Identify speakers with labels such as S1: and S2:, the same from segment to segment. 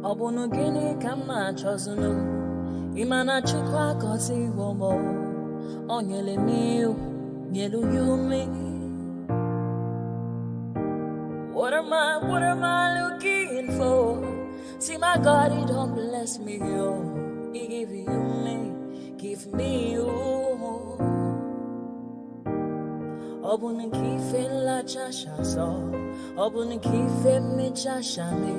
S1: Obunu gini kama chozunu Imana chukwa kosi womo Onyele miu Nyelu yumi What am I looking for? See my God, he don't bless me, yo. He give you me, give me you. Obunu kife la chasha so Obunu kife me chasha me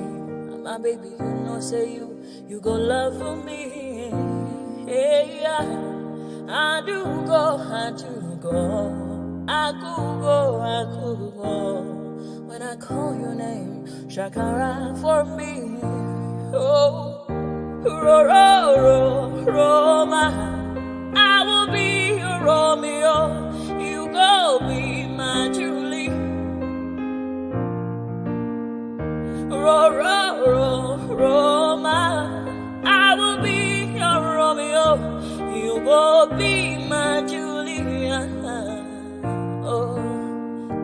S1: My baby, you know say you go love me. Hey, yeah. I do go I could go When I call your name Shakara for me. Oh, Roma, I will be your Romeo. You go be my Julie. Roma, I will be your Romeo. You go be my Julia. Oh,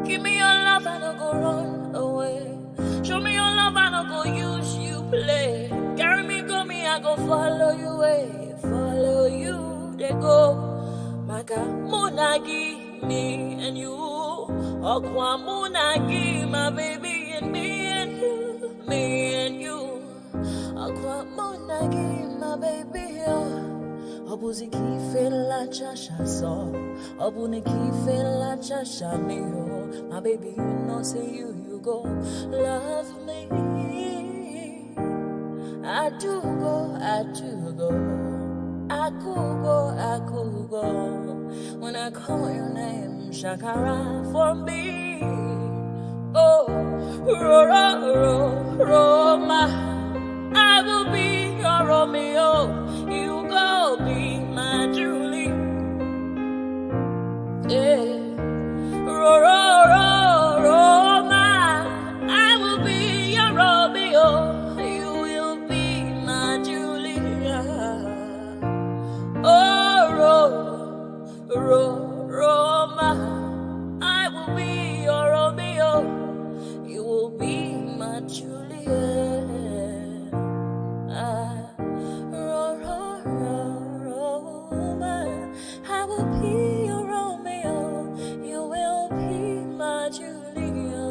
S1: give me your love and I'll go run away. Show me your love and I'll go use you play. Carry me, go me, I go follow you way. Follow you, they go. Maka munagi, me and you. Okwa munagi, my baby, and me and you. Me and you. Okwa munagi, my baby, Obuzi kife la chasha so Obuni kife la chasha me yo My baby, you know say you go love me. I do go I could go When I call your name Shakara for me. Oh, Roma, I will be your Romeo. You go be my Julie. Yeah. Roma, I will be your Romeo. You will be my Julia. Oh, Roma, I will be your Romeo. You will be my Julia. I will be your Romeo. You will be my Julia.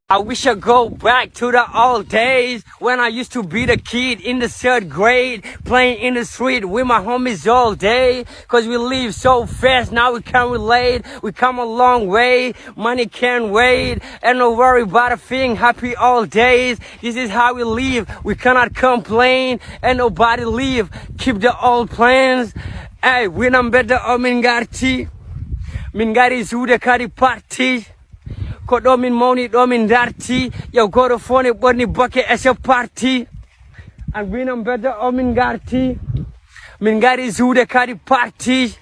S2: I wish I go back to the old days when I used to be the kid in the 3rd grade, playing in the street with my homies all day. Cause we live so fast, now we can't relate. We come a long way, money can't wait. And no worry about a thing, happy all days. This is how we live, we cannot complain. And nobody leave, keep the old plans. Hey, when I'm better, Mingari Zude Kari Party. Kodo min money, do min darty. Yo go to phone it, bunny bucket as a party. And when I'm better, Mingari Zude Kari Party.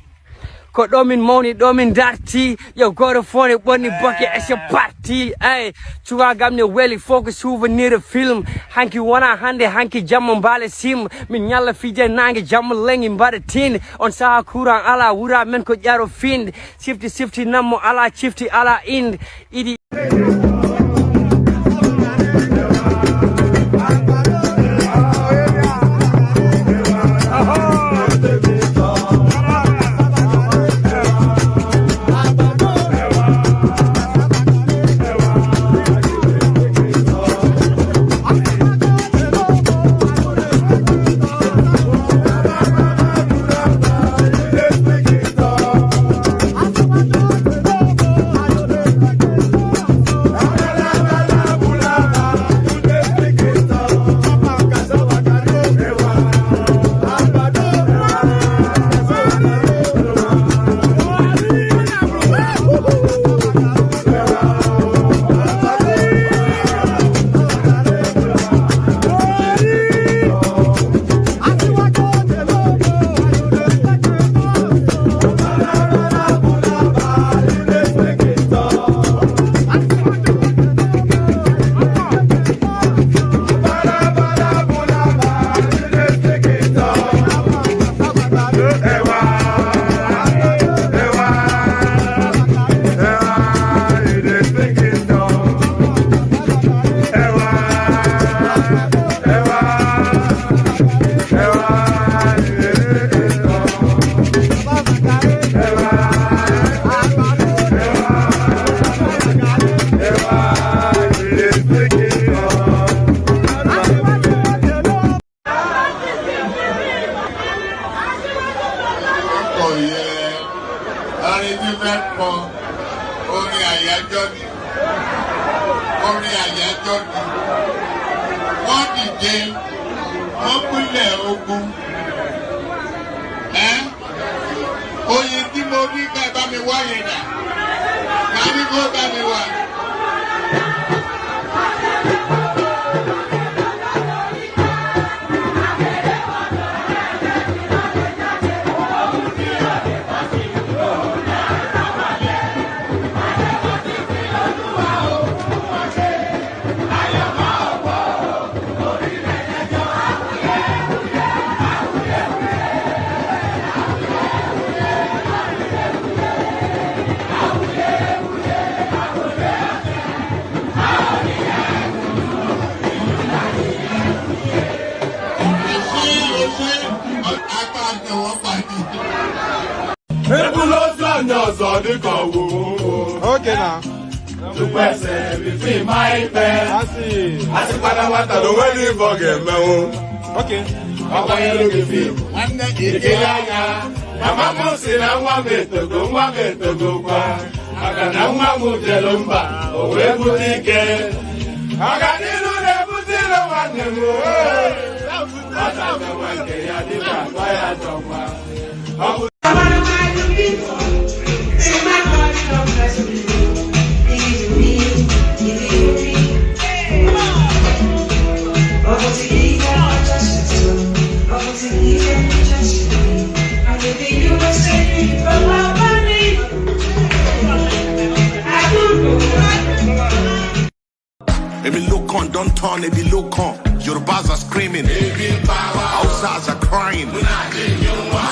S2: Kodo min money, do min darty. Yo go to phone it, bunny bucket as a party. Hey, Chua gamne welly focus souvenir the film. Hanky wana hande, hanky jamon bale sim. Min nyala fije nange jamon lengin bada tin. On saha kurang ala wura men ko jaro find. Sifty namo ala chifty ala ind. Idi.
S3: orin àyájọ́ ni orin àyájọ́ ni wọ́n dìde wọ́n pínlẹ̀ ogun oyin tí mo rí ká bá mi wá yẹn dà ká ní kó bá mi wá.
S4: Okay now.
S5: To pèsè bífí máa ń pẹ́. Àti padà wá tà ló wẹ́lí bọ̀gẹ̀ mẹ́wọ́n.
S4: Okay.
S5: Ọkọ yẹn ló fi fíìmù. Ìdílé yáyá. Màmá mú sí na nwa m etogo kwa. Maka na nwa m jẹ ló ń bà, òwe bute ike. Ọganihu na-ebute ilo nwanne m. Ọta mẹ́wàá nke ya dịka akpa ya chọkwa.
S6: Don't turn, it be look on. Yorubas are screaming, Hausas are crying, my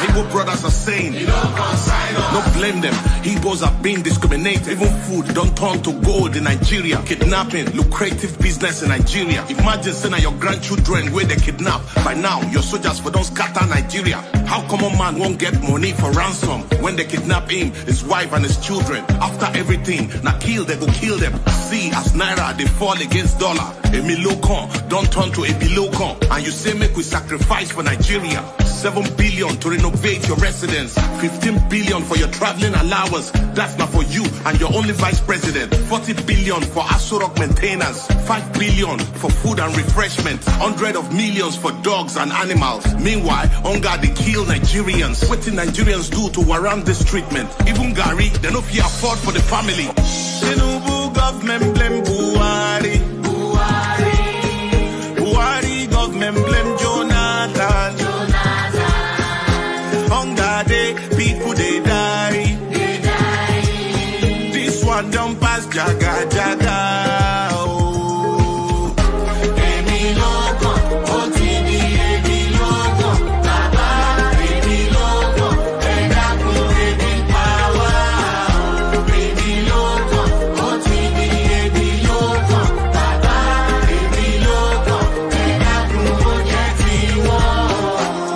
S6: Igbo brothers are saying, don't blame them. Igbos are being discriminated. Even food don't turn to gold in Nigeria. Kidnapping, lucrative business in Nigeria. Imagine saying your grandchildren where they kidnap. By now, your soldiers for don't scatter Nigeria. How come a man won't get money for ransom when they kidnap him, his wife and his children? After everything, now kill, they go kill them. See, as Naira, they fall against dollar. Emilokon, don't turn to Ebilokon. And you say make we sacrifice for Nigeria. 7 billion to renovate your residence. 15 billion for your traveling allowance. That's not for you and your only vice president. 40 billion for Asurok maintenance. 5 billion for food and refreshment. 100 of millions for dogs and animals. Meanwhile, hunger they kill Nigerians. What did Nigerians do to warrant this treatment? Even Gary, they no fit afford for the family. Tinubu government blame Buhari. Buhari government blame Jonathan. Hunger day, people they die. This one don't pass jaga jaga. Oh. Emiloko, OTD, Emiloko, Baba, Emiloko, Edaku, Ebi power. Emiloko, OTD, Emiloko, Baba, Emiloko, Edaku, Ojetiwo.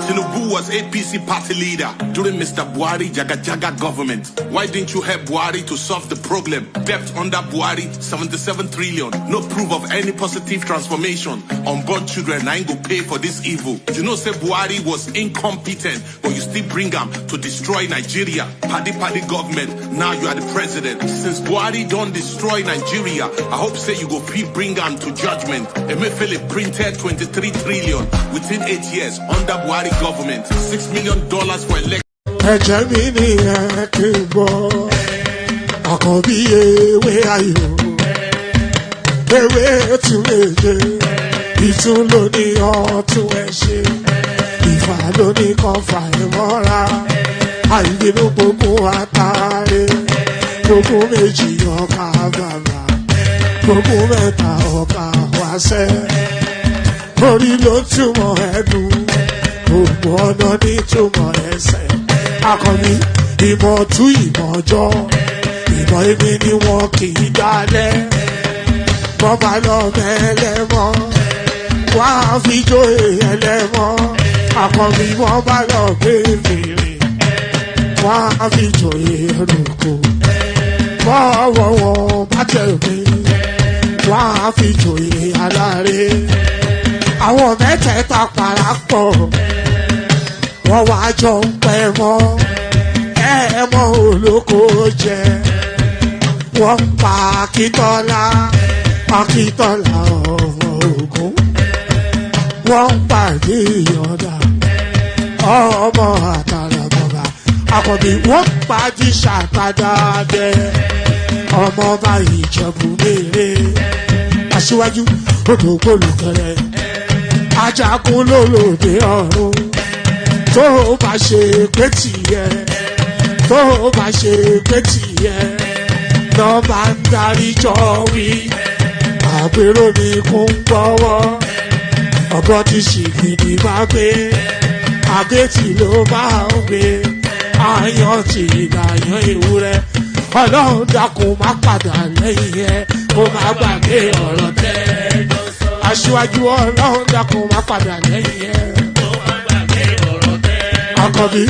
S6: Tinubu was APC party leader during Mr. Buhari Jaga government. Why didn't you help Buhari to solve the problem? Debt under Buhari, 77 trillion. No proof of any positive transformation. Unborn children ain't go pay for this evil. You know, say Buhari was incompetent, but you still bring him to destroy Nigeria. Paddy government, now you are the president. Since Buhari don't destroy Nigeria, I hope say you go bring him to judgment. Emefiele printed 23 trillion within 8 years under Buhari government. $6 million for election.
S7: Ẹ̀jẹ̀ mi ni ẹ kí n gbọ́, àkọ́bí ewé ayò, ewé tún méje, ìtún ló ní ọ̀tún ẹ̀ ṣe, ìfà ló ní kan fà ẹ̀ mọ́ra, àìbínú gbogbo àtàrẹ, gbogbo méjì ọkà bàbà, gbogbo mẹ́ta ọkà wáṣẹ́, orí ló túmọ̀ ẹ̀dùn. Gbogbo ọ̀nà ní túmọ̀ ẹsẹ̀. Akọni ìmọ̀ tú ìmọ̀ ọjọ́. Ìmọ̀ èmi ni wọn kì í dálẹ̀. Bọ́bá lọ mẹ́lẹ́mọ́. Wá fi jó ẹlẹ́mọ́. Akọni wọ́n bá lọ bèbèrè. Wá fi jó ẹlòkò. Bọ́wọ́ wọn bá tẹ̀ mí. Wá fi jó aláre. Àwọn mẹ́tẹ̀ẹ̀ta parapọ̀. Wọ́n wá jọ ń pẹ́ mọ́, ẹ mọ́ olóko jẹ. wọ́n pa Akíntọ́lá Akíntọ́lá ọmọ Ògún wọ́n pa Ìyọ̀dà ọmọ Àtàràbọ̀bà Àkànbí wọ́n pa Jíṣà Tádádé ọmọ ọba Ìjẹ̀bú Mèrè Aṣíwájú Odògbólùkẹrẹ Ajagun lólòdì ọ̀run tó bá ṣe pé tìyẹ tó bá ṣe pé tìyẹ lọ́ bá ń darí jọ wí àpérò ní kún gbọ́wọ́ ọ̀gọ́ ti ṣìgìdì máa gbé àgétì ló máa ń gbé àyàn tí ìlàyàn ewúrẹ́ Ọlọ́run dákun má padà lẹ́yìn ẹ kó má gbàgbé ọ̀rọ̀ tẹ́ Aṣíwájú Ọlọ́run dákun má padà lẹ́yìn ẹ kó má gbàgbé ọ̀rọ̀ tẹ́ Àkànbí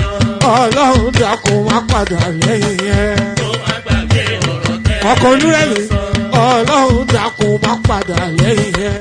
S7: Ọlọ́run dákun má padà lẹ́yìn ẹ kó má gbàgbé ọ̀rọ̀ tẹ́ ọkọ̀ onírẹ̀lẹ̀ Ọlọ́run dákun má padà lẹ́yìn ẹ.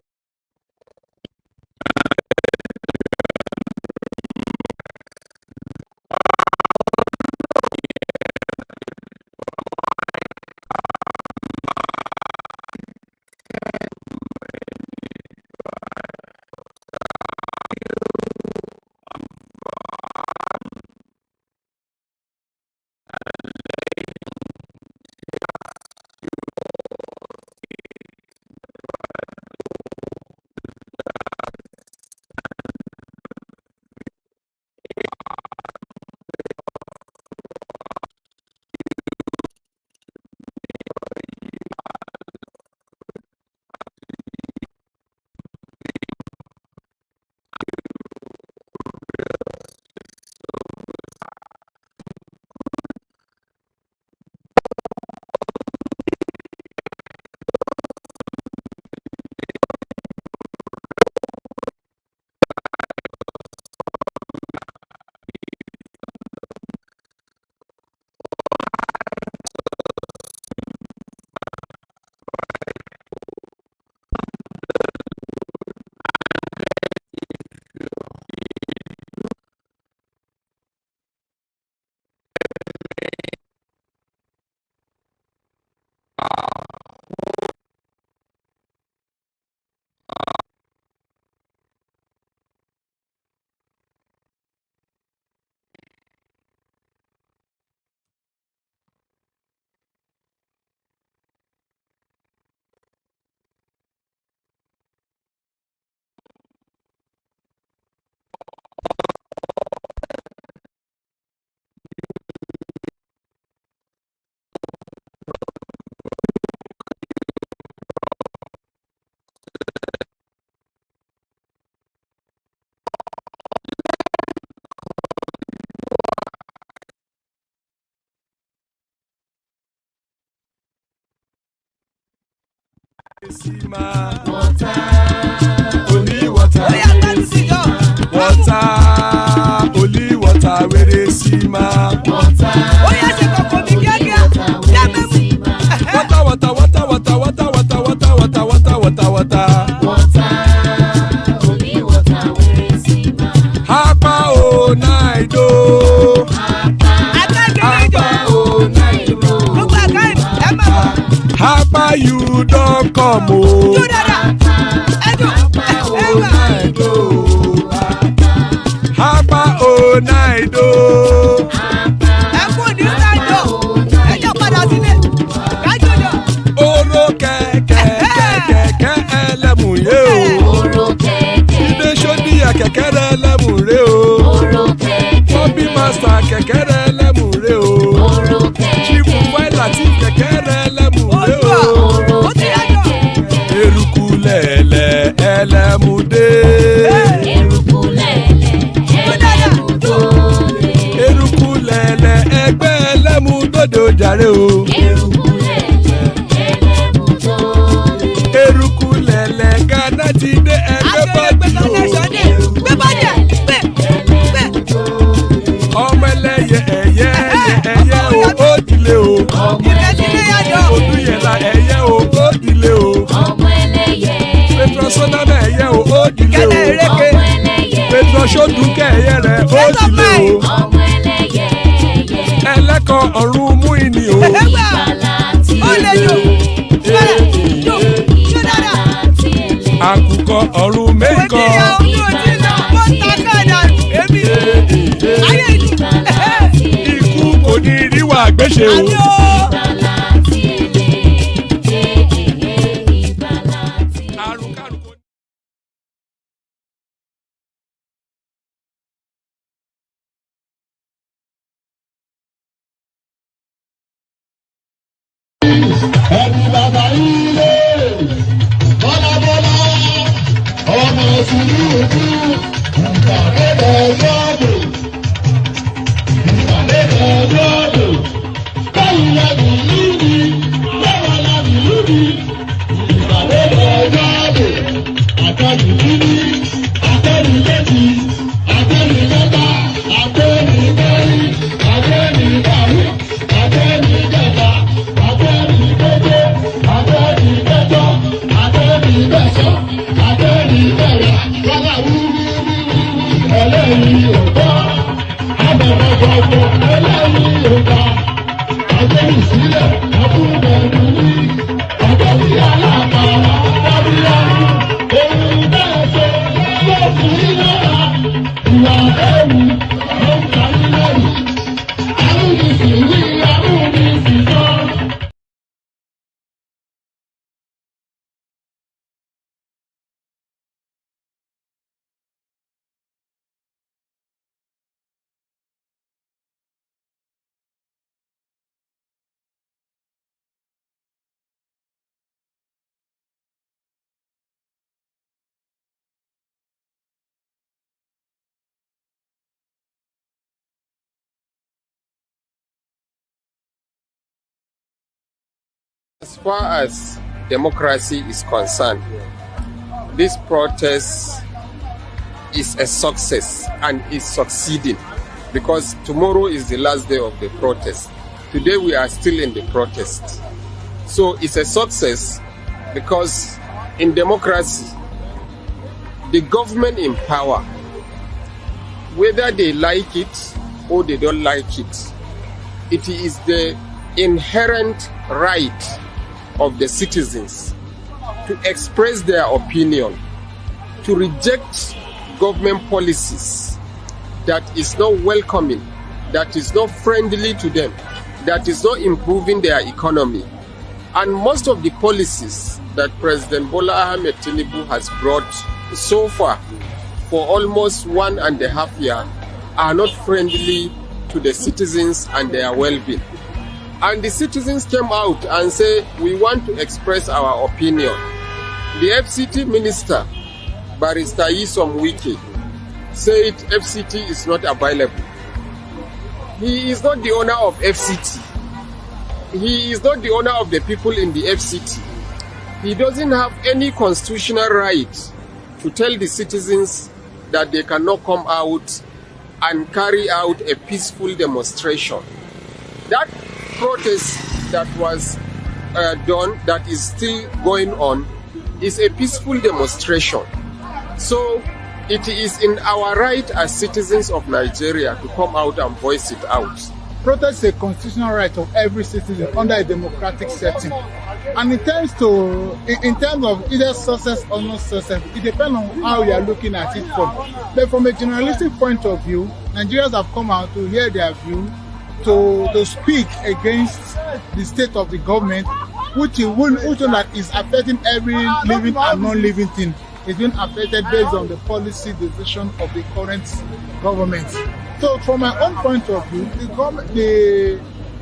S5: Water, only water, only water, where they see ma. Water,
S1: only water, where they see ma.
S5: Hapa o naido, hapa o naido, hapa you don't come o. Hapa o naido. Oro kẹ̀kẹ́ ẹlẹ́mù yé o. Ilé sọ́dí kẹ̀kẹ́ ẹlẹ́mù ré o. Bobby master kẹ̀kẹ́ ẹlẹ́mù ré o. Chifu wáìlà tí kẹ̀kẹ́ ẹlẹ́mù ré o. Eruku lẹ̀lẹ̀ ẹlẹ́mù dé. Eruku lẹ̀lẹ̀ ẹgbẹ́ ẹlẹ́mù dòde ojàre o. Eruku lẹ̀lẹ̀ Ghana ti dé ẹgbẹ́ bọ́dì o. Ọmọ ẹlẹ́yẹ ẹyẹ o ó dilé o. Odúyẹ̀lá ẹyẹ o ó dilé o. Petrosonama ẹyẹ o ó dilé o. Petrosodúnkẹ́ ẹyẹ rẹ̀ ó dilé o. Ẹlẹ́kọ̀ ọ̀run mú ìní o.
S4: ṣe o.
S5: Ẹni bàbá ilé bọ́lábọ́lá ọmọ Tinubu ìgbàlódé lọ́dọ̀ báyìí lábì lúbi báwa lábì lúbi ìgbàlódé lọ́dọ̀ àtẹ̀lù lúbi àtẹ̀lù méjì àtẹ̀lù mẹ́ta àtẹ̀lù mẹ́rin àtẹ̀lù márùn àtẹ̀lù mẹ́ta. Ẹlẹ́yìn òkà, àbẹ̀rẹ̀gbọ̀gbọ̀ ẹlẹ́yìn òkà, àjẹ́rì sílẹ̀ ọkùnrin ní àjẹ́rì aláàpàá dábíyàrú, èyí bẹ́ẹ̀ ṣe yóò fún ìlera, ìwà ẹ̀rù ló ń ta nílẹ̀ yìí, àrùnìsì wí àrùnìsì sọ.
S8: As far as democracy is concerned, this protest is a success and is succeeding because tomorrow is the last day of the protest. Today we are still in the protest. So it's a success because in democracy, the government in power, whether they like it or they don't like it, it is the inherent right of the citizens to express their opinion, to reject government policies that is not welcoming, that is not friendly to them, that is not improving their economy. And most of the policies that President Bola Ahmed Tinubu has brought so far for almost 1.5 years are not friendly to the citizens and their well-being. And the citizens came out and said, we want to express our opinion. The FCT minister, Barrister Yisom Wike, said FCT is not available. He is not the owner of FCT. He is not the owner of the people in the FCT. He doesn't have any constitutional right to tell the citizens that they cannot come out and carry out a peaceful demonstration. That protest that was done, that is still going on, is a peaceful demonstration. So it is in our right as citizens of Nigeria to come out and voice it out.
S9: Protest is a constitutional right of every citizen under a democratic setting. And in terms of either success or not success, it depends on how you are looking at it from. But from a journalistic point of view, Nigerians have come out to hear their view, to speak against the state of the government, which is affecting every living and non-living thing. It's been affected based on the policy decision of the current government. So from my own point of view,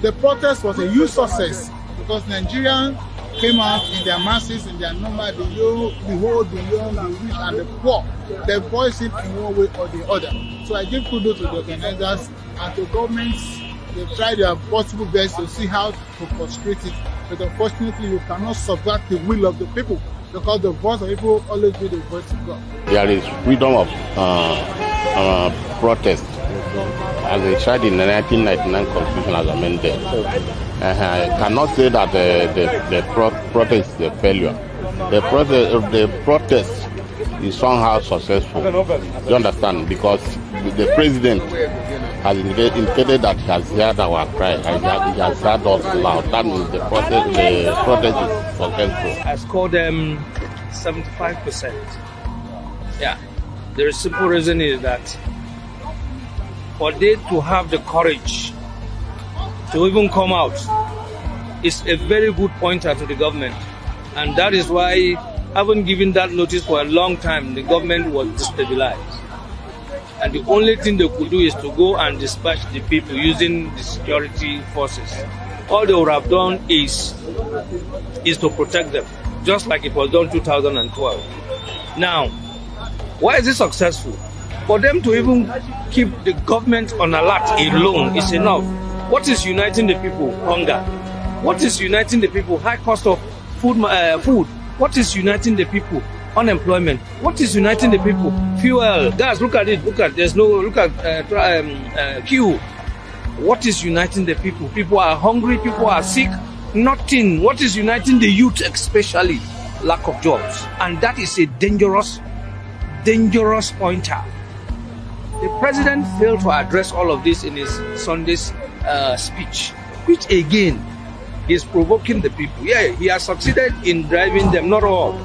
S9: the protest was a huge success because Nigerians came out in their masses, in their number, the old, the young, the rich, and the poor. They voiced it in one way or the other. So I give kudos to the organizers and to governments. They tried their possible best to see how to frustrate it, but unfortunately, you cannot subvert the will of the people because the voice of people always be the voice of God.
S10: There is freedom of protest, as they tried in the 1999 Constitution as amended. I cannot say that the protest is a failure. The protest is somehow successful. You understand? Because the president has indicated that he has heard our cry, he has heard us loud. That means the protest is successful.
S11: I scored 75%. Yeah. The simple reason is that for they to have the courage to even come out is a very good pointer to the government. And that is why, having given that notice for a long time, the government was destabilized. And the only thing they could do is to go and dispatch the people using the security forces. All they would have done is to protect them, just like it was done 2012. Now, why is it successful? For them to even keep the government on alert alone is enough. What is uniting the people? Hunger. What is uniting the people? High cost of food. What is uniting the people? Unemployment. What is uniting the people? Fuel. Guys, look at it. Look at queue. What is uniting the people? People are hungry. People are sick. Nothing. What is uniting the youth, especially? Lack of jobs. And that is a dangerous pointer. The president failed to address all of this in his Sunday's speech, which again is provoking the people. Yeah, he has succeeded in driving them, not all.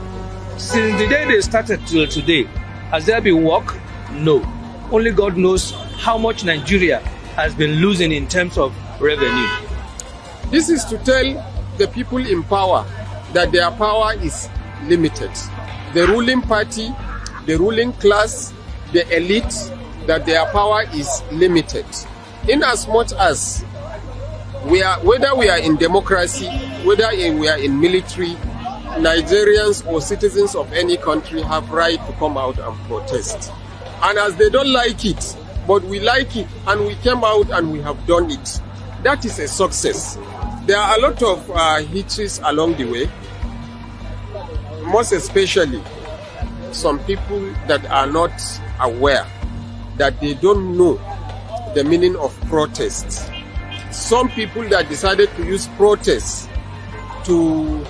S11: Since the day they started till today, has there been work? No. Only God knows how much Nigeria has been losing in terms of revenue.
S8: This is to tell the people in power that their power is limited. The ruling party, the ruling class, the elite, that their power is limited. In as much as whether we are in democracy, whether we are in military, Nigerians or citizens of any country have right to come out and protest. And as they don't like it, but we like it, and we came out and we have done it, that is a success. There are a lot of hitches along the way, most especially some people that are not aware, that they don't know the meaning of protests. Some people that decided to use protests to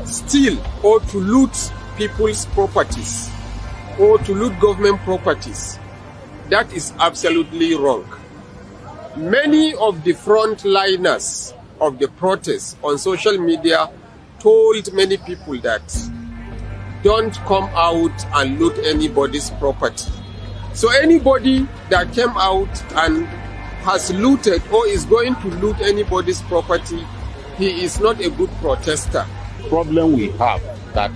S8: steal or to loot people's properties or to loot government properties. That is absolutely wrong. Many of the frontliners of the protests on social media told many people that don't come out and loot anybody's property. So anybody that came out and has looted or is going to loot anybody's property, he is not a good protester.
S10: Problem we have that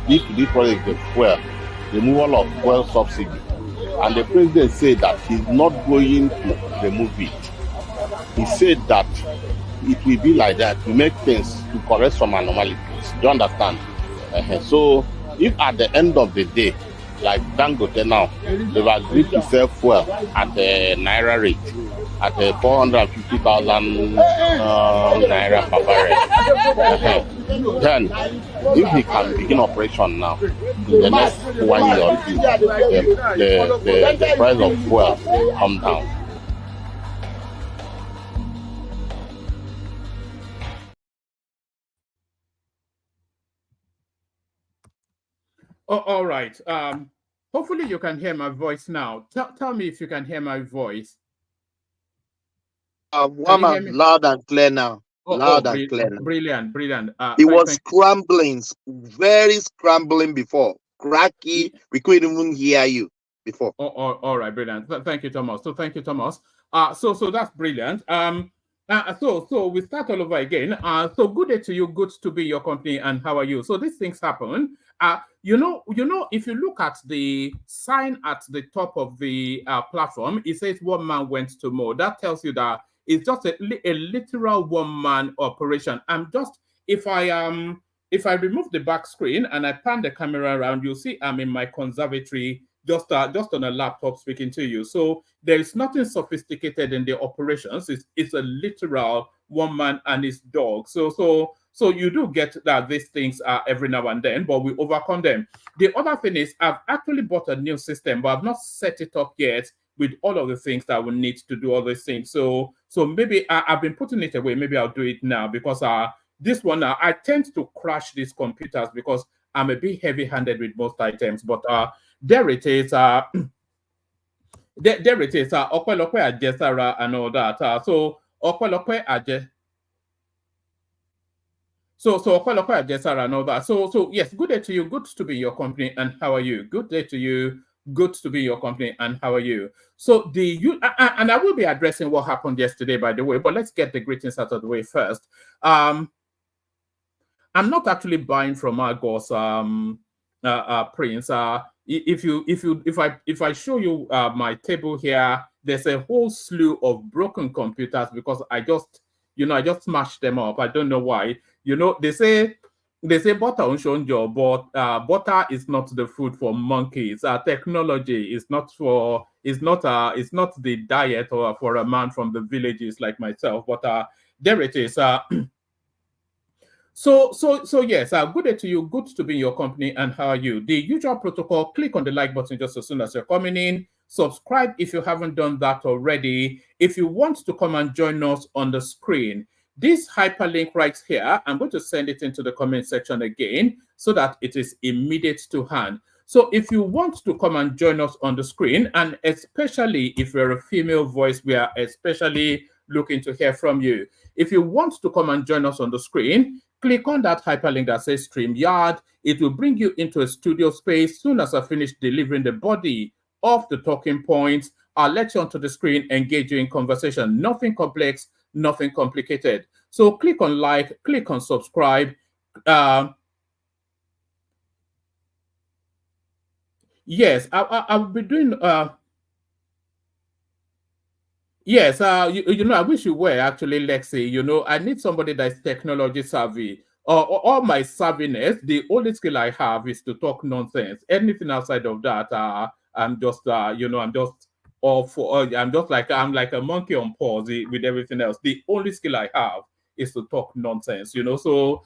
S10: if this project is fuel, removal of fuel subsidy, and the president said that he's not going to remove it. He said that it will be like that to make things to correct some anomalies. Do you understand? So if at the end of the day, like Dangote now, they've agreed to sell fuel at the Naira rate, at 450,000 Naira per barrel. Then, if he can begin operation now, in the next 1 year or two, the price of fuel will come down.
S9: Oh, all right. Hopefully you can hear my voice now. Tell me if you can hear my voice.
S4: Loud and clear now. Loud and clear.
S9: Brilliant.
S4: It was scrambling, very scrambling before. Cracky. We couldn't even hear you before.
S9: All right, brilliant. Thank you, Thomas. Thank you, Thomas. So that's brilliant. So we start all over again. So good day to you. Good to be your company. And how are you? So these things happen. You know, if you look at the sign at the top of the platform, it says one man went to mow. That tells you that it's just a literal one-man operation. If I remove the back screen and I pan the camera around, you'll see I'm in my conservatory, just on a laptop speaking to you. So there is nothing sophisticated in the operations. It's a literal one man and his dog. So you do get that these things are every now and then, but we overcome them. The other thing is I've actually bought a new system, but I've not set it up yet with all of the things that we need to do all these things. So maybe I've been putting it away. Maybe I'll do it now because this one, I tend to crash these computers because I'm a bit heavy-handed with most items. But there it is. There it is. Okwelope Ajesara and all that. So Okwelope Ajesara. So Okwelope Ajesara and all that. So yes, good day to you. Good to be in your company. And how are you? Good day to you.
S12: Good to be in your company, and how are you? So and I will be addressing what happened yesterday, by the way, but let's get the greetings out of the way first. I'm not actually buying from Argos, Prince. If I show you my table here, there's a whole slew of broken computers because I just smashed them up. I don't know why. They say butter on shonjo, but butter is not the food for monkeys. Technology is not the diet or for a man from the villages like myself. But there it is. So yes, good day to you. Good to be in your company. And how are you? The usual protocol: click on the like button just as soon as you're coming in. Subscribe if you haven't done that already. If you want to come and join us on the screen, this hyperlink right here, I'm going to send it into the comment section again so that it is immediate to hand. So if you want to come and join us on the screen, and especially if you're a female voice, we are especially looking to hear from you. If you want to come and join us on the screen, click on that hyperlink that says StreamYard. It will bring you into a studio space. Soon as I finish delivering the body of the talking points, I'll let you onto the screen, engage you in conversation. Nothing complex, nothing complicated. So click on like, click on subscribe. Yes, I'll be doing... Yes, I wish you were actually, Lexi. I need somebody that's technology savvy. All my savviness, the only skill I have is to talk nonsense. Anything outside of that, I'm just, I'm just all for. I'm like a monkey on paws with everything else. The only skill I have is to talk nonsense. So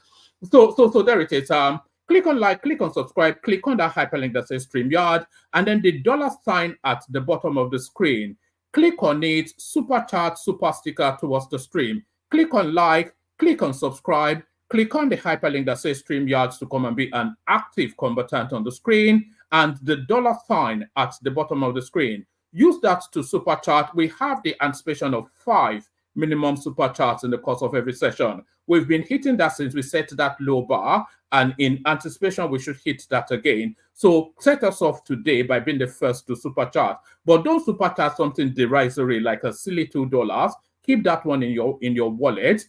S12: there it is. Click on like, click on subscribe, click on that hyperlink that says StreamYard, and then the dollar sign at the bottom of the screen. Click on it, super chat, super sticker towards the stream. Click on like, click on subscribe, click on the hyperlink that says StreamYard to come and be an active combatant on the screen, and the dollar sign at the bottom of the screen. Use that to super chat. We have the anticipation of 5 minimum super chats in the course of every session. We've been hitting that since we set that low bar, and in anticipation, we should hit that again. So set us off today by being the first to super chat. But don't super chat something derisory like a silly $2. Keep that one in your wallet.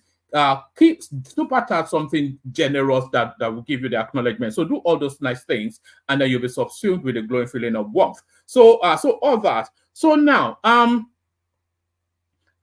S12: Keep super chat something generous that will give you the acknowledgement. So do all those nice things, and then you'll be subsumed with a glowing feeling of warmth. So all that. So now,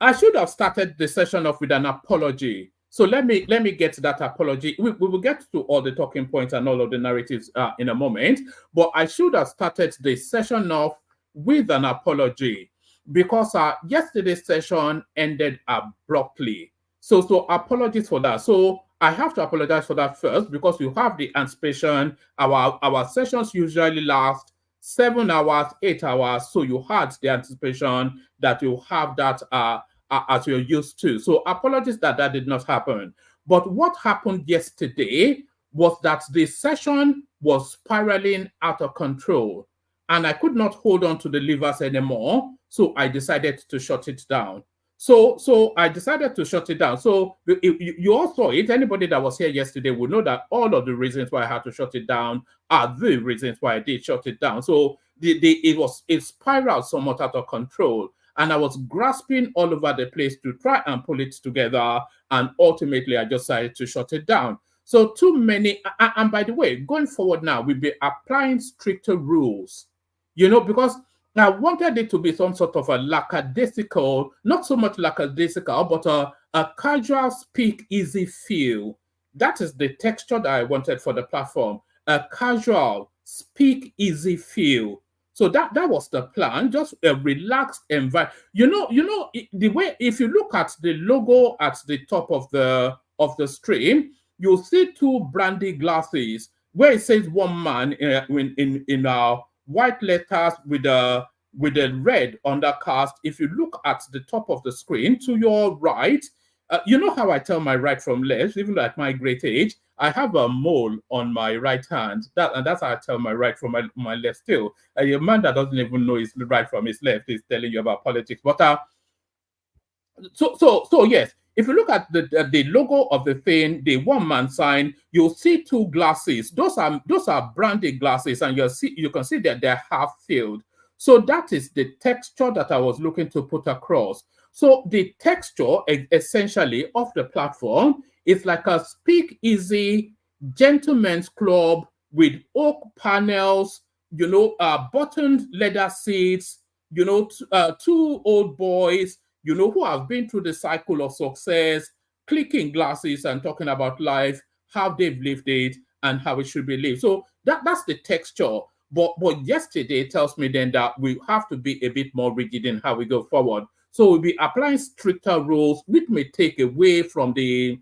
S12: I should have started the session off with an apology. So let me get to that apology. We will get to all the talking points and all of the narratives in a moment. But I should have started the session off with an apology because yesterday's session ended abruptly. So apologies for that. So I have to apologize for that first because you have the anticipation. Our sessions usually last 7 hours, 8 hours. So you had the anticipation that you have that as you're used to. So apologies that did not happen. But what happened yesterday was that the session was spiraling out of control, and I could not hold on to the levers anymore. So I decided to shut it down. So I decided to shut it down. So you all saw it. Anybody that was here yesterday would know that all of the reasons why I had to shut it down are the reasons why I did shut it down. So it spiraled somewhat out of control, and I was grasping all over the place to try and pull it together, and ultimately I just decided to shut it down. So too many, and by the way, going forward now, we'll be applying stricter rules, because I wanted it to be some sort of a lackadaisical, not so much lackadaisical, but a casual speak easy feel. That is the texture that I wanted for the platform. A casual speak easy feel. So that was the plan, just a relaxed environment. The way, if you look at the logo at the top of the stream, you'll see 2 brandy glasses where it says one man in white letters with a red undercast. If you look at the top of the screen to your right, you know how I tell my right from left, even at my great age, I have a mole on my right hand. That's how I tell my right from my left still. A man that doesn't even know his right from his left is telling you about politics. But so yes, if you look at the logo of the thing, the one-man sign, you'll see two glasses. Those are branded glasses, and you can see that they're half filled. So that is the texture that I was looking to put across. So the texture essentially of the platform is like a speakeasy gentleman's club with oak panels, buttoned leather seats, two old boys, who have been through the cycle of success, clicking glasses and talking about life, how they've lived it, and how it should be lived. So that's the texture. But yesterday tells me then that we have to be a bit more rigid in how we go forward. So we'll be applying stricter rules, which may take away from the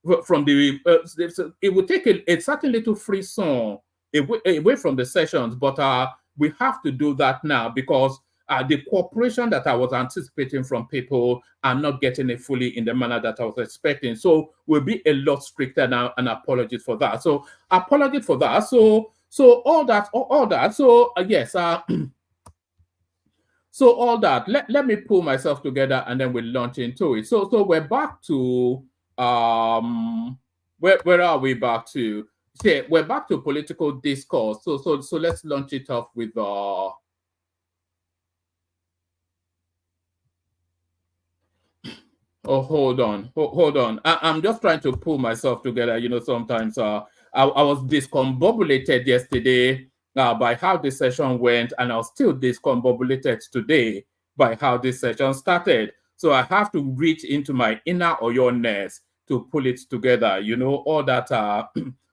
S12: it will take a certain little frisson away from the sessions, but we have to do that now because the cooperation that I was anticipating from people, I'm not getting it fully in the manner that I was expecting. So we'll be a lot stricter now, and apologies for that. So apologies for that. So all that. So yes. So all that. Let me pull myself together, and then we'll launch into it. So we're back to where are we back to? Yeah, we're back to political discourse. So let's launch it off with Oh, hold on. I'm just trying to pull myself together. Sometimes I was discombobulated yesterday by how this session went, and I was still discombobulated today by how this session started. So I have to reach into my inner Oyo-ness to pull it together. All that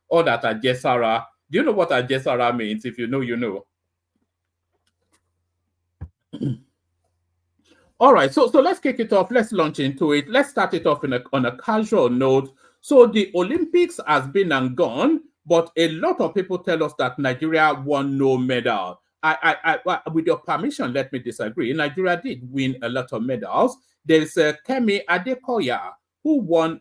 S12: all that Ajesara. Do you know what Ajesara means? If you know, you know. All right, so let's kick it off. Let's launch into it. Let's start it off on a casual note. So the Olympics has been and gone, but a lot of people tell us that Nigeria won no medal. I with your permission, let me disagree. Nigeria did win a lot of medals. There's Kemi Adekoya who won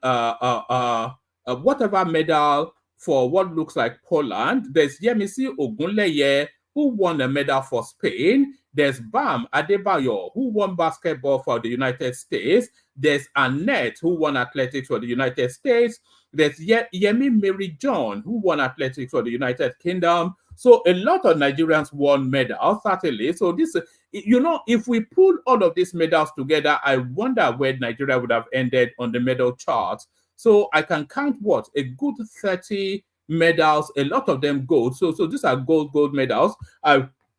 S12: whatever medal for what looks like Poland. There's Yemisi Ogunleye who won a medal for Spain. There's Bam Adebayo, who won basketball for the United States. There's Annette, who won athletics for the United States. There's Yemi Mary John, who won athletics for the United Kingdom. So a lot of Nigerians won medals, certainly. So this, if we pull all of these medals together, I wonder where Nigeria would have ended on the medal chart. So I can count a good 30 medals, a lot of them gold. So these are gold medals.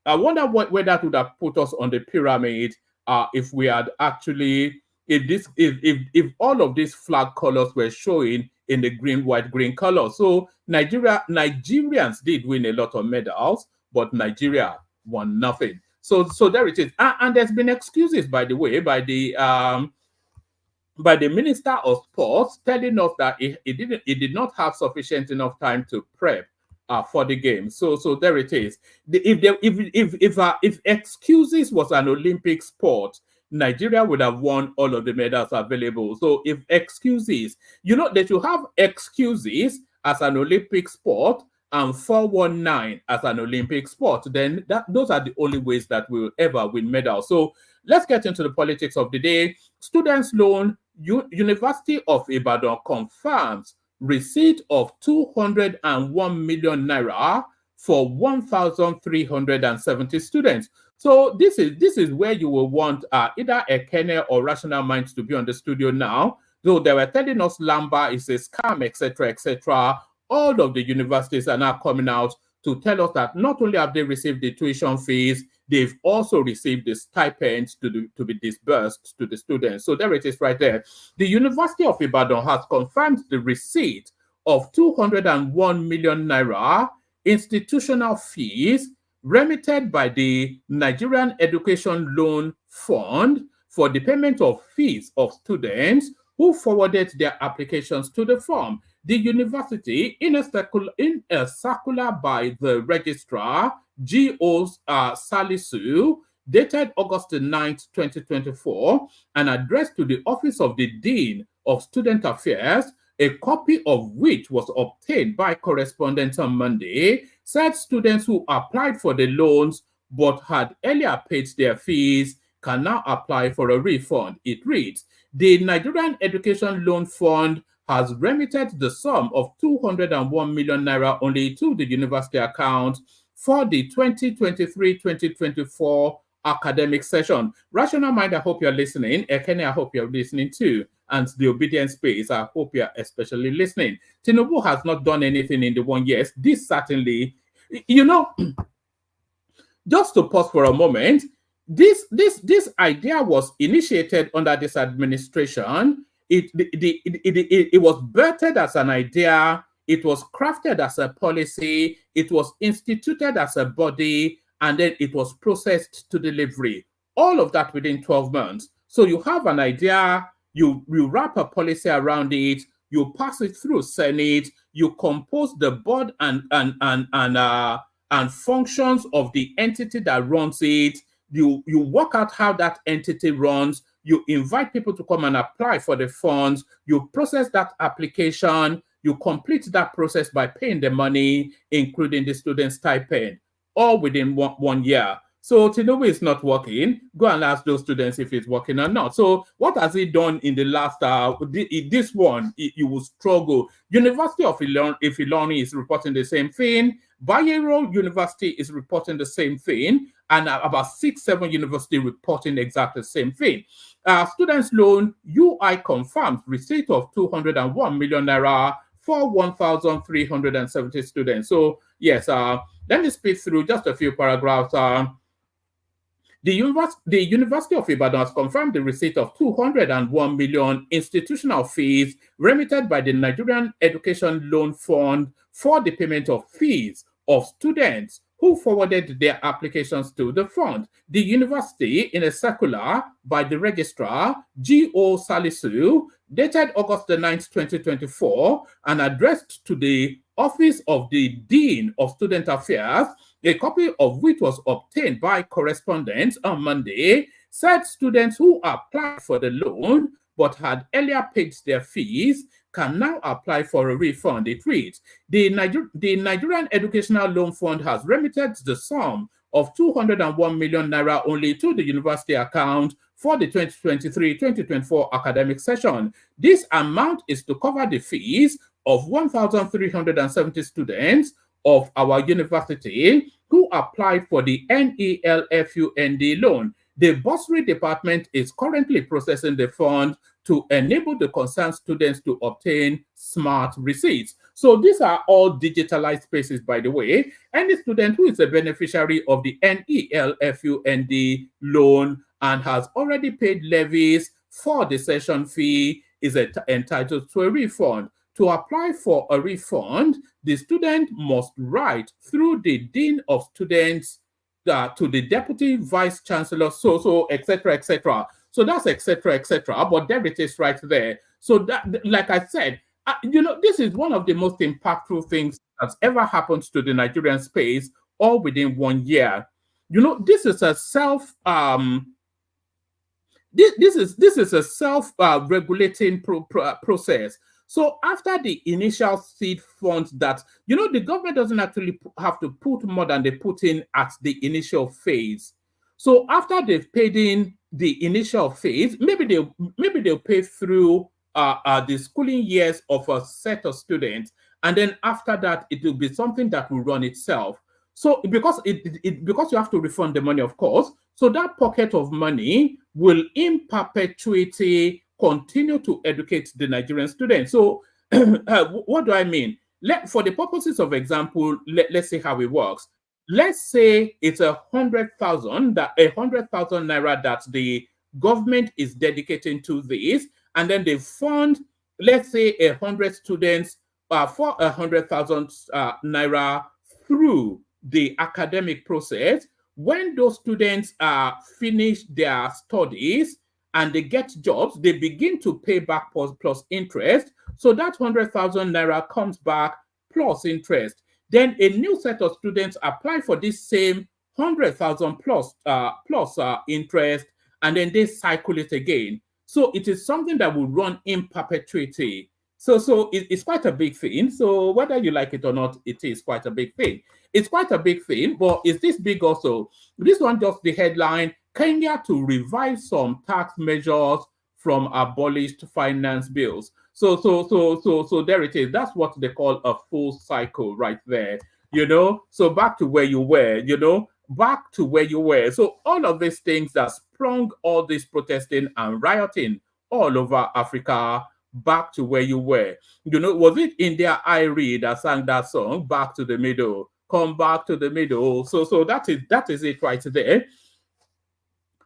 S12: I wonder where that would have put us on the pyramid if we had actually, if all of these flag colors were showing in the green, white, green color. So Nigerians did win a lot of medals, but Nigeria won nothing. So there it is. And there's been excuses, by the way, by the Minister of Sports telling us that it did not have sufficient enough time to prep for the game. So there it is. If excuses was an Olympic sport, Nigeria would have won all of the medals available. So if excuses, they should have excuses as an Olympic sport and 419 as an Olympic sport. Then those are the only ways that we will ever win medals. So let's get into the politics of the day. Students' loan. University of Ibadan confirms receipt of 201 million naira for 1,370 students. So this is where you will want either a kernel or rational minds to be on the studio now. Though they were telling us Lamba is a scam, etc., etc. All of the universities are now coming out to tell us that not only have they received the tuition fees, they've also received the stipends to be disbursed to the students. So there it is right there. The University of Ibadan has confirmed the receipt of 201 million naira institutional fees remitted by the Nigerian Education Loan Fund for the payment of fees of students who forwarded their applications to the firm. The university, in a circular by the registrar, G.O. Salisu, dated August 9th, 2024, and addressed to the Office of the Dean of Student Affairs, a copy of which was obtained by correspondence on Monday, said students who applied for the loans but had earlier paid their fees can now apply for a refund. It reads, The Nigerian Education Loan Fund has remitted the sum of 201 million naira only to the university account for the 2023-2024 academic session. Rational Mind, I hope you're listening. Ekene, I hope you're listening too. And the Obedience Space, I hope you're especially listening. Tinubu has not done anything in the 1 year. This certainly, you know, just to pause for a moment, this idea was initiated under this administration. It was birthed as an idea. It was crafted as a policy. It was instituted as a body, and then it was processed to delivery. All of that within 12 months. So you have an idea, you wrap a policy around it, you pass it through Senate, you compose the board and functions of the entity that runs it. You work out how that entity runs. You invite people to come and apply for the funds. You process that application. You complete that process by paying the money, including the student stipend, all within one year. So Tinubu is not working. Go and ask those students if it's working or not. So what has he done in the last, this one, you will struggle. University of Ilorin is reporting the same thing. Bayero University is reporting the same thing. And about 6-7 universities reporting exactly the same thing. Students loan, UI confirms receipt of 201 million naira for 1,370 students. So yes, let me speak through just a few paragraphs. The University of Ibadan has confirmed the receipt of 201 million institutional fees remitted by the Nigerian Education Loan Fund for the payment of fees of students who forwarded their applications to the fund. The university, in a circular by the registrar, G.O. Salisu, dated August 9, 2024, and addressed to the Office of the Dean of Student Affairs, a copy of which was obtained by correspondence on Monday, said students who applied for the loan but had earlier paid their fees can now apply for a refund. It reads, the Nigerian Educational Loan Fund has remitted the sum of 201 million naira only to the university account for the 2023-2024 academic session. This amount is to cover the fees of 1,370 students of our university who applied for the NELFUND loan. The bursary department is currently processing the fund to enable the concerned students to obtain smart receipts. So these are all digitalized spaces, by the way. Any student who is a beneficiary of the NELFUND loan and has already paid levies for the session fee is entitled to a refund. To apply for a refund, the student must write through the Dean of Students to the Deputy Vice Chancellor, etc., etc. So that's etc., etc. But there it is right there. So that, like I said, this is one of the most impactful things that's ever happened to the Nigerian space, all within 1 year. This is a self-regulating process. So after the initial seed funds that, the government doesn't actually have to put more than they put in at the initial phase. So after they've paid in the initial phase, maybe they'll pay through the schooling years of a set of students, and then after that it will be something that will run itself. So because because you have to refund the money, of course, so that pocket of money will in perpetuity continue to educate the Nigerian students. So what do I mean? For the purposes of example, let's see how it works. Let's say it's 100,000 naira that the government is dedicating to this, and then they fund, let's say, 100 students for 100,000 naira through the academic process. When those students finish their studies and they get jobs, they begin to pay back plus interest. So that 100,000 naira comes back plus interest. Then a new set of students apply for this same 100,000 plus interest, and then they cycle it again. So it is something that will run in perpetuity. So it's quite a big thing. So whether you like it or not, it is quite a big thing. It's quite a big thing, but is this big also? This one just the headline, Kenya to revise some tax measures from abolished finance bills. So there it is. That's what they call a full cycle right there. So back to where you were, back to where you were. So all of these things that sprung all this protesting and rioting all over Africa, back to where you were. Was it India Irie that sang that song, Back to the Middle? Come back to the middle. So that is it right there.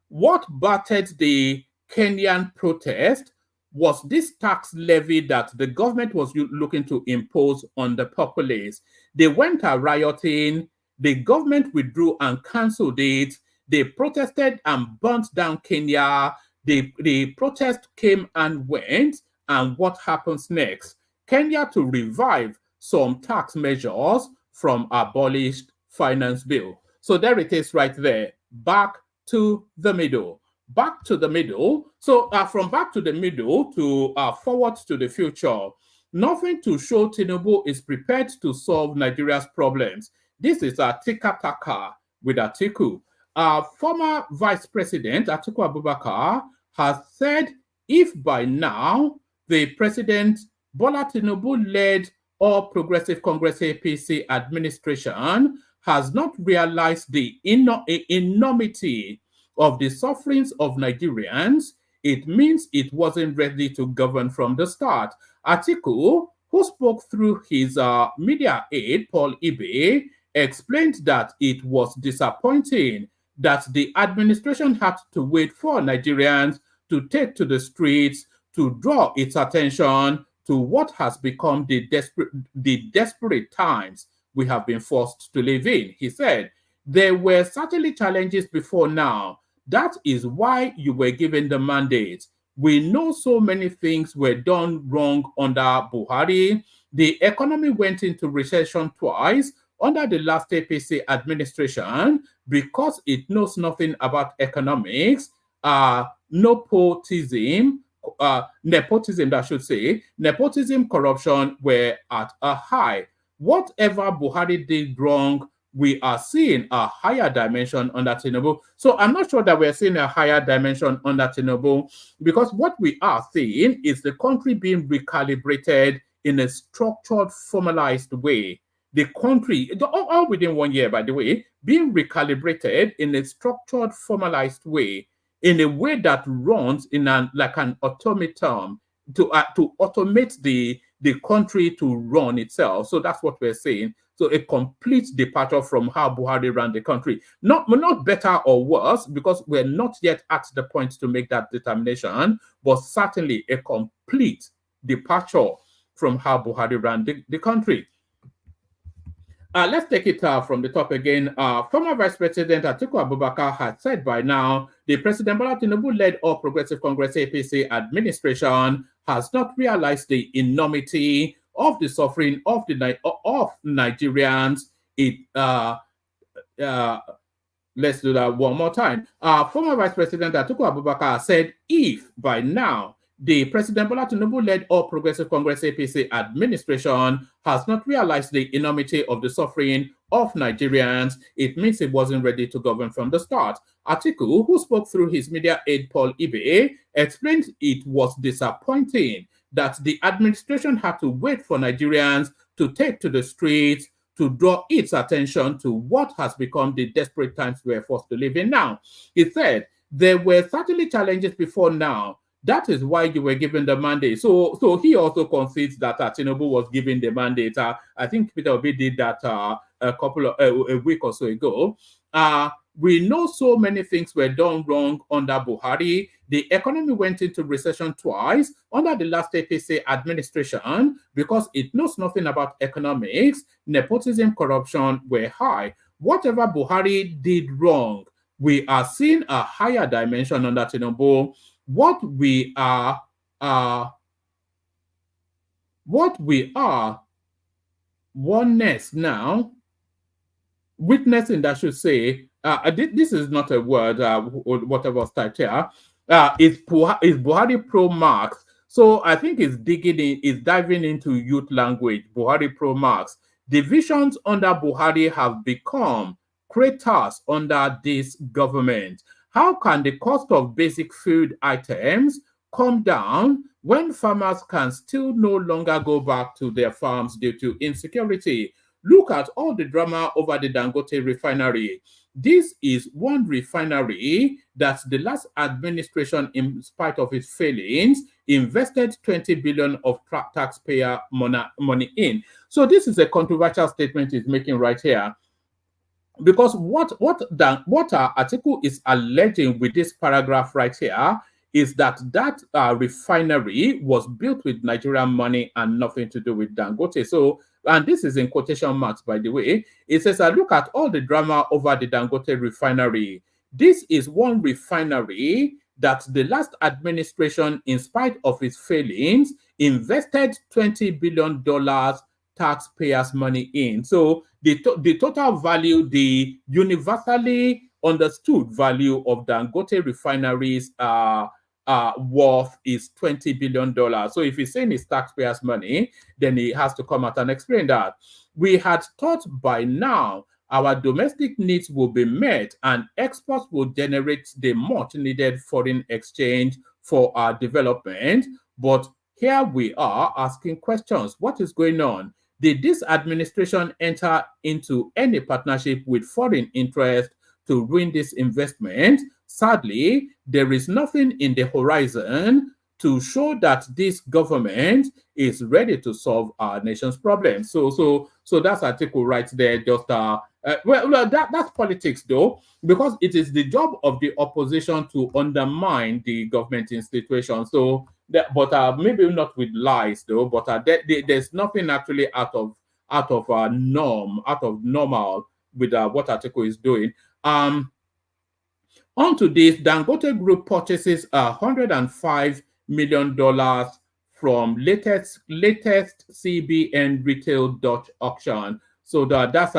S12: What battered the Kenyan protest was this tax levy that the government was looking to impose on the populace. They went out rioting, the government withdrew and cancelled it, they protested and burnt down Kenya, the protest came and went, and what happens next? Kenya to revive some tax measures from abolished finance bill. So there it is right there, back to the middle. Back to the middle. So from back to the middle to forward to the future. Nothing to show Tinubu is prepared to solve Nigeria's problems. This is a tika-taka with Atiku. Former Vice President Atiku Abubakar has said if by now the President Bola Tinubu-led All Progressive Congress APC administration has not realized the enormity of the sufferings of Nigerians, it means it wasn't ready to govern from the start. Atiku, who spoke through his media aide, Paul Ibe, explained that it was disappointing that the administration had to wait for Nigerians to take to the streets to draw its attention to what has become the desperate times we have been forced to live in. He said, there were certainly challenges before now. That is why you were given the mandate. We know so many things were done wrong under Buhari. The economy went into recession twice under the last APC administration because it knows nothing about economics, nepotism, corruption were at a high. Whatever Buhari did wrong, we are seeing a higher dimension under Tinubu. So I'm not sure that we're seeing a higher dimension under Tinubu because what we are seeing is the country being recalibrated in a structured, formalized way. The country, all within 1 year, by the way, being recalibrated in a structured, formalized way, in a way that runs in like an automaton to automate the country to run itself. So that's what we're saying. So a complete departure from how Buhari ran the country. Not better or worse, because we're not yet at the point to make that determination, but certainly a complete departure from how Buhari ran the country. Let's take it from the top again. Former Vice President Atiku Abubakar had said by now the President Bola Tinubu-led All Progressive Congress APC administration has not realized the enormity of the suffering of Nigerians. Let's do that one more time. Former Vice President Atiku Abubakar said if by now the President Bola Tinubu-led All Progressive Congress APC administration has not realized the enormity of the suffering of Nigerians, it means it wasn't ready to govern from the start. Atiku, who spoke through his media aide Paul Ibe, explained it was disappointing that the administration had to wait for Nigerians to take to the streets to draw its attention to what has become the desperate times we are forced to live in now. He said, there were certainly challenges before now. That is why you were given the mandate. So he also concedes that Tinubu was given the mandate. I think Peter Obi did that a week or so ago. We know so many things were done wrong under Buhari. The economy went into recession twice under the last APC administration because it knows nothing about economics. Nepotism, corruption were high. Whatever Buhari did wrong, we are seeing a higher dimension under Tinubu. What we are witnessing, that should say, this is not a word, whatever was typed here, is Buhari pro Marx. So I think it's diving into youth language, Buhari pro Marx. Divisions under Buhari have become craters under this government. How can the cost of basic food items come down when farmers can still no longer go back to their farms due to insecurity. Look at all the drama over the Dangote refinery. This is one refinery that the last administration, in spite of its failings, invested 20 billion of taxpayer money in. So this is a controversial statement he's making right here. Because what Atiku is alleging with this paragraph right here is that refinery was built with Nigerian money and nothing to do with Dangote. So, and this is in quotation marks, by the way. It says, I look at all the drama over the Dangote refinery. This is one refinery that the last administration, in spite of its failings, invested $20 billion taxpayers' money in. So the total value, the universally understood value of Dangote refineries worth is $20 billion. So if he's saying it's taxpayers' money, then he has to come out and explain that. We had thought by now our domestic needs will be met and exports will generate the much needed foreign exchange for our development. But here we are asking questions. What is going on? Did this administration enter into any partnership with foreign interest to ruin this investment? Sadly, there is nothing in the horizon to show that this government is ready to solve our nation's problems. So that's article right there. Just that's politics, though, because it is the job of the opposition to undermine the government institution. So, but maybe not with lies, though. But there's nothing actually out of normal with what article is doing. Onto this, Dangote Group purchases $105 million from latest CBN retail Dutch auction. So that's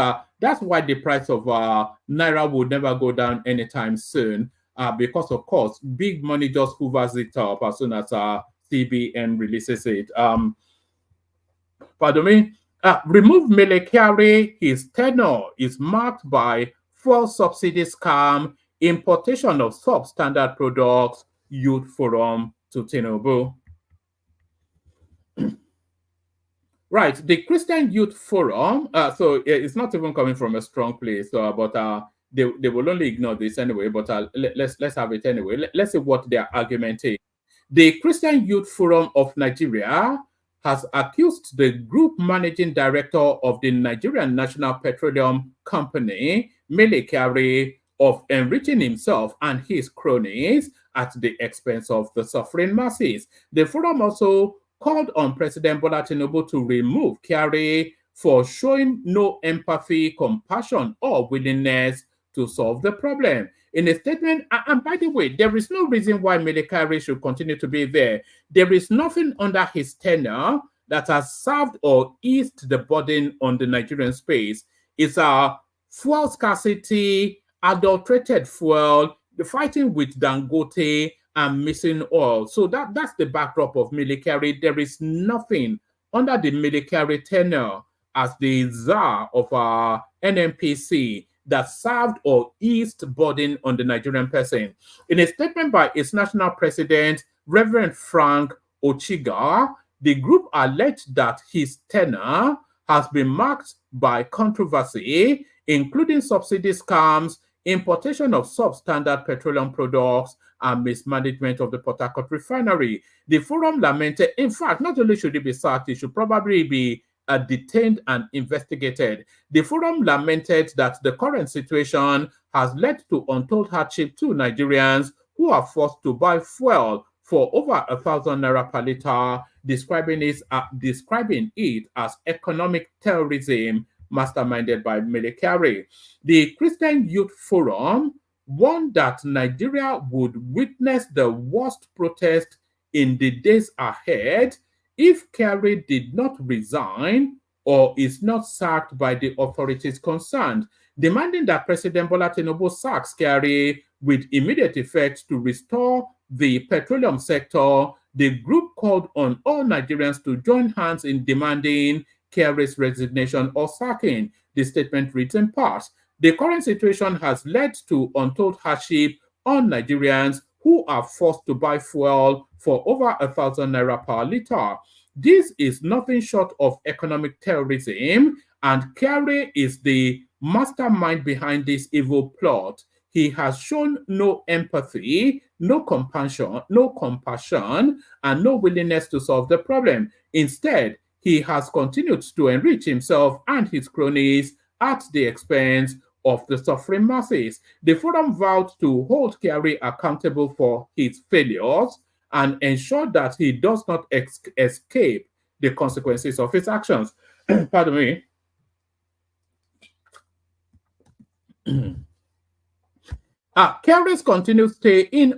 S12: why the price of Naira will never go down anytime soon, because of course big money just hoovers it up as soon as CBN releases it. Pardon me. Remove Mele Kyari. His tenure is marked by fuel subsidy scam, importation of substandard products, Youth Forum to Tinubu. Right, the Christian Youth Forum, so it's not even coming from a strong place, but they will only ignore this anyway, but let's have it anyway. Let's see what their argument is. The Christian Youth Forum of Nigeria has accused the group managing director of the Nigerian National Petroleum Company, Mele Kyari, of enriching himself and his cronies at the expense of the suffering masses. The forum also called on President Bola Tinubu to remove Kyari for showing no empathy, compassion, or willingness to solve the problem. In a statement, and by the way, there is no reason why Mele Kyari should continue to be there. There is nothing under his tenure that has served or eased the burden on the Nigerian space. It's a fuel scarcity, adulterated fuel, the fighting with Dangote, and missing oil. So that's the backdrop of Mele Kyari. There is nothing under the Mele Kyari tenure as the czar of our NNPC that served or eased burden on the Nigerian person. In a statement by its national president, Reverend Frank Ochiga, the group alleged that his tenure has been marked by controversy, including subsidy scams, importation of substandard petroleum products, and mismanagement of the Port Harcourt refinery. The forum lamented, in fact, not only should it be sacked, it should probably be detained and investigated. The forum lamented that the current situation has led to untold hardship to Nigerians who are forced to buy fuel for over 1,000 naira per liter, describing it as economic terrorism masterminded by Mele Kyari. The Christian Youth Forum warned that Nigeria would witness the worst protest in the days ahead if Kyari did not resign or is not sacked by the authorities concerned, demanding that President Bola Tinubu sacks Kyari with immediate effect to restore the petroleum sector. The group called on all Nigerians to join hands in demanding Kyari's resignation or sacking. The statement reads in part, the current situation has led to untold hardship on Nigerians who are forced to buy fuel for over 1,000 naira per liter. This is nothing short of economic terrorism, and Kyari is the mastermind behind this evil plot. He has shown no empathy, no compassion, and no willingness to solve the problem. Instead, he has continued to enrich himself and his cronies at the expense of the suffering masses. The forum vowed to hold Kyari accountable for his failures and ensure that he does not escape the consequences of his actions. Pardon me. Kyari's continued stay in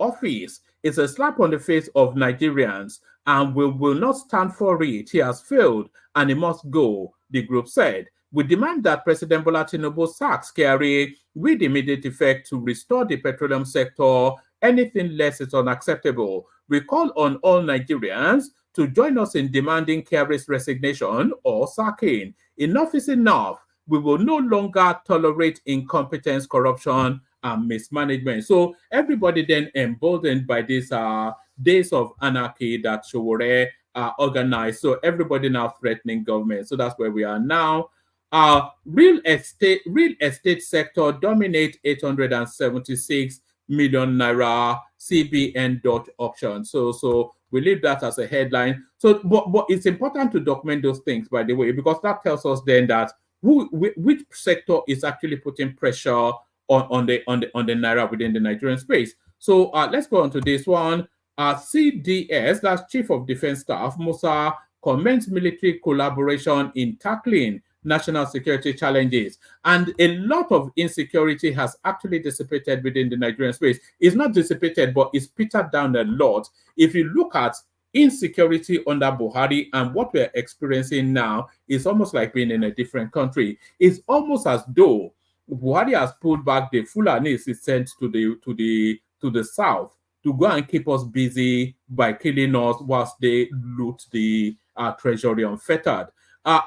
S12: office is a slap on the face of Nigerians, and we will not stand for it. He has failed and he must go, the group said. We demand that President Bola Tinubu sacks Kyari with immediate effect to restore the petroleum sector. Anything less is unacceptable. We call on all Nigerians to join us in demanding Kyari's resignation or sacking. Enough is enough. We will no longer tolerate incompetence, corruption, and mismanagement. So everybody then emboldened by these days of anarchy that Sowore organized. So everybody now threatening government. So that's where we are now. Real estate sector dominate 876 million naira CBN dot auction. So we leave that as a headline. So, but it's important to document those things, by the way, because that tells us then that which sector is actually putting pressure on the naira within the Nigerian space. So let's go on to this one. CDS, that's Chief of Defense Staff Musa, commends military collaboration in tackling national security challenges, and a lot of insecurity has actually dissipated within the Nigerian space. It's not dissipated, but it's petered down a lot. If you look at insecurity under Buhari and what we're experiencing now, is almost like being in a different country. It's almost as though Buhari has pulled back the Fulanis he sent to the south to go and keep us busy by killing us whilst they loot the treasury unfettered.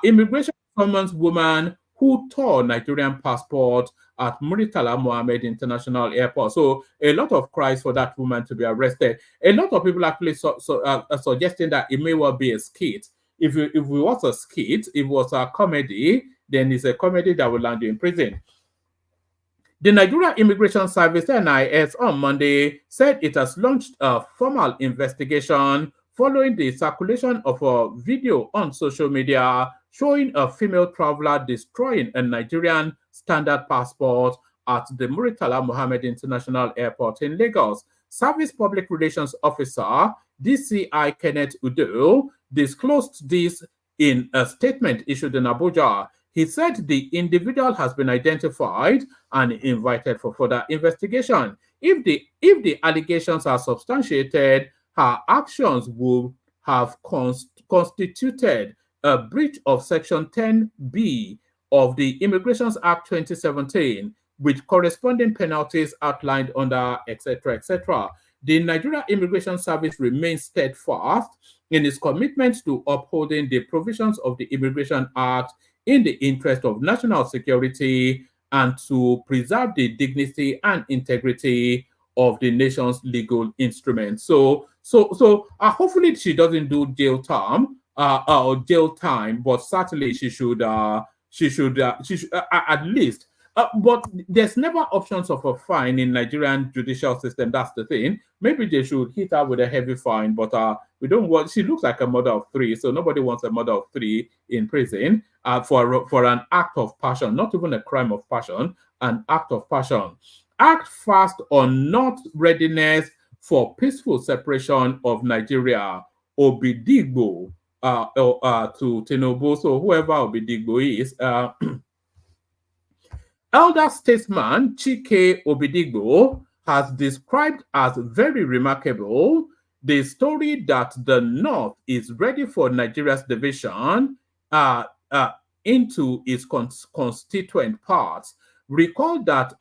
S12: Immigration Commons woman who tore Nigerian passport at Muritala Mohammed International Airport. So a lot of cries for that woman to be arrested. A lot of people actually suggesting that it may well be a skit. If it was a skit, if it was a comedy, then it's a comedy that will land you in prison. The Nigeria Immigration Service, NIS, on Monday said it has launched a formal investigation following the circulation of a video on social media showing a female traveler destroying a Nigerian standard passport at the Muritala Mohammed International Airport in Lagos. Service Public Relations Officer, DCI Kenneth Udo, disclosed this in a statement issued in Abuja. He said the individual has been identified and invited for further investigation. If the allegations are substantiated, her actions will have constituted a breach of Section 10B of the Immigrations Act 2017, with corresponding penalties outlined under etc., etc. The Nigeria Immigration Service remains steadfast in its commitment to upholding the provisions of the Immigration Act in the interest of national security and to preserve the dignity and integrity of the nation's legal instruments. So hopefully she doesn't do jail time, but certainly she should at least. But there's never options of a fine in Nigerian judicial system. That's the thing. Maybe they should hit her with a heavy fine, but we don't want. She looks like a mother of three, so nobody wants a mother of three in prison for an act of passion, not even a crime of passion, an act of passion. Act fast on not readiness for peaceful separation of Nigeria. Obidigbo to Tinubu. So whoever Obidigbo is. Elder statesman Chike Obidigbo has described as very remarkable the story that the North is ready for Nigeria's division into its constituent parts. Recall that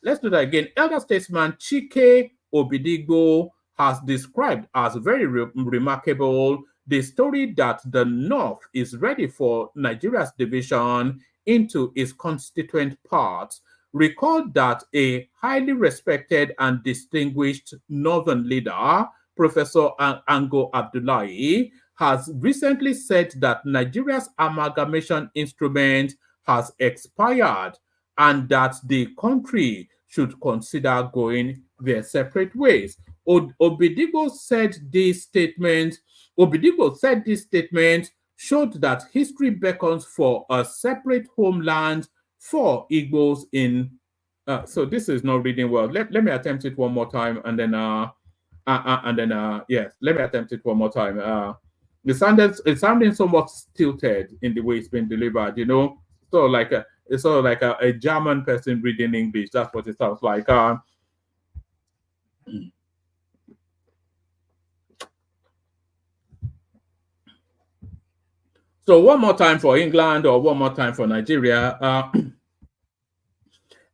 S12: let's do that again. Elder statesman Chike Obidigbo has described as very remarkable the story that the North is ready for Nigeria's division into its constituent parts. recalled that a highly respected and distinguished northern leader, Professor Ango Abdullahi, has recently said that Nigeria's amalgamation instrument has expired and that the country should consider going their separate ways. Obidigbo said this statement showed that history beckons for a separate homeland for Igbos in. So this is not reading well. Let me attempt it one more time, and then yes, let me attempt it one more time. It's sounding somewhat tilted in the way it's been delivered. You know, it's sort of like a German person reading English. That's what it sounds like. So one more time for England or one more time for Nigeria.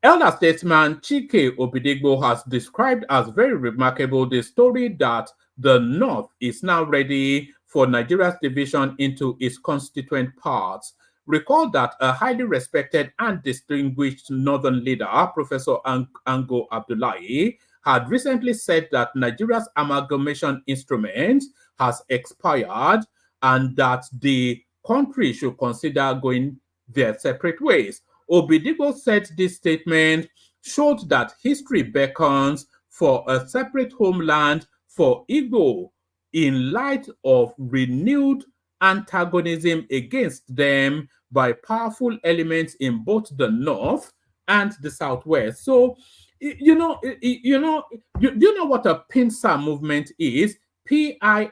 S12: Elder statesman Chike Obidigbo has described as very remarkable the story that the North is now ready for Nigeria's division into its constituent parts. Recall that a highly respected and distinguished Northern leader, Professor Ango Abdullahi, had recently said that Nigeria's amalgamation instrument has expired and that the country should consider going their separate ways. Obidigbo said this statement showed that history beckons for a separate homeland for Igbo in light of renewed antagonism against them by powerful elements in both the North and the Southwest. So, you know what a pincer movement is? PINCER,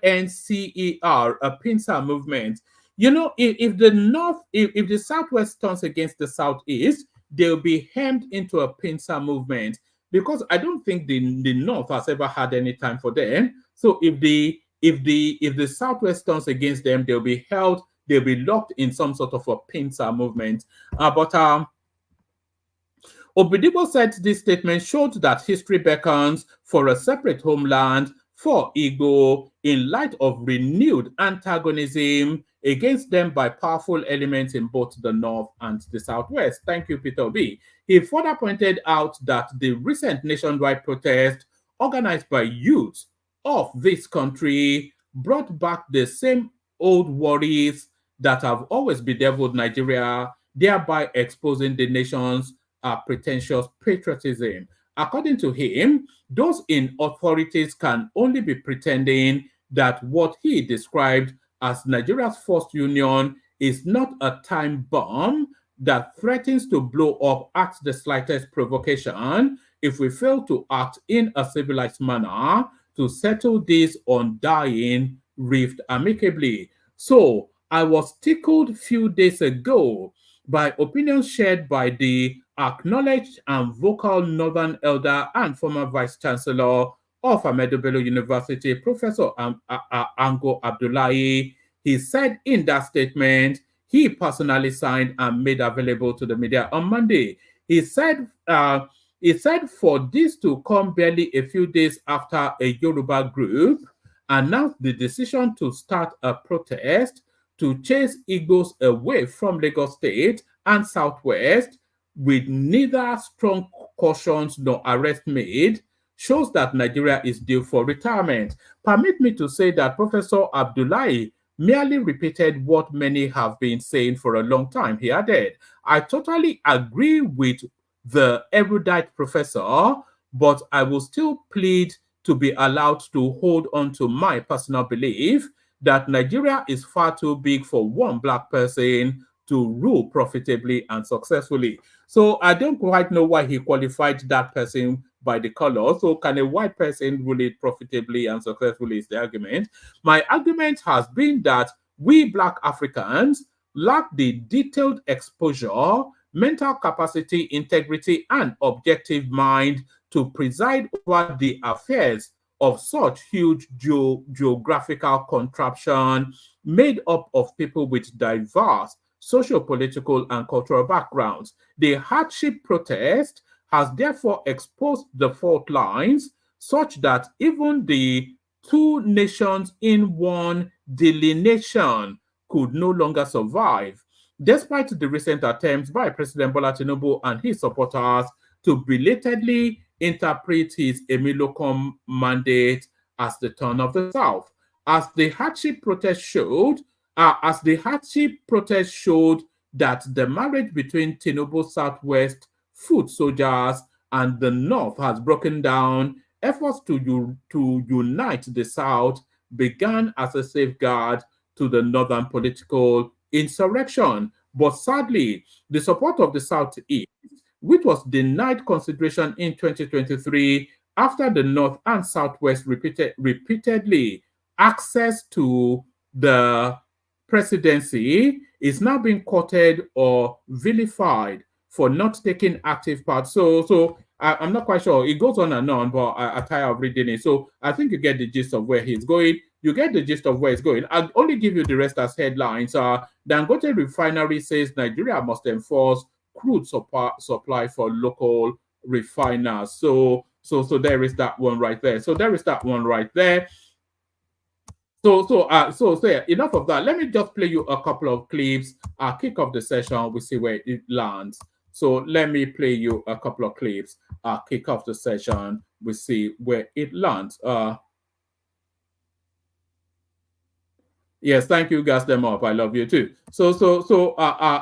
S12: a pincer movement. You know, if the Southwest turns against the Southeast, they'll be hemmed into a pincer movement, because I don't think the North has ever had any time for them. So if the Southwest turns against them, they'll be locked in some sort of a pincer movement. But Obidigbo said this statement showed that history beckons for a separate homeland for Igbo in light of renewed antagonism against them by powerful elements in both the North and the Southwest. Thank you, Peter B. He further pointed out that the recent nationwide protest organized by youth of this country brought back the same old worries that have always bedeviled Nigeria, thereby exposing the nation's pretentious patriotism. According to him, those in authorities can only be pretending that what he described as Nigeria's first union is not a time bomb that threatens to blow up at the slightest provocation if we fail to act in a civilized manner to settle this undying rift amicably. So I was tickled few days ago by opinions shared by the acknowledged and vocal Northern elder and former Vice Chancellor of Ahmadu Bello University, Professor Ango Abdullahi. He said in that statement he personally signed and made available to the media on Monday. He said for this to come barely a few days after a Yoruba group announced the decision to start a protest to chase Igbos away from Lagos State and Southwest, with neither strong cautions nor arrest made, shows that Nigeria is due for retirement. Permit me to say that Professor Abdullahi merely repeated what many have been saying for a long time. He added, I totally agree with the erudite professor, but I will still plead to be allowed to hold on to my personal belief that Nigeria is far too big for one black person to rule profitably and successfully. So I don't quite know why he qualified that person by the color. So can a white person rule it profitably and successfully is the argument. My argument has been that we black Africans lack the detailed exposure, mental capacity, integrity, and objective mind to preside over the affairs of such huge geographical contraption made up of people with diverse socio-political and cultural backgrounds. The hardship protest has therefore exposed the fault lines such that even the two nations in one delineation could no longer survive. despite the recent attempts by President Bola Tinubu and his supporters to belatedly interpret his Emilocom mandate as the turn of the South. As the hardship protest showed, that the marriage between Tinubu Southwest foot soldiers and the North has broken down, efforts to unite the South began as a safeguard to the Northern political insurrection. But sadly, the support of the Southeast, which was denied consideration in 2023 after the North and Southwest repeatedly access to the presidency, is now being courted or vilified for not taking active part. So I'm not quite sure. It goes on and on, but I tire of reading it. So I think you get the gist of where he's going. You get the gist of where it's going. I'll only give you the rest as headlines. Dangote Refinery says Nigeria must enforce crude supply for local refiners. So there is that one right there. So enough of that. Let me just play you a couple of clips. Kick off the session. We see where it lands. So let me play you a couple of clips. Kick off the session. We see where it lands. Yes, thank you, gas them up. I love you too.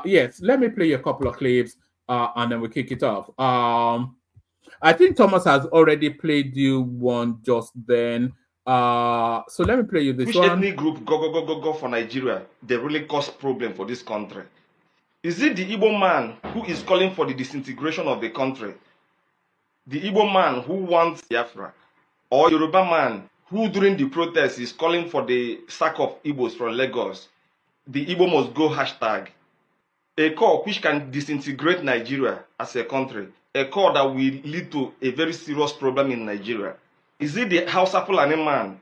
S12: Yes, let me play you a couple of clips and then we kick it off. I think Thomas has already played you one just then. So let me play you this one.
S13: Which ethnic group go for Nigeria? They really cause problem for this country. Is it the Igbo man who is calling for the disintegration of the country? The Igbo man who wants Biafra? Or Yoruba man who during the protest is calling for the sack of Igbos from Lagos? The Igbo must go hashtag. A call which can disintegrate Nigeria as a country. A call that will lead to a very serious problem in Nigeria. Is it the Hausa Fulani man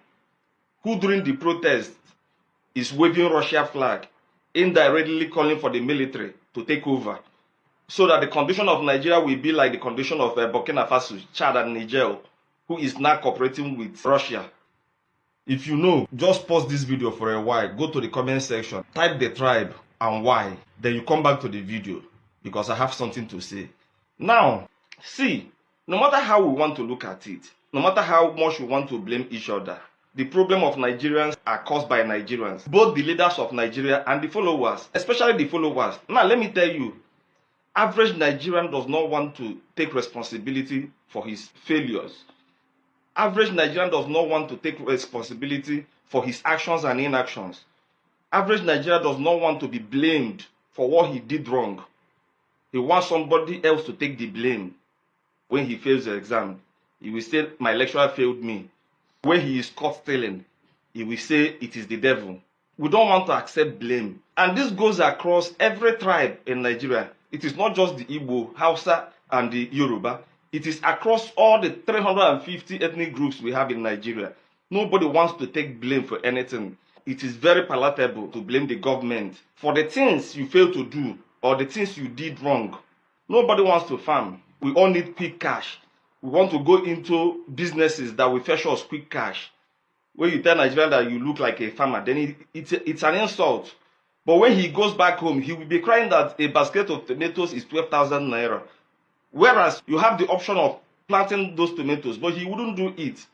S13: who during the protest is waving Russia flag, indirectly calling for the military to take over, so that the condition of Nigeria will be like the condition of Burkina Faso, Chad and Niger, who is now cooperating with Russia? If you know, just pause this video for a while, go to the comment section, type the tribe and why, then you come back to the video, because I have something to say. Now, see, no matter how we want to look at it, no matter how much we want to blame each other, the problem of Nigerians are caused by Nigerians, both the leaders of Nigeria and the followers, especially the followers. Now, let me tell you, average Nigerian does not want to take responsibility for his failures. Average Nigerian does not want to take responsibility for his actions and inactions. Average Nigerian does not want to be blamed for what he did wrong. He wants somebody else to take the blame. When he fails the exam, he will say, my lecturer failed me. When he is caught stealing, he will say it is the devil. We don't want to accept blame. And this goes across every tribe in Nigeria. It is not just the Igbo, Hausa, and the Yoruba. It is across all the 350 ethnic groups we have in Nigeria. Nobody wants to take blame for anything. It is very palatable to blame the government for the things you failed to do or the things you did wrong. Nobody wants to farm. We all need quick cash. We want to go into businesses that will fetch us quick cash. When you tell Nigerian that you look like a farmer, then it's an insult. But when he goes back home, he will be crying that a basket of tomatoes is 12,000 naira. Whereas you have the option of planting those tomatoes, but he wouldn't do it.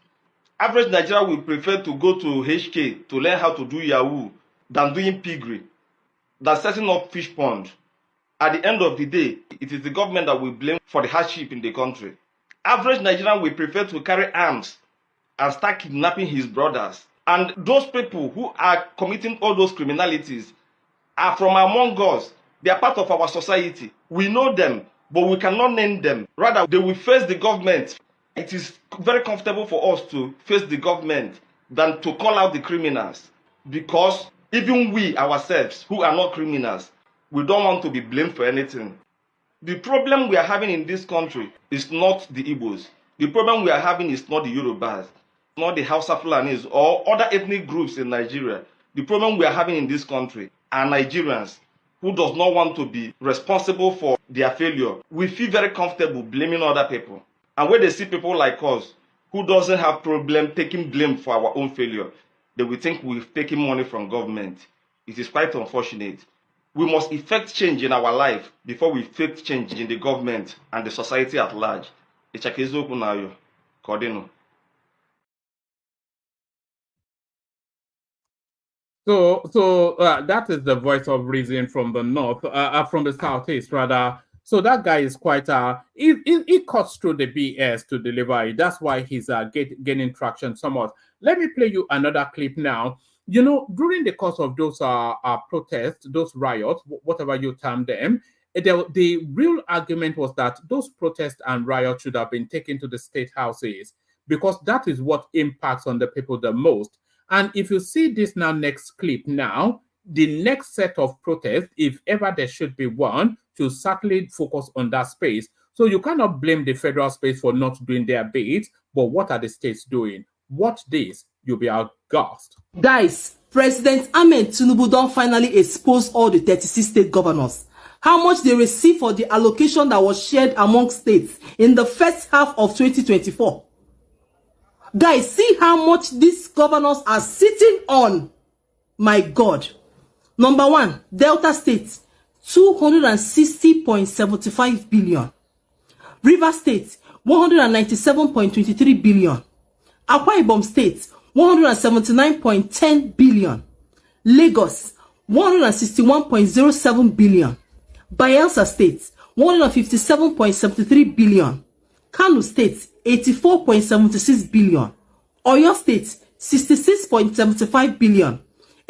S13: Average Nigerian will prefer to go to HK to learn how to do Yahoo than doing piggery, than setting up fish pond. At the end of the day, it is the government that will blame for the hardship in the country. Average Nigerian will prefer to carry arms and start kidnapping his brothers. And those people who are committing all those criminalities are from among us. They are part of our society. We know them, but we cannot name them. Rather, they will face the government. It is very comfortable for us to face the government than to call out the criminals. Because even we ourselves, who are not criminals, we don't want to be blamed for anything. The problem we are having in this country is not the Igbos. The problem we are having is not the Yorubas, not the Hausa Fulanis or other ethnic groups in Nigeria. The problem we are having in this country are Nigerians who does not want to be responsible for their failure. We feel very comfortable blaming other people. And when they see people like us who doesn't have problem taking blame for our own failure, they will think we've taken money from government. It is quite unfortunate. We must effect change in our life before we effect change in the government and the society at large. Ichakezoku nayo, Kodino.
S12: So that is the voice of reason from the north, from the southeast rather. So that guy is quite he cuts through the BS to deliver it. That's why he's gaining traction somewhat. Let me play you another clip now. You know, during the course of those protests, those riots, whatever you term them, the real argument was that those protests and riots should have been taken to the state houses because that is what impacts on the people the most. And if you see this now, next clip now, the next set of protests, if ever there should be one, to certainly focus on that space. So you cannot blame the federal space for not doing their bit, but what are the states doing? Watch this, you'll be aghast.
S14: Guys, President Ahmed Tinubu don finally expose all the 36 state governors. How much they receive for the allocation that was shared among states in the first half of 2024. Guys, see how much these governors are sitting on. My God. Number one, Delta State, 260.75 billion. River State, 197.23 billion. Akwa Ibom State, 179.10 billion. Lagos, 161.07 billion. Bayelsa State, 157.73 billion. Kano State, 84.76 billion. Oyo State, 66.75 billion.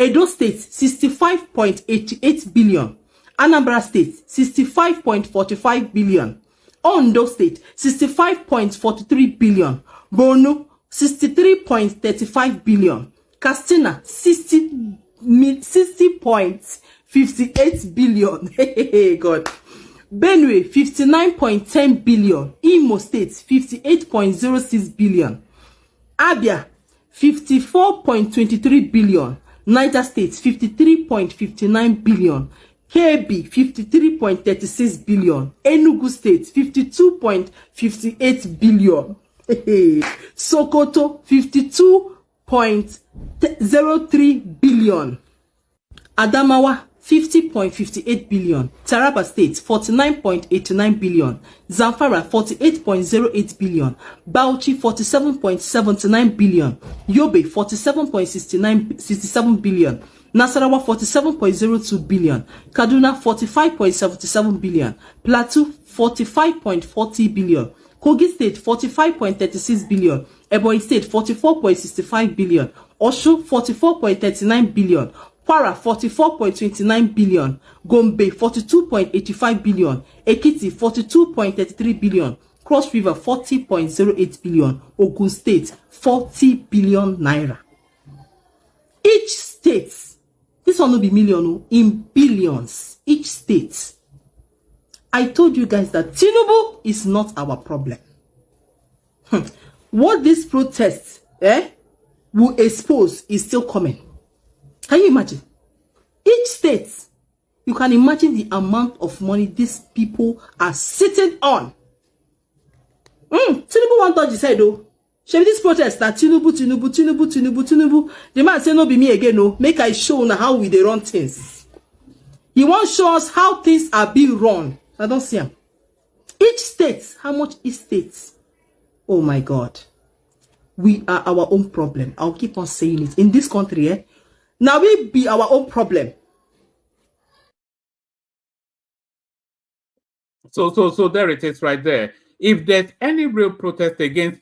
S14: Edo State, 65.88 billion. Anambra State, 65.45 billion. Ondo State, 65.43 billion. Borno, 63.35 billion. Katsina, 60.58 billion. Hey, God. Benue, 59.10 billion. Imo State, 58.06 billion. Abia, 54.23 billion. Niger State, 53.59 billion. KB, 53.36 billion. Enugu State, 52.58 billion. Sokoto, 52.03 billion. Adamawa, 50.58 billion. Taraba State, 49.89 billion. Zamfara, 48.08 billion. Bauchi, 47.79 billion. Yobe, 47.67 billion. Nasarawa, 47.02 billion. Kaduna, 45.77 billion. Plateau, 45.40 billion. Kogi State, 45.36 billion. Ebonyi State, 44.65 billion. Osun, 44.39 billion. Kwara, 44.29 billion. Gombe, 42.85 billion. Ekiti, 42.33 billion. Cross River, 40.08 billion. Ogun State, 40 billion naira. Each state, this one will be million, in billions. Each state. I told you guys that Tinubu is not our problem. What this protest will expose is still coming. Can you imagine? Each state, you can imagine the amount of money these people are sitting on. Tinubu won't touch his head though. Shall this protest that Tinubu. The man say no be me again, no. Make I show now how we they run things. He won't show us how things are being run. I don't see him. Each state, how much each state? Oh my God. We are our own problem. I'll keep on saying it. In this country, now we be our own problem.
S12: So there it is right there. If there's any real protest against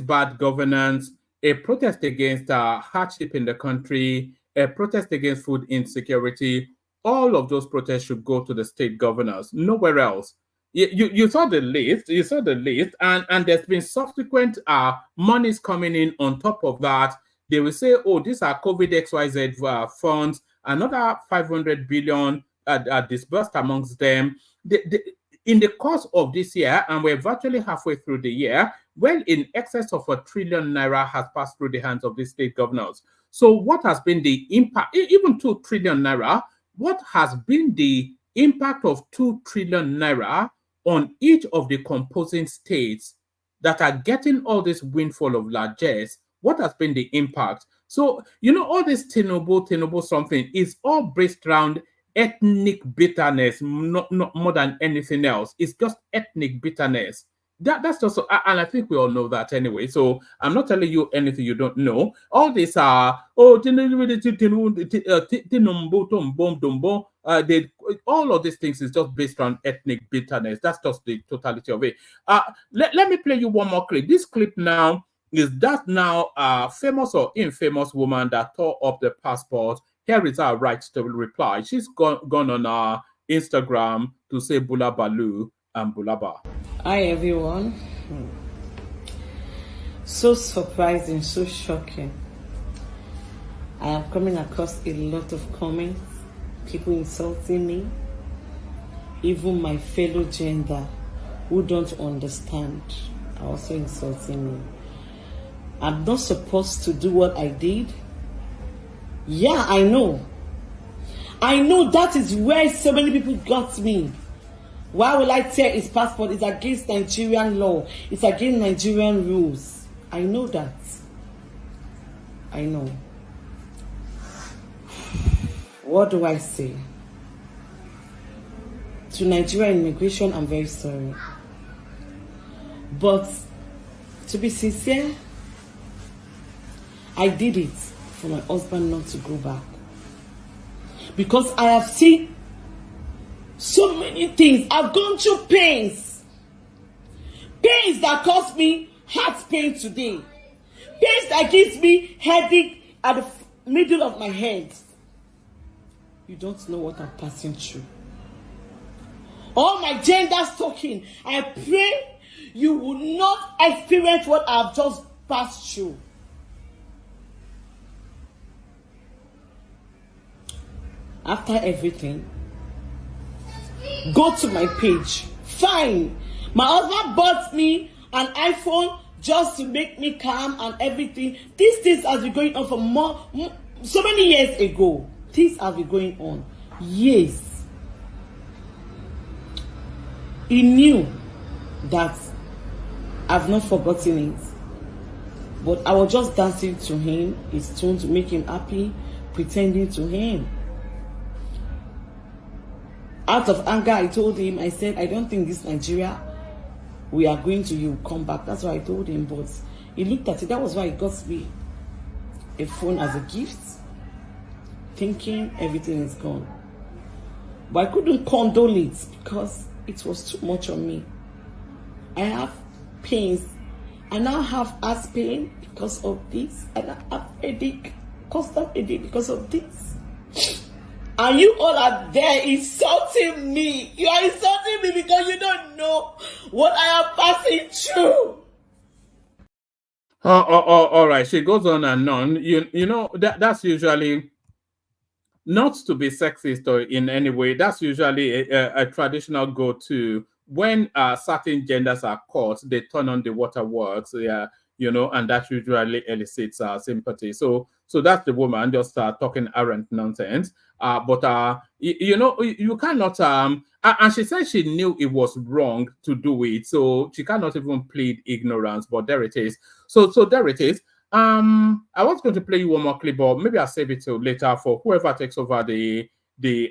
S12: bad governance, a protest against hardship in the country, a protest against food insecurity, all of those protests should go to the state governors, nowhere else. You saw the list, and there's been subsequent monies coming in on top of that. They will say, oh, these are COVID XYZ funds, another 500 billion disbursed amongst them. In the course of this year, and we're virtually halfway through the year, well in excess of ₦1 trillion has passed through the hands of the state governors. So what has been the impact, even 2 trillion naira, what has been the impact of 2 trillion naira on each of the composing states that are getting all this windfall of largesse? What has been the impact? So, all this Tinubu something is all based around ethnic bitterness, not more than anything else. It's just ethnic bitterness. That's just, and I think we all know that anyway. So I'm not telling you anything you don't know. All these are all of these things is just based on ethnic bitterness. That's just the totality of it. Let me play you one more clip. This clip now is that now famous or infamous woman that tore up the passport. Here is our right to reply. She's gone on our Instagram to say Bula Balu and Bulaba.
S15: Hi everyone. So surprising, so shocking. I am coming across a lot of comments, people insulting me, even my fellow gender who don't understand are also insulting me. I'm not supposed to do what I did. Yeah, I know. I know that is where so many people got me. Why will I tear his passport? It's against Nigerian law. It's against Nigerian rules. I know that. I know. What do I say? To Nigerian immigration, I'm very sorry. But to be sincere, I did it for my husband not to go back. Because I have seen so many things. I've gone through pains. Pains that cause me heart pain today. Pains that gives me headache at the middle of my head. You don't know what I'm passing through. All my genders talking. I pray you will not experience what I've just passed through. After everything, go to my page. Fine. My husband bought me an iPhone just to make me calm and everything. These things have been going on for so many years ago. Things have been going on. Yes. He knew that I've not forgotten it. But I was just dancing to him, his tune to make him happy, pretending to him. Out of anger, I told him, I said, I don't think this Nigeria, we are going to, you come back. That's what I told him. But he looked at it. That was why he got me a phone as a gift, thinking everything is gone. But I couldn't condole it because it was too much on me. I have pains. I now have ass pain because of this. And I have headache, constant headache because of this. And you all are there insulting me. You are insulting me because you don't know what I am passing through.
S12: All right. She goes on and on. You know, that's usually not to be sexist or in any way. That's usually a traditional go-to. When certain genders are caught, they turn on the waterworks, you know, and that usually elicits sympathy. So that's the woman just talking errant nonsense. But you know, you cannot. And she said she knew it was wrong to do it, so she cannot even plead ignorance. But there it is. So there it is. I was going to play you one more clip, but maybe I'll save it till later for whoever takes over the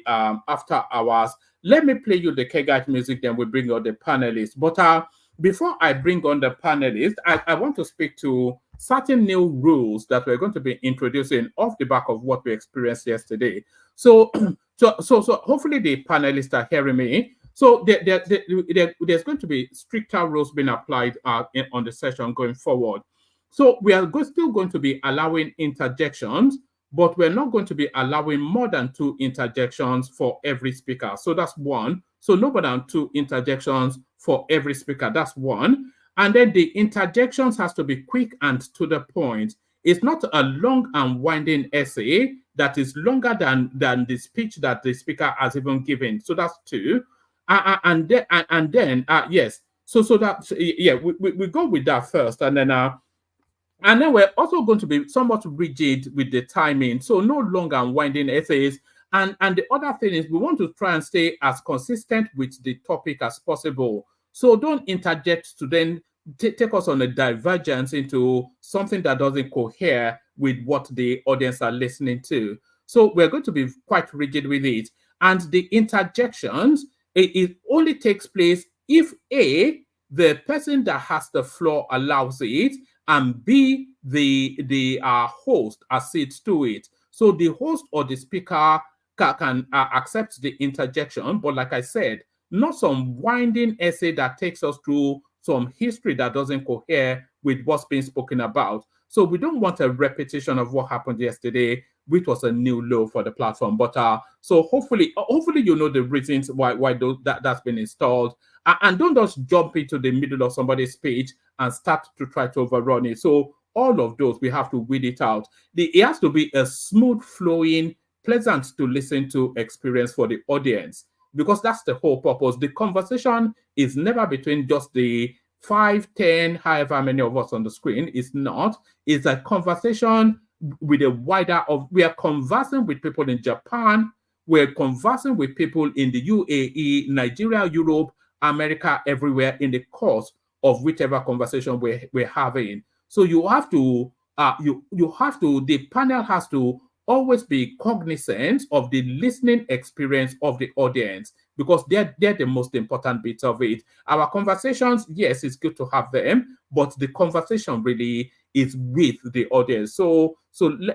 S12: after hours. Let me play you the Kegite music, then we bring on the panelists. But before I bring on the panelists, I want to speak to certain new rules that we're going to be introducing off the back of what we experienced yesterday. So hopefully the panelists are hearing me. So there's going to be stricter rules being applied on the session going forward. So we are still going to be allowing interjections, but we're not going to be allowing more than 2 interjections for every speaker. So that's 1. So no more than 2 interjections for every speaker. That's 1. And then the interjections has to be quick and to the point. It's not a long and winding essay that is longer than the speech that the speaker has even given. So that's 2. And then yes. So that we go with that first, and then we're also going to be somewhat rigid with the timing. So no long and winding essays. And the other thing is we want to try and stay as consistent with the topic as possible. So don't interject to then take us on a divergence into something that doesn't cohere with what the audience are listening to. So we're going to be quite rigid with it. And the interjections, it only takes place if A, the person that has the floor allows it, and B, the host accedes to it. So the host or the speaker can accept the interjection, but like I said, not some winding essay that takes us through some history that doesn't cohere with what's being spoken about. So we don't want a repetition of what happened yesterday, which was a new low for the platform. But so hopefully you know the reasons why that's been installed, and don't just jump into the middle of somebody's speech and start to try to overrun it. So all of those, we have to weed it out. It has to be a smooth flowing, pleasant to listen to experience for the audience, because that's the whole purpose. The conversation is never between just the 5, 10, however many of us on the screen. It's not. It's a conversation with a wider of. We are conversing with people in Japan. We're conversing with people in the UAE, Nigeria, Europe, America, everywhere in the course of whichever conversation we're having. So you have to, the panel has to always be cognizant of the listening experience of the audience, because they're the most important bits of it. Our conversations, yes, it's good to have them, but the conversation really is with the audience. So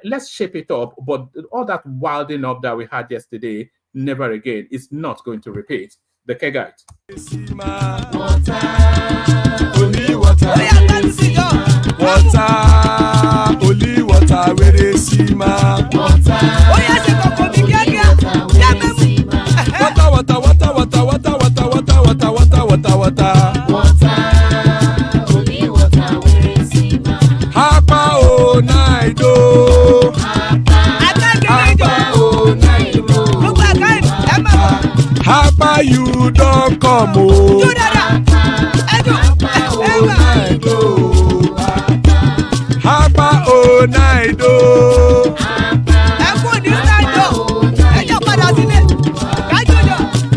S12: let's shape it up. But all that wilding up that we had yesterday, never again. It's not going to repeat. The Kegite.
S5: Water, only water, where they see ma. Water, only water, where they see ma. Hapa o naido. Hapa o naido. Hapa you don't come o. Hapa o naido.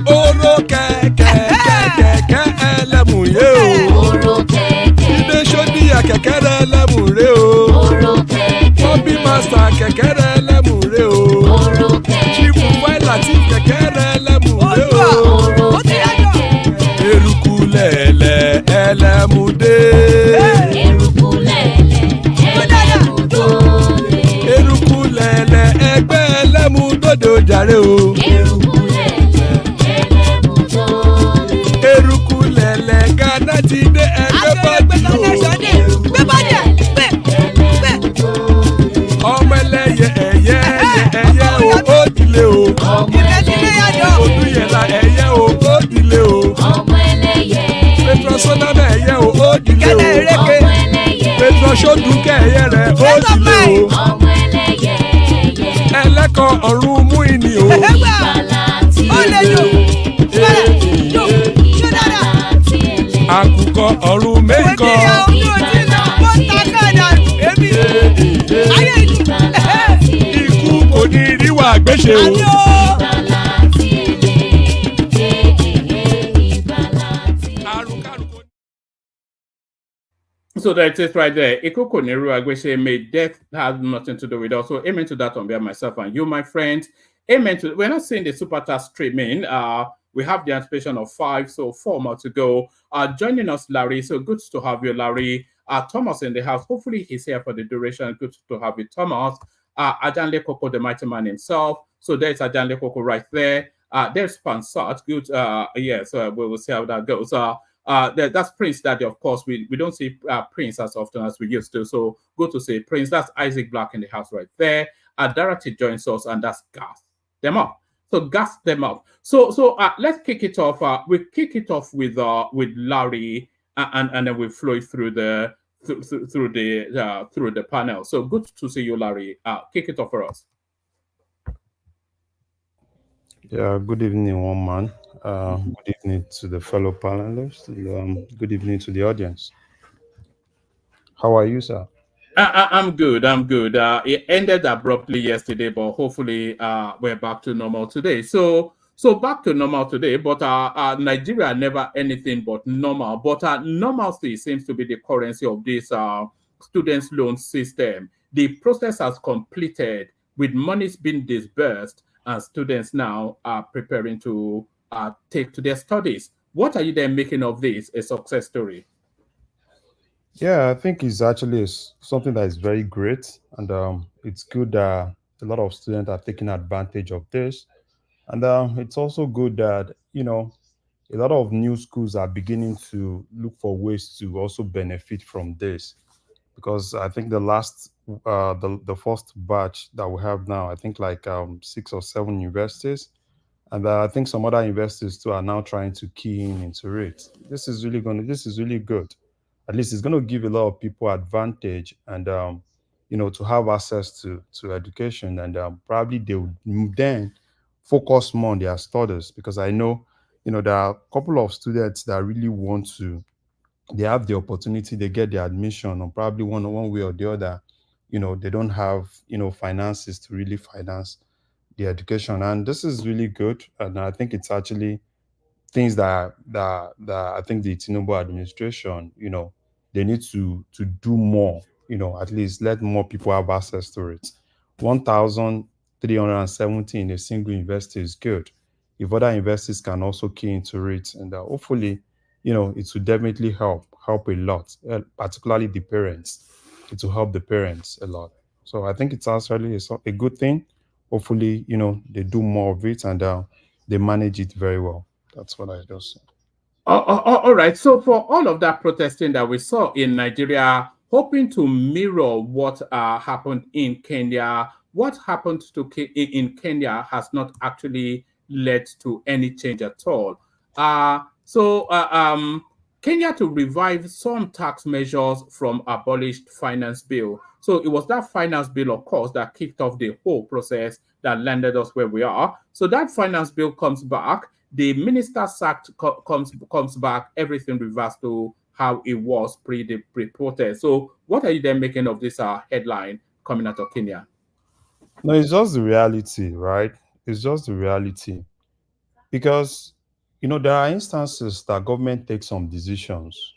S5: Oro kẹ̀kẹ́ ẹlẹ́mù yé o. Ibe sodi ya kẹ̀kẹ́ ẹlẹ́mù re o. Bobby master kẹ̀kẹ́ ẹlẹ́mù re o. Chief Waila ti kẹ̀kẹ́ ẹlẹ́mù re o. Eruku lẹ̀lẹ̀ ẹlẹ́mù dé. Eruku lẹ̀lẹ̀ ẹgbẹ́ ẹlẹ́mù dòde ojàre o. Eruku lẹ̀lẹ̀ Ghana ti dé ẹgbẹ́ bọ́dì o. Ọmọ ẹlẹ́yẹ ẹyẹ o ó dilé o. Odúyẹ̀lá ẹyẹ o ó dilé o. Petrosoname ẹyẹ o ó dilé o. Petrosodunke ẹyẹ rẹ̀ ó dilé o. Ẹlẹ́kọ̀ ọ̀run mú ìní o. Àkùkọ ọ̀run mẹ́kọ̀. Ikú kò ní ríwà gbéṣe o.
S12: So that's it right there. Ikoko Neru Agweshe, may death have nothing to do with us. So amen to that on behalf of myself and you, my friends. Amen to. We're not seeing the super task streaming. We have the anticipation of 5, so 4 more to go. Joining us, Larry. So good to have you, Larry. Thomas in the house. Hopefully he's here for the duration. Good to have you, Thomas. Ajanle Koko, the mighty man himself. So there's Ajanle Koko right there. There's Pansat. Good. So we will see how that goes. That's Prince Daddy, of course. We don't see Prince as often as we used to. So good to see Prince. That's Isaac Black in the house right there. Dorothy joins us, and that's Gas them up. So gas them up. So let's kick it off. We kick it off with Larry, and then we flow through the through the panel. So good to see you, Larry. Kick it off for us.
S16: Yeah, good evening, one man. Good evening to the fellow panelists. Good evening to the audience. How are you, sir?
S12: I'm good. It ended abruptly yesterday, but hopefully we're back to normal today. So back to normal today, but Nigeria never anything but normal. But normalcy seems to be the currency of this students' loan system. The process has completed with monies being disbursed, and students now are preparing to take to their studies. What are you then making of this, a success story?
S16: Yeah, I think it's actually something that is very great, and it's good that a lot of students are taking advantage of this. And it's also good that a lot of new schools are beginning to look for ways to also benefit from this, because I think the first batch that we have now, I think like 6 or 7 universities, and I think some other investors too are now trying to key in into it. This is really good. At least it's going to give a lot of people advantage, and to have access to education, and probably they would then focus more on their studies, because I know there are a couple of students that really want to, they have the opportunity, they get the admission, or probably one way or the other, they don't have finances to really finance the education. And this is really good, and I think it's actually things that I think the Tinubu administration, they need to do more. At least let more people have access to it. 1,370 in a single investor is good. If other investors can also key into it, and hopefully, it will definitely help a lot, particularly the parents. It will help the parents a lot. So I think it's actually a good thing. Hopefully, they do more of it, and they manage it very well. That's what I just said.
S12: All right. So for all of that protesting that we saw in Nigeria, hoping to mirror what happened in Kenya, what happened in Kenya has not actually led to any change at all. Kenya to revive some tax measures from abolished finance bill. So it was that finance bill, of course, that kicked off the whole process that landed us where we are. So that finance bill comes back, the minister sacked comes back, everything reverts to how it was pre-protest. So what are you then making of this headline coming out of Kenya?
S16: No, it's just the reality, right? It's just the reality. Because, there are instances that government takes some decisions,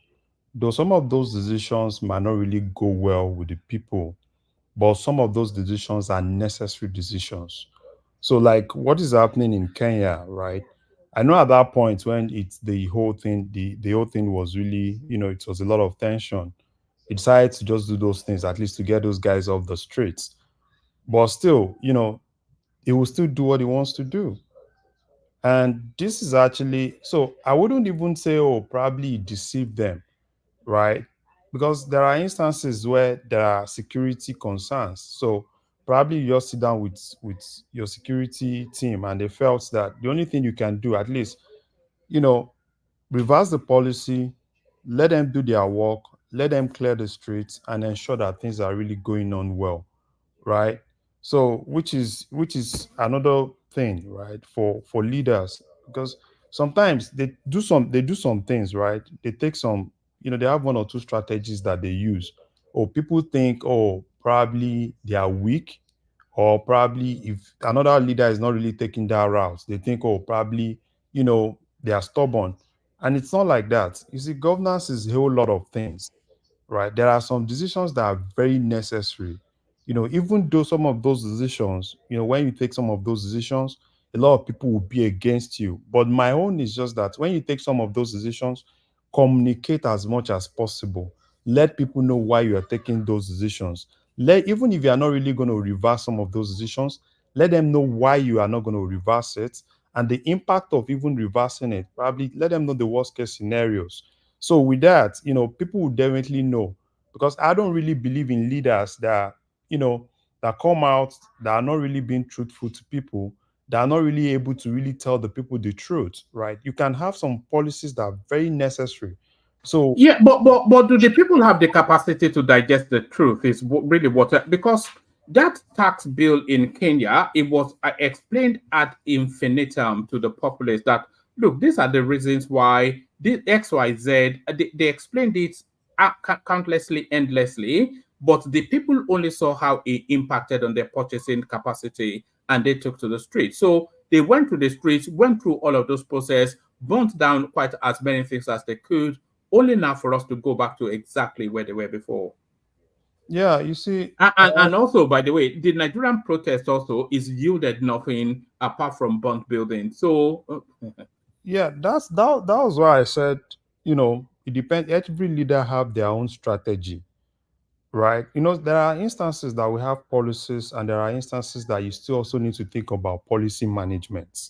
S16: though some of those decisions might not really go well with the people, but some of those decisions are necessary decisions. So, like what is happening in Kenya, right? I know at that point when the whole thing was really, it was a lot of tension. He decided to just do those things, at least to get those guys off the streets. But still, he will still do what he wants to do. And this is actually, so I wouldn't even say, oh, probably he deceived them, right? Because there are instances where there are security concerns. So probably you just sit down with your security team, and they felt that the only thing you can do, at least, you know, reverse the policy, let them do their work, let them clear the streets, and ensure that things are really going on well, right? So which is another thing, right, for leaders, because sometimes they do some things, right? They take some, they have one or two strategies that they use. Or people think, oh, probably they are weak, or probably if another leader is not really taking that route, they think, oh, probably, they are stubborn. And it's not like that. You see, governance is a whole lot of things, right? There are some decisions that are very necessary. Even though some of those decisions, when you take some of those decisions, a lot of people will be against you. But my own is just that when you take some of those decisions, communicate as much as possible. Let people know why you are taking those decisions. Even if you are not really going to reverse some of those decisions, let them know why you are not going to reverse it, and the impact of even reversing it. Probably let them know the worst case scenarios. So with that, people will definitely know, because I don't really believe in leaders that come out, that are not really being truthful to people, that are not really able to really tell the people the truth, right? You can have some policies that are very necessary. So
S12: Yeah, but do the people have the capacity to digest the truth? Is really what, because that tax bill in Kenya, it was explained ad infinitum to the populace that, look, these are the reasons why this XYZ. They explained it countlessly, endlessly, but the people only saw how it impacted on their purchasing capacity, and they took to the streets. So they went to the streets, went through all of those process, burnt down quite as many things as they could, only now for us to go back to exactly where they were before.
S16: Yeah, you see,
S12: And also, by the way, the Nigerian protest also is yielded nothing apart from bond building. So,
S16: yeah, that was why I said, it depends. Every leader have their own strategy, right? There are instances that we have policies, and there are instances that you still also need to think about policy management.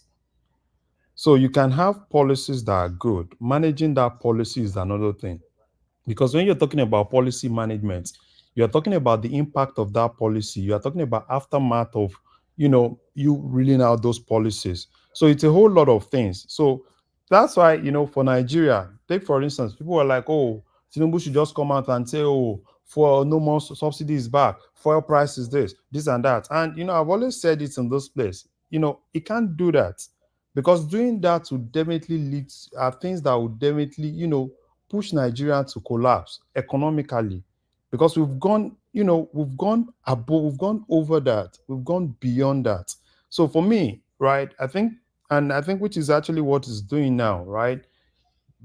S16: So you can have policies that are good. Managing that policy is another thing. Because when you're talking about policy management, you're talking about the impact of that policy. You are talking about aftermath of, you reeling out those policies. So it's a whole lot of things. So that's why, for Nigeria, take for instance, people are like, oh, Tinubu should just come out and say, oh, for no more subsidies back, fuel price is this and that. And I've always said it in this place. It can't do that because doing that would definitely lead things that would definitely, push Nigeria to collapse economically because we've gone above, we've gone over that, we've gone beyond that. So for me, right, I think which is actually what it's doing now, right?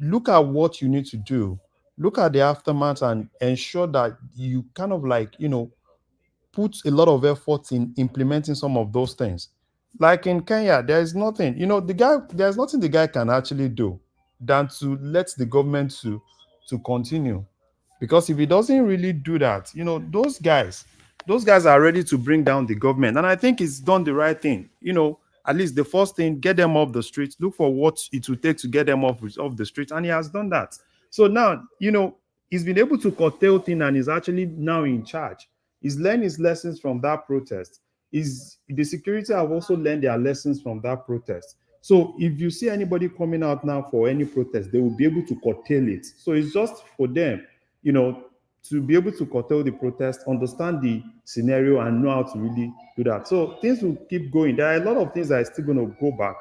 S16: Look at what you need to do, look at the aftermath and ensure that you kind of like, put a lot of effort in implementing some of those things. Like in Kenya, there is nothing, there's nothing the guy can actually do than to let the government to continue. Because if he doesn't really do that, those guys are ready to bring down the government. And I think he's done the right thing. At least the first thing, get them off the streets, look for what it will take to get them off the streets, and he has done that. So now, he's been able to curtail things and is actually now in charge. He's learned his lessons from that protest. Is the security have also learned their lessons from that protest. So if you see anybody coming out now for any protest, they will be able to curtail it. So it's just for them, to be able to curtail the protest, understand the scenario, and know how to really do that. So things will keep going. There are a lot of things that are still going to go back.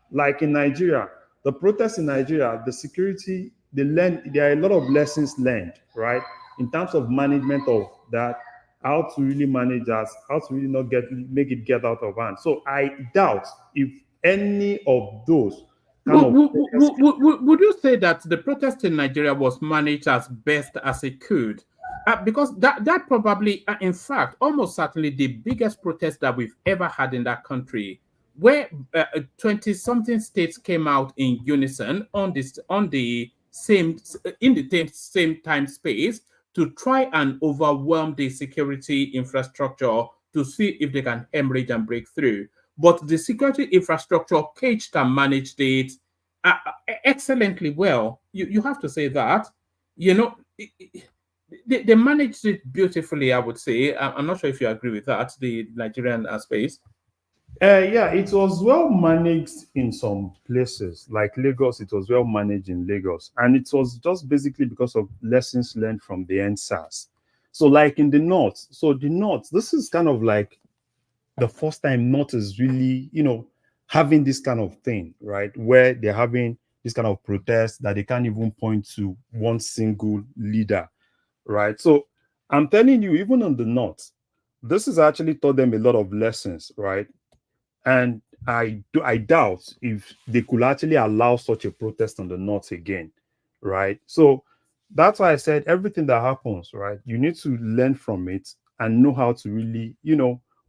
S16: Like in Nigeria, the protests in Nigeria, the security, there are a lot of lessons learned, right? In terms of management of that, how to really manage us, how to really not make it get out of hand. So I doubt if any of those kind of
S12: would you say that the protest in Nigeria was managed as best as it could? Because that probably, in fact, almost certainly the biggest protest that we've ever had in that country, where 20-something states came out in unison on the same in the same time space to try and overwhelm the security infrastructure to see if they can hemorrhage and break through. But the security infrastructure caged and managed it excellently well. You have to say that. They managed it beautifully, I would say. I'm not sure if you agree with that, the Nigerian space.
S16: Yeah, it was well managed in some places, like Lagos. It was well managed in Lagos, and it was just basically because of lessons learned from the NSAS. So, like in the north, this is kind of like the first time North is really, having this kind of thing, right? Where they're having this kind of protest that they can't even point to one single leader, right? So, I'm telling you, even on the North, this has actually taught them a lot of lessons, right? And I doubt if they could actually allow such a protest on the north again, right? So that's why I said everything that happens, right? You need to learn from it and know how to really,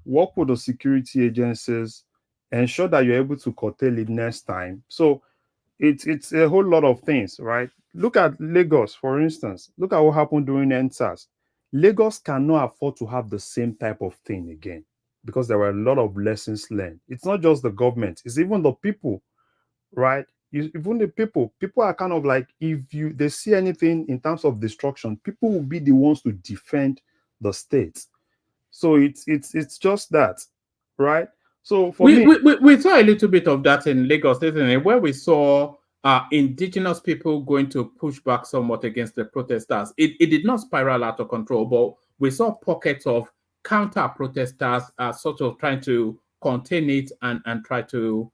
S16: work with the security agencies, ensure that you're able to curtail it next time. So it's a whole lot of things, right? Look at Lagos, for instance. Look at what happened during NSAS. Lagos cannot afford to have the same type of thing again because there were a lot of lessons learned. It's not just the government, it's even the people, right? Even the people are kind of like, if they see anything in terms of destruction, people will be the ones to defend the state. So it's just that, right? So for me,
S12: We saw a little bit of that in Lagos, isn't it? Where we saw indigenous people going to push back somewhat against the protesters. It did not spiral out of control, but we saw pockets of counter protesters sort of trying to contain it and try to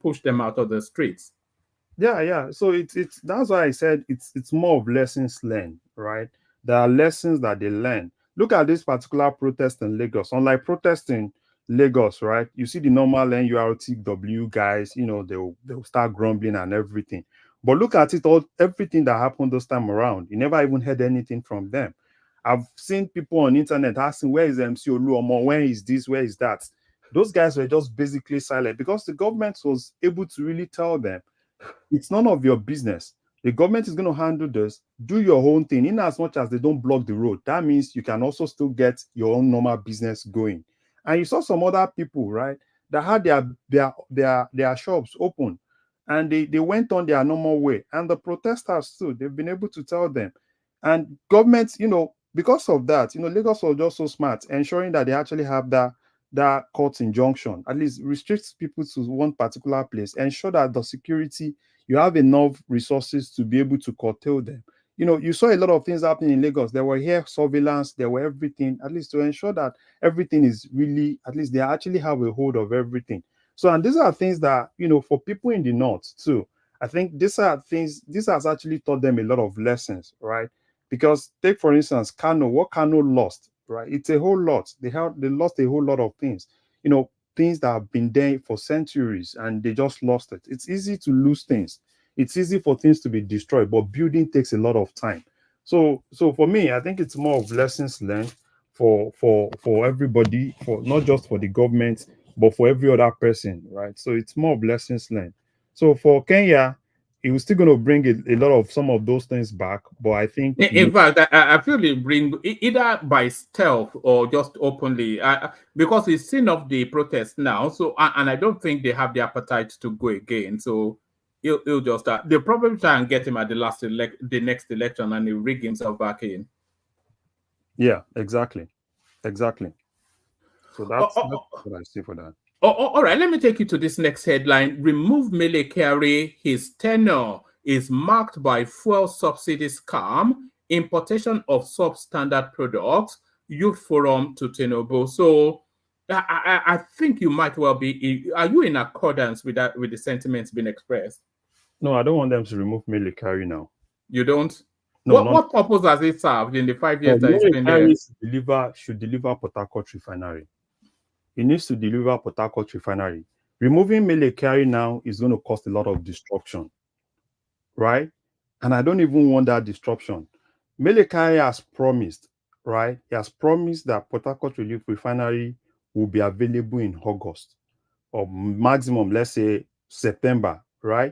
S12: push them out of the streets.
S16: yeah. So it's that's why I said it's more of lessons learned, right? There are lessons that they learn. Look at this particular protest in Lagos. Unlike protesting Lagos, right? You see the normal NURTW guys, they'll start grumbling and everything. But look at it all, everything that happened this time around. You never even heard anything from them. I've seen people on internet asking, where is MC Oluomo? Where is this? Where is that? Those guys were just basically silent because the government was able to really tell them, it's none of your business. The government is going to handle this. Do your own thing. In as much as they don't block the road, that means you can also still get your own normal business going. And you saw some other people, right, that had their shops open, and they went on their normal way. And the protesters too, they've been able to tell them. And governments, because of that, Lagos was just so smart, ensuring that they actually have that court injunction, at least restricts people to one particular place, ensure that the security, you have enough resources to be able to curtail them. You saw a lot of things happening in Lagos. There were here surveillance, there were everything, at least to ensure that everything is really, at least they actually have a hold of everything. So, and these are things that, for people in the north too, I think these are things, this has actually taught them a lot of lessons, right? Because take, for instance, Kano, what Kano lost, right? It's a whole lot. They lost a whole lot of things, things that have been there for centuries, and they just lost it. It's easy to lose things. It's easy for things to be destroyed, but building takes a lot of time. So for me, I think it's more of lessons learned for everybody, for not just for the government, but for every other person, right? So it's more of lessons learned. So for Kenya, it was still going to bring a lot of some of those things back, but I think
S12: In fact, I feel it bring either by stealth or just openly, because it's seen of the protest now. So, and I don't think they have the appetite to go again. So, he'll just they'll probably try and get him at the next election, and he'll rig himself back in.
S16: Yeah, exactly. So that's what I see for that.
S12: All right, let me take you to this next headline. Remove Mele Kyari, his tenure is marked by fuel subsidy scam, importation of substandard products, youth forum to Tinubu. So I think you might well be, are you in accordance with that, with the sentiments being expressed?
S16: No, I don't want them to remove Mele Kyari now.
S12: You don't?
S16: No,
S12: what purpose has it served in the 5 years that it's been there?
S16: Mele should deliver Port Harcourt refinery. He needs to deliver Port Harcourt refinery. Removing Mele Kyari now is going to cause a lot of disruption, right? And I don't even want that disruption. Mele Kyari has promised, right? He has promised that Port Harcourt refinery will be available in August, or maximum, let's say September, right?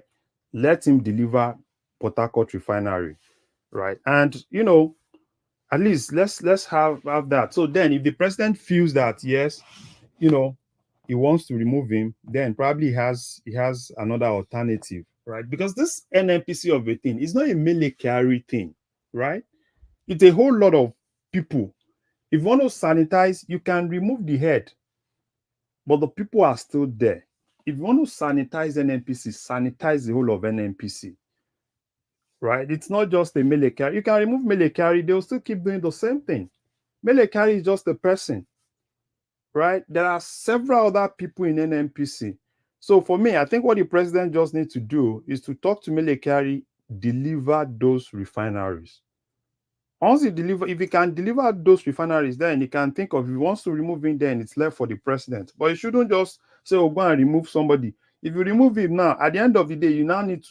S16: Let him deliver Port Harcourt refinery, right? And at least let's have that. So then, if the president feels that yes, he wants to remove him, then probably he has another alternative, right? Because this NNPC of a thing is not a Mele Kyari thing, right? It's a whole lot of people. If you want to sanitize, you can remove the head, but the people are still there. If you want to sanitize NNPC, sanitize the whole of NNPC, right? It's not just a Mele Kyari. You can remove Mele Kyari, they'll still keep doing the same thing. Mele Kyari is just a person, right? There are several other people in NNPC. So for me, I think what the president just needs to do is to talk to Mele Kyari, deliver those refineries. Once he if he can deliver those refineries, then he can think of, if he wants to remove him, then it's left for the president. But he shouldn't just say, oh, go and remove somebody. If you remove him now, at the end of the day, you now need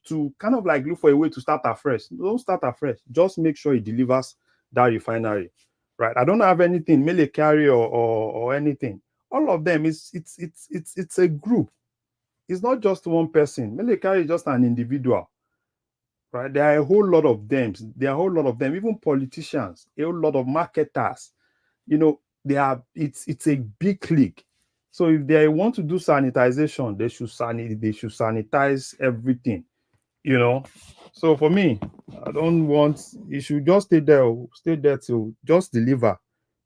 S16: to kind of like look for a way to start afresh. Don't start afresh. Just make sure he delivers that refinery, right? I don't have anything Mele Kyari or anything. All of them it's a group. It's not just one person. Mele Kyari is just an individual, right? There are a whole lot of them. There are a whole lot of them, even politicians, a whole lot of marketers. It's a big clique. So if they want to do sanitization, they should sanitize everything. So for me, I don't want, you should just stay there till just deliver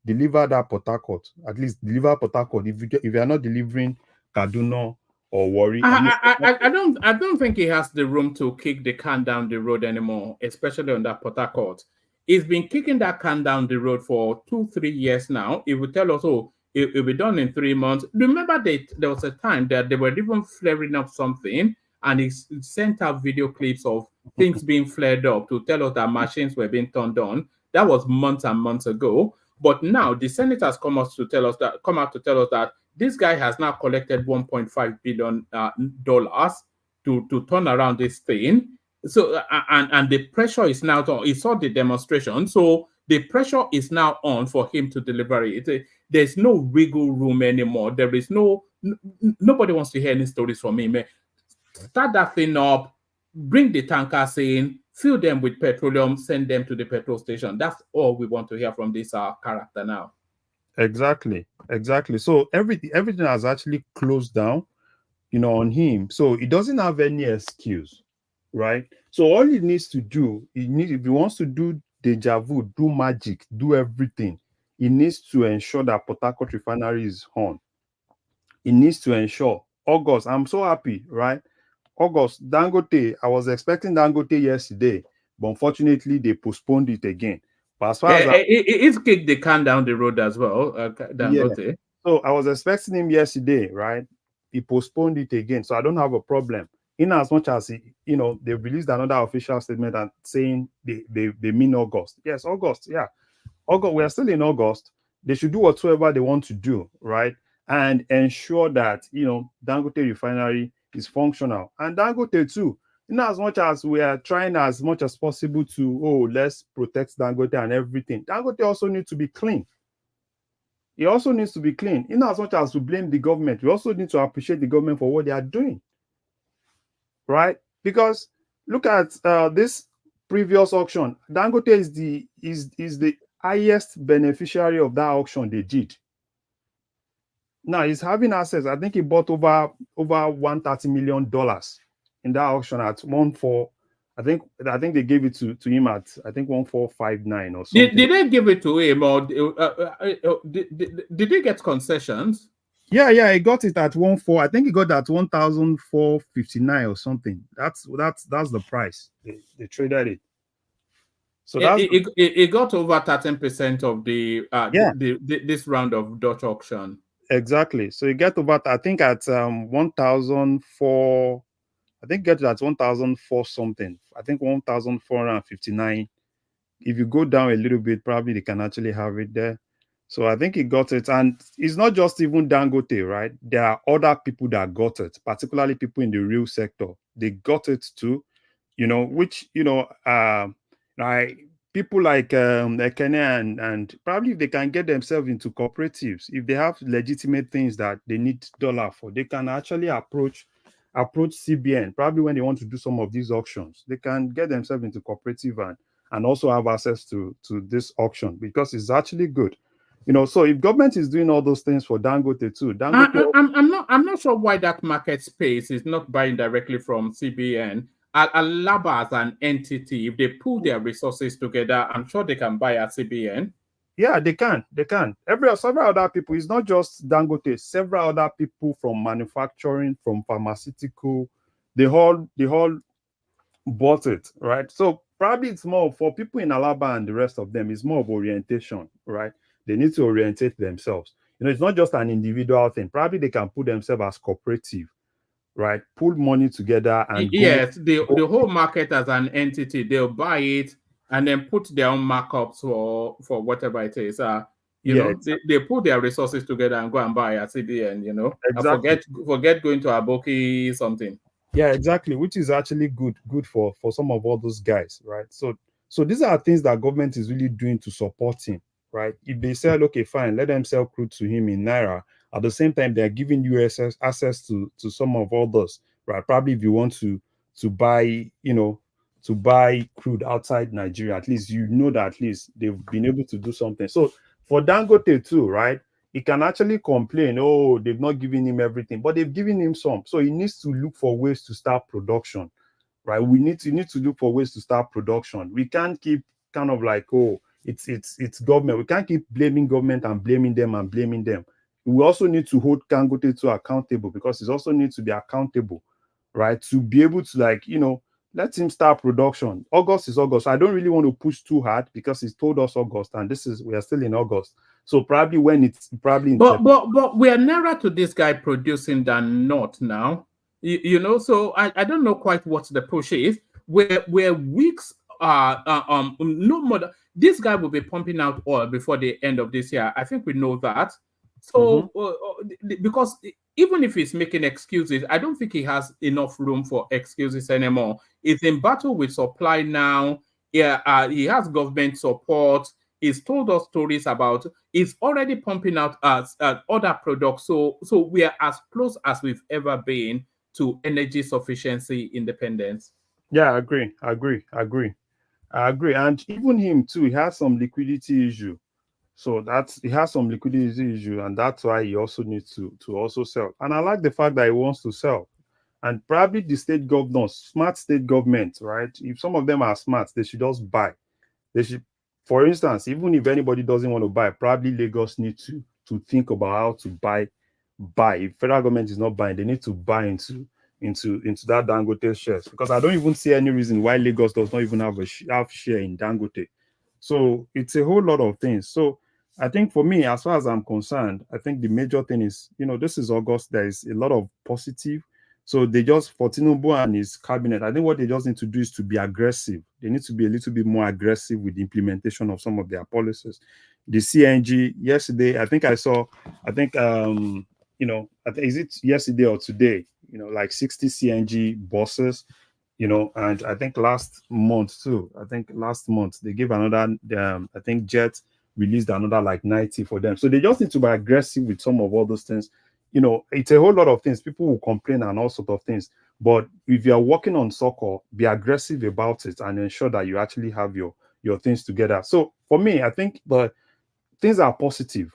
S16: that Port Harcourt. At least deliver Port Harcourt. If you are not delivering Kaduna or Warri,
S12: I don't think he has the room to kick the can down the road anymore, especially on that Port Harcourt. He's been kicking that can down the road for 2-3 years now. He will tell us, oh, it'll be done in 3 months. Remember that there was a time that they were even flaring up something, and he sent out video clips of things being flared up to tell us that machines were being turned on. That was months and months ago. But now the senators come out to tell us that this guy has now collected $1.5 billion to turn around this thing. So and the pressure is now on. He saw the demonstration. So the pressure is now on for him to deliver it. There's no wiggle room anymore. There is nobody wants to hear any stories from him. Start that thing up, bring the tankers in, fill them with petroleum, send them to the petrol station. That's all we want to hear from this character now.
S16: Exactly. So everything has actually closed down, on him. So he doesn't have any excuse, right? So all he needs to do, if he wants to do deja vu, do magic, do everything, he needs to ensure that Port Harcourt refinery is on. He needs to ensure August. I'm so happy, right? August, Dangote. I was expecting Dangote yesterday, but unfortunately they postponed it again. But as far as
S12: it's kicked the can down the road as well, Dangote.
S16: Yeah. So I was expecting him yesterday, right? He postponed it again, so I don't have a problem. In as much as they released another official statement and saying they mean August. Yes, August. Yeah, August. We are still in August. They should do whatsoever they want to do, right? And ensure that Dangote refinery is functional, and Dangote too. In as much as we are trying as much as possible to let's protect Dangote and everything, Dangote also needs to be clean. It also needs to be clean. In as much as we blame the government, we also need to appreciate the government for what they are doing, right? Because look at this previous auction. Dangote is the highest beneficiary of that auction they did. Now he's having access. I think he bought over $130 million in that auction at 1.4. I think they gave it to him at 1.459 or something.
S12: Did they give it to him, or did they get concessions?
S16: Yeah, he got it at 1.4. I think he got that 1,459 or something. That's the price they traded it. So
S12: it got over 13% of this round of Dutch auction.
S16: Exactly. So you get over, I think at 1,004. I think get that 1,004 something. I think 1,459. If you go down a little bit, probably they can actually have it there. So I think he got it. And it's not just even Dangote, right? There are other people that got it, particularly people in the real sector. They got it too, which, people like Ekene and probably if they can get themselves into cooperatives, if they have legitimate things that they need dollar for, they can actually approach CBN. Probably when they want to do some of these auctions, they can get themselves into cooperative and also have access to this auction, because it's actually good. So if government is doing all those things for Dangote too,
S12: I'm not sure why that market space is not buying directly from CBN. Alaba as an entity, if they pull their resources together, I'm sure they can buy at CBN.
S16: Yeah, they can. Several other people. It's not just Dangote. Several other people from manufacturing, from pharmaceutical, they all bought it, right? So probably it's more for people in Alaba and the rest of them. It's more of orientation, right? They need to orientate themselves. It's not just an individual thing. Probably they can put themselves as cooperative, right? Pull money together and
S12: yes, the whole market as an entity, they'll buy it and then put their own markups for whatever it is. They put their resources together and go and buy at CBN,
S16: Exactly.
S12: Forget going to Aboki something.
S16: Yeah, exactly, which is actually good for some of all those guys, right? So these are things that government is really doing to support him, right? If they said, okay, fine, let them sell crude to him in Naira, at the same time, they're giving you access to some of all those, right? Probably if you want to buy, to buy crude outside Nigeria, at least that at least they've been able to do something. So for Dangote too, right? He can actually complain, they've not given him everything, but they've given him some. So he needs to look for ways to start production, right? We need to look for ways to start production. We can't keep kind of like, it's government. We can't keep blaming government and blaming them. We also need to hold Dangote to accountable, because he also needs to be accountable, right? To be able to let him start production. August is August. I don't really want to push too hard, because he's told us August, and we are still in August. So probably when it's probably in
S12: but we are nearer to this guy producing than not now. So I don't know quite what the push is. Where weeks no more. This guy will be pumping out oil before the end of this year. I think we know that. So because even if he's making excuses, I don't think he has enough room for excuses anymore. He's in battle with supply now. Yeah, he has government support. He's told us stories about, he's already pumping out other products. So we are as close as we've ever been to energy sufficiency independence.
S16: Yeah, I agree. And even him too, he has some liquidity issue. So that's he has some liquidity issue, and that's why he also needs to also sell. And I like the fact that he wants to sell. And probably the state governors, smart state government, right? If some of them are smart, they should just buy. They should, for instance, even if anybody doesn't want to buy, probably Lagos need to think about how to buy. If federal government is not buying, they need to buy into that Dangote shares, because I don't even see any reason why Lagos does not even have share in Dangote. So it's a whole lot of things. So I think for me, as far as I'm concerned, I think the major thing is, this is August. There is a lot of positive. So they just, for Tinubu and his cabinet, I think what they just need to do is to be aggressive. They need to be a little bit more aggressive with the implementation of some of their policies. The CNG yesterday, I think, is it yesterday or today? Like 60 CNG buses. And I think last month they gave another. I think Jet released another like 90 for them. So they just need to be aggressive with some of all those things. It's a whole lot of things. People will complain and all sorts of things. But if you are working on soccer, be aggressive about it and ensure that you actually have your things together. So for me, I think the things are positive,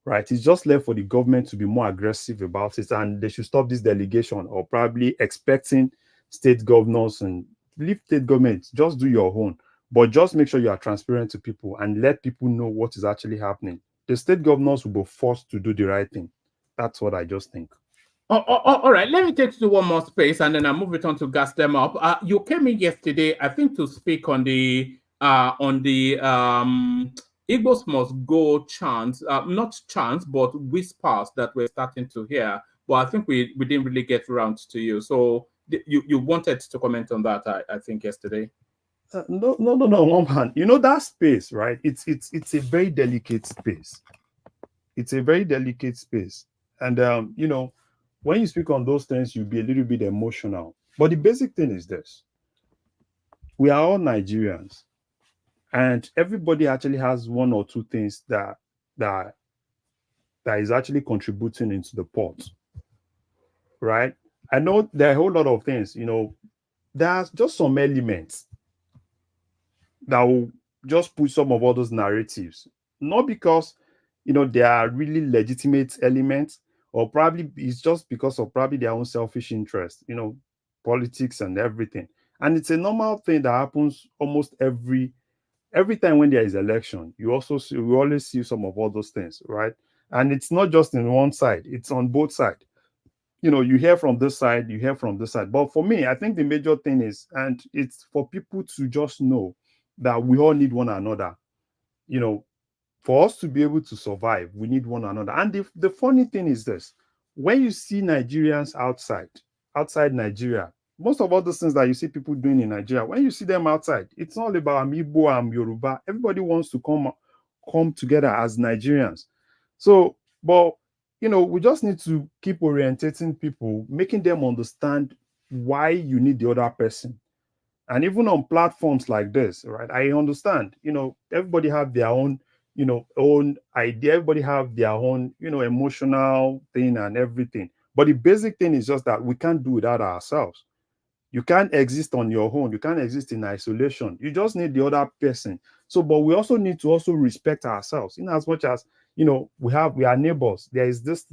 S16: right? It's just left for the government to be more aggressive about it, and they should stop this delegation or probably expecting state governors and leave state government. Just do your own, but just make sure you are transparent to people and let people know what is actually happening. The state governors will be forced to do the right thing. That's what I just think.
S12: All right, let me take you to one more space and then I'll move it on to gas them up. You came in yesterday, I think, to speak on the Igbos must go chants, not chants, but whispers that we're starting to hear. But I think we didn't really get around to you. So you wanted to comment on that, I think, yesterday.
S16: No, man. That space, right? It's a very delicate space. It's a very delicate space. And when you speak on those things, you'll be a little bit emotional. But the basic thing is this: we are all Nigerians, and everybody actually has one or two things that is actually contributing into the pot, right? I know there are a whole lot of things. There's just some elements that will just put some of all those narratives, not because they are really legitimate elements, or probably it's just because of probably their own selfish interest, politics and everything. And it's a normal thing that happens almost every time when there is election. We always see some of all those things, right? And it's not just in one side, it's on both sides. You hear from this side, you hear from this side. But for me, I think the major thing is, and it's for people to just know that we all need one another. For us to be able to survive, we need one another. And the funny thing is this: when you see Nigerians outside Nigeria, most of all those things that you see people doing in Nigeria, when you see them outside, it's not about I'm Igbo, I'm Yoruba. Everybody wants to come together as Nigerians. So, but we just need to keep orientating people, making them understand why you need the other person. And even on platforms like this, right? I understand, everybody have their own, own idea. Everybody have their own, emotional thing and everything. But the basic thing is just that we can't do without ourselves. You can't exist on your own. You can't exist in isolation. You just need the other person. So, but we also need to also respect ourselves, in as much as, we are neighbors. There is this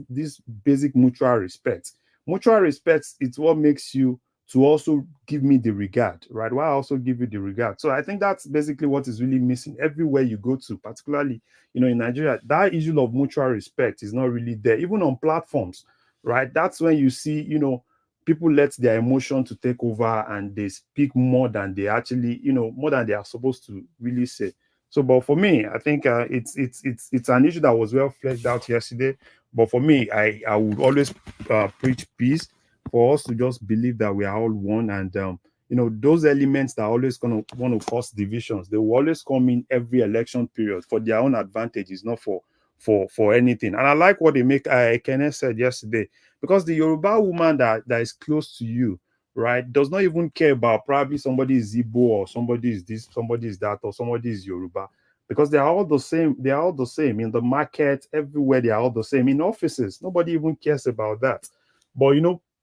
S16: basic mutual respect. Mutual respect, it's what makes you to also give me the regard, right? Why I also give you the regard. So I think that's basically what is really missing everywhere you go to, particularly, in Nigeria. That issue of mutual respect is not really there, even on platforms, right? That's when you see, people let their emotion to take over and they speak more than they actually, more than they are supposed to really say. So, but for me, I think it's an issue that was well fleshed out yesterday. But for me, I would always preach peace, for us to just believe that we are all one. And those elements that are always going to want to cause divisions, they will always come in every election period for their own advantages, not for anything. And I like what they make Kenneth said yesterday, because the Yoruba woman that is close to you, right, does not even care about probably somebody is Igbo or somebody is this, somebody is that, or somebody is Yoruba. because they are all the same. They are all the same in the market, everywhere. They are all the same in offices. Nobody even cares about that. But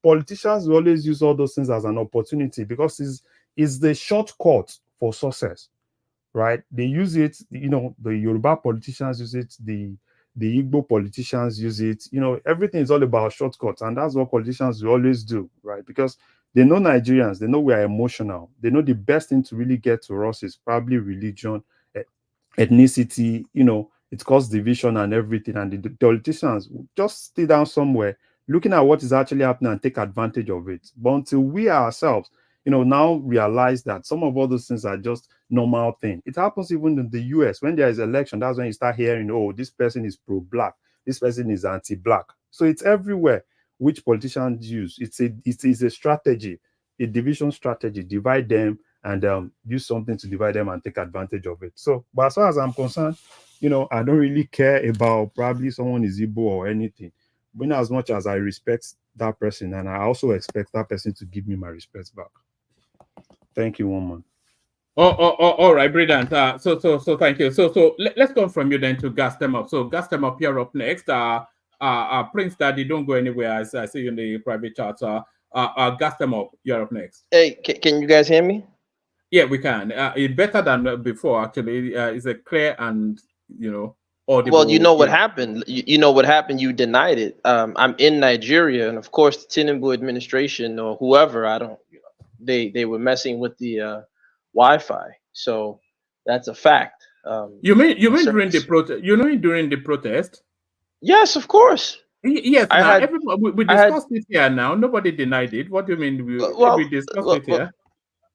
S16: politicians will always use all those things as an opportunity because it's the shortcut for success, right? They use it. The Yoruba politicians use it. The Igbo politicians use it. Everything is all about shortcuts, and that's what politicians will always do, right? Because they know Nigerians, they know we are emotional. They know the best thing to really get to us is probably religion, ethnicity. It causes division and everything. And the politicians will just stay down somewhere, looking at what is actually happening and take advantage of it. But until we ourselves, now realize that some of all those things are just normal thing. It happens even in the US when there is election. That's when you start hearing, oh, this person is pro-black, this person is anti-black. So it's everywhere. Which politicians use it's a strategy, a division strategy. Divide them and use something to divide them and take advantage of it. So, but as far as I'm concerned, I don't really care about probably someone is Igbo or anything. But in as much as I respect that person, and I also expect that person to give me my respect back. Thank you, woman.
S12: All right, brilliant. So thank you. So let's go from you then to gas them up. So gas them up, you're up next. Prince Daddy, don't go anywhere. As I see you in the private chat. Gas them up, you're up next.
S17: Hey, can you guys hear me?
S12: Yeah, we can. It's better than before. Actually, it's a clear and audible.
S17: Well, you know what happened. You know what happened. You denied it. I'm in Nigeria, and of course, the Tinubu administration or whoever, they were messing with the Wi-Fi. So that's a fact.
S12: You mean during the protest? During the protest?
S17: Yes, of course.
S12: Yes. We discussed it here now. Nobody denied it. What do you mean? We discussed it here.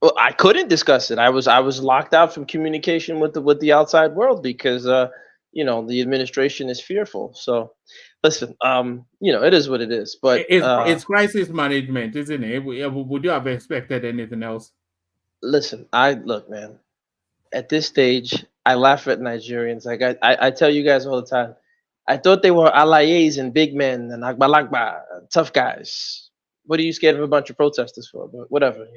S17: Well, I couldn't discuss it. I was locked out from communication with the outside world because the administration is fearful. So listen, it is what it is. But
S12: it's crisis management, isn't it? Would you have expected anything else?
S17: Listen, look, man. At this stage, I laugh at Nigerians. Like I tell you guys all the time. I thought they were alayes and big men and agbalagba, tough guys. What are you scared of a bunch of protesters for? But whatever,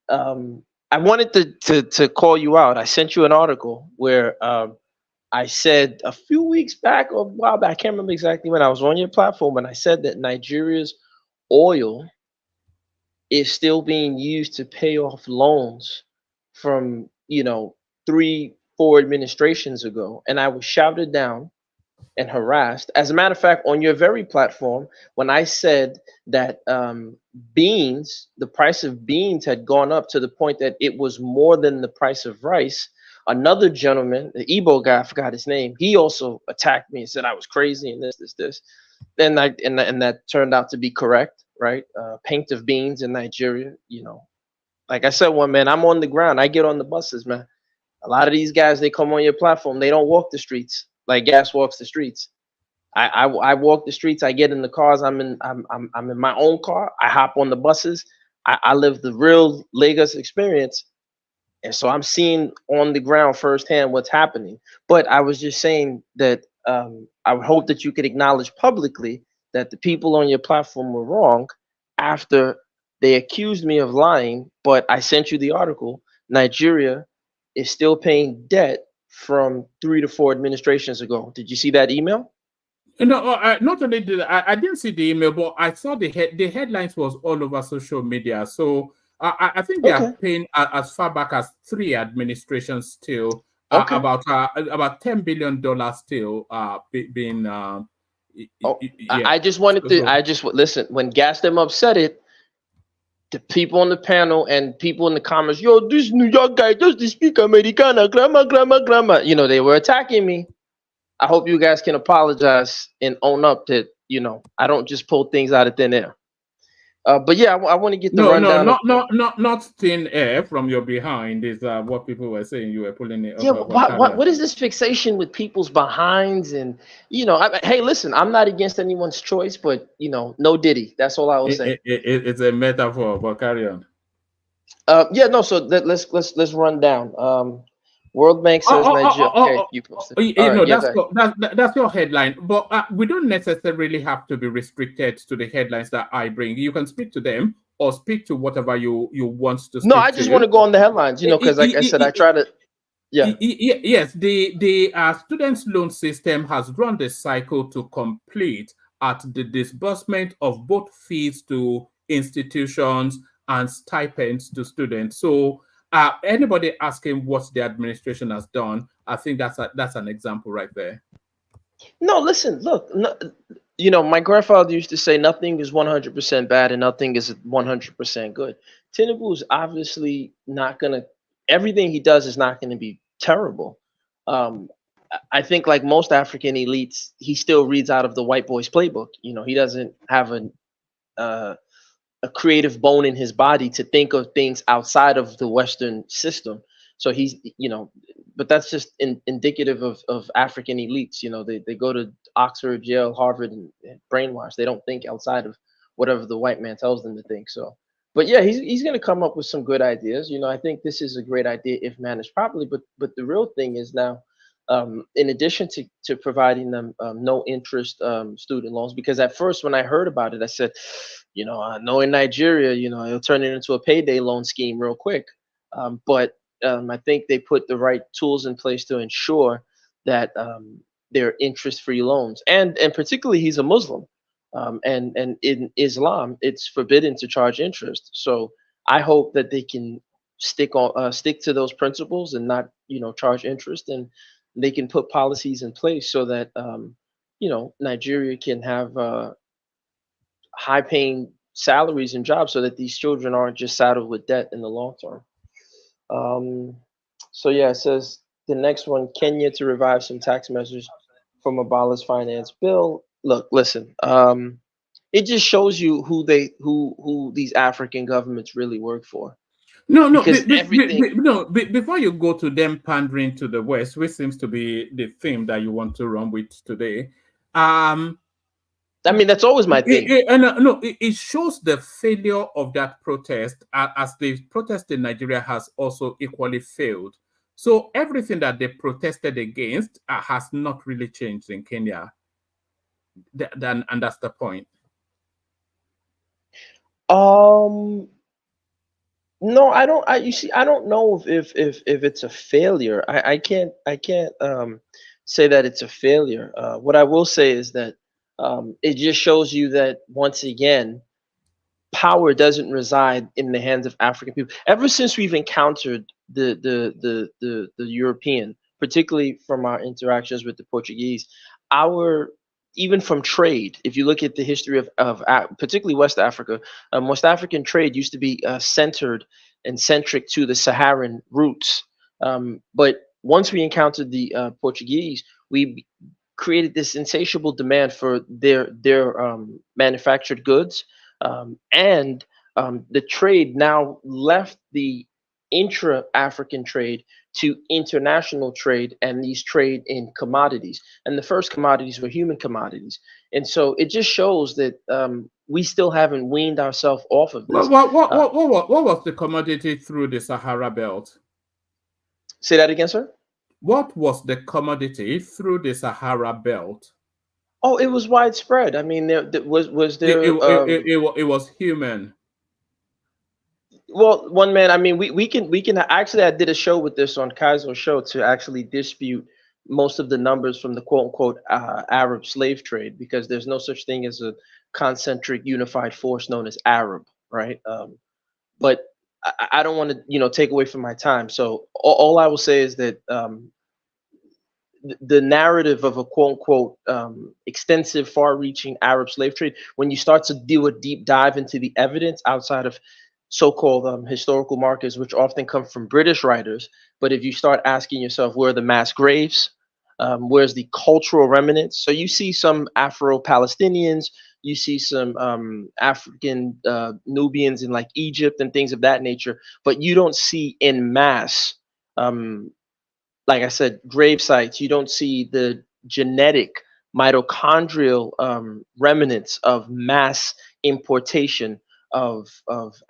S17: I wanted to call you out. I sent you an article where I said a few weeks back or a while back, I can't remember exactly when, I was on your platform, and I said that Nigeria's oil is still being used to pay off loans from 3-4 administrations ago, and I was shouted down and harassed. As a matter of fact, on your very platform, when I said that the price of beans had gone up to the point that it was more than the price of rice, another gentleman, the Igbo guy, I forgot his name, he also attacked me and said I was crazy and this. And that turned out to be correct, right? Pint of beans in Nigeria, like I said, man, I'm on the ground. I get on the buses, man. A lot of these guys, they come on your platform, they don't walk the streets like Gas walks the streets. I walk the streets. I get in the cars. I'm in my own car. I hop on the buses. I live the real Lagos experience, and so I'm seeing on the ground firsthand what's happening. But I was just saying that I would hope that you could acknowledge publicly that the people on your platform were wrong after they accused me of lying. But I sent you the article. Nigeria is still paying debt from 3 to 4 administrations ago. Did you see that email?
S12: No, not only did I didn't see the email, but I saw the headlines was all over social media. So I think they are paying as far back as 3 administrations still, about $10 billion still being.
S17: I just wanted to. Listen. When Gas Them Up said it, the people on the panel and people in the comments, yo, this New York guy does the speak Americana, grammar. They were attacking me. I hope you guys can apologize and own up that, I don't just pull things out of thin air. But yeah, I want to get the rundown.
S12: Not thin air from your behind is what people were saying. You were pulling it.
S17: Yeah, what is this fixation with people's behinds? And hey, listen, I'm not against anyone's choice, but no Diddy. That's all I will say.
S12: It's a metaphor, but carry on.
S17: So let's run down. World Bank says Nigeria. You posted.
S12: That's your headline, but we don't necessarily have to be restricted to the headlines that I bring. You can speak to them or speak to whatever you want to.
S17: No, I just want to go on the headlines, because like I said, I try to. Yeah.
S12: Yes, the students' loan system has run the cycle to complete at the disbursement of both fees to institutions and stipends to students. So, anybody asking what the administration has done, I think that's an example right there.
S17: No, listen, look, no, you know, my grandfather used to say nothing is 100% bad and nothing is 100% good. Tinubu is obviously not gonna. Everything he does is not gonna be terrible. Um, I think, like most African elites, he still reads out of the white boy's playbook. You know, he doesn't have uh, a creative bone in his body to think of things outside of the Western system. So he's, you know, but that's just indicative of African elites. You know, they go to Oxford, Yale, Harvard, and brainwash. They don't think outside of whatever the white man tells them to think. So, but yeah, he's going to come up with some good ideas. You know, I think this is a great idea if managed properly. But the real thing is now, in addition to providing them no interest student loans, because at first when I heard about it, I said, you know, I know in Nigeria, you know, it'll turn it into a payday loan scheme real quick. But I think they put the right tools in place to ensure that they're interest-free loans, and particularly he's a Muslim, and in Islam it's forbidden to charge interest. So I hope that they can stick to those principles and not, you know, charge interest, and they can put policies in place so that you know, Nigeria can have high paying salaries and jobs so that these children aren't just saddled with debt in the long term. Um, so yeah, it says the next one, Kenya to revive some tax measures from Abala's finance bill. Look, listen, it just shows you who these African governments really work for.
S12: No, no,
S17: Because everything.
S12: before you go to them pandering to the West, which seems to be the theme that you want to run with today,
S17: I mean, that's always my thing.
S12: It shows the failure of that protest, as the protest in Nigeria has also equally failed. So everything that they protested against has not really changed in Kenya. And that's the point.
S17: No, I don't. You see, I don't know if it's a failure. I can't say that it's a failure. What I will say is that it just shows you that once again, power doesn't reside in the hands of African people. Ever since we've encountered the European, particularly from our interactions with the Portuguese, our even from trade, if you look at the history of particularly West Africa, West African trade used to be centered and centric to the Saharan routes. But once we encountered the Portuguese, we created this insatiable demand for their manufactured goods, and the trade now left the intra-African trade to international trade, and these trade in commodities. And the first commodities were human commodities. And so it just shows that we still haven't weaned ourselves off of this.
S12: What was the commodity through the Sahara Belt?
S17: Say that again, sir?
S12: What was the commodity through the Sahara Belt?
S17: Oh, it was widespread. I mean, there was there.
S12: It was human.
S17: Well, one man. I mean, we can actually. I did a show with this on Kaizo's show to actually dispute most of the numbers from the quote unquote Arab slave trade, because there's no such thing as a concentric unified force known as Arab, right? But I don't want to take away from my time. So all I will say is that the narrative of a quote unquote extensive, far reaching Arab slave trade, when you start to do a deep dive into the evidence outside of so-called historical markers, which often come from British writers, but if you start asking yourself, where are the mass graves? Where's the cultural remnants? So you see some Afro-Palestinians, you see some African Nubians in like Egypt and things of that nature, but you don't see en masse, like I said, grave sites. You don't see the genetic mitochondrial remnants of mass importation of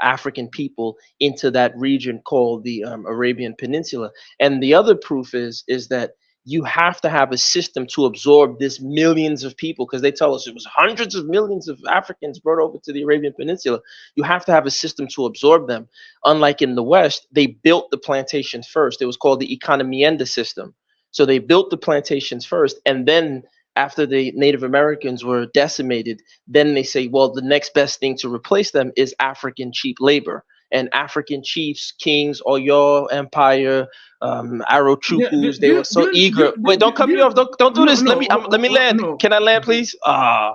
S17: African people into that region called the Arabian Peninsula. And the other proof is that you have to have a system to absorb this millions of people, because they tell us it was hundreds of millions of Africans brought over to the Arabian Peninsula. You have to have a system to absorb them. Unlike in the West, they built the plantations first. It was called the economienda system. So they built the plantations first, and then after the Native Americans were decimated, then they say, well, the next best thing to replace them is African cheap labor. And African chiefs, kings, Oyo Empire, Arochukus, they were so eager. Wait, don't cut me off. Don't do
S12: No,
S17: this.
S12: no,
S17: Let me land.
S12: no.
S17: Can I land, please? I'm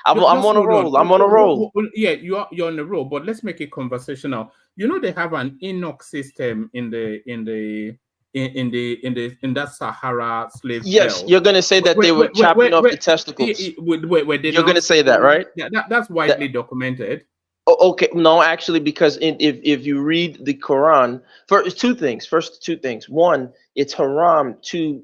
S12: Just
S17: on a
S12: hold on.
S17: roll. I'm on a roll.
S12: Yeah, you're on a roll, but let's make it conversational. You know, they have an Enoch system in that Sahara slave
S17: Yes,
S12: belt.
S17: you're gonna say that they were chopping off the testicles.
S12: Where they
S17: You're gonna say that, right?
S12: Yeah, that's widely documented.
S17: Okay, no, actually, because if you read the Quran, first two things. One, it's haram to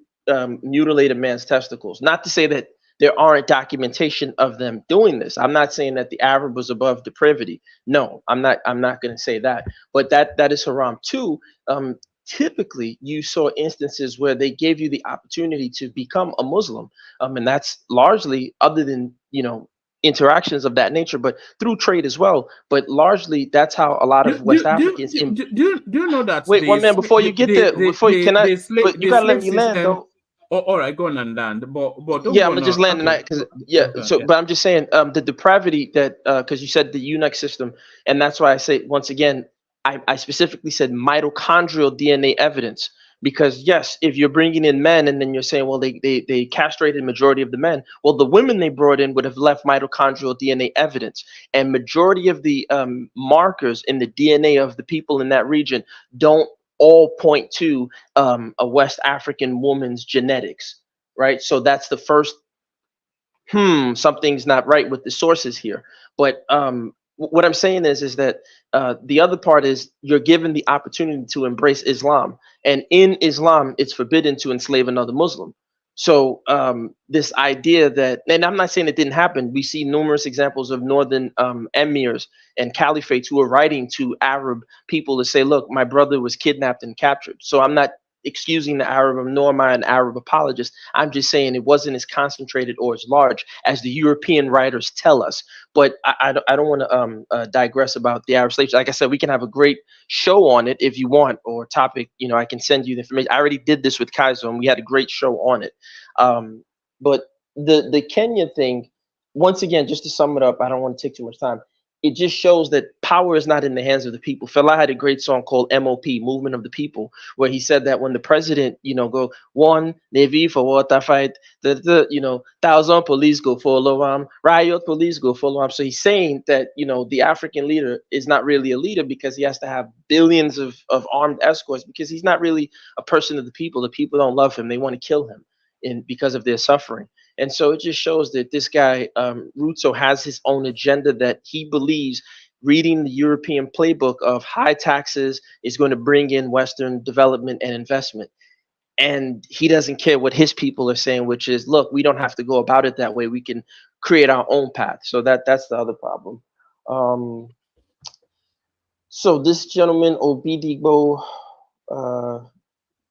S17: mutilate a man's testicles. Not to say that there aren't documentation of them doing this. I'm not saying that the Arab was above depravity. No, I'm not. I'm not going to say that. But that is haram. Two, typically you saw instances where they gave you the opportunity to become a Muslim, and that's largely, other than interactions of that nature, but through trade as well. But largely, that's how a lot of West Africans.
S12: Do you know that?
S17: Wait, one man, before you get there, but you gotta let me land though.
S12: Oh, all right, go on and land. But don't
S17: Yeah,
S12: go
S17: I'm
S12: on.
S17: gonna just land tonight because but I'm just saying the depravity that because you said the eunuch system, and that's why I say once again, I specifically said mitochondrial DNA evidence. Because yes, if you're bringing in men and then you're saying, well, they castrated majority of the men, well, the women they brought in would have left mitochondrial DNA evidence, and majority of the markers in the DNA of the people in that region don't all point to a West African woman's genetics, right? So that's the first, something's not right with the sources here. But what I'm saying is that the other part is you're given the opportunity to embrace Islam, and in Islam, it's forbidden to enslave another Muslim. So this idea that, and I'm not saying it didn't happen. We see numerous examples of northern emirs and caliphates who are writing to Arab people to say, look, my brother was kidnapped and captured. So I'm not excusing the Arab, nor am I an Arab apologist. I'm just saying it wasn't as concentrated or as large as the European writers tell us. But I don't want to digress about the Arab slaves. Like I said, we can have a great show on it if you want, or topic. I can send you the information. I already did this with Kaiser, and we had a great show on it. But the Kenya thing, once again, just to sum it up, I don't want to take too much time. It just shows that power is not in the hands of the people. Fela had a great song called MOP, Movement of the People, where he said that when the president, go one Navy for water fight, thousand police go follow riot police go follow So he's saying that, the African leader is not really a leader because he has to have billions of armed escorts, because he's not really a person of the people. The people don't love him. They want to kill him because of their suffering. And so it just shows that this guy, Ruto, has his own agenda that he believes reading the European playbook of high taxes is going to bring in Western development and investment. And he doesn't care what his people are saying, which is, look, we don't have to go about it that way. We can create our own path. So that's the other problem. So this gentleman, Obidigbo,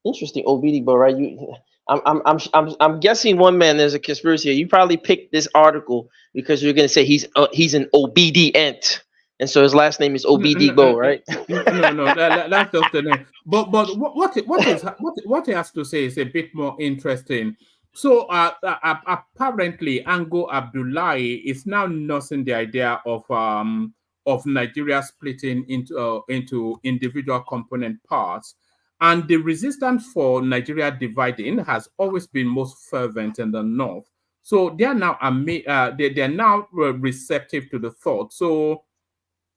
S17: interesting, Obidigbo, right? I'm guessing, one man, there's a conspiracy here. You probably picked this article because you're gonna say he's an obedient, and so his last name is Obidigbo, right?
S12: No, that's just the name. But what he has to say is a bit more interesting. So apparently, Ango Abdullahi is now nursing the idea of Nigeria splitting into individual component parts. And the resistance for Nigeria dividing has always been most fervent in the north. So they are now they're now receptive to the thought. So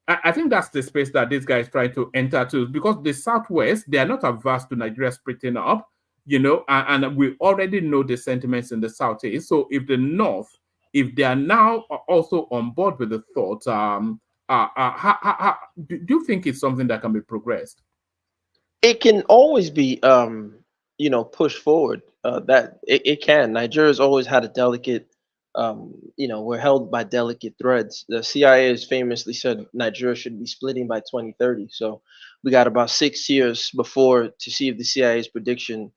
S12: I think that's the space that this guy is trying to enter to, because the Southwest, they are not averse to Nigeria splitting up, and we already know the sentiments in the Southeast. So if the North, if they are now also on board with the thought, do you think it's something that can be progressed?
S17: It can always be pushed forward. That it can. Nigeria's always had a delicate, we're held by delicate threads. The CIA has famously said Nigeria should be splitting by 2030. So we got about 6 years before to see if the CIA's prediction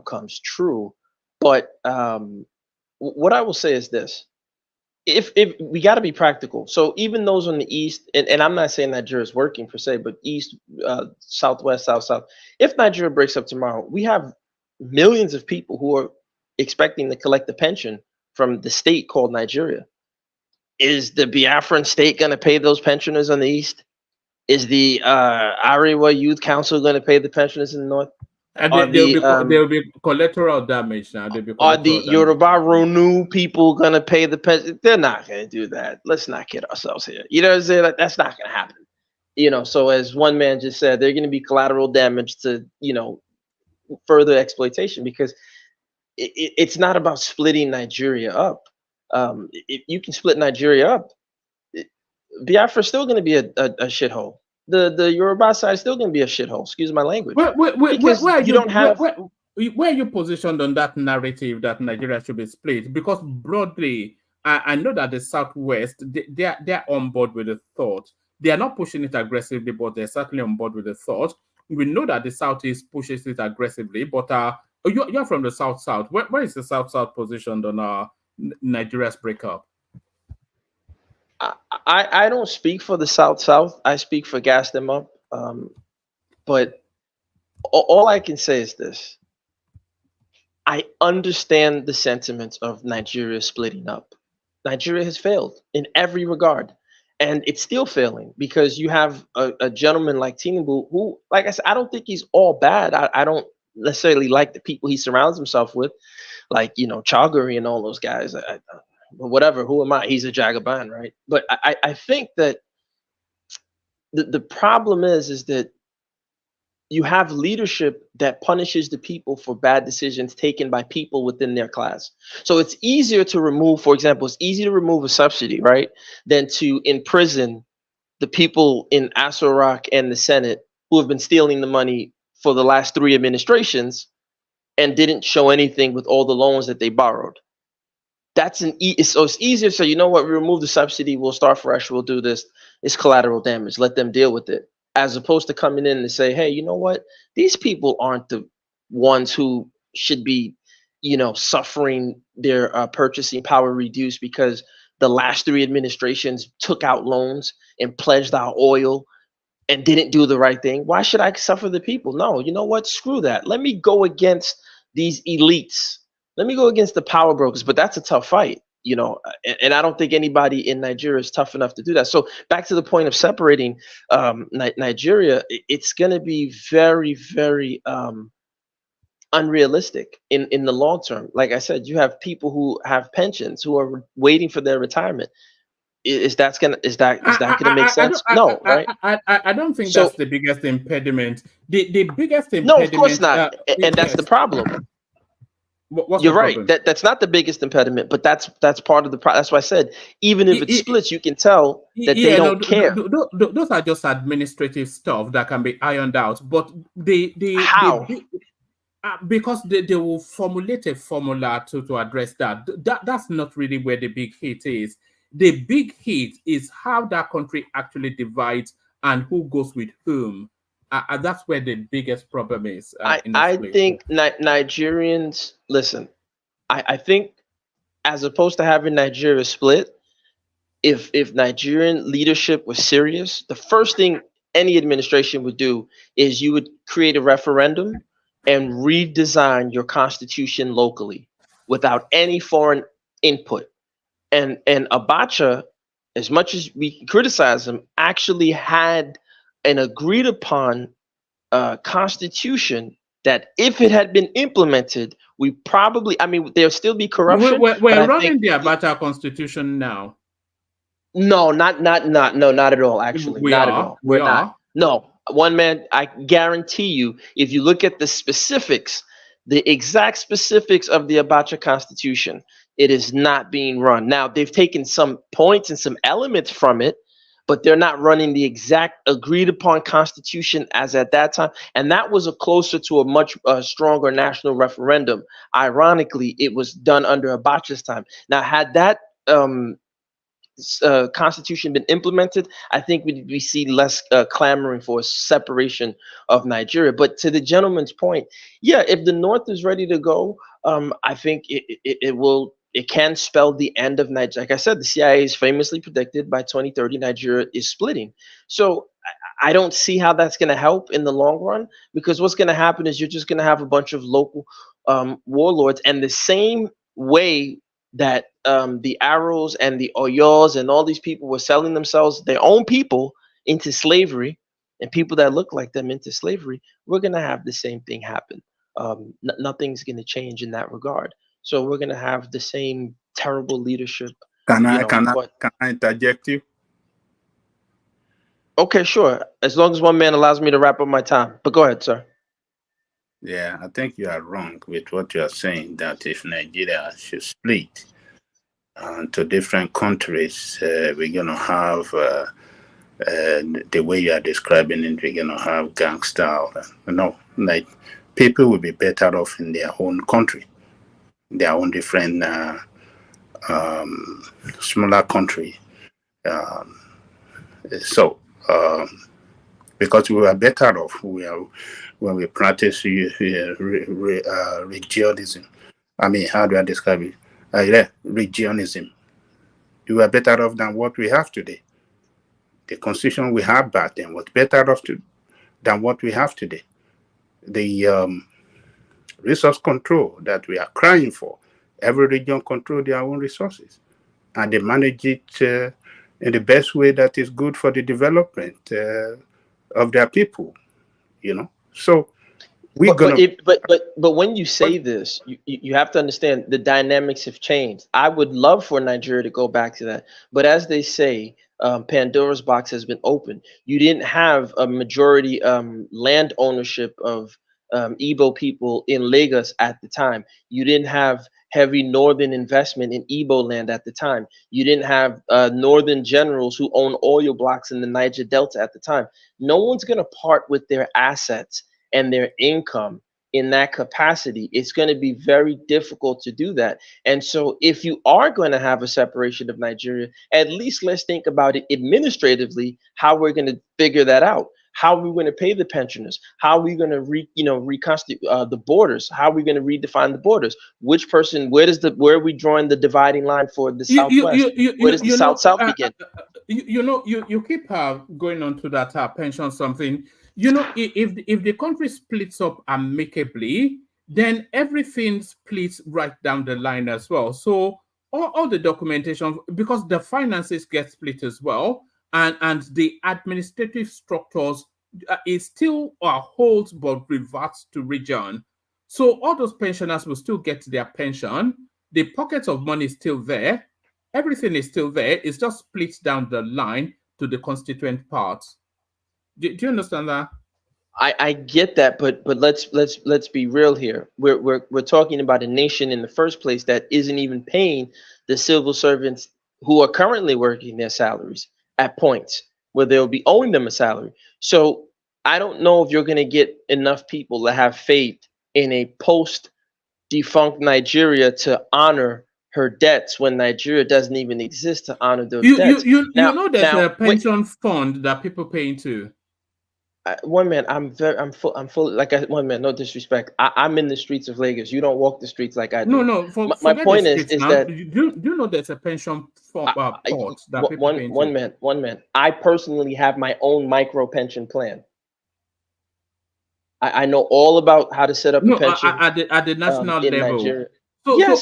S17: comes true. But what I will say is this: if we got to be practical. So even those on the east, and I'm not saying Nigeria is working per se, but east, southwest, south. If Nigeria breaks up tomorrow, we have millions of people who are expecting to collect a pension from the state called Nigeria. Is the Biafran state going to pay those pensioners on the east? Is the Arewa Youth Council going to pay the pensioners in the north?
S12: And
S17: Are
S12: there'll be collateral damage now. There'll be
S17: are the
S12: collateral damage.
S17: Yoruba Ronu people gonna pay the pension? They're not gonna do that. Let's not kid ourselves here. You know what I'm saying? Like, that's not gonna happen. You know, so as one man just said, they're gonna be collateral damage to, you know, further exploitation, because it's not about splitting Nigeria up. If you can split Nigeria up, Biafra's still gonna be a shithole. The Yoruba side is still gonna be a shithole. Excuse my language.
S12: Where are you positioned on that narrative that Nigeria should be split? Because broadly, I know that the Southwest, they're on board with the thought. They are not pushing it aggressively, but they're certainly on board with the thought. We know that the Southeast pushes it aggressively, but you're from the South. Where is the South positioned on Nigeria's breakup?
S17: I don't speak for the South. I speak for Gas Them Up. But all I can say is this. I understand the sentiments of Nigeria splitting up. Nigeria has failed in every regard, and it's still failing because you have a gentleman like Tinubu who, like I said, I don't think he's all bad. I don't necessarily like the people he surrounds himself with, like, you know, Chaguri and all those guys. Whatever, who am I? He's a Jagaban, right? But I think that the problem is that you have leadership that punishes the people for bad decisions taken by people within their class. So it's easier to remove, for example, it's easier to remove a subsidy, right, than to imprison the people in Aso and the Senate who have been stealing the money for the last 3 administrations and didn't show anything with all the loans that they borrowed. So it's easier to say, you know what, we remove the subsidy, we'll start fresh, we'll do this. It's collateral damage. Let them deal with it. As opposed to coming in and say, hey, you know what? These people aren't the ones who should be, you know, suffering their purchasing power reduced because the last 3 administrations took out loans and pledged our oil and didn't do the right thing. Why should I suffer the people? No, you know what? Screw that. Let me go against these elites. Let me go against the power brokers. But that's a tough fight. You know, and I don't think anybody in Nigeria is tough enough to do that. So back to the point of separating Nigeria, it's going to be very, very unrealistic in the long term. Like I said, you have people who have pensions who are waiting for their retirement. Is that gonna make sense? No, right?
S12: I don't think that's the biggest impediment. The biggest impediment.
S17: No, of course not, and that's the problem. You're right. That's not the biggest impediment, but that's part of the problem. That's why I said, even if it splits, you can tell that they don't care.
S12: Those are just administrative stuff that can be ironed out. But
S17: how?
S12: Because they will formulate a formula to address that. That's not really where the big hit is. The big hit is how that country actually divides and who goes with whom. That's where the biggest problem is.
S17: I think Nigerians, listen, I think as opposed to having Nigeria split, if Nigerian leadership was serious, the first thing any administration would do is you would create a referendum and redesign your constitution locally without any foreign input. And Abacha, as much as we criticize him, actually had an agreed upon constitution that if it had been implemented, we probably, I mean, there'll still be corruption.
S12: We're running the Abacha constitution now.
S17: No, not at all, actually. Not at all. We're not. No, one man, I guarantee you, if you look at the specifics, the exact specifics of the Abacha constitution, it is not being run. Now, they've taken some points and some elements from it, but they're not running the exact agreed upon constitution as at that time. And that was closer to a much stronger national referendum. Ironically, it was done under Abacha's time. Now, had that constitution been implemented, I think we see less clamoring for a separation of Nigeria. But to the gentleman's point, yeah, if the North is ready to go, I think it can spell the end of Nigeria. Like I said, the CIA is famously predicted by 2030 Nigeria is splitting. So I don't see how that's going to help in the long run, because what's going to happen is you're just going to have a bunch of local warlords, and the same way that the Arrows and the Oyos and all these people were selling themselves, their own people, into slavery, and people that look like them into slavery, we're going to have the same thing happen. Nothing's going to change in that regard. So we're going to have the same terrible leadership.
S18: Can I interject you?
S17: Okay, sure. As long as one man allows me to wrap up my time. But go ahead, sir.
S18: Yeah, I think you are wrong with what you are saying, that if Nigeria should split to different countries, we're going to have, the way you are describing it, we're going to have gangster. No, like, people will be better off in their own country, their own different smaller country. Because we are better off when we practice regionalism. I mean, how do I describe it? Regionalism. We are better off than what we have today. The constitution we had back then was better off than what we have today. The resource control that we are crying for, every region control their own resources, and they manage it in the best way that is good for the development of their people, So
S17: but when you say this, you have to understand the dynamics have changed. I would love for Nigeria to go back to that, but as they say, Pandora's box has been opened. You didn't have a majority land ownership of Igbo people in Lagos at the time. You didn't have heavy northern investment in Igbo land at the time. You didn't have northern generals who own oil blocks in the Niger Delta at the time. No one's going to part with their assets and their income in that capacity. It's going to be very difficult to do that. And so if you are going to have a separation of Nigeria, at least let's think about it administratively, how we're going to figure that out. How are we going to pay the pensioners? How are we going to reconstitute the borders? How are we going to redefine the borders? Which person? Where are we drawing the dividing line for the Southwest? Where does the South begin?
S12: You keep going on to that pension something. If the country splits up amicably, then everything splits right down the line as well. So all the documentation, because the finances get split as well, and the administrative structures is still holds but reverts to region. So all those pensioners will still get their pension. The pockets of money is still there. Everything is still there. It's just split down the line to the constituent parts. Do you understand that?
S17: I get that, but let's be real here. We're talking about a nation in the first place that isn't even paying the civil servants who are currently working their salaries at points where they'll be owing them a salary. So I don't know if you're going to get enough people that have faith in a post-defunct Nigeria to honor her debts when Nigeria doesn't even exist to honor those debts.
S12: You know there's a pension fund that people pay into.
S17: One man, I'm full. Like one man, no disrespect. I'm in the streets of Lagos. You don't walk the streets like I do.
S12: No.
S17: My point is that
S12: do you know there's a pension pot that people pay into?
S17: One man. I personally have my own micro pension plan. I know all about how to set up a pension
S12: at the national level.
S17: Nigeria.
S12: So,
S17: yes,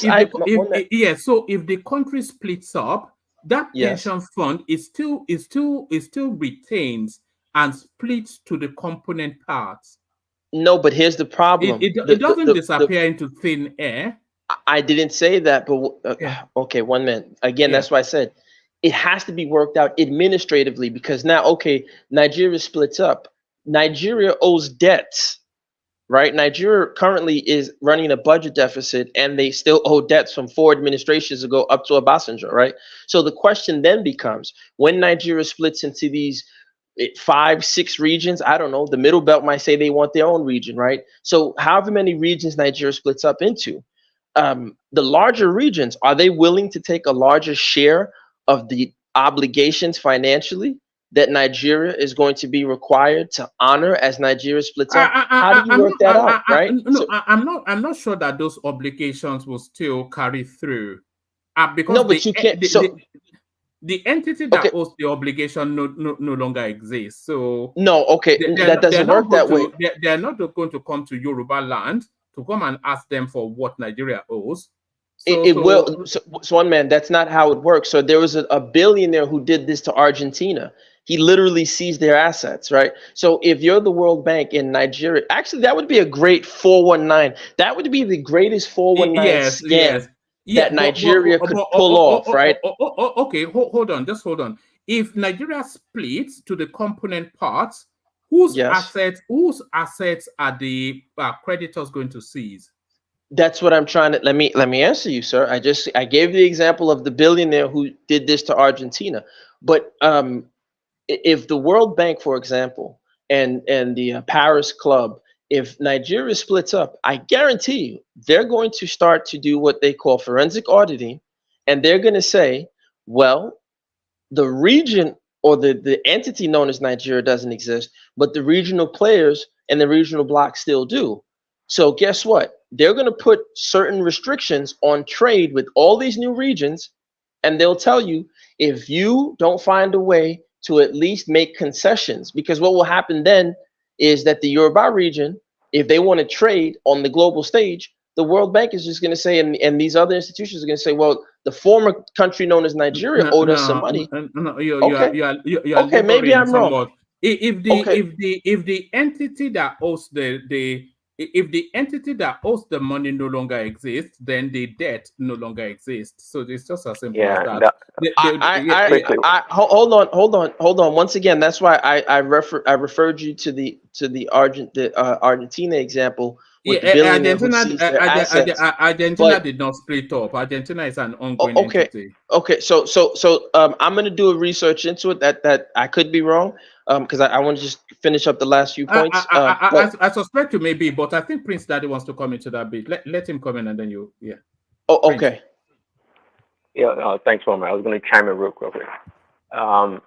S12: so if the country splits up, that pension fund is still retains and splits to the component parts.
S17: No, but here's the problem.
S12: It doesn't disappear into thin air.
S17: I didn't say that, but okay, one minute. Again, that's why I said it has to be worked out administratively, because now, okay, Nigeria splits up. Nigeria owes debts, right? Nigeria currently is running a budget deficit, and they still owe debts from 4 administrations ago up to Obasanjo, right? So the question then becomes, when Nigeria splits into these 5, 6 regions, I don't know, the middle belt might say they want their own region, right? So however many regions Nigeria splits up into, the larger regions, are they willing to take a larger share of the obligations financially that Nigeria is going to be required to honor as Nigeria splits up? How do you work that out, right?
S12: I'm not sure that those obligations will still carry through, because
S17: No, but you can't.
S12: the entity that owes the obligation no longer exists. So
S17: no, okay, that doesn't work that way.
S12: They're not going to come to Yoruba land to come and ask them for what Nigeria owes.
S17: It will. So one man, that's not how it works. So there was a billionaire who did this to Argentina. He literally seized their assets, right? So if you're the World Bank in Nigeria, actually, that would be a great 419. That would be the greatest 419 scam that Nigeria could pull off, right?
S12: Okay, hold on, just hold on. If Nigeria splits to the component parts, whose assets are the creditors going to seize?
S17: That's what I'm trying to let me answer you, sir. I gave the example of the billionaire who did this to Argentina, but if the World Bank, for example, and the Paris Club, if Nigeria splits up, I guarantee you they're going to start to do what they call forensic auditing, and they're going to say, well, the region or the entity known as Nigeria doesn't exist, but the regional players and the regional blocks still do. So guess what? They're going to put certain restrictions on trade with all these new regions, and they'll tell you if you don't find a way to at least make concessions, because what will happen then is that the Yoruba region, if they want to trade on the global stage, the World Bank is just going to say, and these other institutions are going to say, well, the former country known as Nigeria owed us some money.
S12: Okay,
S17: maybe I'm wrong.
S12: If the entity that owes if the entity that owes the money no longer exists, then the debt no longer exists. So it's just as simple as that.
S17: Hold on. Once again, that's why I referred you to the Argentina example.
S12: Argentina did not split up. Argentina is an ongoing entity.
S17: Okay. So I'm gonna do a research into it. That I could be wrong. Because I want to just finish up the last few points.
S12: I suspect you may be, but I think Prince Daddy wants to come into that bit. Let him come in, and then
S17: Oh, okay.
S19: Yeah, thanks, Mama. I was going to chime in real quick. I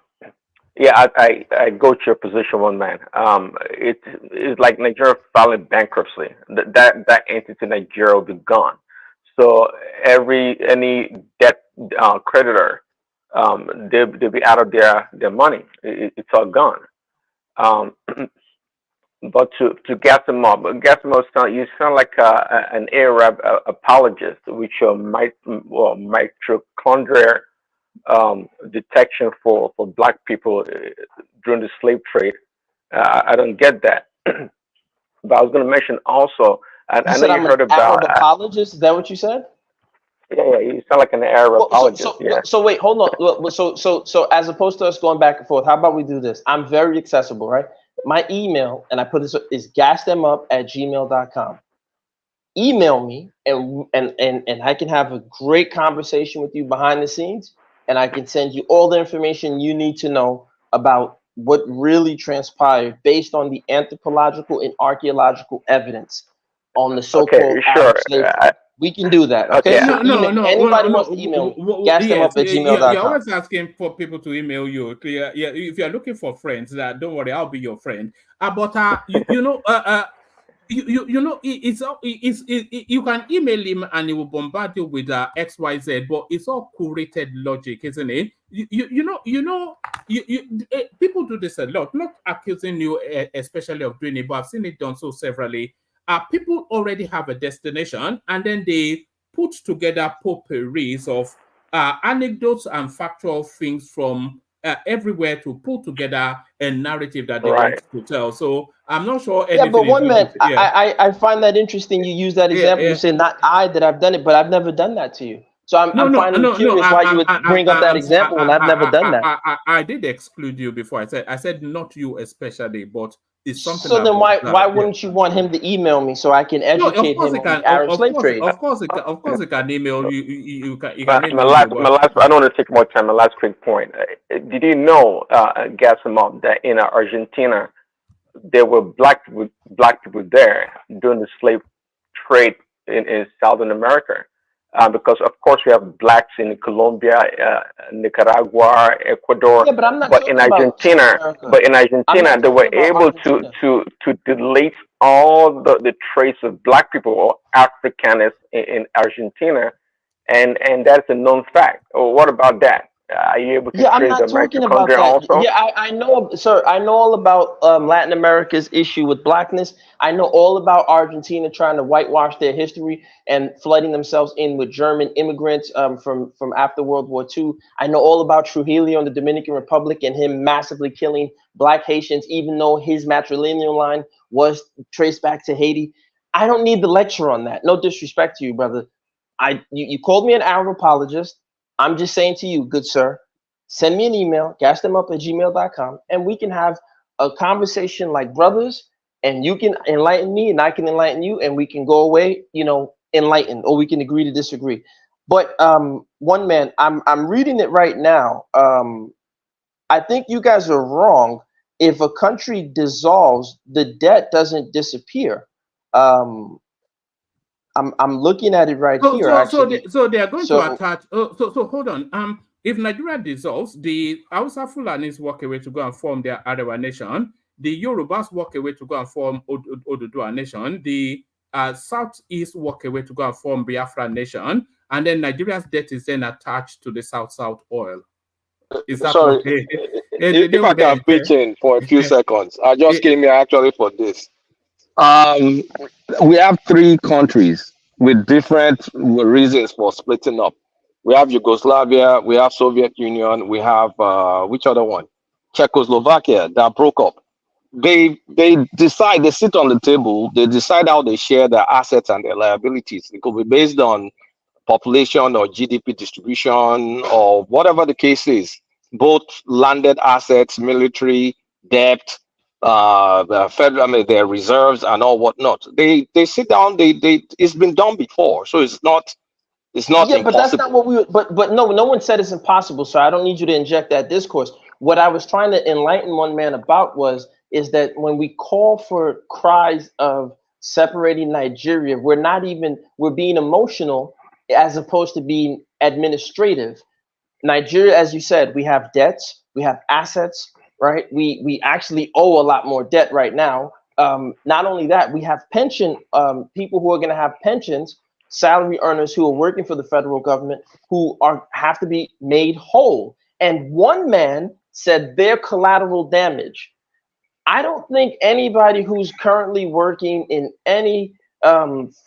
S19: go to your position, one man. It's like Nigeria filing bankruptcy. That entity, Nigeria, will be gone. So any debt creditor, they'll be out of their money. It's all gone. But to gas them up, you sound like an Arab apologist, which mitochondria detection for black people during the slave trade. I don't get that. But I was going to mention also, I know you heard about
S17: Arab apologist. Is that what you said?
S19: Yeah, you sound like an Arab apologist.
S17: So wait, hold on. So as opposed to us going back and forth, how about we do this? I'm very accessible, right? My email, and I put this, is gasthemup@gmail.com. Email me, and I can have a great conversation with you behind the scenes, and I can send you all the information you need to know about what really transpired based on the anthropological and archaeological evidence on the so-called Arab slave trade. We can do that, okay? So anybody wants to email me, gasthemup@gmail.com.
S12: You're always asking for people to email you. Yeah, if you're looking for friends, don't worry, I'll be your friend. You can email him and he will bombard you with XYZ, but it's all curated logic, isn't it? People do this a lot. Not accusing you especially of doing it, but I've seen it done so severally. People already have a destination, and then they put together potpourris of anecdotes and factual things from everywhere to pull together a narrative that they want to tell. So I'm not sure.
S17: But one man, I find that interesting. You use that example. You say not I that I've done it, but I've never done that to you. So I'm finding curious why you would bring up that example when I've never done that.
S12: I did exclude you before. I said not you especially, but it's something.
S17: So then why wouldn't you want him to email me so I can educate him on the Arab slave trade?
S12: Of course, he can email you. You can
S19: my last. I don't want to take more time. My last quick point. Did you know, Gasimov, that in Argentina there were black people there during the slave trade in Southern America? because of course we have blacks in Colombia, Nicaragua, Ecuador,
S17: Yeah, but I'm not
S19: but in
S17: talking about South
S19: Argentina,
S17: America. I'm not
S19: they were
S17: talking about
S19: able
S17: Argentina.
S19: to delete all the trace of black people or Africanists in Argentina, and that's a known fact. Or what about that? Are you able to
S17: Yeah, I'm
S19: trace the
S17: not talking about
S19: mitochondria
S17: that.
S19: also?
S17: Yeah, I know, sir. I know all about Latin America's issue with blackness. I know all about Argentina trying to whitewash their history and flooding themselves in with German immigrants from after World War II. I know all about Trujillo in the Dominican Republic and him massively killing black Haitians, even though his matrilineal line was traced back to Haiti. I don't need the lecture on that. No disrespect to you, brother. You called me an Arab apologist. I'm just saying to you, good sir, send me an email, gasthemup@gmail.com, and we can have a conversation like brothers, and you can enlighten me and I can enlighten you, and we can go away, enlightened, or we can agree to disagree. But one man, I'm reading it right now. I think you guys are wrong. If a country dissolves, the debt doesn't disappear. Um, I'm looking at it right here, actually.
S12: So they are going to
S17: So
S12: attach. So hold on. If Nigeria dissolves, the Hausa Fulanis walk away to go and form their Arewa nation. The Yorubas walk away to go and form Oduduwa nation. The Southeast walk away to go and form Biafra nation, and then Nigeria's debt is then attached to the South oil. Is that
S20: Sorry,
S12: what they?
S20: if I can pitch in for a few seconds, I just came here actually for this. We have three countries with different reasons for splitting up. We have Yugoslavia, we have Soviet Union, we have which other one? Czechoslovakia that broke up. They decide, they sit on the table, they decide how they share their assets and their liabilities. It could be based on population or GDP distribution or whatever the case is, both landed assets, military, debt, the federal, I mean, their reserves and all whatnot. They sit down, they it's been done before, so it's not
S17: yeah, but that's not
S20: impossible.
S17: what we. But no one said it's impossible. So I don't need you to inject that discourse. What I was trying to enlighten one man about is that when we call for cries of separating Nigeria, we're being emotional as opposed to being administrative. Nigeria, as you said, we have debts, we have assets, right? We actually owe a lot more debt right now. Not only that, we have pension people who are going to have pensions, salary earners who are working for the federal government who have to be made whole. And one man said their collateral damage. I don't think anybody who's currently working in any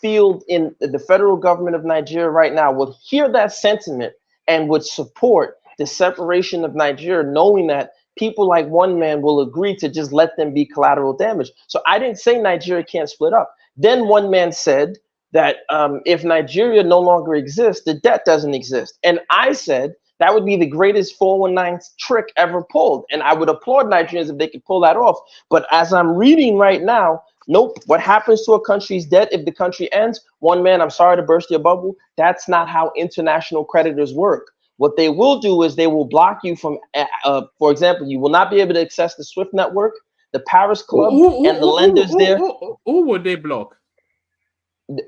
S17: field in the federal government of Nigeria right now would hear that sentiment and would support the separation of Nigeria, knowing that people like one man will agree to just let them be collateral damage. So I didn't say Nigeria can't split up. Then one man said that if Nigeria no longer exists, the debt doesn't exist. And I said that would be the greatest 419 trick ever pulled. And I would applaud Nigerians if they could pull that off. But as I'm reading right now, nope. What happens to a country's debt if the country ends? One man, I'm sorry to burst your bubble. That's not how international creditors work. What they will do is they will block you from, for example, you will not be able to access the SWIFT network, the Paris Club, and the lenders there.
S12: Who would they block?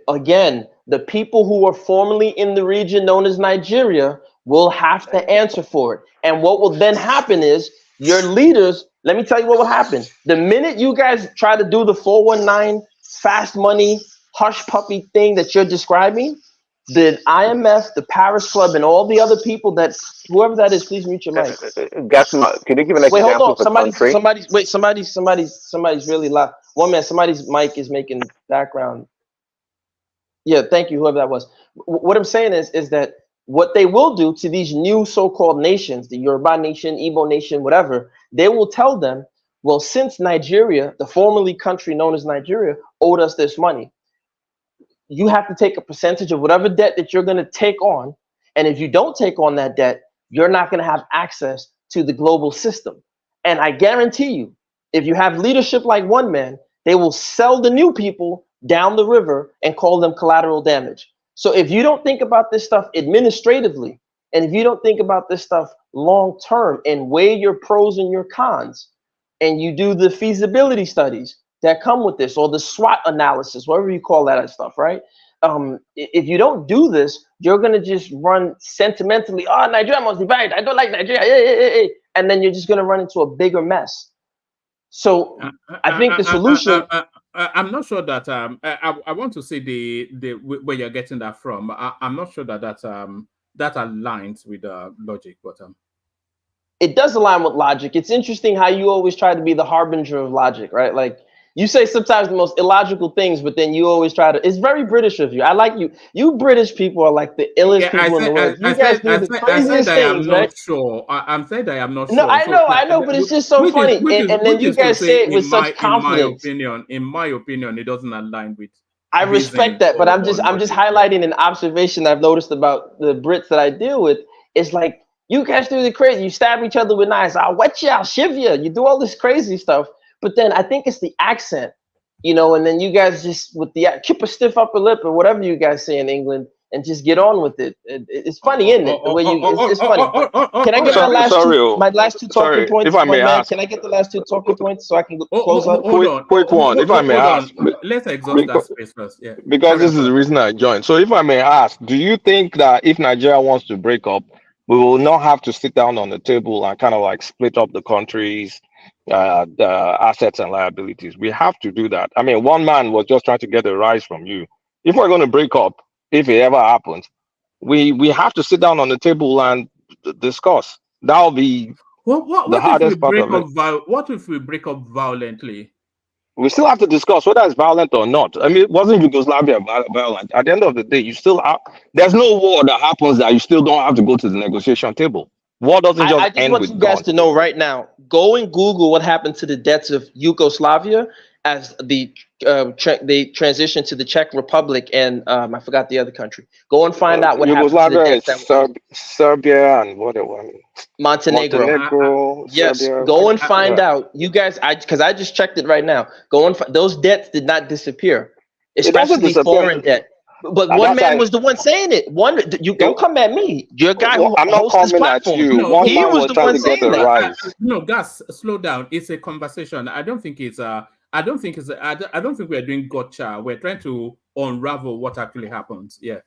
S17: Again, the people who are formerly in the region known as Nigeria will have to answer for it. And what will then happen is your leaders, let me tell you what will happen. The minute you guys try to do the 419 fast money, hush puppy thing that you're describing, the IMF, the Paris Club, and all the other people that, whoever that is, please mute your mic.
S19: Can you give an
S17: Wait, hold
S19: example
S17: on.
S19: for country?
S17: Somebody's really loud. One man, somebody's mic is making background. Yeah, thank you, whoever that was. What I'm saying is that what they will do to these new so-called nations, the Yoruba nation, Igbo nation, whatever, they will tell them, well, since Nigeria, the formerly country known as Nigeria, owed us this money, you have to take a percentage of whatever debt that you're going to take on. And if you don't take on that debt, you're not going to have access to the global system. And I guarantee you, if you have leadership like one man, they will sell the new people down the river and call them collateral damage. So if you don't think about this stuff administratively, and if you don't think about this stuff long term and weigh your pros and your cons, and you do the feasibility studies that come with this, or the SWOT analysis, whatever you call that stuff, right? if you don't do this, you're gonna just run sentimentally. Oh, Nigeria must divide. I don't like Nigeria. And then you're just gonna run into a bigger mess. So I think the solution.
S12: I'm not sure that I want to say the where you're getting that from. I'm not sure that that aligns with logic, but
S17: It does align with logic. It's interesting how you always try to be the harbinger of logic, right? Like you say sometimes the most illogical things, but then you always try to. It's very British of you. I like you. You British people are like the illest people in the world. You guys do the craziest things, right?
S12: Not sure. I'm saying that I'm not
S17: No,
S12: sure.
S17: I know, but it's just so funny. And then you guys say it with such confidence.
S12: In my opinion, it doesn't align with.
S17: I respect that, but I'm just highlighting an observation I've noticed about the Brits that I deal with. It's like you guys do the crazy. You stab each other with knives. I'll wet you. I'll shiv you. You do all this crazy stuff. But then I think it's the accent, you know. And then you guys just with the keep a stiff upper lip or whatever you guys say in England, and just get on with it. It's funny, isn't it? The way you it's funny. Can I get my last two talking points?
S20: If I may ask,
S17: can I get the last two talking points so I can close out?
S20: Quick one, if I may ask.
S12: Let's exhaust that space first. Yeah.
S20: Because this is the reason I joined. So if I may ask, do you think that if Nigeria wants to break up, we will not have to sit down on the table and kind of like split up the countries, the assets and liabilities? We have to do that. I mean, one man was just trying to get a rise from you. If we're going to break up, if it ever happens, we have to sit down on the table and discuss. That'll be the hardest part of it.
S12: What if we break up violently?
S20: We still have to discuss whether it's violent or not. I mean, it wasn't Yugoslavia violent. At the end of the day, you still have. There's no war that happens that you still don't have to go to the negotiation table. War doesn't just end with. I just want you guys
S17: to know right now. Go and Google what happened to the debts of Yugoslavia as they transitioned to the Czech Republic and I forgot the other country. Go and find out what
S20: Yugoslavia
S17: happened to the debts.
S20: Serbia and what it was.
S17: Montenegro. Yes, Serbia, go and find out. You guys, because I just checked it right now. Go and those debts did not disappear, especially foreign debt. But one man was the one saying it. You don't come at me. You're a guy who hosts this platform.
S20: He was the one saying that.
S12: No, Gus, slow down. It's a conversation. I don't think we're doing gotcha. We're trying to unravel what actually happens. Yeah.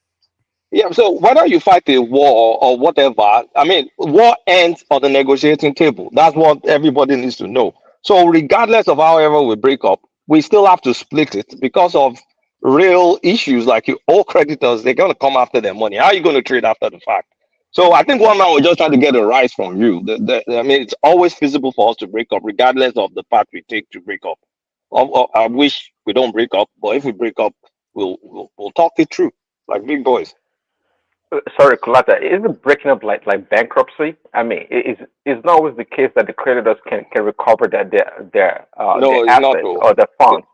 S20: Yeah. So whether you fight a war or whatever, I mean, war ends on the negotiating table. That's what everybody needs to know. So regardless of however we break up, we still have to split it because of real issues like you owe creditors. They're going to come after their money. How are you going to trade after the fact? So I think one man was just trying to get a rise from you. I mean, it's always feasible for us to break up, regardless of the path we take to break up. I wish we don't break up, but if we break up, we'll talk it through like big boys.
S19: Sorry, Kulata, isn't breaking up like bankruptcy? I mean, it's not always the case that the creditors can recover their assets or their funds.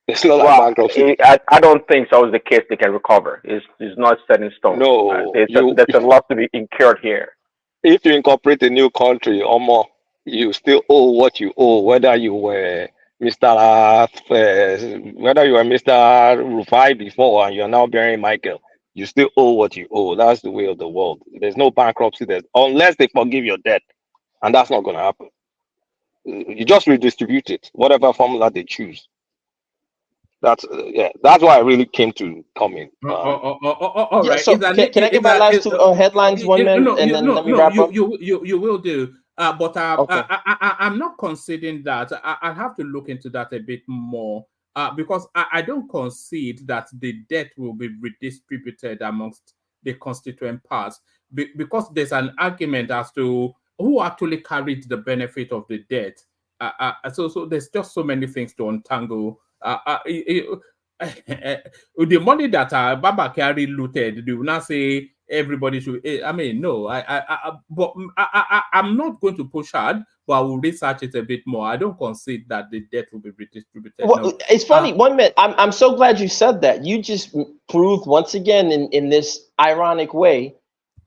S20: It's not like bankruptcy.
S19: I don't think it's always the case they can recover. It's not set in stone.
S20: No,
S19: there's a lot to be incurred here.
S20: If you incorporate a new country, or more, you still owe what you owe, whether you were Mr. Rufai before and you're now bearing Michael. You still owe what you owe. That's the way of the world. There's no bankruptcy there unless they forgive your debt, and that's not going to happen. You just redistribute it, whatever formula they choose. That's why I really came to comment.
S12: All right.
S17: So can I get my last two headlines, one man, and then let me wrap up?
S12: You will do. But I'm not conceding that. I'll have to look into that a bit more because I don't concede that the debt will be redistributed amongst the constituent parts because there's an argument as to who actually carried the benefit of the debt. So there's just so many things to untangle. The money that Baba Kari looted, do not say everybody should. I mean, no. I'm not going to push hard, but I will research it a bit more. I don't concede that the debt will be redistributed.
S17: Well,
S12: no.
S17: It's funny. 1 minute. I'm so glad you said that. You just proved once again in this ironic way.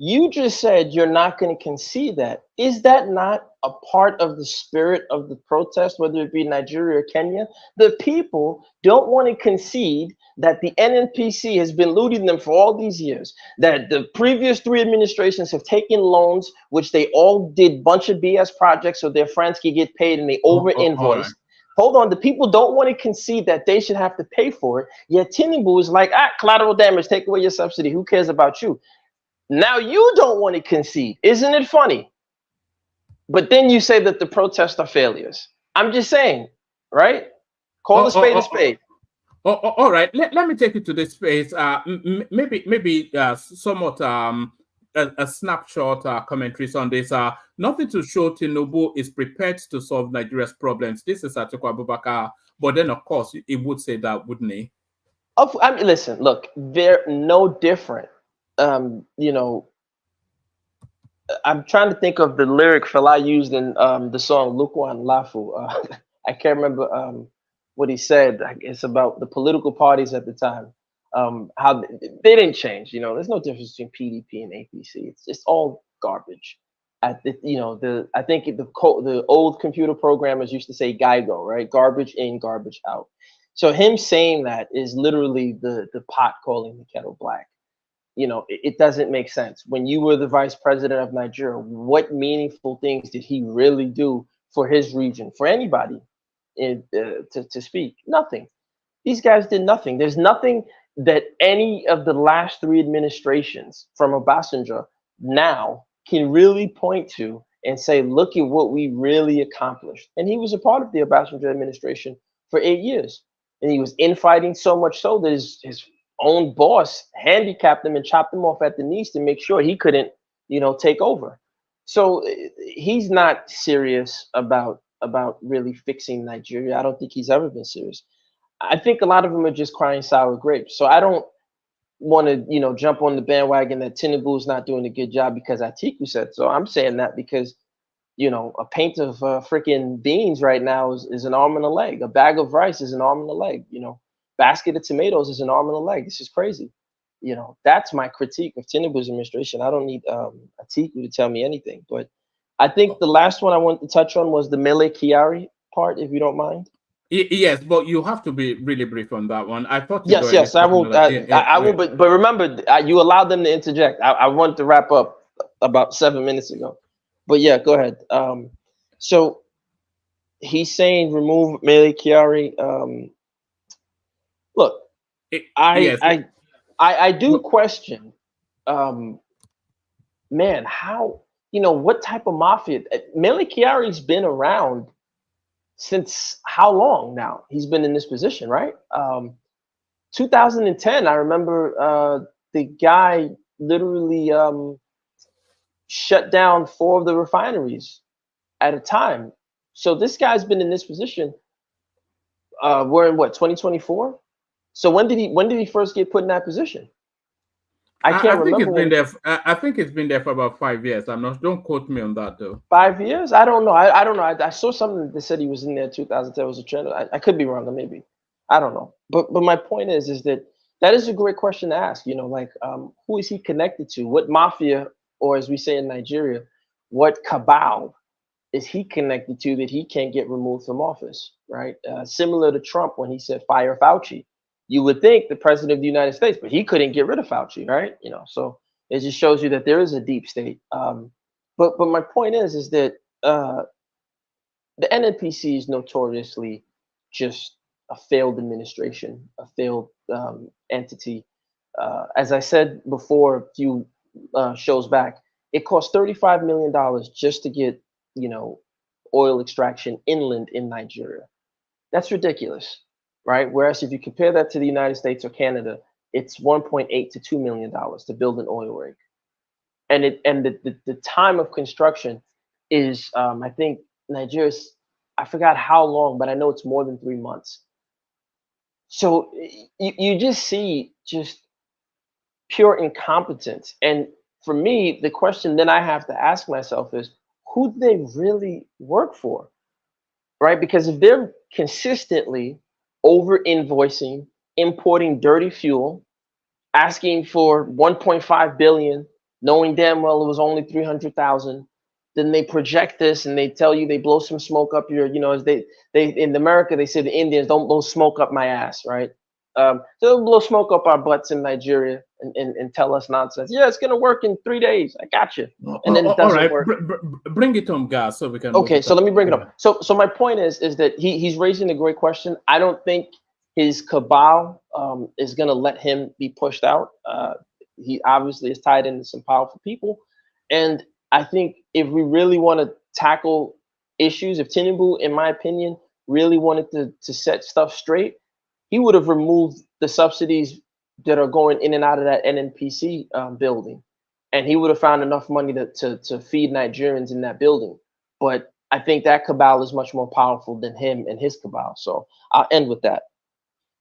S17: You just said you're not going to concede that. Is that not a part of the spirit of the protest, whether it be Nigeria or Kenya? The people don't want to concede that the NNPC has been looting them for all these years, that the previous 3 administrations have taken loans, which they all did bunch of BS projects so their friends could get paid and they over-invoiced. Hold on, the people don't want to concede that they should have to pay for it. Yet Tinubu is like, collateral damage, take away your subsidy. Who cares about you? Now you don't want to concede. Isn't it funny? But then you say that the protests are failures. I'm just saying, right? Call a spade a spade.
S12: All right. Let me take you to this space. Maybe somewhat a snapshot commentaries on this. Nothing to show Tinubu is prepared to solve Nigeria's problems. This is Atiku Abubakar. But then, of course, he would say that, wouldn't he?
S17: I mean, listen, look, they're no different. You know, I'm trying to think of the lyric Fela used in the song Lukwan Lafu. I can't remember what he said. It's about the political parties at the time. How they didn't change. You know, there's no difference between PDP and APC. It's all garbage. I think the old computer programmers used to say GIGO, right? Garbage in, garbage out. So him saying that is literally the pot calling the kettle black. You know, it doesn't make sense. When you were the vice president of Nigeria, what meaningful things did he really do for his region, for anybody to speak? Nothing. These guys did nothing. There's nothing that any of the last three administrations from Obasanjo now can really point to and say, look at what we really accomplished. And he was a part of the Obasanjo administration for 8 years. And he was infighting so much so that his own boss handicapped him and chopped him off at the knees to make sure he couldn't, you know, take over. So he's not serious about really fixing Nigeria. I don't think he's ever been serious. I think a lot of them are just crying sour grapes. So I don't want to, you know, jump on the bandwagon that Tinubu is not doing a good job because Atiku said so. I'm saying that because, you know, a pint of freaking beans right now is an arm and a leg. A bag of rice is an arm and a leg. You know, basket of tomatoes is an arm and a leg. This is crazy. You know, that's my critique of Tinubu's administration. I don't need Atiku to tell me anything. But I think the last one I wanted to touch on was the Mele Kyari part, if you don't mind.
S12: Yes, but you have to be really brief on that one. I thought.
S17: Yes, I will. I will. But remember, you allowed them to interject. I wanted to wrap up about 7 minutes ago. But yeah, go ahead. So he's saying remove Mele Kyari. Look, I do question, man, how, you know, what type of mafia? Mele Kyari's been around since how long now? He's been in this position, right? 2010, I remember the guy literally shut down 4 of the refineries at a time. So this guy's been in this position. We're in what, 2024? So when did he first get put in that position? I can't remember.
S12: I think it's been there for about 5 years. I'm not. Don't quote me on that though.
S17: 5 years? I don't know. I don't know. I saw something that said he was in there 2010 was a trend. I could be wrong, maybe. I don't know. But my point is that is a great question to ask. You know, like who is he connected to? What mafia, or as we say in Nigeria, what cabal is he connected to that he can't get removed from office? Right? Similar to Trump when he said fire Fauci. You would think the president of the United States, but he couldn't get rid of Fauci, right? You know, so it just shows you that there is a deep state. But my point is that the NNPC is notoriously just a failed administration, a failed entity. As I said before, a few shows back, it cost $35 million just to get, you know, oil extraction inland in Nigeria. That's ridiculous. Right. Whereas if you compare that to the United States or Canada, it's $1.8 to $2 million to build an oil rig. And the time of construction is, I think Nigeria's, I forgot how long, but I know it's more than 3 months. So you just see just pure incompetence. And for me, the question then I have to ask myself is, who do they really work for? Right? Because if they're consistently over invoicing, importing dirty fuel, asking for 1.5 billion, knowing damn well it was only 300,000. Then they project this and they tell you, they blow some smoke up your, you know, as they in America, they say the Indians don't blow smoke up my ass, right? They'll blow smoke up our butts in Nigeria and tell us nonsense. Yeah, it's gonna work in 3 days. I got you. And then it
S12: all
S17: doesn't
S12: right,
S17: work.
S12: bring it on, gas, so we can.
S17: Okay, so let me bring it up. So my point is that he's raising a great question. I don't think his cabal is gonna let him be pushed out. He obviously is tied into some powerful people, and I think if we really want to tackle issues, if Tinubu, in my opinion, really wanted to set stuff straight, he would have removed the subsidies that are going in and out of that NNPC building, and he would have found enough money to feed Nigerians in that building. But I think that cabal is much more powerful than him and his cabal. So I'll end with that.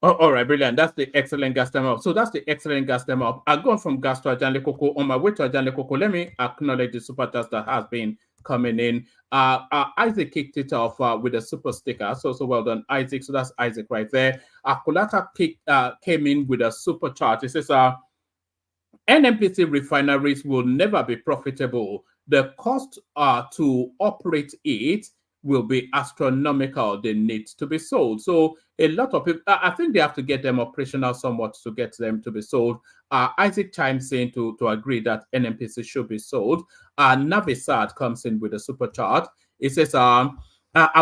S12: Oh, all right, brilliant. That's the excellent gas time up. So that's the excellent gas time up. I've gone from gas to Ajanle Koko. On my way to Ajanle Koko, let me acknowledge the super chats that has been coming in. Isaac kicked it off with a super sticker. So well done, Isaac. So that's Isaac right there. Kulata came in with a super chat. It says, NNPC refineries will never be profitable. The cost to operate it will be astronomical. They need to be sold. So a lot of people, I think they have to get them operational somewhat to get them to be sold. Isaac chimes in to agree that NNPC should be sold. Navisad comes in with a super chart. It says, are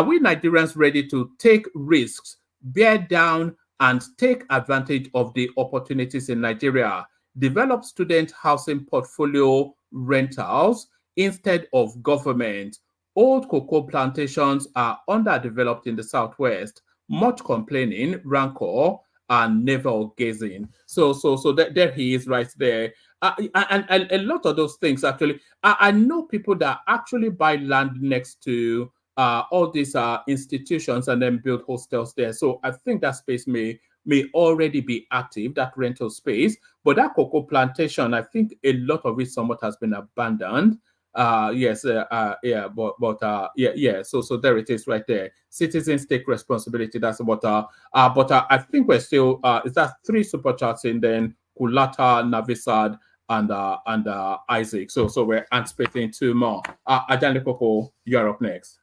S12: we Nigerians ready to take risks, bear down, and take advantage of the opportunities in Nigeria? Develop student housing portfolio rentals instead of government. Old cocoa plantations are underdeveloped in the Southwest. Much complaining, rancor, and navel gazing. So there he is right there. And a lot of those things actually. I know people that actually buy land next to all these institutions and then build hostels there. So I think that space may already be active, that rental space. But that cocoa plantation, I think a lot of it somewhat has been abandoned. Yeah. So there it is right there. Citizens take responsibility. That's what. But I think we're still. Is that 3 super chats in then Kulata, Navisad, and Isaac. So we're anticipating 2 more. Ajanle Koko, you're up next.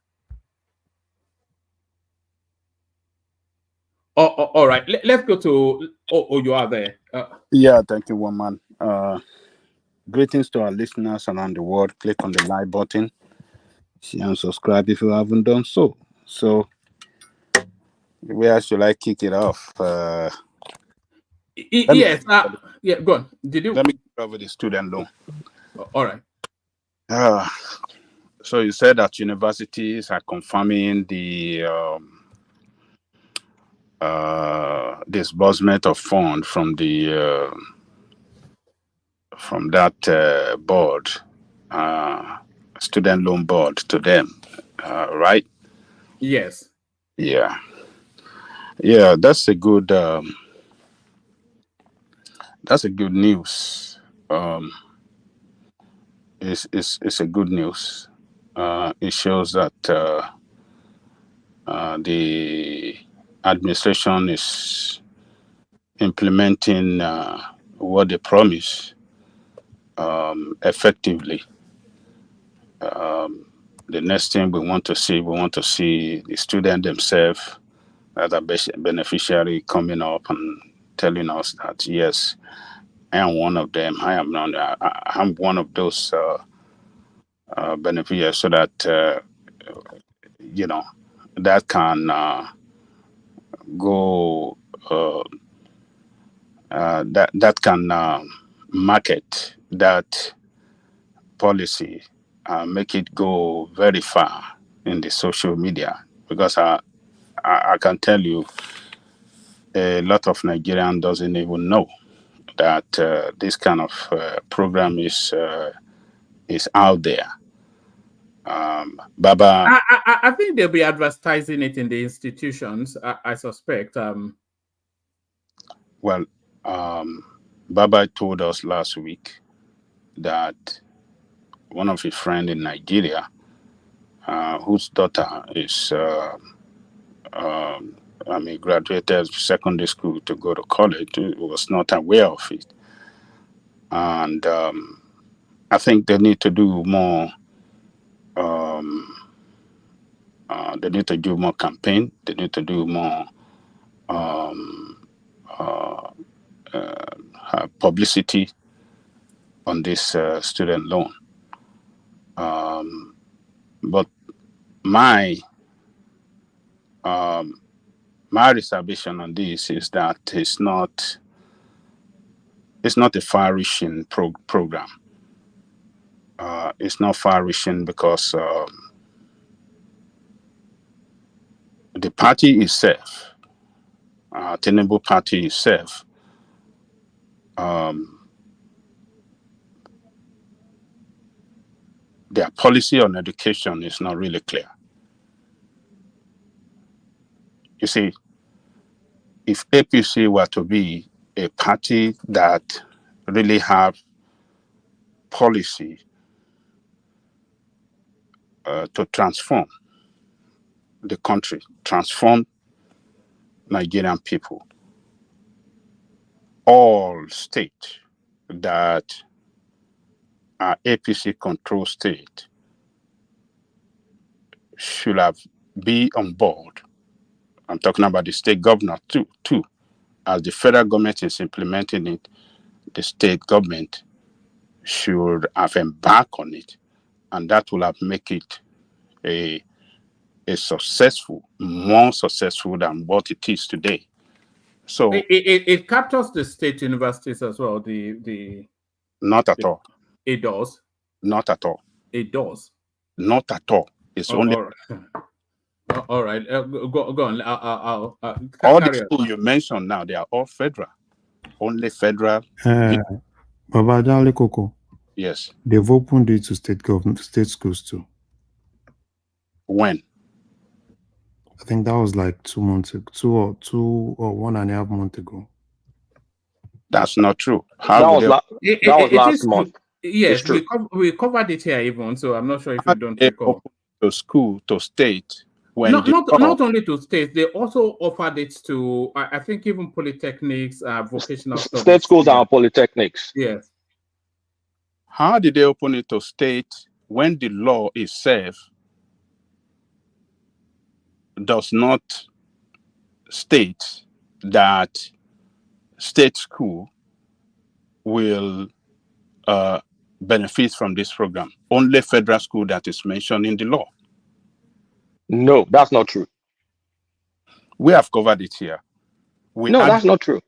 S12: All right. Let's go to. You are there.
S18: Yeah, thank you, woman. Greetings to our listeners around the world. Click on the like button. Share and subscribe if you haven't done so. So, where should I kick it off?
S12: Yes. Yeah, go on. Did you?
S18: Let me cover the student loan.
S12: All right.
S18: So you said that universities are confirming the disbursement of funds from the from that board, student loan board, to them, right?
S12: Yes.
S18: Yeah, that's a good news. It's a good news. It shows that the administration is implementing what they promise effectively. The next thing we want to see the student themselves as a beneficiary coming up and telling us that yes, I am one of them. I'm one of those beneficiaries, so that that can go. That can market that policy, make it go very far in the social media, because I can tell you a lot of Nigerians doesn't even know that this kind of program is out there. Baba,
S12: I think they'll be advertising it in the institutions. I suspect.
S18: Well, Baba told us last week that one of his friends in Nigeria, whose daughter is, graduated secondary school to go to college, was not aware of it. And I think they need to do more. They need to do more campaign. They need to do more publicity on this student loan. But my reservation on this is that it's not a far-reaching program. It's not far-reaching because the party itself, Tinubu party itself, their policy on education is not really clear. You see, if APC were to be a party that really have policy to transform the country, transform Nigerian people, all states that are APC control state should have be on board. I'm talking about the state governor too. As the federal government is implementing it, the state government should have embarked on it, and that will have make it a successful, more successful than what it is today. So
S12: it captures the state universities as well.
S18: Not at all.
S12: It does.
S18: Not at all.
S12: It does.
S18: Not at all. It's only.
S12: All right. Go on.
S18: All the schools you mentioned now, they are all federal. Only federal.
S16: Baba Janle Koko.
S18: Yes.
S16: They've opened it to state schools too.
S18: When?
S16: I think that was like 2 months ago, 2 or 1.5 months ago.
S18: That's not true.
S20: That was last month.
S12: Yes, we covered it here even, so I'm not sure if you don't recall.
S18: To school, to state. When
S12: not only to state, they also offered it to, I think, even polytechnics, vocational studies.
S20: State schools are polytechnics.
S12: Yes.
S18: How did they open it to state when the law itself does not state that state school will benefit from this program? Only federal school that is mentioned in the law.
S20: No, that's not true.
S18: We have covered it here.
S20: That's not true.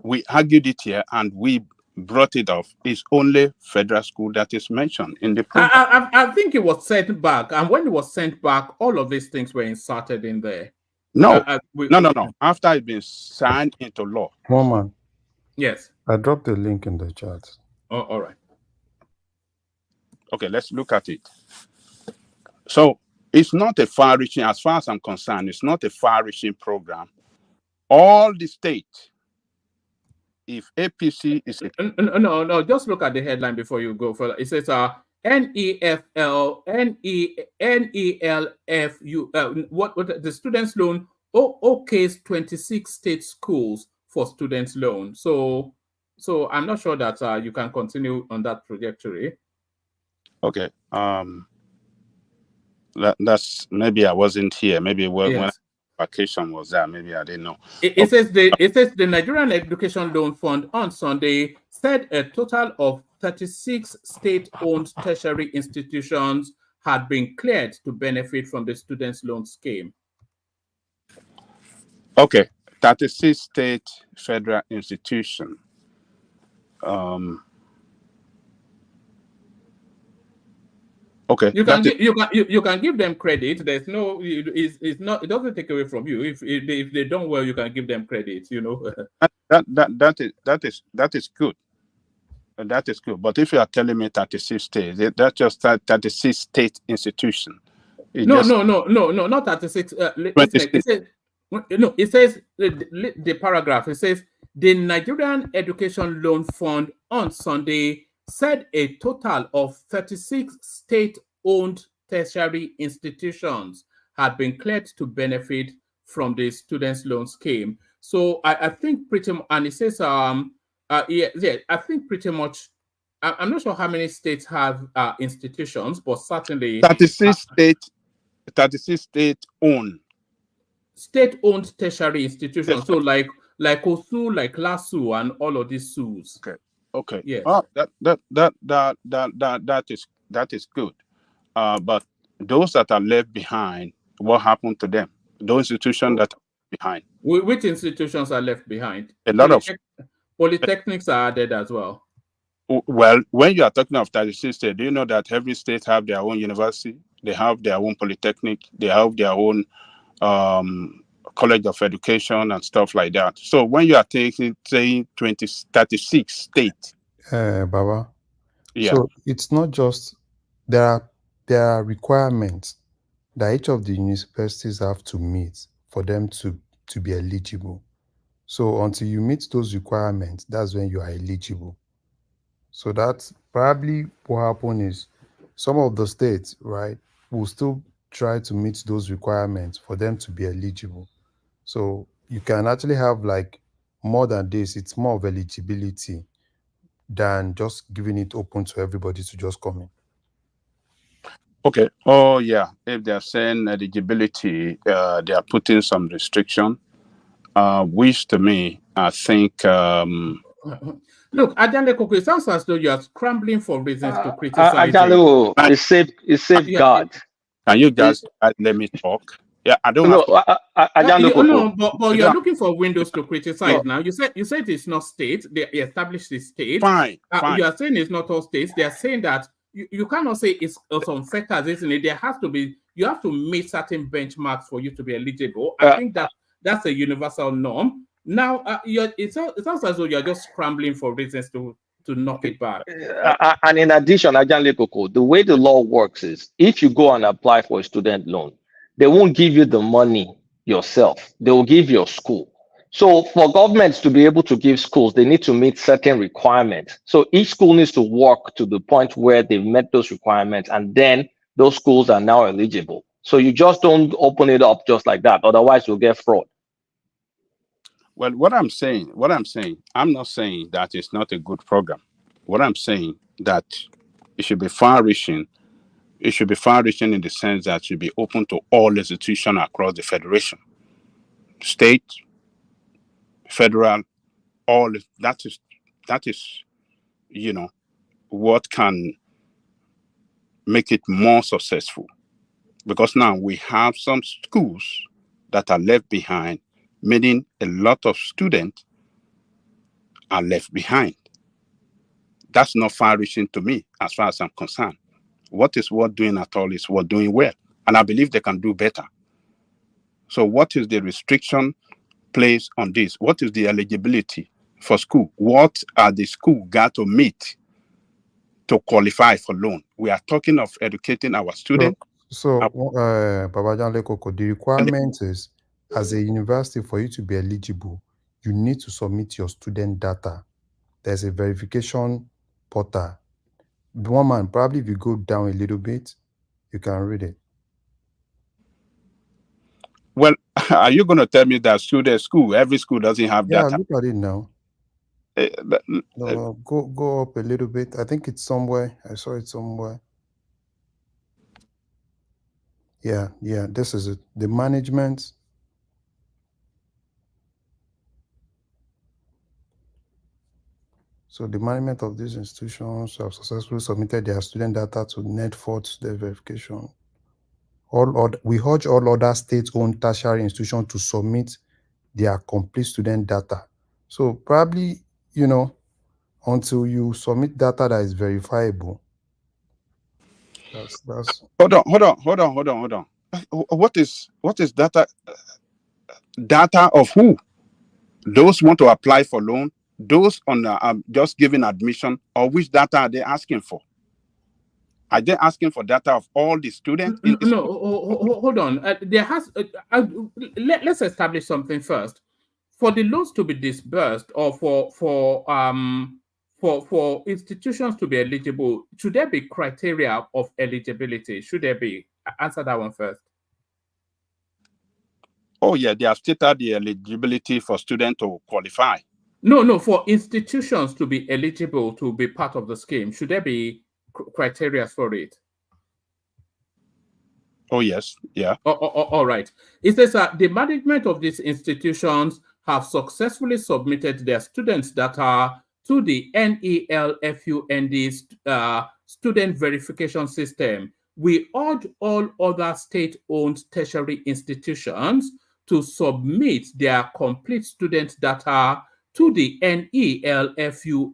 S18: We argued it here and we brought it off. It's only federal school that is mentioned in the program.
S12: I think it was sent back, and when it was sent back, all of these things were inserted in there.
S18: No. After it's been signed into law.
S16: Woman.
S12: Yes.
S16: I dropped the link in the chat.
S12: Oh, all right.
S18: Okay, let's look at it. So it's not a far-reaching, as far as I'm concerned, it's not a far-reaching program. All the states, if APC is a...
S12: No, just look at the headline before you go further. It says NELFU, what the students loan okays 26 state schools for students loan. So I'm not sure that you can continue on that trajectory.
S18: Okay. That's maybe I wasn't here. Maybe when vacation was there, maybe I didn't know.
S12: It says the Nigerian Education Loan Fund on Sunday said a total of 36 state-owned tertiary institutions had been cleared to benefit from the students' loan scheme.
S18: Okay, 36 state federal institution. Okay,
S12: you can give them credit. There's no, it's not, it doesn't take away from you. If they don't well, you can give them credit. You know.
S18: that is good. That is good. But if you are telling me 36 states, that's just 36 state institution.
S12: No, not 36. It says the paragraph. It says the Nigerian Education Loan Fund on Sunday said a total of 36 state-owned tertiary institutions had been cleared to benefit from the students' loan scheme. So I think pretty much, and it says I think pretty much. I'm not sure how many states have institutions, but certainly
S18: 36 state-owned.
S12: State-owned tertiary institutions. So like like Osu, like Lasu, and all of these SUs.
S18: Okay.
S12: Yes.
S18: Oh, that is good. But those that are left behind, what happened to them? Those institutions that are behind.
S12: Which institutions are left behind?
S18: A lot of
S12: Polytechnics are added as well.
S18: Well, when you are talking of 36 states, do you know that every state have their own university? They have their own polytechnic. They have their own college of education and stuff like that. So when you are taking, say, 36 states.
S16: Baba.
S18: Yeah.
S16: So it's not just there are requirements that each of the universities have to meet for them to be eligible. So until you meet those requirements, that's when you are eligible. So that's probably what happened is some of the states, right, will still try to meet those requirements for them to be eligible. So you can actually have like more than this. It's more of eligibility than just giving it open to everybody to just come in.
S18: Okay. Oh, yeah. If they're saying eligibility, they are putting some restriction, which to me, I think.
S12: Look, Ajale Koko, it sounds as though you are scrambling for reasons to criticize
S20: Ajale, it's safeguard.
S18: Can you guys let me talk? Yeah, I don't have to.
S12: No, but you're looking for windows to criticize now. You said it's not state. They established the state.
S18: Fine.
S12: You are saying it's not all states. They are saying that you cannot say it's on factors, isn't it? There has to be. You have to meet certain benchmarks for you to be eligible. I think that's a universal norm. Now, it sounds as though you're just scrambling for reasons to knock it back.
S20: And in addition, Ajale Koko, the way the law works is if you go and apply for a student loan, they won't give you the money yourself. They will give your school. So for governments to be able to give schools, they need to meet certain requirements. So each school needs to work to the point where they've met those requirements, and then those schools are now eligible. So you just don't open it up just like that. Otherwise, you'll get fraud.
S18: Well, what I'm saying, I'm not saying that it's not a good program. What I'm saying that it should be far-reaching. It should be far-reaching in the sense that it should be open to all institutions across the federation, state, federal, all. That is, what can make it more successful. Because now we have some schools that are left behind, meaning a lot of students are left behind. That's not far-reaching to me, as far as I'm concerned. What is worth doing at all is worth doing well. And I believe they can do better. So what is the restriction placed on this? What is the eligibility for school? What are the school got to meet to qualify for loan? We are talking of educating our students.
S16: So Baba Janle Koko, the requirement is, as a university, for you to be eligible, you need to submit your student data. There's a verification portal. One man, probably if you go down a little bit, you can read it.
S18: Well, are you going to tell me that every school doesn't have data?
S16: Yeah, look at it now. Go up a little bit. I think it's somewhere. I saw it somewhere. Yeah, this is it. The management. So the management of these institutions have successfully submitted their student data to NetFort their verification. We urge all other state-owned tertiary institutions to submit their complete student data. So probably, until you submit data that is verifiable. That's
S18: Hold on. What is data? Data of who? Those want to apply for loan? Those on just giving admission, or which data are they asking for? Are they asking for data of all the students?
S12: Hold on. Let's establish something first. For the loans to be disbursed, or for institutions to be eligible, should there be criteria of eligibility? Should there be? Answer that one first.
S18: Oh yeah, they have stated the eligibility for students to qualify.
S12: No, for institutions to be eligible to be part of the scheme, should there be criteria for it?
S18: Oh yes, yeah.
S12: All right. It says the management of these institutions have successfully submitted their students' data to the NELFUND student verification system. We urge all other state-owned tertiary institutions to submit their complete student data to the NELFUND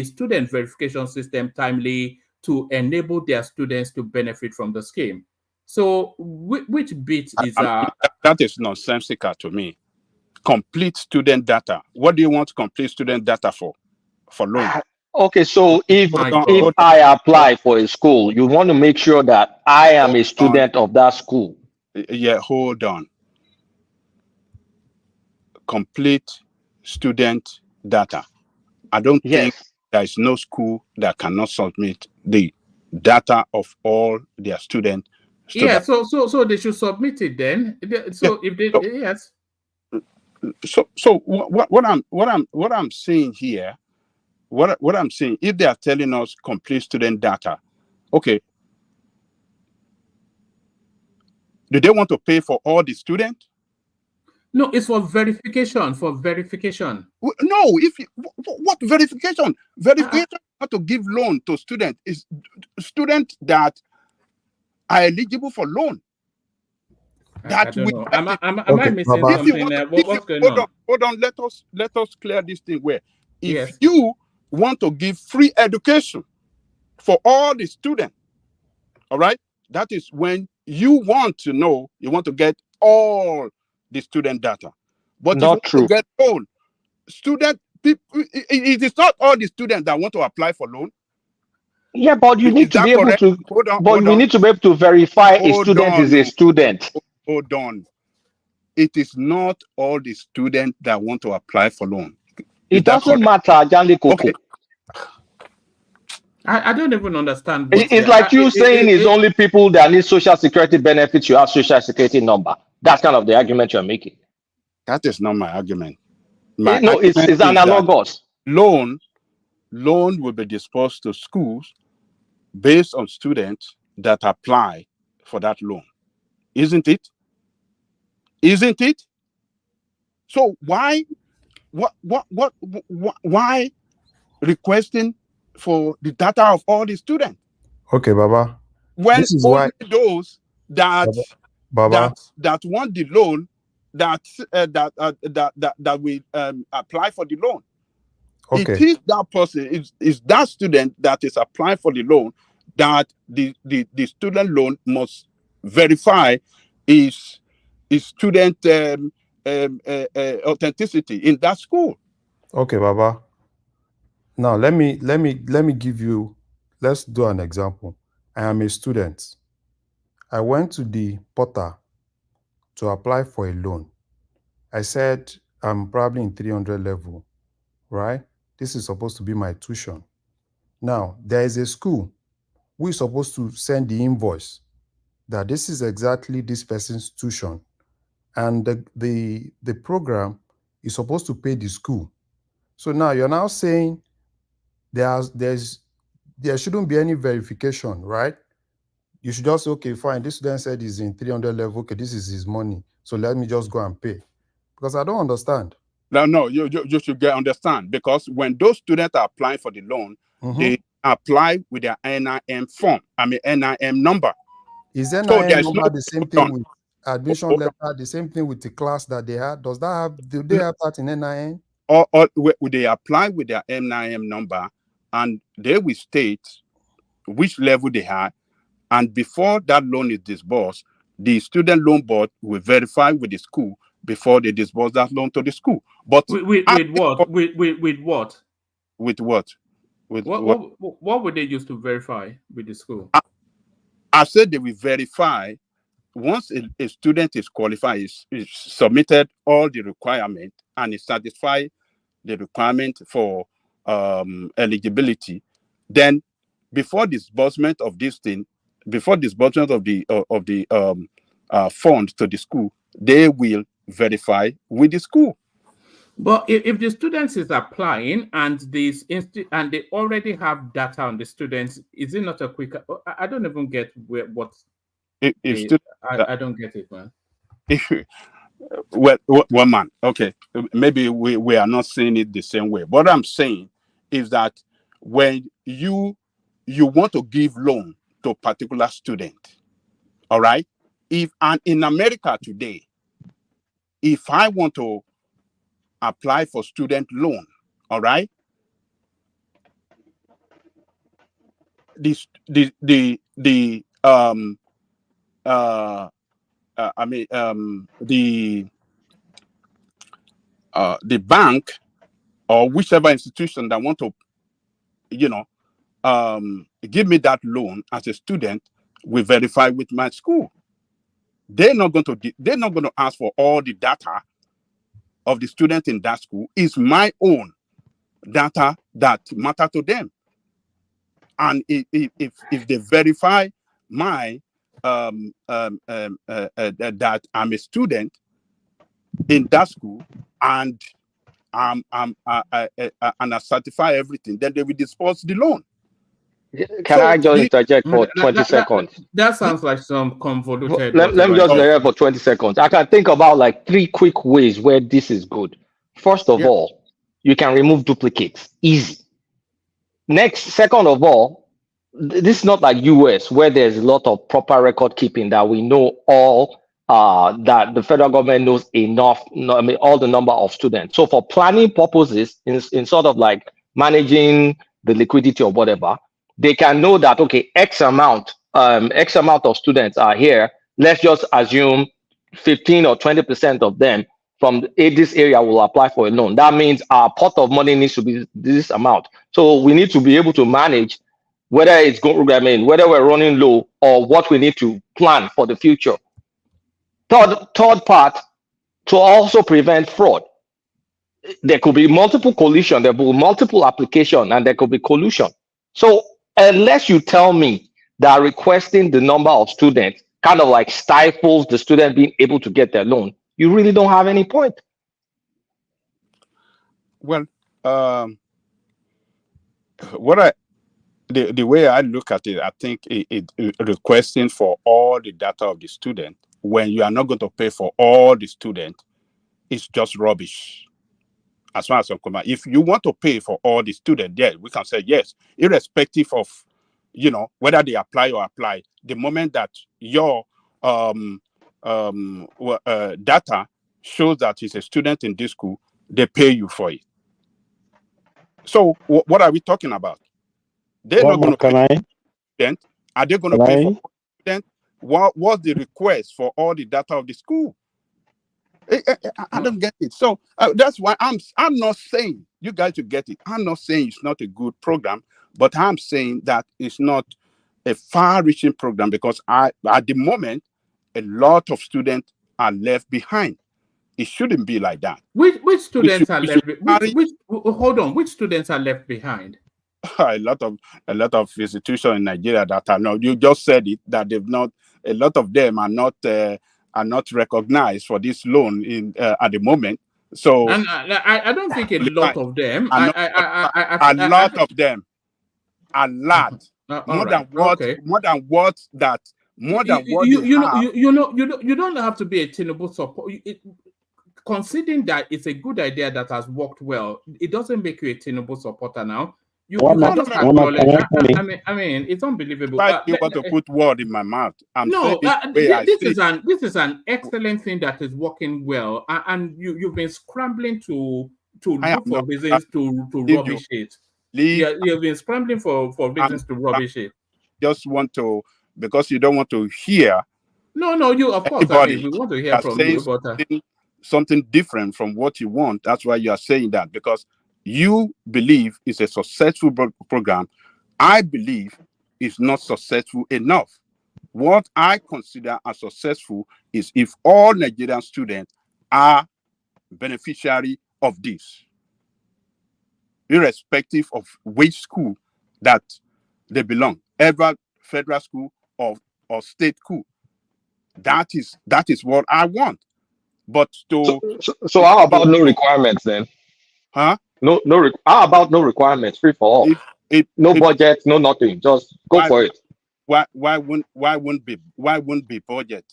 S12: student verification system timely to enable their students to benefit from the scheme. So which bit is
S18: that is nonsensical to me. Complete student data. What do you want complete student data for? For loan?
S20: Okay, so if
S18: hold
S20: I apply for a school, you want to make sure that I am a student of that school.
S18: Yeah, hold on. Complete student data. I don't think there is no school that cannot submit the data of all their students.
S12: Yeah, so they should submit it then. So if they yes.
S18: So what I'm saying here, what I'm saying, if they are telling us complete student data, okay, do they want to pay for all the students?
S12: No, it's for verification. For verification.
S18: No, what verification? Verification how to give loan to students is students that are eligible for loan.
S12: I don't know. Am I missing something? What's going on?
S18: Hold on. Let us clear this thing where if you want to give free education for all the students, all right, that is when you want to get all the student data. But
S20: not
S18: if you want to get loan, it is not all the students that want to apply for loan.
S20: Yeah, but you need to be able to. We need to be able to verify a student is a student.
S18: Hold on. It is not all the students that want to apply for loan.
S20: It doesn't matter, Janli Koko.
S18: Okay.
S12: I don't even understand.
S20: It's like you saying it's only people that need social security benefits. You have social security number. That's kind of the argument you're making.
S18: That is not my argument.
S20: It's analogous.
S18: Loan will be dispersed to schools based on students that apply for that loan. Isn't it? Isn't it? So why requesting for the data of all the students?
S16: Okay, Baba.
S18: When
S16: this is
S18: only
S16: why
S18: those that
S16: Baba.
S18: that want the loan that will apply for the loan.
S16: Okay.
S18: It is that person, is that student that is applying for the loan that the student loan must verify is student authenticity in that school.
S16: Okay, Baba. Now let me give you. Let's do an example. I am a student. I went to the portal to apply for a loan. I said I'm probably in 300 level, right? This is supposed to be my tuition. Now there is a school who is supposed to send the invoice that this is exactly this person's tuition, and the program is supposed to pay the school. So now you're now saying there shouldn't be any verification, right? You should just say, okay, fine, this student said he's in 300 level, okay, this is his money, so let me just go and pay. Because I don't understand.
S18: No, you should understand, because when those students are applying for the loan, they apply with their NIM form. NIM number.
S16: Is NIM number the same thing with admission letter, the same thing with the class that they had? Do they have that in NIM?
S18: Or they apply with their NIM number, and they will state which level they had, and before that loan is disbursed, the student loan board will verify with the school before they disburse that loan to the school. But
S12: with what? With what?
S18: With what?
S12: What would they use to verify with the school?
S18: I said they will verify once a student is qualified, is submitted all the requirement and is satisfied the requirement for eligibility. Then before disbursement of this thing, before disbursement of the fund to the school, they will verify with the school.
S12: But if the students is applying and and they already have data on the students, is it not a quicker? I don't even get what. I don't get it, man.
S18: Well, well, man. Okay, maybe we are not seeing it the same way. What I'm saying is that when you want to give loan to a particular student, all right. If and in America today, if I want to apply for student loan, all right, the bank or whichever institution that want to, you know, give me that loan as a student will verify with my school. They're not going to ask for all the data of the student in that school. It's my own data that matter to them. And if they verify my that I'm a student in that school and and I certify everything, then they will disperse the loan.
S20: Can I just interject for 20 seconds?
S12: That sounds like some convoluted.
S20: Let me just interject for 20 seconds. I can think about like 3 quick ways where this is good. First of all, you can remove duplicates. Easy. Second of all, this is not like US where there's a lot of proper record keeping that we know all that the federal government knows enough, I mean, all the number of students. So for planning purposes, in sort of like managing the liquidity or whatever, they can know that, okay, X amount of students are here. Let's just assume 15 or 20% of them from this area will apply for a loan. That means our pot of money needs to be this amount. So we need to be able to manage whether it's going, I mean, whether we're running low or what we need to plan for the future. Third part, to also prevent fraud. There could be multiple collision, there will be multiple application, and there could be collusion. So unless you tell me that requesting the number of students kind of like stifles the student being able to get their loan, you really don't have any point.
S18: Well, the way I look at it, I think it requesting for all the data of the student when you are not going to pay for all the student is just rubbish. As far as I'm concerned, if you want to pay for all the students, yeah, we can say yes, irrespective of, you know, whether they apply or apply. The moment that your data shows that he's a student in this school, they pay you for it. So what are we talking about? They're not going to pay for student. Are they going to pay for student? What's the request for all the data of the school? I don't get it. So that's why I'm not saying you guys to get it. I'm not saying it's not a good program, but I'm saying that it's not a far-reaching program because at the moment, a lot of students are left behind. It shouldn't be like that.
S12: Which students are left? Hold on. Which students are left behind?
S18: A lot of institutions in Nigeria that are not. You just said it that they've not. A lot of them are not recognized for this loan in at the moment. So
S12: and I don't think a lot of them.
S18: A lot of them. A lot. More than what
S12: you don't have to be a Tinubu support. Considering that it's a good idea that has worked well, it doesn't make you a Tinubu supporter now. You can just acknowledge that. I mean, it's unbelievable.
S18: You want to put word in my mouth?
S12: This is an excellent thing that is working well, and you've been scrambling to look for reasons to rubbish it. You've been scrambling for reasons to rubbish it.
S18: Just want to, because you don't want to hear.
S12: No, you of course. I mean, we want to hear from you, but
S18: something different from what you want. That's why you are saying that, because you believe it's a successful program. I believe it's not successful enough. What I consider as successful is if all Nigerian students are beneficiary of this, irrespective of which school that they belong, either federal school or state school. That is what I want. But
S20: so how about no requirements then?
S18: Huh?
S20: How about no requirements, free for all? No budget, no nothing. Just go for it.
S18: Why wouldn't be budget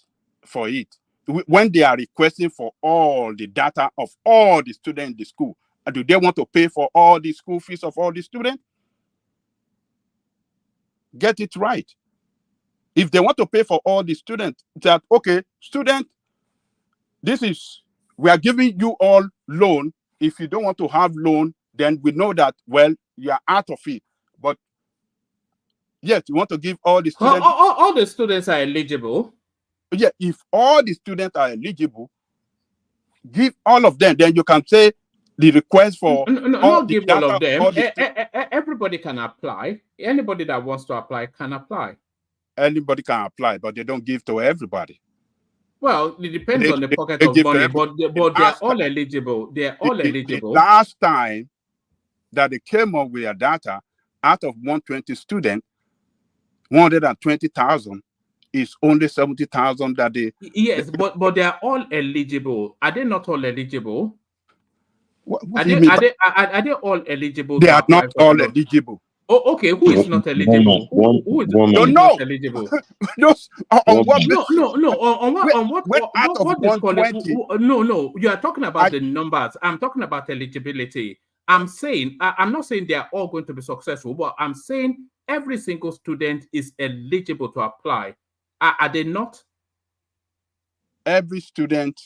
S18: for it? when they are requesting for all the data of all the students in the school, do they want to pay for all the school fees of all the students? Get it right. If they want to pay for all the students, that okay, student, we are giving you all loan. If you don't want to have loan, then we know that, well, you are out of it. But yes, you want to give all the students.
S12: All the students are eligible.
S18: Yeah, if all the students are eligible, give all of them. Then you can say the request for
S12: not give all of them. Everybody can apply. Anybody that wants to apply can apply.
S18: Anybody can apply, but they don't give to everybody.
S12: Well, it depends on the pocket of money, but they're all eligible. They're all eligible.
S18: The last time that they came up with a data, out of 120 students, 120,000 is only 70,000 that they.
S12: Yes, but they are all eligible. Are they not all eligible?
S18: What do you mean?
S12: Are they all eligible?
S18: They are not all eligible.
S12: Oh, okay. Who is not eligible? Who is not eligible?
S18: Those on what?
S12: On what disqualification? No. You are talking about the numbers. I'm talking about eligibility. I'm not saying they are all going to be successful, but I'm saying every single student is eligible to apply. Are they not?
S18: Every student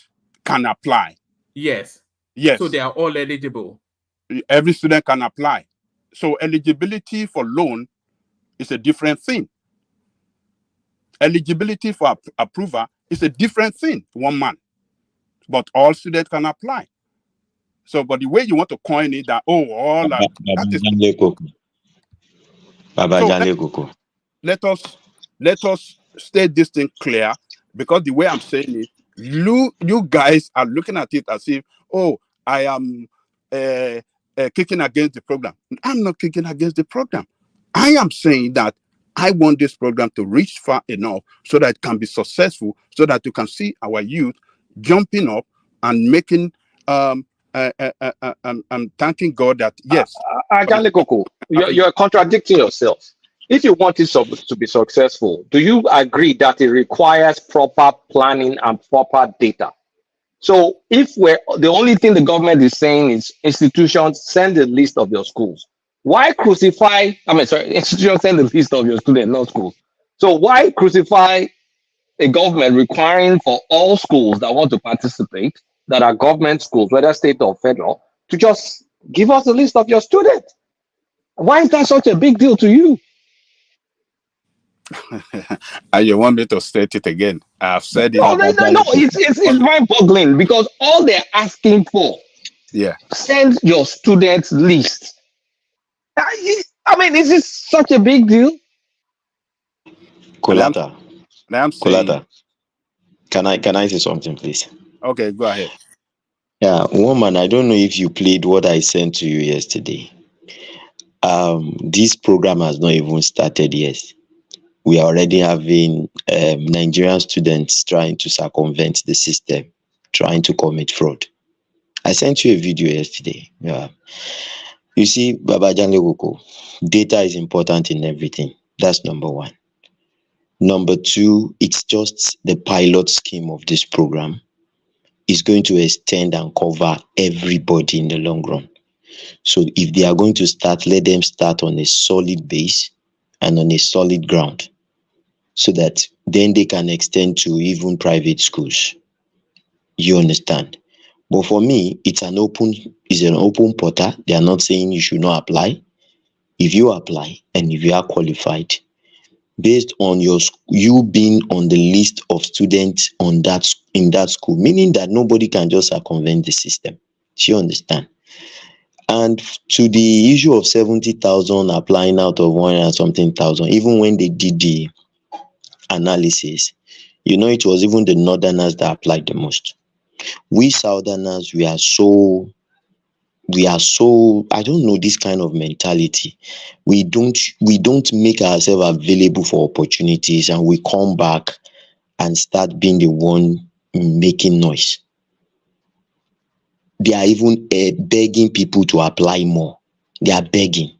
S18: can apply.
S12: Yes.
S18: Yes.
S12: So they are all eligible.
S18: Every student can apply. So eligibility for loan is a different thing. Eligibility for approval is a different thing, one man. But all students can apply. So, but the way you want to coin it, that let us state this thing clear, because the way I'm saying it, you guys are looking at it as if, I am kicking against the program. I'm not kicking against the program. I am saying that I want this program to reach far enough so that it can be successful, so that you can see our youth jumping up and making I'm thanking God that yes.
S20: You're contradicting yourself. If you want it to be successful, do you agree that it requires proper planning and proper data? So if the only thing the government is saying is institutions send a list of your schools, why crucify? Institutions send a list of your students, not schools. So why crucify a government requiring for all schools that want to participate, that are government schools, whether state or federal, to just give us a list of your students? Why is that such a big deal to you?
S18: You want me to state it again? I've said it.
S20: No, it's mind-boggling, because all they're asking for, send your students list. Is this such a big deal?
S6: Colata, can I say something, please?
S18: Okay, go ahead.
S6: Yeah, woman, I don't know if you played what I sent to you yesterday. This program has not even started yet. We are already having Nigerian students trying to circumvent the system, trying to commit fraud. I sent you a video yesterday. Yeah. You see, Baba Janlegoko, data is important in everything. That's number one. Number two, it's just the pilot scheme of this program is going to extend and cover everybody in the long run. So if they are going to start, let them start on a solid base and on a solid ground, so that then they can extend to even private schools. You understand? But for me, it's an open portal. They are not saying you should not apply. If you apply and if you are qualified, based on you being on the list of students in that school, meaning that nobody can just circumvent the system. Do you understand? And to the issue of 70,000 applying out of 100-something thousand, even when they did the analysis, it was even the northerners that applied the most. We southerners, we are so, I don't know, this kind of mentality. We don't make ourselves available for opportunities, and we come back and start being the one making noise. They are even begging people to apply more. They are begging.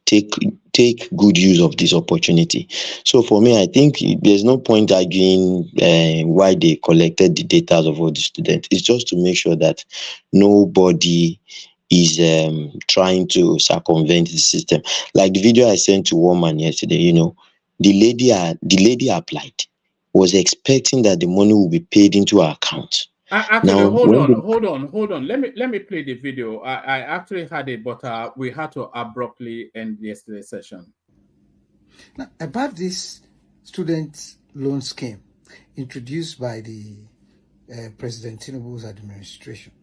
S21: take good use of this opportunity. So for me, I think there's no point arguing why they collected the data of all the students. It's just to make sure that nobody is trying to circumvent the system. Like the video I sent to Woman yesterday, you know, the lady applied, was expecting that the money will be paid into her account.
S12: Actually,
S21: Now,
S12: hold on. Let me play the video. I actually had it, but we had to abruptly end yesterday's session.
S22: Now, about this student loan scheme introduced by the President Tinubu's administration,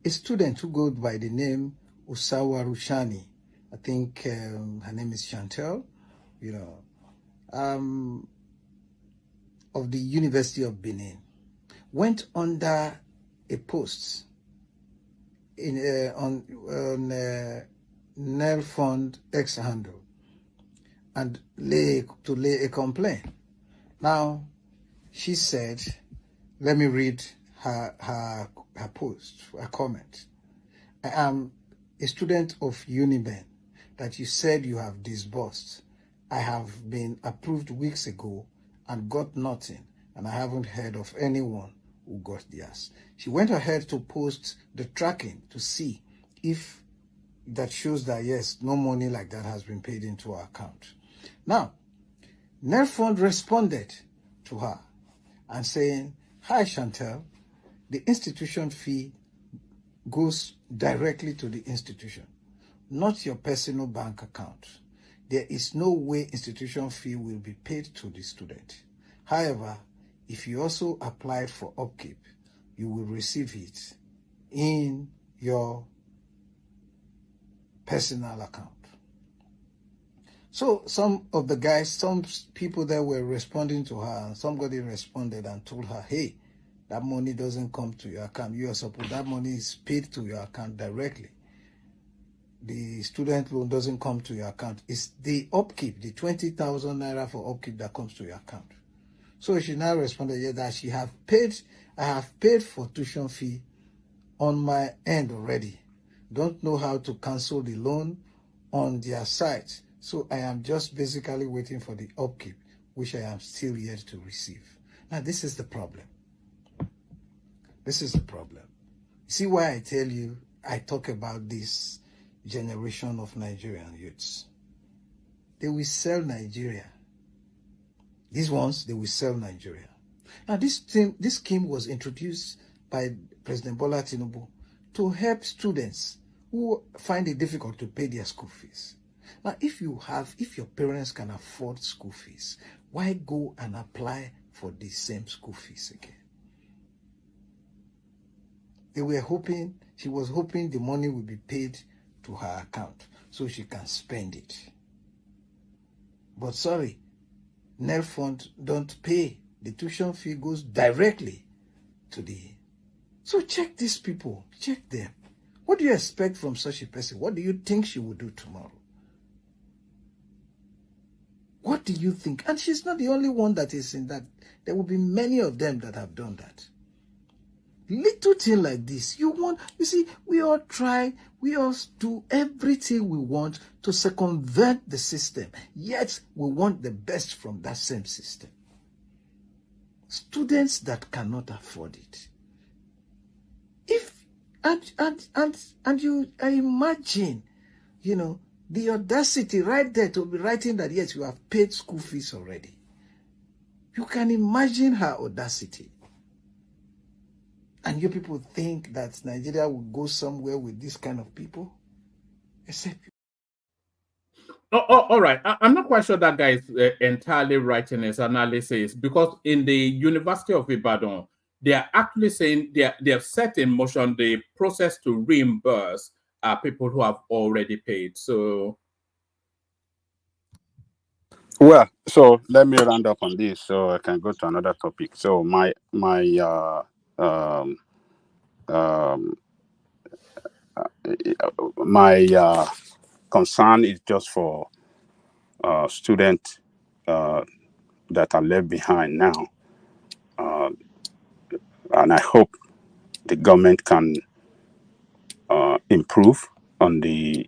S22: a student who goes by the name Usawa Rushani, I think her name is Chantel, you know, of the University of Benin, went under a post on Nel Fund X handle and lay a complaint. Now, she said, let me read her post, her comment. I am a student of Uniben that you said you have disbursed. I have been approved weeks ago and got nothing, and I haven't heard of anyone who got theirs. She went ahead to post the tracking to see if that shows that, yes, no money like that has been paid into her account. Now, Nelfond responded to her and saying, hi, Chantel, the institution fee goes directly to the institution, not your personal bank account. There is no way institution fee will be paid to the student. However, if you also applied for upkeep, you will receive it in your personal account. So some of the guys, some people that were responding to her, and somebody responded and told her, hey, that money doesn't come to your account. You are supposed, that money is paid to your account directly. The student loan doesn't come to your account. It's the upkeep, the 20,000 naira for upkeep that comes to your account. So she now responded, yeah, that I have paid for tuition fee on my end already. Don't know how to cancel the loan on their site. So I am just basically waiting for the upkeep, which I am still yet to receive. Now, this is the problem. This is the problem. See why I tell you, I talk about this generation of Nigerian youths. They will sell Nigeria. These ones, they will sell Nigeria. Now, this scheme was introduced by President Bola Tinubu to help students who find it difficult to pay their school fees. Now, if your parents can afford school fees, why go and apply for the same school fees again? She was hoping the money would be paid to her account so she can spend it. But sorry, Nel Fund don't pay. The tuition fee goes directly to the... So check these people, check them. What do you expect from such a person? What do you think she will do tomorrow? What do you think? And she's not the only one that is in that. There will be many of them that have done that. Little thing like this, you see, we all do everything we want to circumvent the system, yet we want the best from that same system. Students that cannot afford it. I imagine, you know, the audacity right there to be writing that, yes, you have paid school fees already. You can imagine her audacity. And you people think that Nigeria will go somewhere with this kind of people? Except
S12: all right. I'm not quite sure that guy is entirely right in his analysis, because in the University of Ibadan, they are actually saying they have set in motion the process to reimburse people who have already paid. So,
S18: well, so let me round up on this so I can go to another topic. So my concern is just for students that are left behind now, and I hope the government can improve on the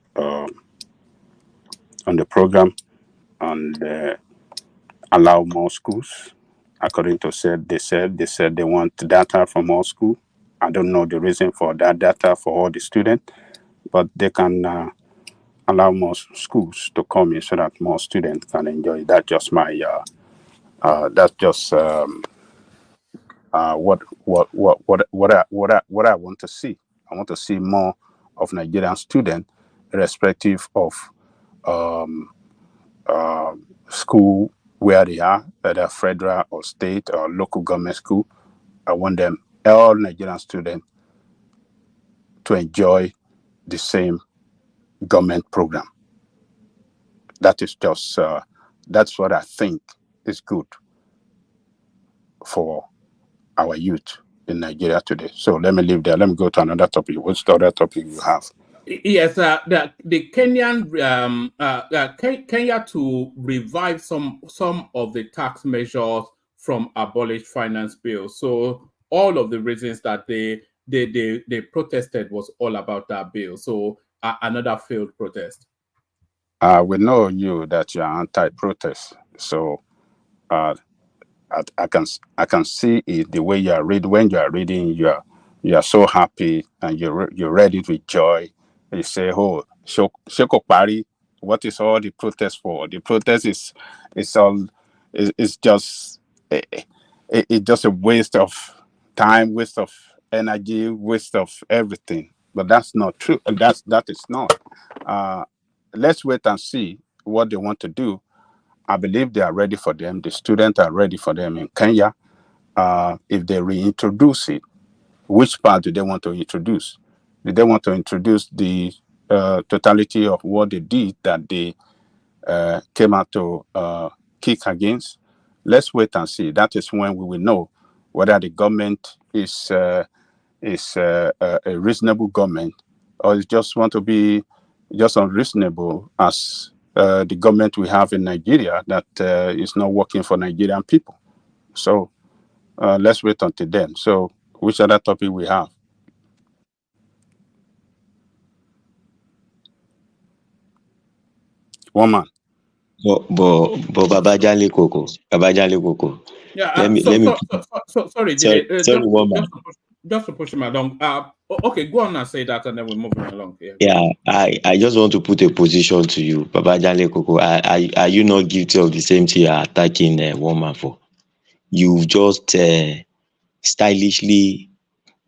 S18: on the program and allow more schools. According to they said they want data from all schools. I don't know the reason for that data for all the students, but they can allow more schools to come in so that more students can enjoy. That's just my that's just what I want to see. I want to see more of Nigerian students, irrespective of school where they are, whether federal or state or local government school. I want them, all Nigerian students, to enjoy the same government program. That is just that's what I think is good for our youth in Nigeria today. So let me leave there. Let me go to another topic. What's the other topic you have?
S12: Yes, the Kenyan Kenya to revive some of the tax measures from abolished finance bill. So all of the reasons that they protested was all about that bill. So another failed protest.
S18: We know you that you are anti-protest. So I can see it the way you are reading. When you are reading, you are so happy and you're ready with joy. You say, "Oh, Shoko Pari, what is all the protest for? The protest is all is just it's just a waste of time, waste of energy, waste of everything." But that's not true. That is not. Let's wait and see what they want to do. I believe they are ready for them. The students are ready for them in Kenya. If they reintroduce it, which part do they want to introduce? Do they want to introduce the totality of what they did that they came out to kick against? Let's wait and see. That is when we will know whether the government is a reasonable government or it just want to be just unreasonable as the government we have in Nigeria that is not working for Nigerian people. So let's wait until then. So which other topic we have? Woman.
S21: But Babajale Koko.
S12: Yeah.
S21: Let me
S12: Sorry,
S21: sorry, woman.
S12: Just to push him along. Okay, go on and say that, and then we move him along.
S21: Yeah, I just want to put a position to you, Babajale Koko. Are you not guilty of the same thing you're attacking a woman for? You've just stylishly,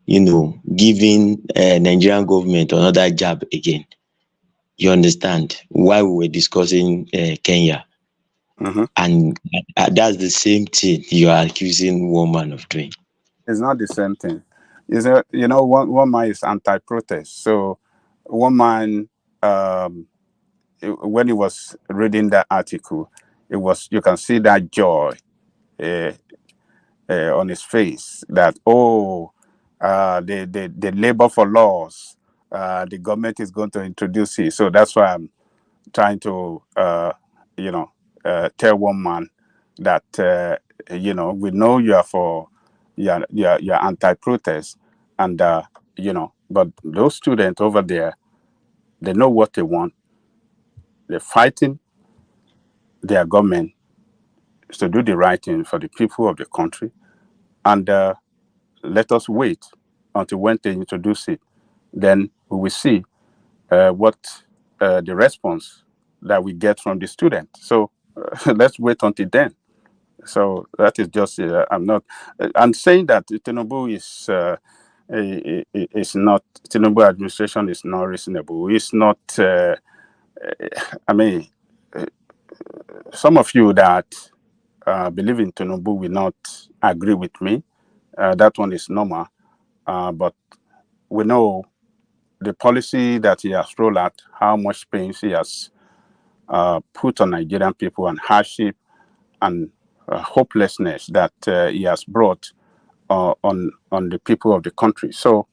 S21: giving Nigerian government another jab again. You understand why we were discussing Kenya, and that's the same thing you are accusing woman of doing.
S18: It's not the same thing. One man is anti-protest. So one man, when he was reading that article, you can see that joy on his face that the labor for laws, the government is going to introduce it. So that's why I'm trying to tell one man that we know you are you're anti-protest, and but those students over there, they know what they want. They're fighting their government to do the right thing for the people of the country, and let us wait until when they introduce it. Then we will see what the response that we get from the student. So let's wait until then. So that is just I'm saying that Tinubu is not Tinubu administration is not reasonable. It's not. Some of you that believe in Tinubu will not agree with me. That one is normal, but we know the policy that he has rolled out, how much pain he has put on Nigerian people, and hardship and hopelessness that he has brought on the people of the country. So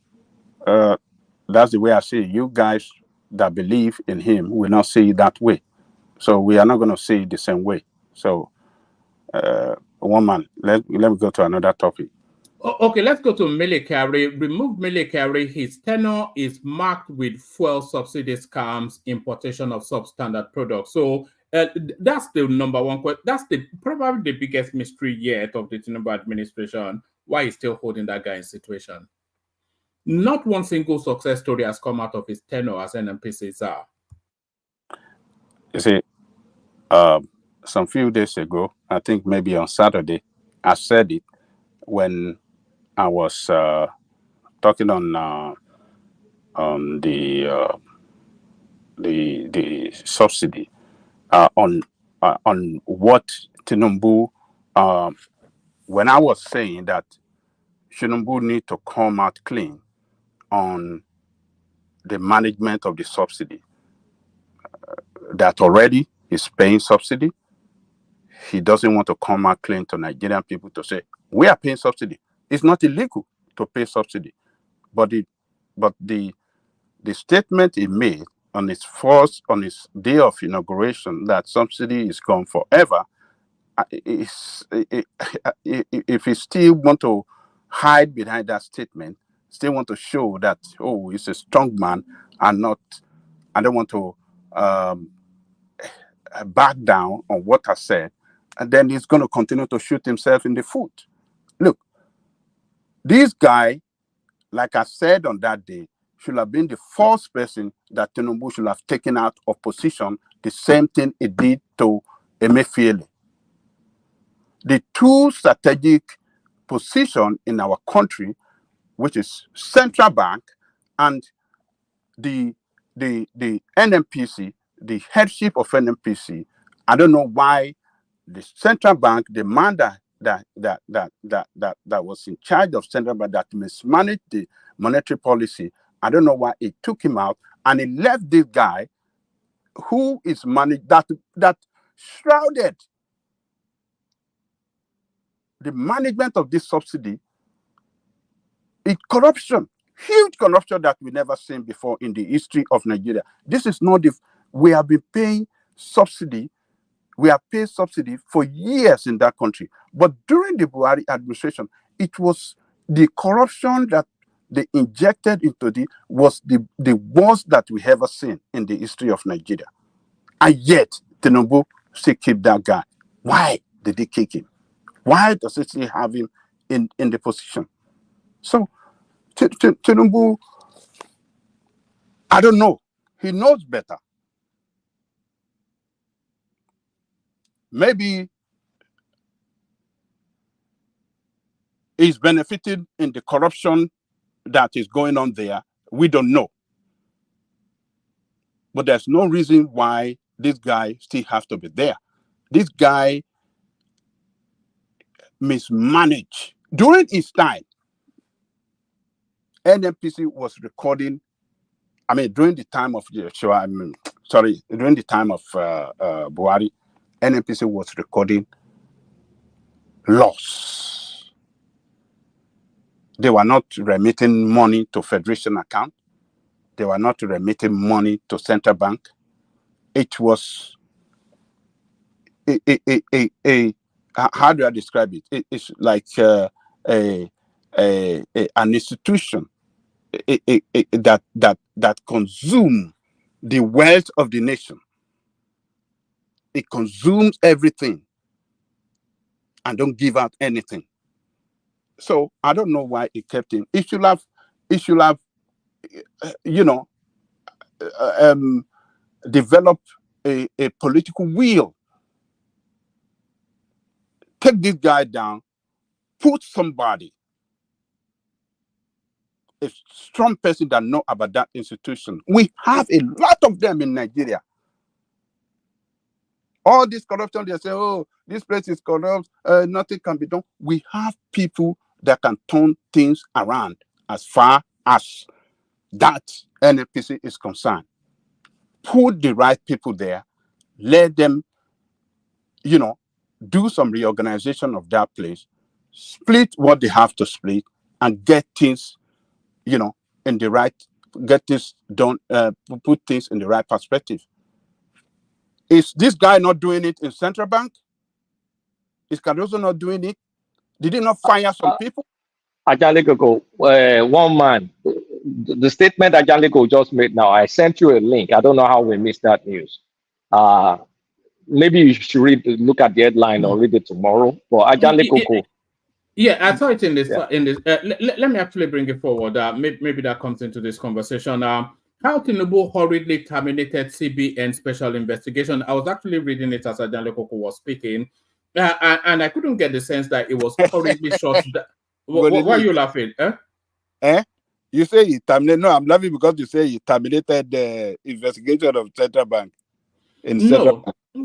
S18: that's the way I see it. You guys that believe in him will not see it that way. So we are not going to see it the same way. So woman, let me go to another topic.
S12: Okay, let's go to Mele Kyari. Remove Mele Kyari. His tenure is marked with fuel subsidy scams, importation of substandard products. So that's the number one question. That's probably the biggest mystery yet of the Tinubu administration. Why he's still holding that guy in situation? Not one single success story has come out of his tenure as NNPC czar.
S18: You see, some few days ago, I think maybe on Saturday, I said it when I was talking on the subsidy on what Tinubu. When I was saying that Tinubu need to come out clean on the management of the subsidy, that already is paying subsidy. He doesn't want to come out clean to Nigerian people to say we are paying subsidy. It's not illegal to pay subsidy, but the statement he made on his day of inauguration that subsidy is gone forever, if he still want to hide behind that statement, still want to show that he's a strong man and not, I don't want to back down on what I said, and then he's going to continue to shoot himself in the foot. Look, this guy, like I said on that day, should have been the first person that Tinubu should have taken out of position, the same thing he did to Emefiele. The two strategic positions in our country, which is central bank and the NNPC, the headship of NNPC, I don't know why the central bank, the man that was in charge of central bank that mismanaged the monetary policy, I don't know why he took him out and he left this guy who is managed that shrouded the management of this subsidy in corruption, huge corruption that we never seen before in the history of Nigeria. This is not we have been paying subsidy. We have paid subsidy for years in that country. But during the Buhari administration, it was the corruption that they injected into was the worst that we ever seen in the history of Nigeria. And yet, Tinubu still keep that guy. Why did they kick him? Why does it still have him in the position? So, Tinubu, I don't know. He knows better. Maybe he's benefiting in the corruption that is going on there. We don't know. But there's no reason why this guy still has to be there. This guy mismanaged. During his time, NNPC was recording, during the time of during the time of Buhari, NNPC was recording loss. They were not remitting money to Federation account. They were not remitting money to central bank. It was how do I describe it? It's like an institution that consumes the wealth of the nation. It consumes everything and don't give out anything. So I don't know why it kept him. It should have developed a political will. Take this guy down, put somebody, a strong person that know about that institution. We have a lot of them in Nigeria. All this corruption, they say, oh, this place is corrupt, nothing can be done. We have people that can turn things around as far as that NNPC is concerned. Put the right people there, let them, do some reorganization of that place, split what they have to split, and get things, in the right, get this done, put things in the right perspective. Is this guy not doing it in central bank? Is Cardoso not doing it? Did he not fire some people?
S20: Ajalikoko, one man. The statement Ajaliko just made now, I sent you a link. I don't know how we missed that news. Maybe you should look at the headline or read it tomorrow. But Ajalikoko.
S12: Yeah, I saw it in this.
S20: Yeah.
S12: Let me actually bring it forward. Maybe that comes into this conversation. How Tinubu hurriedly terminated CBN special investigation. I was actually reading it as Ajanle Koko was speaking, and I couldn't get the sense that it was hurriedly shot. Why are you laughing?
S2: You say he terminated. No, I'm laughing because you say he terminated the investigation of Central Bank.
S12: No.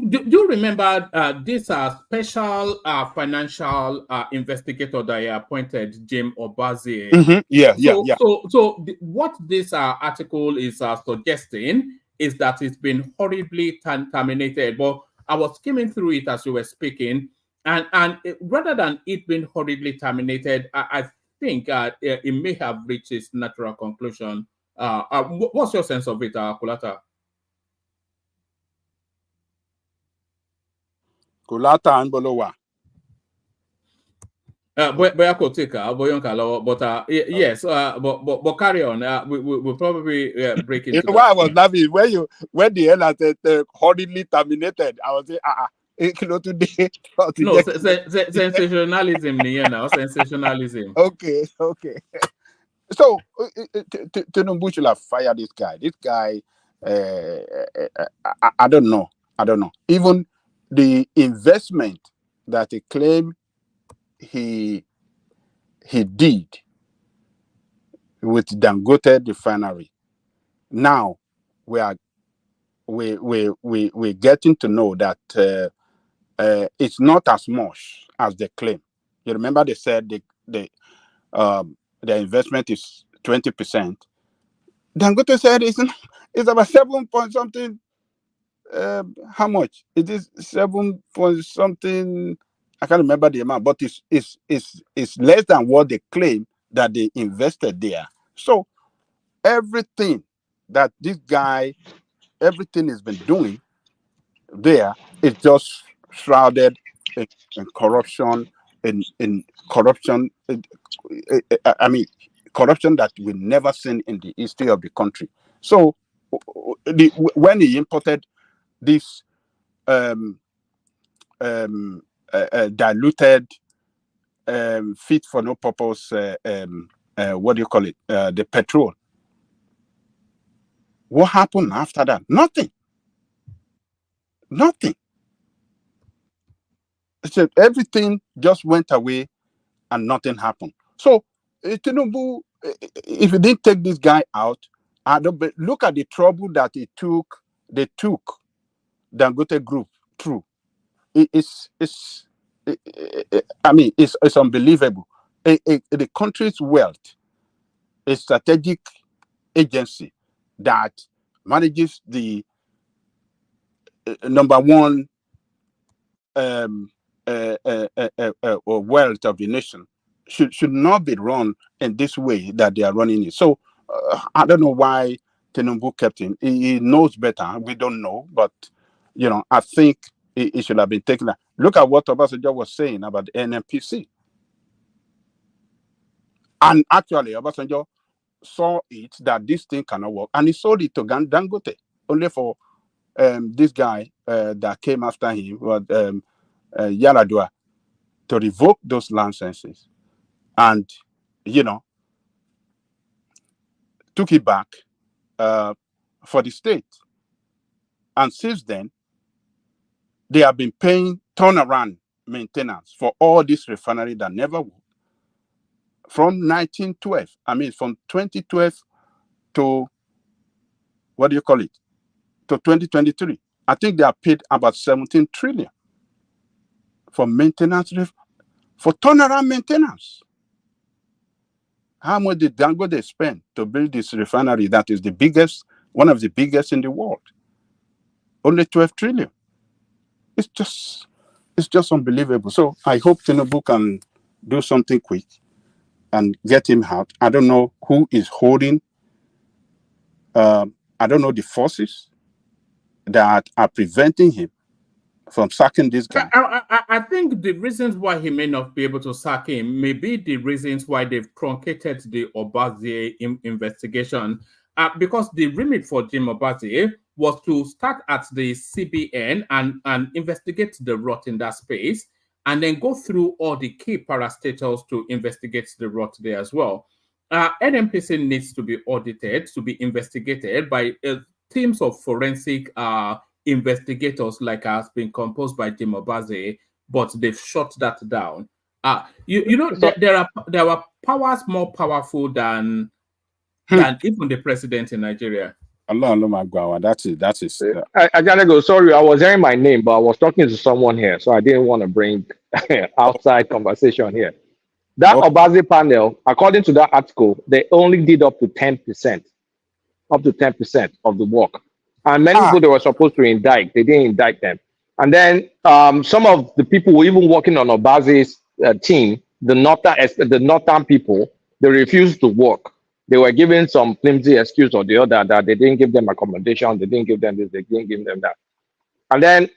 S12: Do you remember this special financial investigator that he appointed, Jim Obazie?
S2: Mm-hmm. Yeah.
S12: So what this article is suggesting is that it's been horribly terminated. But I was skimming through it as you were speaking, and rather than it being horribly terminated, I think it may have reached its natural conclusion. What's your sense of it, Kulata?
S2: Kulata and Bolowa.
S12: But yes, but carry on. We'll probably break into that.
S2: Why I was laughing when the hell said horribly terminated, I was saying, today.
S12: No, sensationalism, now sensationalism.
S2: Okay. So Tinubu should have fired this guy. This guy, I don't know. Even the investment that he claimed he did with Dangote refinery. Now we're getting to know that it's not as much as they claim. You remember they said the investment is 20%. Dangote said it's about 7 point something. How much? It is 7 point something. I can't remember the amount, but it's less than what they claim that they invested there. So everything that this guy, everything has been doing there is just shrouded in corruption, in corruption. I mean, corruption that we've never seen in the history of the country. So when he imported this diluted, fit for no purpose, what do you call it? The petrol. What happened after that? Nothing. So everything just went away and nothing happened. So Tinubu, if you didn't take this guy out, look at the trouble that they took Dangote Group through. It's unbelievable. The country's wealth, a strategic agency that manages the number one wealth of the nation, should not be run in this way that they are running it. So I don't know why Tinubu kept him. He knows better. We don't know, but I think it should have been taken out. Look at what Obasanjo was saying about the NNPC. And actually, Obasanjo saw it that this thing cannot work, and he sold it to Dangote only for this guy that came after him, Yaradua, to revoke those licenses, and took it back for the state. And since then, they have been paying turnaround maintenance for all this refinery that never worked. From 2012 to to 2023. I think they have paid about 17 trillion for maintenance, for turnaround maintenance. How much did Dangote spend to build this refinery that is one of the biggest in the world? Only 12 trillion. It's just unbelievable. So I hope Tinubu can do something quick and get him out. I don't know who is holding. I don't know the forces that are preventing him from sacking this guy?
S12: I think the reasons why he may not be able to sack him may be the reasons why they've truncated the Obazie investigation. Because the remit for Jim Obazie was to start at the CBN and investigate the rot in that space, and then go through all the key parastatals to investigate the rot there as well. NMPC needs to be audited, to be investigated by teams of forensic investigators, like has been composed by Jim Obaze, but they've shut that down. You know, there are powers more powerful than even the president in Nigeria.
S2: That is.
S20: I gotta go. Sorry, I was hearing my name, but I was talking to someone here, so I didn't want to bring outside conversation here. That Obaze panel, according to that article, they only did up to 10% of the work. And many people they were supposed to indict, they didn't indict them. And then some of the people were even working on Obaze's team, the northern people, they refused to work. They were given some flimsy excuse or the other that they didn't give them accommodation, they didn't give them this, they didn't give them that. And then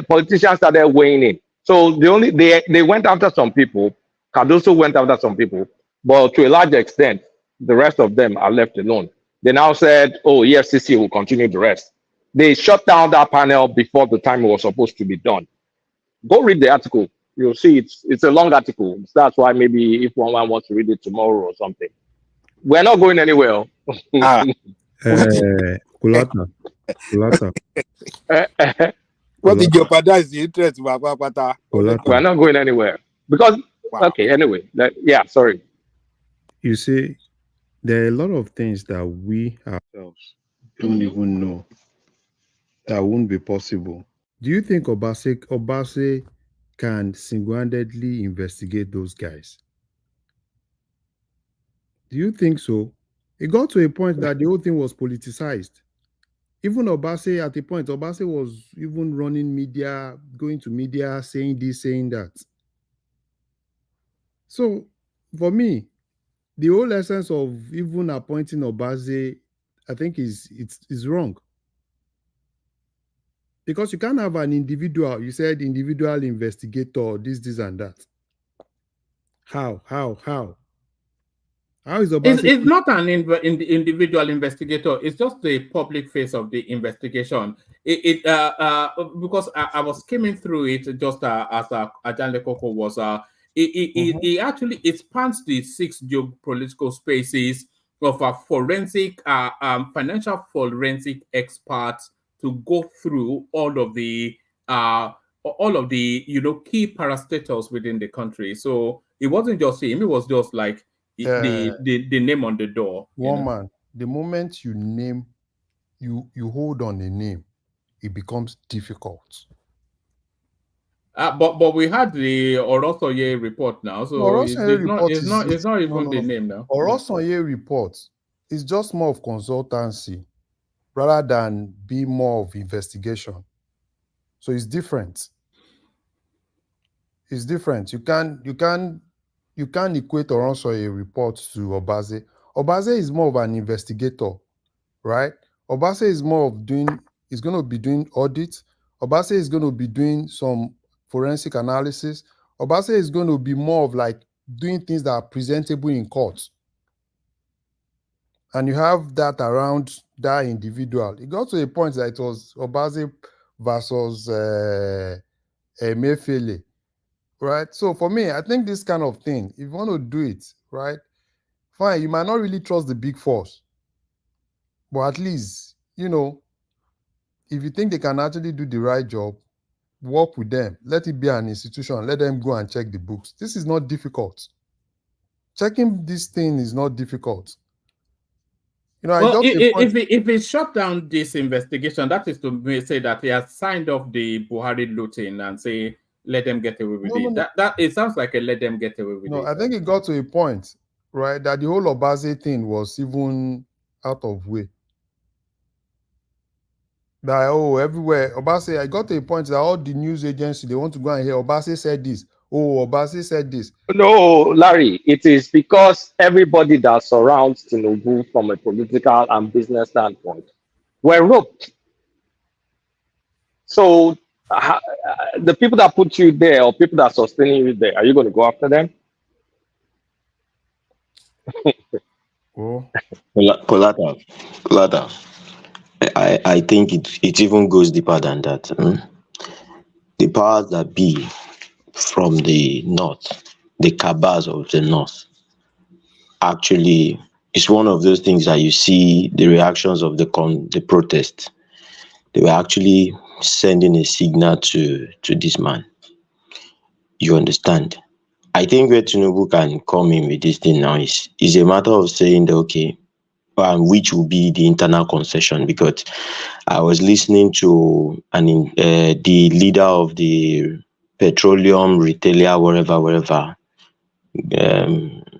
S20: politicians started weighing in. So they went after some people. Cardoso went after some people, but to a large extent, the rest of them are left alone. They now said, oh, EFCC will continue the rest. They shut down that panel before the time it was supposed to be done. Go read the article. You'll see it's a long article. That's why maybe if one wants to read it tomorrow or something. We're not going anywhere.
S16: Kulata.
S2: What did jeopardize the interest?
S20: We're not going anywhere. Because, okay, anyway. Sorry.
S16: You see, there are a lot of things that we ourselves don't even know that won't be possible. Do you think Obase can single-handedly investigate those guys? Do you think so? It got to a point that the whole thing was politicized. Even Obase, at a point, Obase was even running media, going to media, saying this, saying that. So, for me, the whole essence of even appointing Obase, I think is wrong. Because you can't have an individual, you said individual investigator, this and that. How? How is Obase?
S12: It's not an individual investigator. It's just the public face of the investigation. Because I was skimming through it just as Ajanle Koko was. It actually spans the 6 geopolitical spaces of a forensic, financial forensic experts to go through all of the key parastatals within the country. So it wasn't just him; it was just like the name on the door.
S16: Man, the moment you name, you hold on a name, it becomes difficult.
S12: But we had the Orosoye report now, so it's not even the name now.
S16: Orosoye report is just more of consultancy rather than be more of investigation. So it's different. It's different. You can't equate Orosoye report to Obase. Obase is more of an investigator, right? Obase is more of is going to be doing audits. Obase is going to be doing some forensic analysis. Obase is going to be more of like doing things that are presentable in court. And you have that around that individual. It got to a point that it was Obase versus Emefiele, right? So for me, I think this kind of thing, if you want to do it, right, fine, you might not really trust the big force. But at least, if you think they can actually do the right job, work with them. Let it be an institution. Let them go and check the books. This is not difficult. Checking this thing is not difficult.
S12: If he shut down this investigation, that is to say that he has signed off the Buhari looting and say, let them get away with it. That it sounds like a let them get away with it.
S16: No, I think it got to a point, right, that the whole Obase thing was even out of way. That, everywhere, Obase, I got to a point that all the news agencies, they want to go and hear, Obase said this. Oh, Obase said this.
S20: No, Larry, it is because everybody that surrounds Tinubu from a political and business standpoint were roped. So The people that put you there or people that are sustaining you there, are you going to go after them?
S16: Oh,
S21: Collateral. I think it even goes deeper than that. The powers that be from the north, the cabals of the north, actually it's one of those things that you see the reactions of the protest. They were actually sending a signal to this man. You understand? I think where Tinubu can come in with this thing now is a matter of saying that, okay, which will be the internal concession, because I was listening to the leader of the petroleum retailer, wherever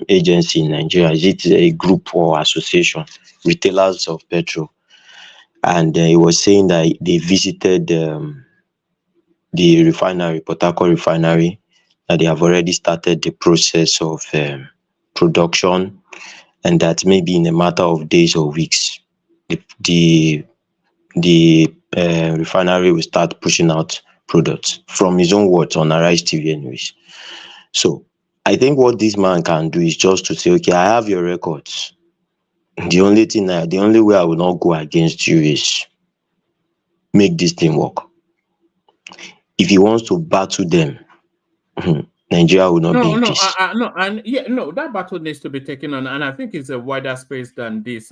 S21: agency in Nigeria. Is it a group or association? Retailers of petrol. And he was saying that they visited the refinery, Port Harcourt refinery, that they have already started the process of production, and that maybe in a matter of days or weeks, the refinery will start pushing out products, from his own words on Arise TV anyways. So I think what this man can do is just to say, okay, I have your records. The only way I will not go against you is make this thing work. If he wants to battle them, Nigeria will not be in peace.
S12: That battle needs to be taken on, and I think it's a wider space than this.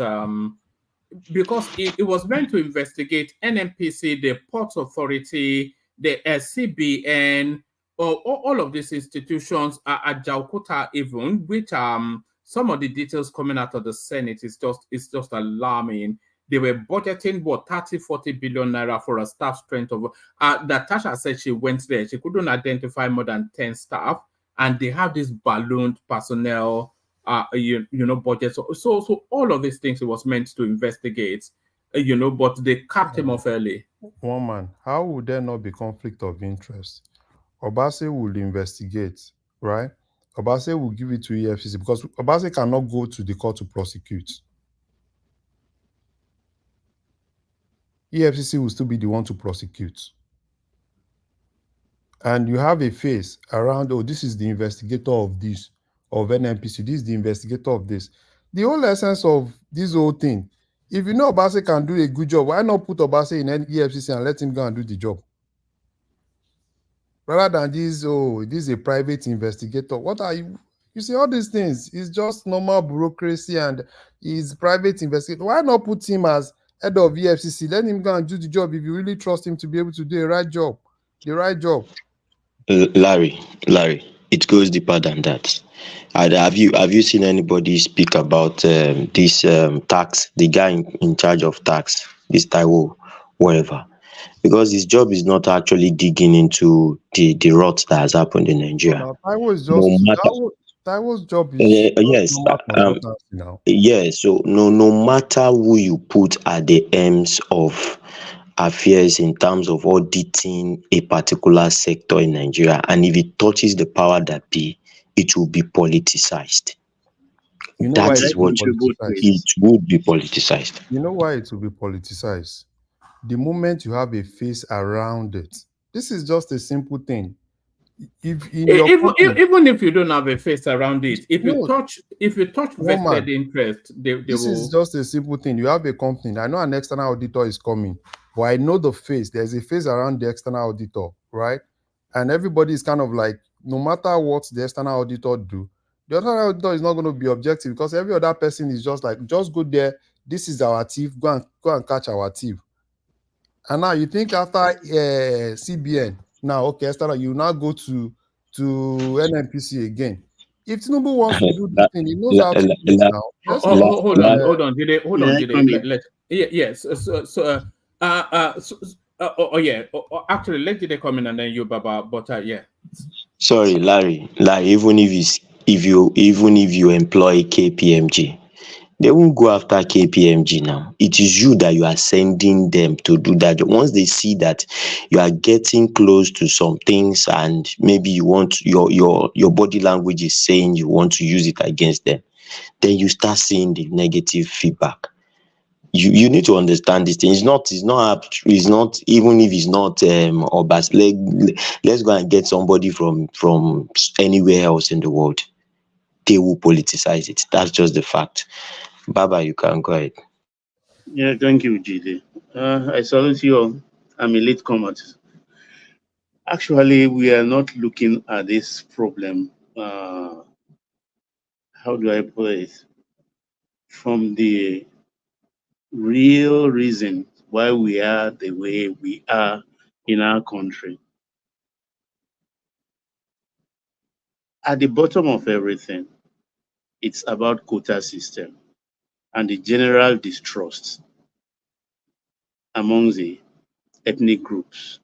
S12: Because it was meant to investigate NNPC, the Ports Authority, the CBN, all of these institutions at Jakarta even, which some of the details coming out of the Senate is just alarming. They were budgeting 40 billion naira for a staff strength of that Tasha said she went there. She couldn't identify more than 10 staff, and they have this ballooned personnel budget. So all of these things it was meant to investigate, but they capped him off early.
S16: One man, how would there not be conflict of interest? Obase will investigate, right? Obase will give it to EFCC because Obase cannot go to the court to prosecute. EFCC will still be the one to prosecute. And you have a face around, oh, this is the investigator of this, of NNPC, this is the investigator of this. The whole essence of this whole thing, if you know Obase can do a good job, why not put Obase in EFCC and let him go and do the job? Rather than this, oh, this is a private investigator. What are you? You see, all these things is just normal bureaucracy and he's private investigator. Why not put him as head of EFCC? Let him go and do the job if you really trust him to be able to do the right job.
S21: Larry, it goes deeper than that. Have you seen anybody speak about this tax? The guy in charge of tax, this Taiwo, whatever, because his job is not actually digging into the rot that has happened in Nigeria.
S16: No, Taiwo's job is
S21: yes,
S16: now.
S21: Yes. So no matter who you put at the ends of affairs in terms of auditing a particular sector in Nigeria, and if it touches the power that be, it will be politicized. That is what it would be politicized.
S16: You know why it will be politicized? The moment you have a face around it. This is just a simple thing.
S12: Even if you don't have a face around it, if you touch vested interest,
S16: this is just a simple thing. You have a company. I know an external auditor is coming, but I know the face. There's a face around the external auditor, right? And everybody is kind of like, no matter what the external auditor do, the external auditor is not going to be objective because every other person is just like, just go there. This is our thief. Go and catch our thief. And now you think after CBN, now okay, external, you now go to NNPC again. If Tinubu wants to do this thing, he knows how to do it now.
S12: Hold on, Jide. Yes. Actually, let Jide come in and then you, Baba. But yeah.
S21: Sorry, Larry. Even if you employ KPMG, they won't go after KPMG now. It is you that you are sending them to do that. Once they see that you are getting close to some things and maybe you want your body language is saying you want to use it against them, then you start seeing the negative feedback. you need to understand this thing. It's not even if it's not Obas, let's go and get somebody from anywhere else in the world. They will politicize it. That's just the fact. Baba, you can go ahead.
S3: Yeah, thank you, GD. I salute you all. I'm a latecomer. Actually, we are not looking at this problem. How do I put it? From the real reason why we are the way we are in our country. At the bottom of everything, it's about quota system and the general distrust among the ethnic groups.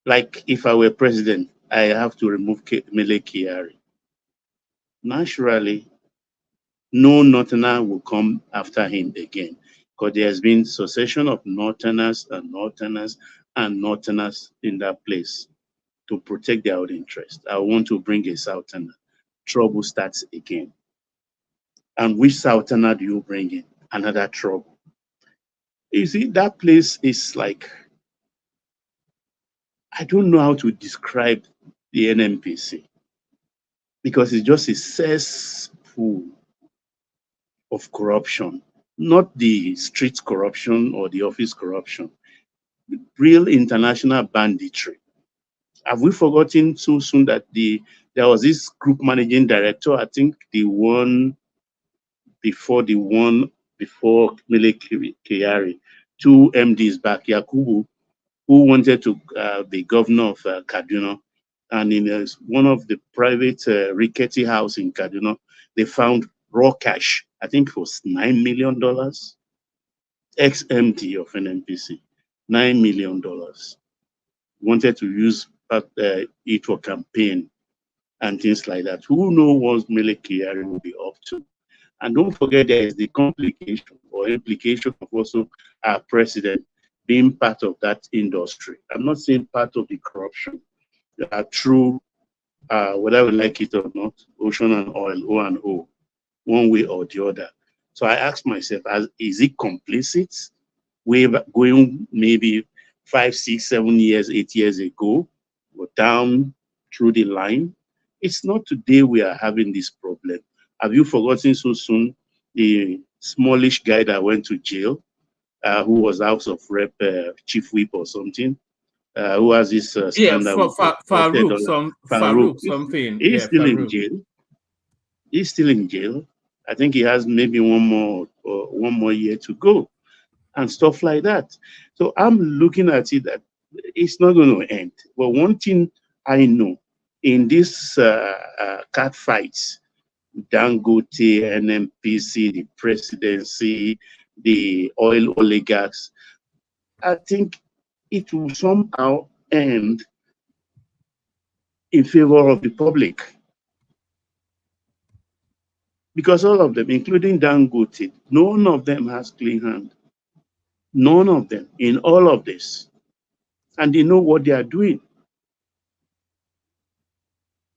S3: Like if I were president, I have to remove Mele Kyari. Naturally, no Northerner will come after him again because there has been succession of Northerners and Northerners and Northerners in that place to protect their own interest. I want to bring a Southerner. Trouble starts again. And which Southerner do you bring in? Another trouble. You see, that place is like, I don't know how to describe the NNPC because it's just a cesspool of corruption, not the street corruption or the office corruption, real international banditry. Have we forgotten so soon that there was this group managing director, I think the one before Mele Kyari, two MDs back, Yakubu, who wanted to be governor of Kaduna. And in one of the private rickety house in Kaduna, they found raw cash. I think it was $9 million. Ex-MD of NNPC, $9 million. Wanted to use it for campaign and things like that. Who knows what Mele Kyari will be up to? And don't forget there is the complication or implication of also our president being part of that industry. I'm not saying part of the corruption. Through, whether we like it or not, ocean and oil, O&O, one way or the other. So I asked myself, is it complicit? Way back, going maybe 5, 6, 7 years, 8 years ago, or down through the line. It's not today we are having this problem. Have you forgotten so soon the smallish guy that went to jail, who was House of Rep chief whip or something, who has this scandal?
S12: Farouk something.
S3: He's still in jail. He's still in jail. I think he has maybe one more year to go, and stuff like that. So I'm looking at it that it's not going to end. But one thing I know in this cat fights, Dangote, NNPC, the presidency, the oil oligarchs, I think it will somehow end in favor of the public. Because all of them, including Dangote, none of them has clean hand. None of them in all of this. And they know what they are doing.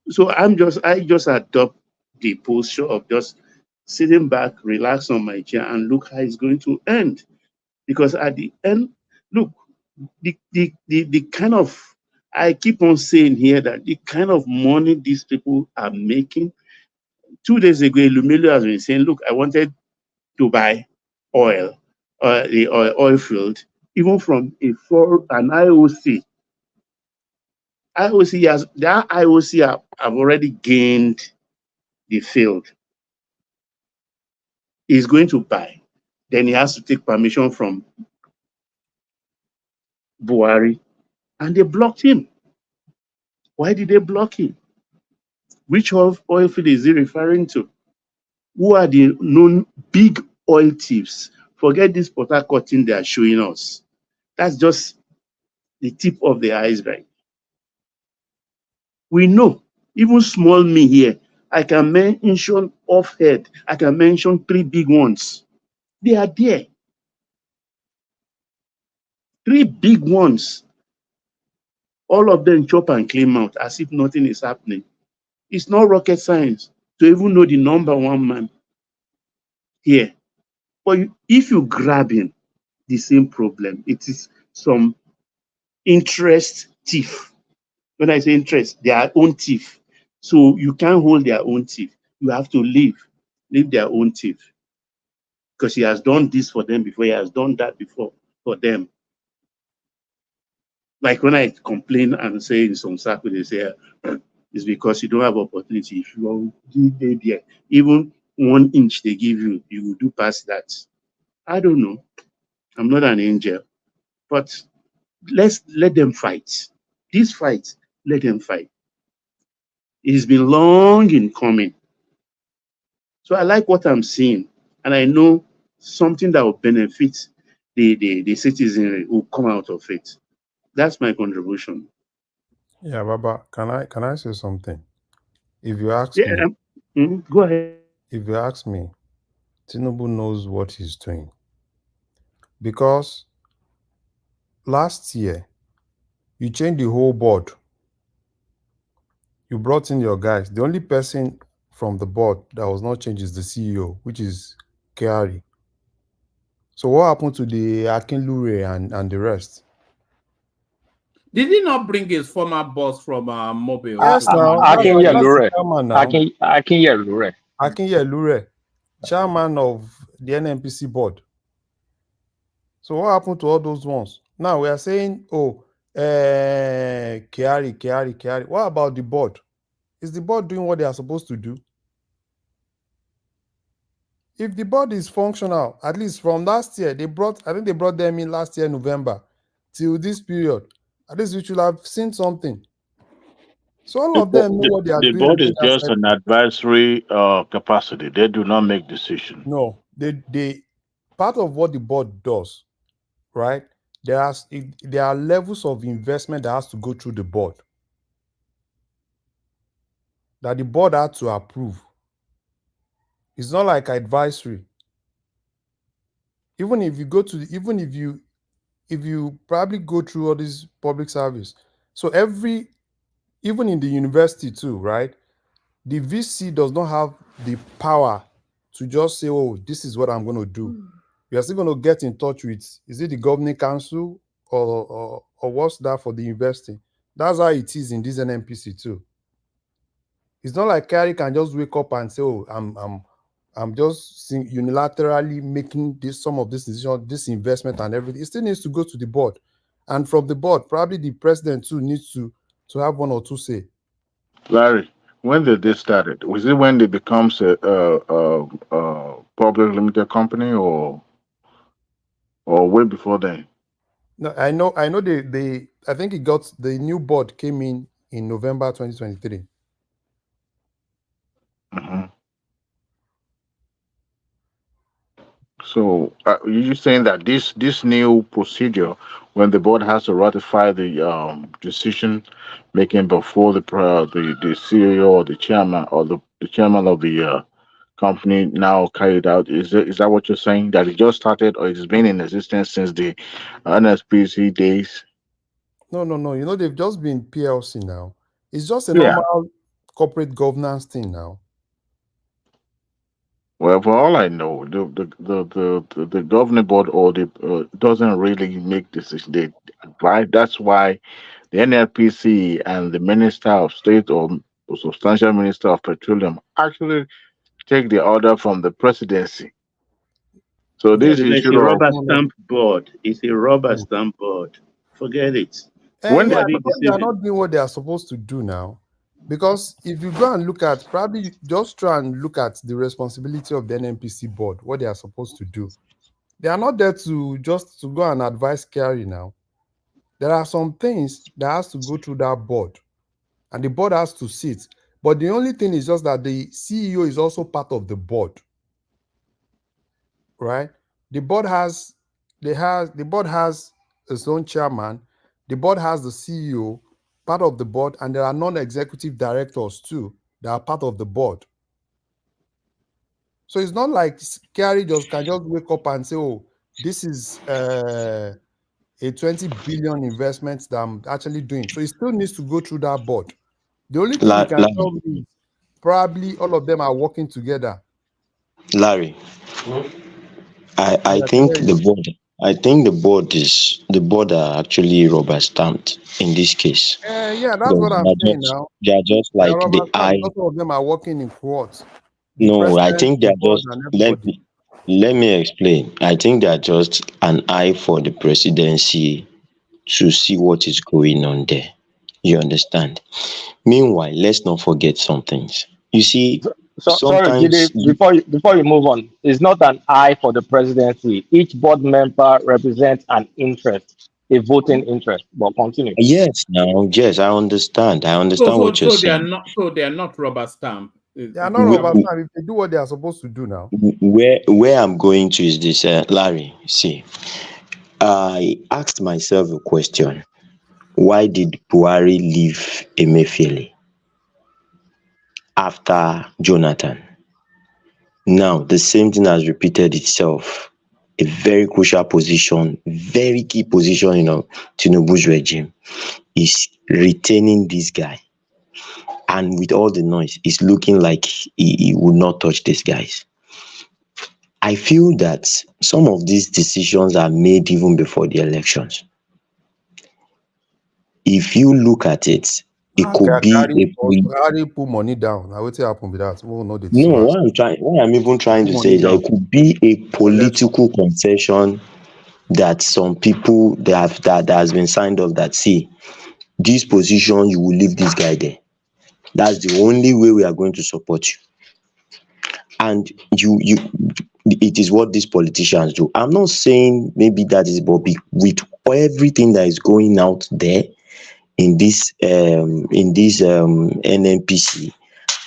S3: So I just adopt the posture of just sitting back, relax on my chair, and look how it's going to end. Because at the end, look, the kind of, I keep on saying here that the kind of money these people are making. 2 days ago, Lumelu has been saying, look, I wanted to buy oil, the oil field, even from an IOC. IOC have already gained the field. He's going to buy. Then he has to take permission from Buhari. And they blocked him. Why did they block him? Which oil field is he referring to? Who are the known big oil thieves? Forget this Port Harcourt thing they are showing us. That's just the tip of the iceberg. We know, even small me here, I can mention off head, I can mention 3 big ones. They are there. 3 big ones. All of them chop and clean out as if nothing is happening. It's not rocket science to even know the number 1 man here. But if you grab him, the same problem. It is some interest thief. When I say interest, their own thief. So you can't hold their own thief. You have to leave their own thief. Because he has done this for them before, he has done that before for them. Like when I complain and say in some circle, they say it's because you don't have opportunity. If you are there, even 1 inch they give you, you will do past that. I don't know. I'm not an angel, but let them fight. This fight, let them fight. It's been long in coming. So I like what I'm seeing, and I know something that will benefit the citizenry will come out of it. That's my contribution.
S16: Yeah, Baba, can I say something? If you ask
S3: Yeah,
S16: me,
S3: go ahead.
S16: if you ask me, Tinubu knows what he's doing. Because last year, you changed the whole board. You brought in your guys. The only person from the board that was not changed is the CEO, which is Kyari. So what happened to the Akinlure and the rest?
S12: Did he not bring his former boss from Mobile?
S16: Yes, now that's the chairman now. Akinlure, chairman of the NNPC board. So what happened to all those ones? Now we are saying, oh, Kyari. What about the board? Is the board doing what they are supposed to do? If the board is functional, at least from last year, I think they brought them in last year, November, till this period. At least we should have seen something. So all of them know what they are
S1: The
S16: doing
S1: board is
S16: within that
S1: just an
S16: sector.
S1: advisory capacity. They do not make decisions.
S16: No, they part of what the board does, right? There are levels of investment that has to go through the board, that the board had to approve. It's not like advisory. Even if you probably go through all this public service, so even in the university too, right? The VC does not have the power to just say, oh, this is what I'm going to do. We are still going to get in touch with, is it the governing council or what's that for the university? That's how it is in this NNPC too. It's not like Kyari can just wake up and say, oh, I'm just unilaterally making some of this decision, this investment and everything. It still needs to go to the board. And from the board, probably the president too needs to have one or two say.
S1: Larry, when did this started? Was it when it becomes a public limited company or way before then?
S16: No, I know I think the new board came in November 2023.
S1: Mm-hmm. So you're saying that this new procedure, when the board has to ratify the decision making before the CEO or the chairman or the chairman of the company now carried out, is that what you're saying, that it just started or it's been in existence since the NSPC days?
S16: No. You know, they've just been PLC now. It's just a
S1: Yeah.
S16: normal corporate governance thing now.
S1: Well, for all I know, the governing board or the doesn't really make decisions. They advise. That's why the NLPC and the Minister of State or Substantial Minister of Petroleum actually take the order from the presidency. So
S3: Yeah,
S1: this
S3: but it's
S1: issue
S3: a
S1: of
S3: rubber stamp board. It's a rubber stamp board. Forget it.
S1: when
S16: Yeah,
S3: Nobody
S16: because they are
S3: deceiving.
S16: not doing what they are supposed to do now. Because if you go and look at, probably just try and look at the responsibility of the NNPC board, what they are supposed to do. They are not there to just to go and advise Kyari now. There are some things that has to go through that board, and the board has to sit. But the only thing is just that the CEO is also part of the board, right? The board has its own chairman. The board has the CEO, part of the board, and there are non-executive directors too that are part of the board. So it's not like Kyari can just wake up and say, "Oh, this is a 20 billion investment that I'm actually doing." So it still needs to go through that board. The only thing you can tell me is probably all of them are working together.
S21: Larry, I
S20: Yeah, I can
S21: think
S20: hear
S21: the
S20: you.
S21: board. I think the board are actually rubber stamped in this case.
S20: Yeah, that's
S21: Because
S20: what I'm saying now.
S21: they are just
S20: They are
S21: like
S20: rubber
S21: the
S20: stamp
S21: eye.
S20: because some of them are working in quads. The
S21: No, I
S20: president,
S21: think they
S20: the
S21: are
S20: board,
S21: just
S20: and everybody.
S21: let me explain. I think they are just an eye for the presidency to see what is going on there. You understand? Meanwhile, let's not forget some things. You see,
S20: So sorry,
S21: sometimes
S20: Jide, before you move on, it's not an eye for the presidency. Each board member represents an interest, a voting interest. But continue.
S21: yes, now yes, I understand. I
S12: So
S21: understand
S12: so
S21: what you're
S12: so they are
S21: saying.
S12: not rubber stamp.
S20: They are not
S12: Is that
S20: rubber
S12: what?
S21: Wh-
S20: stamp if they do what they are supposed to do now.
S21: where I'm going to is this, Larry. See, I asked myself a question. Why did Buhari leave Emefiele after Jonathan? Now, the same thing has repeated itself. A very crucial position, very key position in Tinubu's regime is retaining this guy. And with all the noise, it's looking like he will not touch these guys. I feel that some of these decisions are made even before the elections. If you look at it, it could be
S20: Carry put money down. Now what's happen with that? We will know the
S21: no.
S20: smart.
S21: What I'm even trying
S20: Put
S21: to say
S20: money
S21: is that
S20: down
S21: it could be a
S20: for election.
S21: political concession that some people that has been signed off that see this position you will leave this guy there. That's the only way we are going to support you. And you it is what these politicians do. I'm not saying maybe that is, but with everything that is going out there in this NNPC,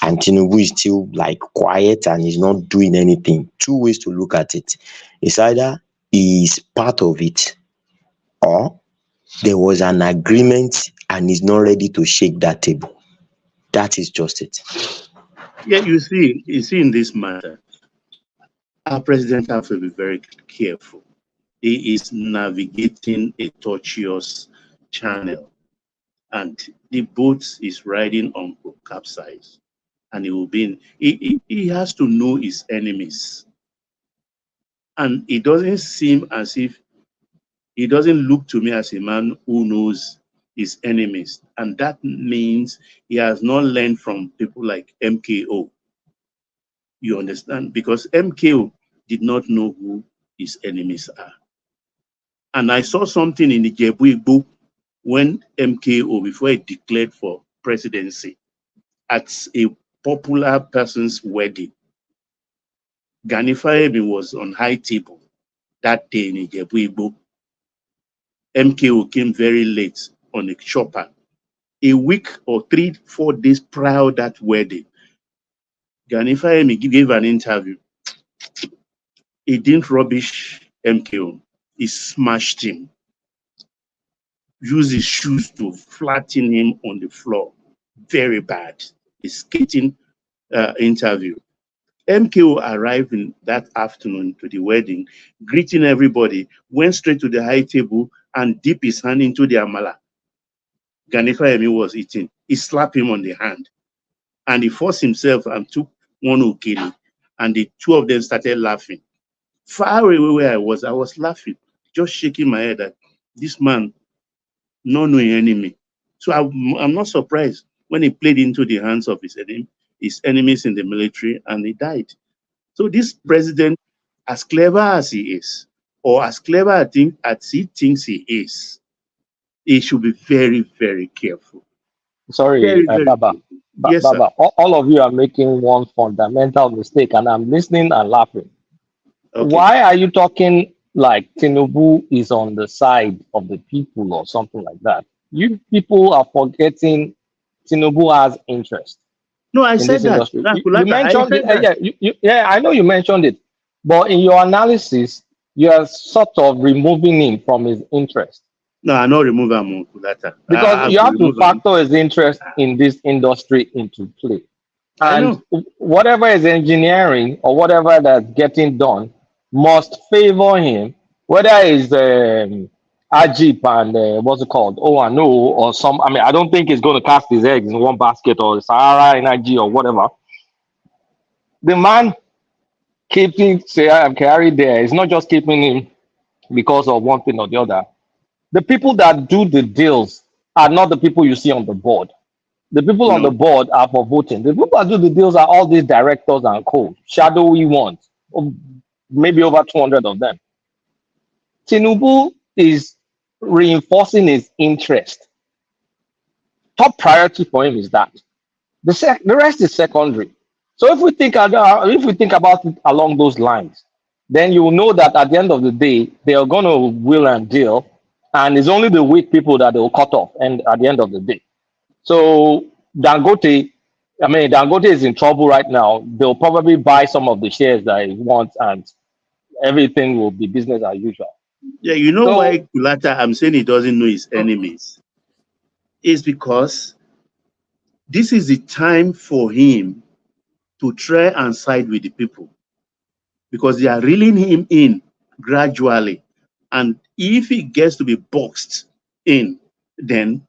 S21: and Tinubu is still like quiet and he's not doing anything. Two ways to look at it. It's either he is part of it, or there was an agreement and he's not ready to shake that table. That is just it.
S3: Yeah, you see in this matter, our president has to be very careful. He is navigating a tortuous channel, and the boat is riding on capsize, and he will be in. He has to know his enemies, and it doesn't seem as if he doesn't look to me as a man who knows his enemies, and that means he has not learned from people like MKO. You understand? Because MKO did not know who his enemies are. And I saw something in the Ijebu when MKO, before he declared for presidency, at a popular person's wedding, Gani Fahimi was on high table that day in Ijebu. MKO came very late on a chopper. A week or 3-4 days prior to that wedding, Gani Fahimi gave an interview. He didn't rubbish MKO. He smashed him, used his shoes to flatten him on the floor. Very bad. A skating interview. MKO arrived in that afternoon to the wedding, greeting everybody, went straight to the high table and dipped his hand into the amala Gani Fahimi was eating. He slapped him on the hand, and he forced himself and took one ukiri, and the two of them started laughing. Far away where I was laughing, just shaking my head that this man not knowing enemy. So I'm not surprised when he played into the hands of his enemies in the military, and he died. So this president, as clever as he is, or as clever as he thinks he is, he should be very, very careful.
S20: Sorry,
S3: Very, very
S20: Baba.
S3: careful. Yes, sir.
S20: Baba, all of you are making one fundamental mistake, and I'm listening and laughing.
S3: Okay.
S20: Why are you talking like Tinubu is on the side of the people or something like that? You people are forgetting Tinubu has interest
S3: No, I
S20: in
S3: said
S20: this
S3: that.
S20: industry. You
S3: Kulata, I
S20: mentioned it.
S3: said that.
S20: Yeah, I know you mentioned it, but in your analysis, you are sort of removing him from his interest
S3: No, I not remove him, Kulata.
S20: because
S3: I have
S20: you
S3: to
S20: have to
S3: remove him.
S20: factor his interest in this industry into play.
S3: I
S20: And
S3: know.
S20: whatever is engineering or whatever that's getting done must favor him, whether it's Ajip and what's it called, O and O or some. I mean, I don't think he's going to cast his eggs in one basket or Sahara Energy or whatever. The man keeping Kyari there is not just keeping him because of one thing or the other. The people that do the deals are not the people you see on the board. The people on the
S3: No.
S20: board are for voting. The people that do the deals are all these directors and co, shadowy ones, maybe over 200 of them. Tinubu is reinforcing his interest. Top priority for him is that. The rest is secondary. So if we think about it along those lines, then you will know that at the end of the day, they are going to will and deal, and it's only the weak people that they will cut off. And at the end of the day, so Dangote is in trouble right now. They'll probably buy some of the shares that he wants, and everything will be business as usual.
S3: Yeah, you know
S20: So,
S3: why Kulata, I'm saying he doesn't know his enemies? It's because this is the time for him to try and side with the people, because they are reeling him in gradually. And if he gets to be boxed in, then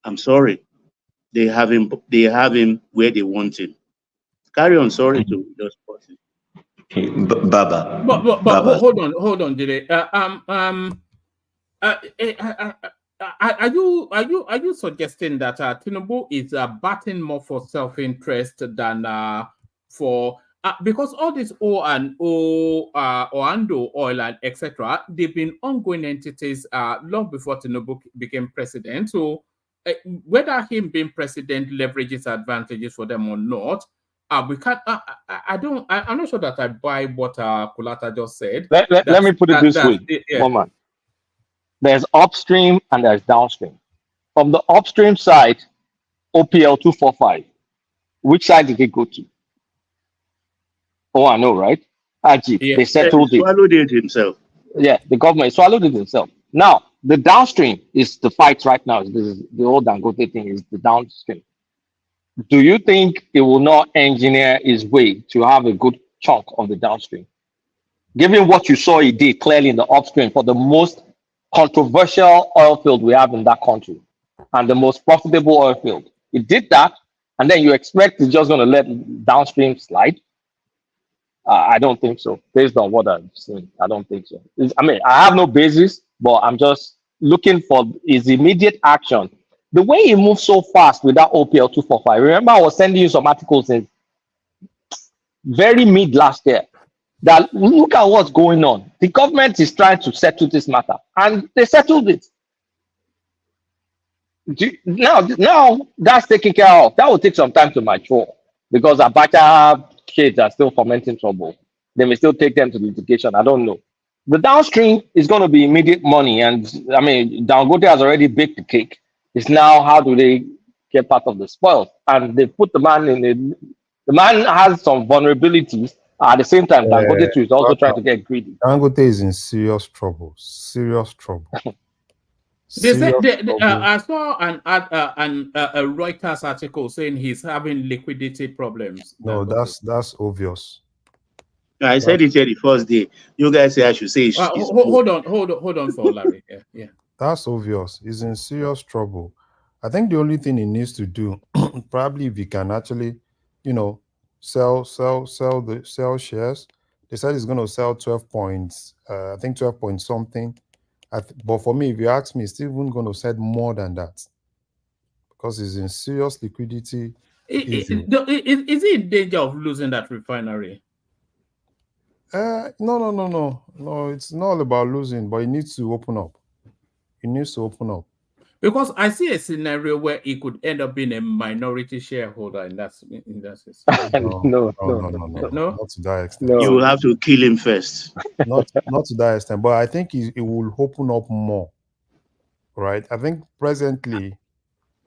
S3: I'm sorry, they have him where they want him. Carry on, sorry to just pause it.
S21: Baba.
S12: But hold on, Jide. Are you suggesting that Tinubu is batting more for self-interest than for because all this Oando oil and etc. they've been ongoing entities long before Tinubu became president. So whether him being president leverages advantages for them or not, we can't. I'm not sure that I buy what Kulata just said.
S20: let me put it this way,
S12: yeah.
S20: Moment. There's upstream and there's downstream. From the upstream side, OPL 245. Which side did it go to? Oh, I know, right? Ajib,
S3: Yeah.
S20: they settled
S3: He
S20: it.
S3: swallowed it himself.
S20: Yeah, the government swallowed it itself. Now, the downstream is the fight right now. This is the old Dangote thing is the downstream. Do you think it will not engineer his way to have a good chunk of the downstream? Given what you saw he did clearly in the upstream for the most controversial oil field we have in that country and the most profitable oil field. He did that, and then you expect he's just going to let downstream slide? I don't think so. Based on what I've seen, I don't think so. I have no basis, but I'm just looking for his immediate action. The way he moved so fast with that OPL 245. Remember, I was sending you some articles in very mid last year that look at what's going on. The government is trying to settle this matter, and they settled it. Now that's taken care of. That will take some time to mature because Abacha kids are still fomenting trouble. They may still take them to litigation. I don't know. The downstream is going to be immediate money, and Dangote has already baked the cake. It's now how do they get part of the spoils, and they put the man in the man has some vulnerabilities. At the same time, Dangote too is also trying to get greedy.
S16: Dangote is in serious trouble. Serious trouble.
S12: I saw a Reuters article saying he's having liquidity problems.
S16: No, that's obvious.
S3: I said it here the first day. You guys say I should say
S12: hold on for Larry. Yeah.
S16: That's obvious. He's in serious trouble. I think the only thing he needs to do, probably if he can actually, sell shares. They said he's going to sell 12 points. I think 12 point something. But for me, if you ask me, he's still even going to sell more than that because he's in serious liquidity.
S12: Is he in danger of losing that refinery?
S16: No. It's not all about losing, but he needs to open up.
S12: Because I see a scenario where he could end up being a minority shareholder in that system.
S16: No, not to that extent.
S3: You will have to kill him first.
S16: Not to that extent, but I think it will open up more. Right? I think presently,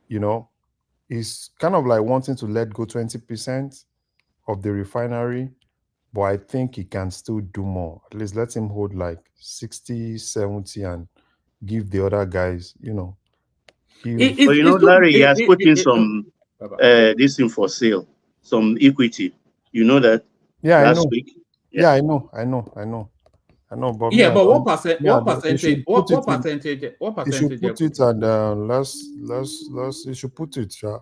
S16: he's kind of like wanting to let go 20% of the refinery, but I think he can still do more. At least let him hold like 60, 70 and give the other guys,
S3: Larry, he has put in some this thing for sale, some equity. You know that?
S16: Yeah,
S3: last week.
S16: Yeah, I know. But
S12: what percentage? What percentage?
S16: You should put it and let's you should put it, yeah.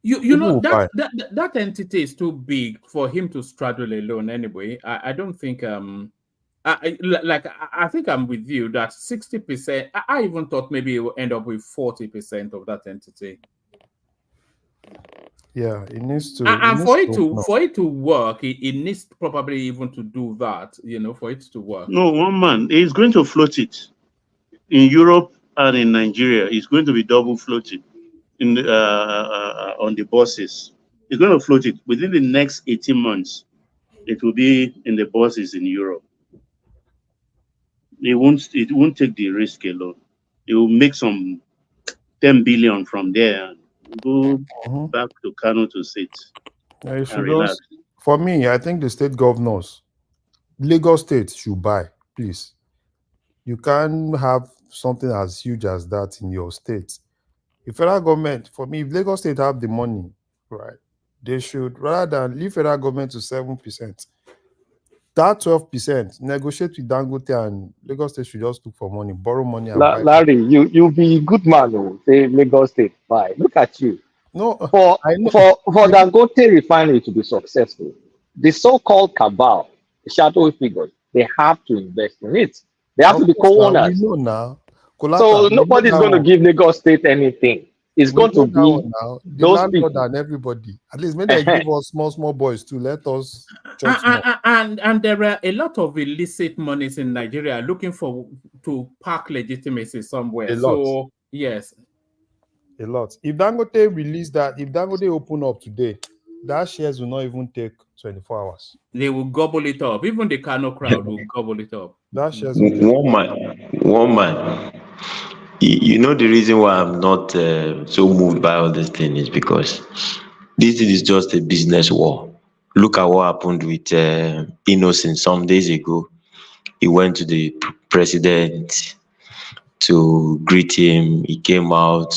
S12: You know that entity is too big for him to straddle alone anyway. I don't think I think I'm with you that 60%. I even thought maybe it will end up with 40% of that entity.
S16: Yeah, it needs to.
S12: And for it to work, it needs probably even to do that. You know, for it to work.
S3: No, one man is going to float it in Europe and in Nigeria. It's going to be double floated in on the buses. It's going to float it within the next 18 months. It will be in the buses in Europe. It won't take the risk alone. It will make some 10 billion from there and go back to Kano to sit and relax.
S16: For me, I think the state governors, Lagos State should buy, please. You can't have something as huge as that in your state. The federal government, for me, if Lagos State have the money, right, they should, rather than leave federal government to 7%, that 12%, negotiate with Dangote, and Lagos State should just look for money, borrow money and buy.
S20: Larry, you be good man, oh, say Lagos State buy. Look at you.
S16: No,
S20: for Dangote refinery to be successful, the so-called cabal, the shadow figures, they have to invest in it. They have to be co-owners.
S16: We know now.
S20: So nobody's going to give Lagos State anything. It's going to be
S16: now. The
S20: those
S16: landlord
S20: people.
S16: and everybody. At least maybe they give us small boys to let us chop small.
S12: And there are a lot of illicit monies in Nigeria looking to park legitimacy somewhere.
S16: A lot.
S12: So yes.
S16: A lot. If Dangote release that, if Dangote open up today, that shares will not even take 24 hours.
S12: They will gobble it up. Even the Kano crowd will gobble it up.
S16: That shares
S21: one man. You know the reason why I'm not so moved by all this thing is because this is just a business war. Look at what happened with Innocent some days ago. He went to the president to greet him. He came out,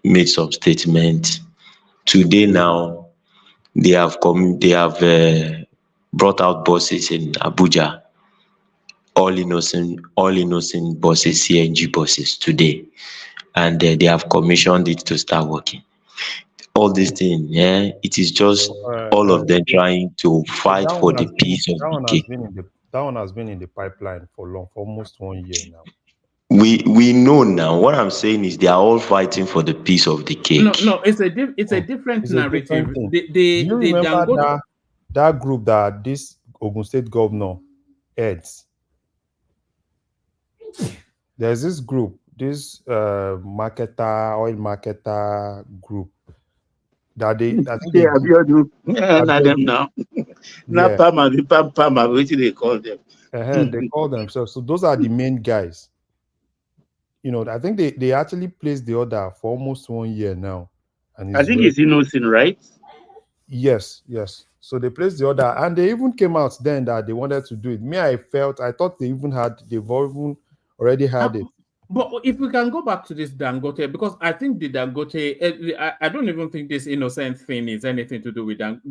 S21: made some statement. Today now, they have brought out buses in Abuja. All innocent buses, CNG buses today, and they have commissioned it to start working. All this thing, it is just all of them trying to fight for the piece of the cake.
S16: That one has been in the pipeline for almost 1 year now.
S21: We know now. What I'm saying is they are all fighting for the piece of the cake.
S12: No, it's a different narrative.
S16: Do you remember that group that this Ogun State governor heads? There's this group, this oil marketer group that they, I think
S3: them now. Not Pama, what do they call them?
S16: They call themselves. So those are the main guys. You know, I think they actually placed the order for almost 1 year now. And
S3: I think it's Innocent, right?
S16: Yes. So they placed the order, and they even came out then that they wanted to do it. I thought they've already had it.
S12: But if we can go back to this Dangote, because I think the Dangote, I don't even think this Innocent thing is anything to do with that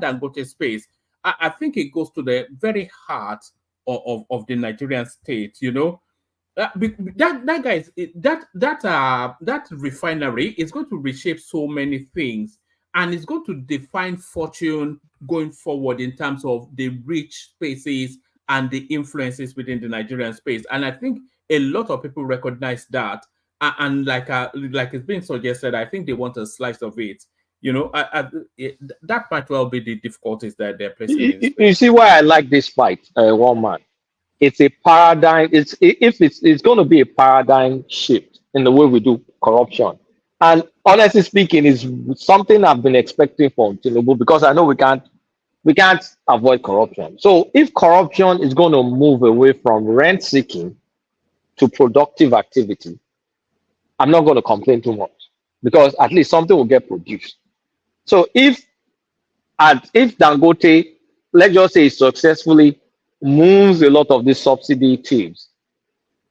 S12: Dangote space. I think it goes to the very heart of the Nigerian state, you know. That refinery is going to reshape so many things, and it's going to define fortune going forward in terms of the rich spaces and the influences within the Nigerian space. And I think a lot of people recognize that, and like it's been suggested, I think they want a slice of it. You know, that might well be the difficulties that they're placing.
S20: You see why I like this fight, one man. It's a paradigm. It's going to be a paradigm shift in the way we do corruption. And honestly speaking, is something I've been expecting from Tinubu, because I know we can't avoid corruption. So if corruption is going to move away from rent seeking to productive activity, I'm not going to complain too much, because at least something will get produced. So if Dangote, let's just say, successfully moves a lot of these subsidy thieves,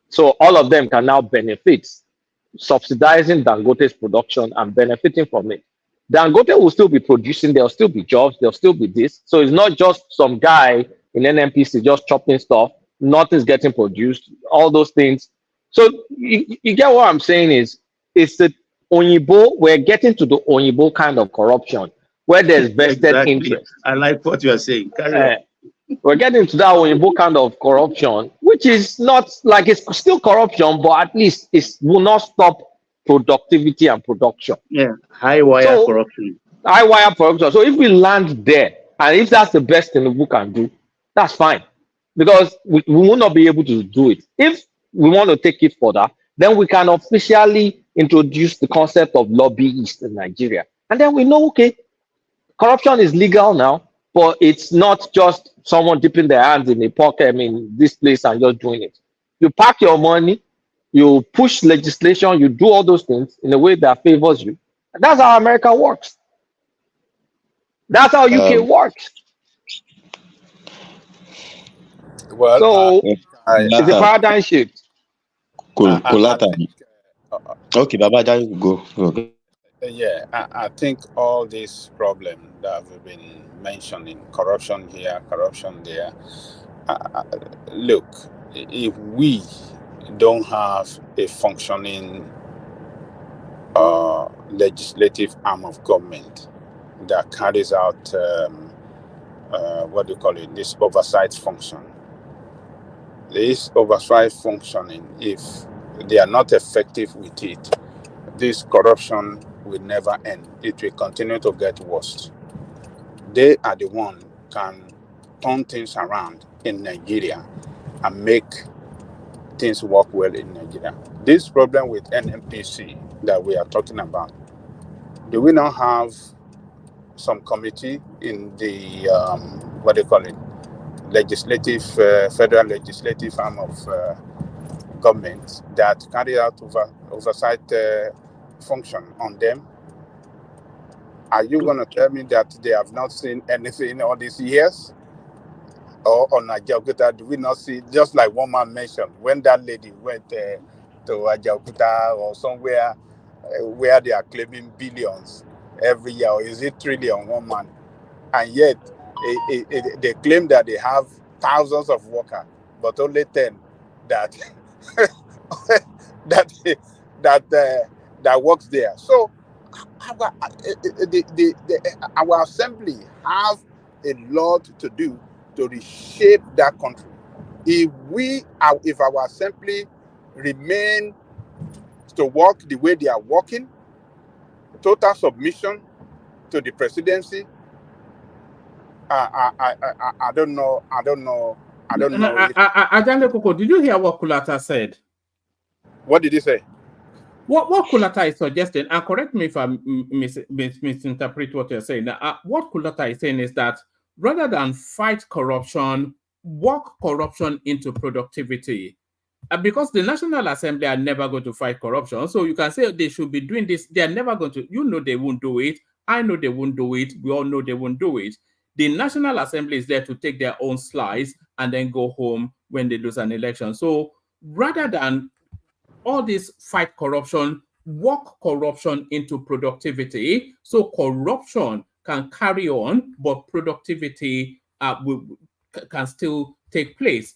S20: so all of them can now benefit, subsidizing Dangote's production and benefiting from it. Dangote will still be producing, there'll still be jobs, there'll still be this. So it's not just some guy in NNPC just chopping stuff, nothing's getting produced, all those things. So you get what I'm saying is, it's the Onyibo, we're getting to the Onyibo kind of corruption where there's vested
S3: Exactly.
S20: interest.
S3: I like what you are saying. Carry on.
S20: We're getting to that Onyibo kind of corruption, which is not like it's still corruption, but at least it will not stop productivity and production.
S3: Yeah, high wire
S20: So
S3: corruption.
S20: high wire corruption. So if we land there, and if that's the best Tinubu can do, that's fine, because we will not be able to do it. If we want to take it further, then we can officially introduce the concept of lobbyists in Nigeria, and then we know, okay, corruption is legal now, but it's not just someone dipping their hands in a pocket, I mean, this place and just doing it. You pack your money, you push legislation, you do all those things in a way that favors you. And that's how America works. That's how UK works.
S2: Well,
S20: So
S2: I,
S20: it's a paradigm shift.
S21: Kolata. Okay, Baba, go.
S2: I think all these problems that we've been mentioning, corruption here, corruption there. Look, if we don't have a functioning legislative arm of government that carries out what do you call it, this oversight function. This oversight functioning, if they are not effective with it, this corruption will never end. It will continue to get worse. They are the one can turn things around in Nigeria and make things work well in Nigeria. This problem with NNPC that we are talking about, do we not have some committee in the what do you call it, legislative federal legislative arm of government that carry out oversight function on them? Are you going to tell me that they have not seen anything all these years? Or on Ajaokuta, do we not see, just like one man mentioned, when that lady went to Ajaokuta or somewhere where they are claiming billions every year, or is it trillion, one man? And yet they claim that they have thousands of workers, but only 10 that that works there. So our assembly have a lot to do to reshape that country. If our assembly remain to work the way they are working, total submission to the presidency, I don't know.
S12: Ajande Koko, did you hear what Kulata said?
S2: What did he say?
S12: What Kulata is suggesting, and correct me if I misinterpret what you're saying. What Kulata is saying is that rather than fight corruption, work corruption into productivity. Because the National Assembly are never going to fight corruption. So you can say they should be doing this. They are never going to, they won't do it. I know they won't do it. We all know they won't do it. The National Assembly is there to take their own slice and then go home when they lose an election. So rather than all this fight corruption, work corruption into productivity, so corruption can carry on, but productivity can still take place.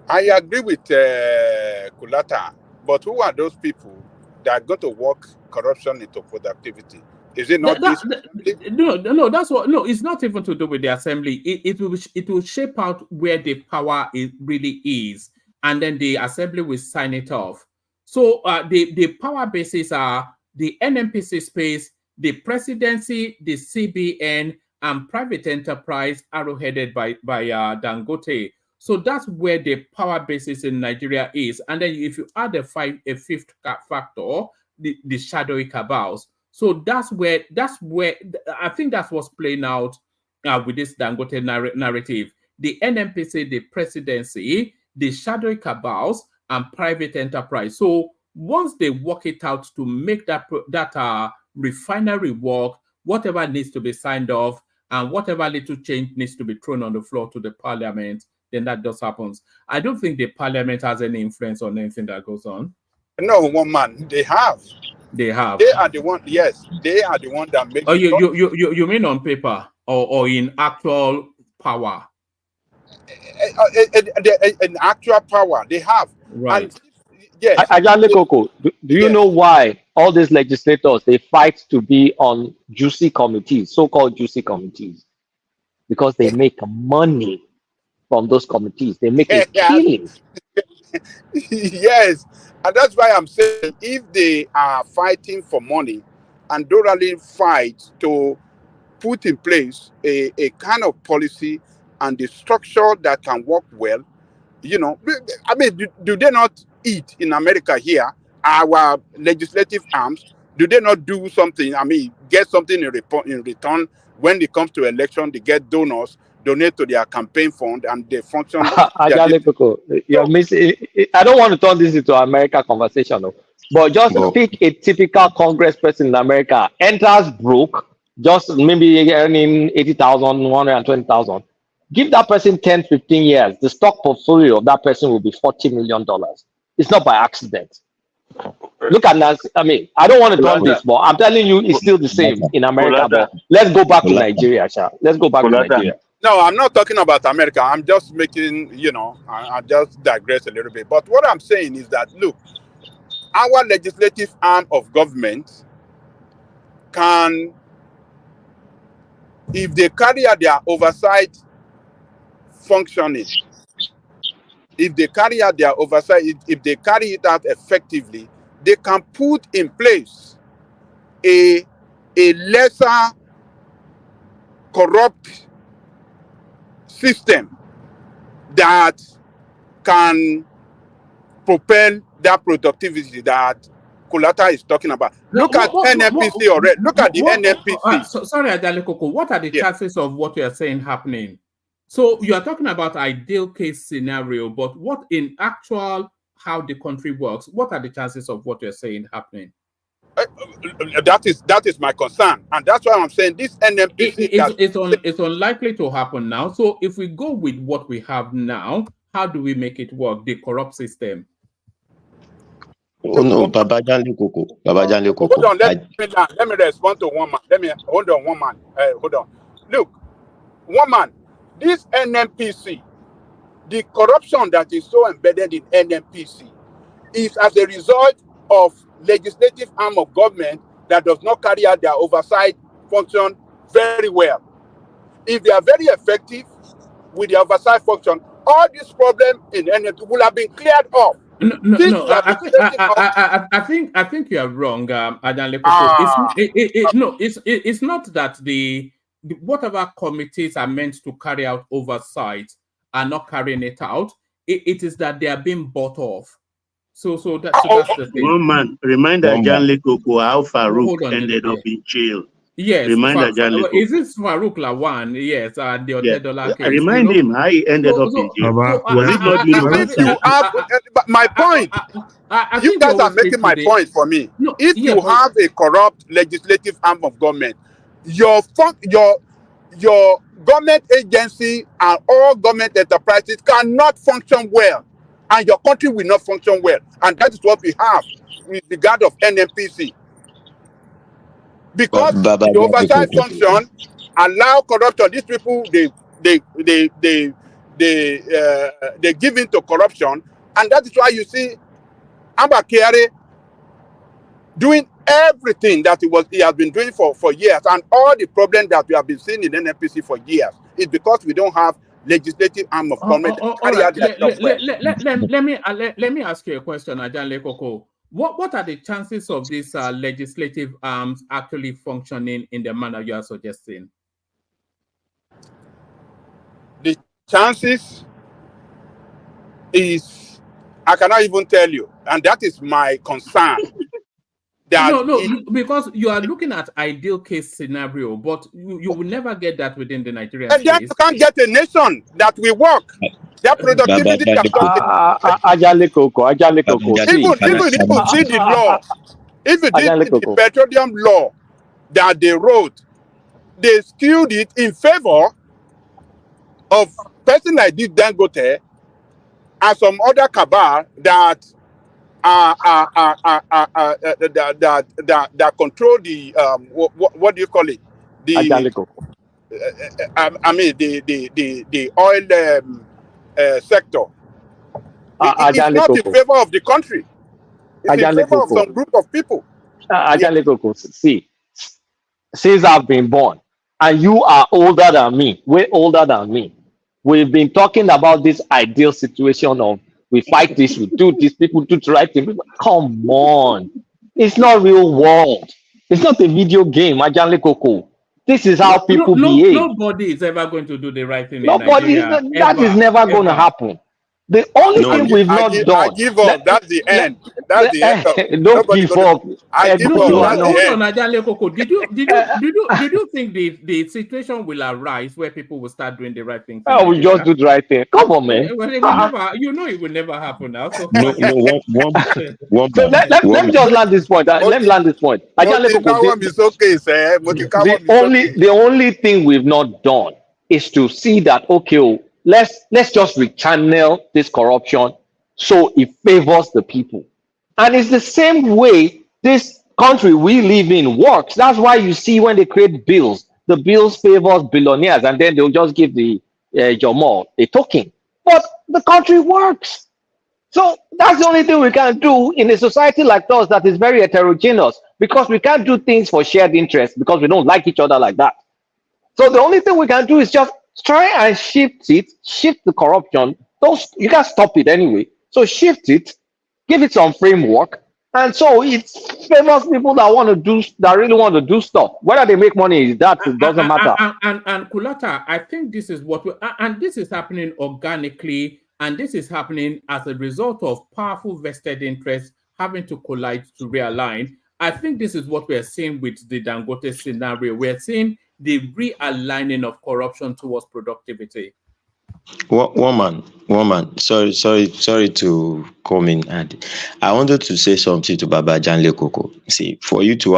S2: I agree with Kulata, but who are those people that are going to work corruption into productivity? Is it not
S12: No, that's what. No, it's not even to do with the assembly. It will shape out where the power really is, and then the assembly will sign it off. So the power bases are the NNPC space, the presidency, the CBN, and private enterprise, arrowheaded by Dangote. So that's where the power basis in Nigeria is. And then if you add a fifth factor, the shadowy cabals. So that's where I think that's what's playing out with this Dangote narrative. The NNPC, the presidency, the shadowy cabals, and private enterprise. So once they work it out to make that refinery work, whatever needs to be signed off and whatever little change needs to be thrown on the floor to the parliament, then that just happens. I don't think the parliament has any influence on anything that goes on.
S2: No, one man. They have.
S12: They have.
S2: They are the one. Yes, they are the one that make.
S12: Oh, you mean on paper or in actual power?
S2: In actual power, they have.
S12: Right.
S2: And Yes.
S20: Ajale Koko, do you know why all these legislators they fight to be on juicy committees, so-called juicy committees? Because they make money from those committees. They make a
S2: Yes.
S20: killing.
S2: Yes, and that's why I'm saying if they are fighting for money and don't really fight to put in place a kind of policy and the structure that can work well, you know, I mean, do they not eat in America here? Our legislative arms, do they not do something? I mean, get something in return when it comes to election? They get donors, donate to their campaign fund, and they function.
S20: Ajale Koko, you're missing. I don't want to turn this into an America conversation, no. But just pick a typical congressperson in America, enters broke, just maybe earning 80,000, 120,000. Give that person 10, 15 years. The stock portfolio of that person will be $40 million. It's not by accident. Look at Nancy. I mean, I don't want to turn this, but I'm telling you, it's still the same in America. But let's go back to Nigeria, Sha. Let's go back to Nigeria.
S2: No, I'm not talking about America. I'm just making, you know, I just digress a little bit. But what I'm saying is that, look, our legislative arm of government can, if they carry out their oversight functioning, if they carry out their oversight, if they carry it out effectively, they can put in place a lesser corrupt system that can propel that productivity that Kulata is talking about. Look at NNPC already. Look at the NNPC.
S12: Sorry, Ajale Koko, what are the chances of what you are saying happening? So you are talking about ideal case scenario, but what in actual how the country works, what are the chances of what you're saying happening?
S2: That is my concern, and that's why I'm saying this NNPC
S12: it's unlikely to happen now. So if we go with what we have now, how do we make it work? The corrupt system.
S21: Oh no, Babajale Koko. Babajale Koko.
S2: Hold on, let me respond to one man. Hold on, one man. Hold on. Look, one man. This NNPC, the corruption that is so embedded in NNPC, is as a result of legislative arm of government that does not carry out their oversight function very well. If they are very effective with the oversight function, all this problem in NNPC will have been cleared up.
S12: No. I think you are wrong, Ajale Koko. It's not that the whatever committees are meant to carry out oversight are not carrying it out. It is that they are being bought off. So that's the thing.
S3: One man, remind Ajale Koko how Farouk ended up in jail.
S12: Yes,
S3: remind Ajale Koko.
S12: Is this Farouk Lawan? Yes, the $10 case.
S3: Remind him how he ended up in jail.
S2: My point. You guys are making my point for me. If you have a corrupt legislative arm of government, your government agency and all government enterprises cannot function well, and your country will not function well. And that is what we have with regard of NNPC. Because the oversight function allow corruption. These people they give into corruption, and that is why you see Abba Kyari doing everything that he has been doing for years, and all the problems that we have been seeing in NNPC for years is because we don't have legislative arm of government.
S12: Let me ask you a question, Ajale Koko. What are the chances of these legislative arms actually functioning in the manner you are suggesting?
S2: The chances is, I cannot even tell you, and that is my concern.
S12: Because you are looking at ideal case scenario, but you will never get that within the Nigerian
S2: space. And then you can't get a nation that will work. Their productivity
S20: Ajale Koko.
S2: Even if you see the law, if you did the petroleum law that they wrote, they skewed it in favor of person like this Dangote and some other cabal that that control the what do you call it? The I mean the oil sector. It's not in favor of the country. It's in favor of some group of people.
S20: See, since I've been born, and you are older than me, way older than me, we've been talking about this ideal situation of we fight this, we do this, people do the right thing. Come on, it's not real world. It's not a video game, Ajanle Koko. This is how people behave.
S12: Nobody is ever going to do the right thing in
S20: Nobody,
S12: Nigeria.
S20: that is never going to happen. The only thing we've not done.
S2: I give up. That's the end. That's the end of it.
S20: Don't give up.
S2: I give up.
S12: Hold
S2: That's the
S12: on,
S2: end.
S12: Ajale Koko. Did you think the situation will arise where people will start doing the right things?
S20: Oh, we just do the right thing. Come on, man.
S12: Well, it will never, you know, it will never happen now. So
S21: one
S20: so let me just land this point. Let me land this point. The only thing we've not done is to see that, okay, let's just rechannel this corruption so it favors the people. And it's the same way this country we live in works. That's why you see when they create bills, the bills favors billionaires, and then they'll just give the Jomo a token. But the country works. So that's the only thing we can do in a society like us that is very heterogeneous, because we can't do things for shared interest because we don't like each other like that. So the only thing we can do is just try and shift the corruption. You can't stop it anyway. So shift it, give it some framework, and so it favors people that really want to do stuff. Whether they make money, it doesn't matter.
S12: And Kulata, I think this is and this is happening organically, and this is happening as a result of powerful vested interests having to collide to realign. I think this is what we're seeing with the Dangote scenario. We're seeing the realigning of corruption towards productivity.
S21: Woman. Sorry to come in. And I wanted to say something to Baba Janle Koko. See, for you to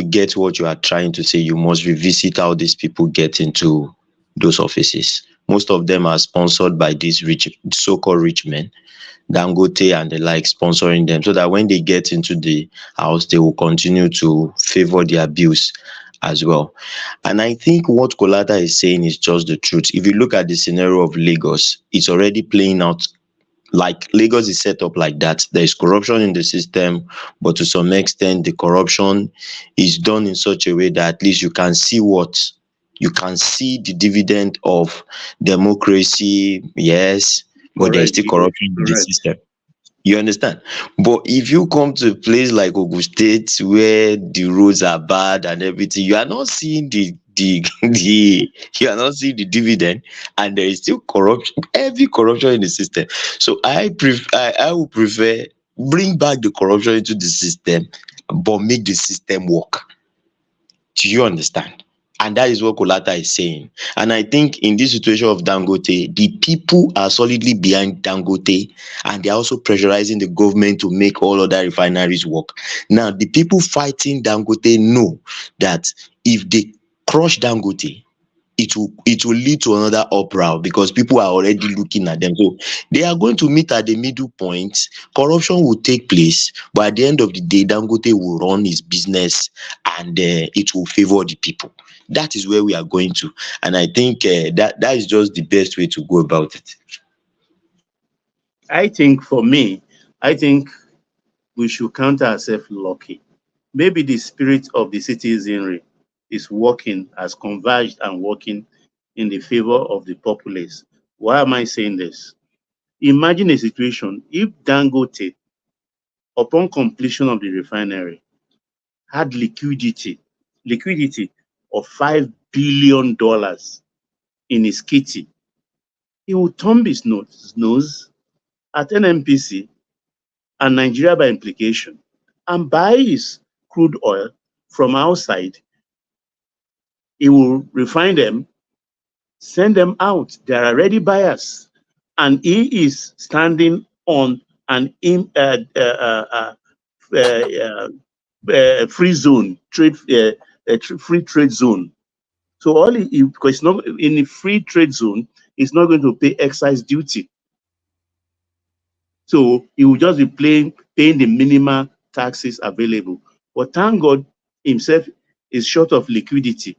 S21: get what you are trying to say, you must revisit how these people get into those offices. Most of them are sponsored by these so-called rich men, Dangote and the like, sponsoring them, so that when they get into the house, they will continue to favor the abuse as well. And I think what Kolata is saying is just the truth. If you look at the scenario of Lagos, it's already playing out like Lagos is set up like that. There is corruption in the system, but to some extent, the corruption is done in such a way that at least you can see the dividend of democracy, yes, but there's still corruption in the system. You understand? But if you come to a place like Ogun State where the roads are bad and everything, you are not seeing the dividend, and there is still corruption, heavy corruption in the system. So I would prefer bring back the corruption into the system, but make the system work. Do you understand? And that is what Kolata is saying. And I think in this situation of Dangote, the people are solidly behind Dangote, and they're also pressurizing the government to make all other refineries work. Now, the people fighting Dangote know that if they crush Dangote, it will lead to another uproar because people are already looking at them. So they are going to meet at the middle point. Corruption will take place, but at the end of the day, Dangote will run his business, and it will favor the people. That is where we are going to, and I think that is just the best way to go about it.
S3: I think for me, we should count ourselves lucky. Maybe the spirit of the citizenry is working, has converged and working in the favor of the populace. Why am I saying this? Imagine a situation if Dangote, upon completion of the refinery, had liquidity of $5 billion in his kitty. He would thumb his nose at NNPC and Nigeria by implication and buy his crude oil from outside. He will refine them, send them out. There are ready buyers, and he is standing on an free zone, free trade zone. So because it's not in a free trade zone, it's not going to pay excise duty. So he will just be paying the minimal taxes available. But thank God himself is short of liquidity.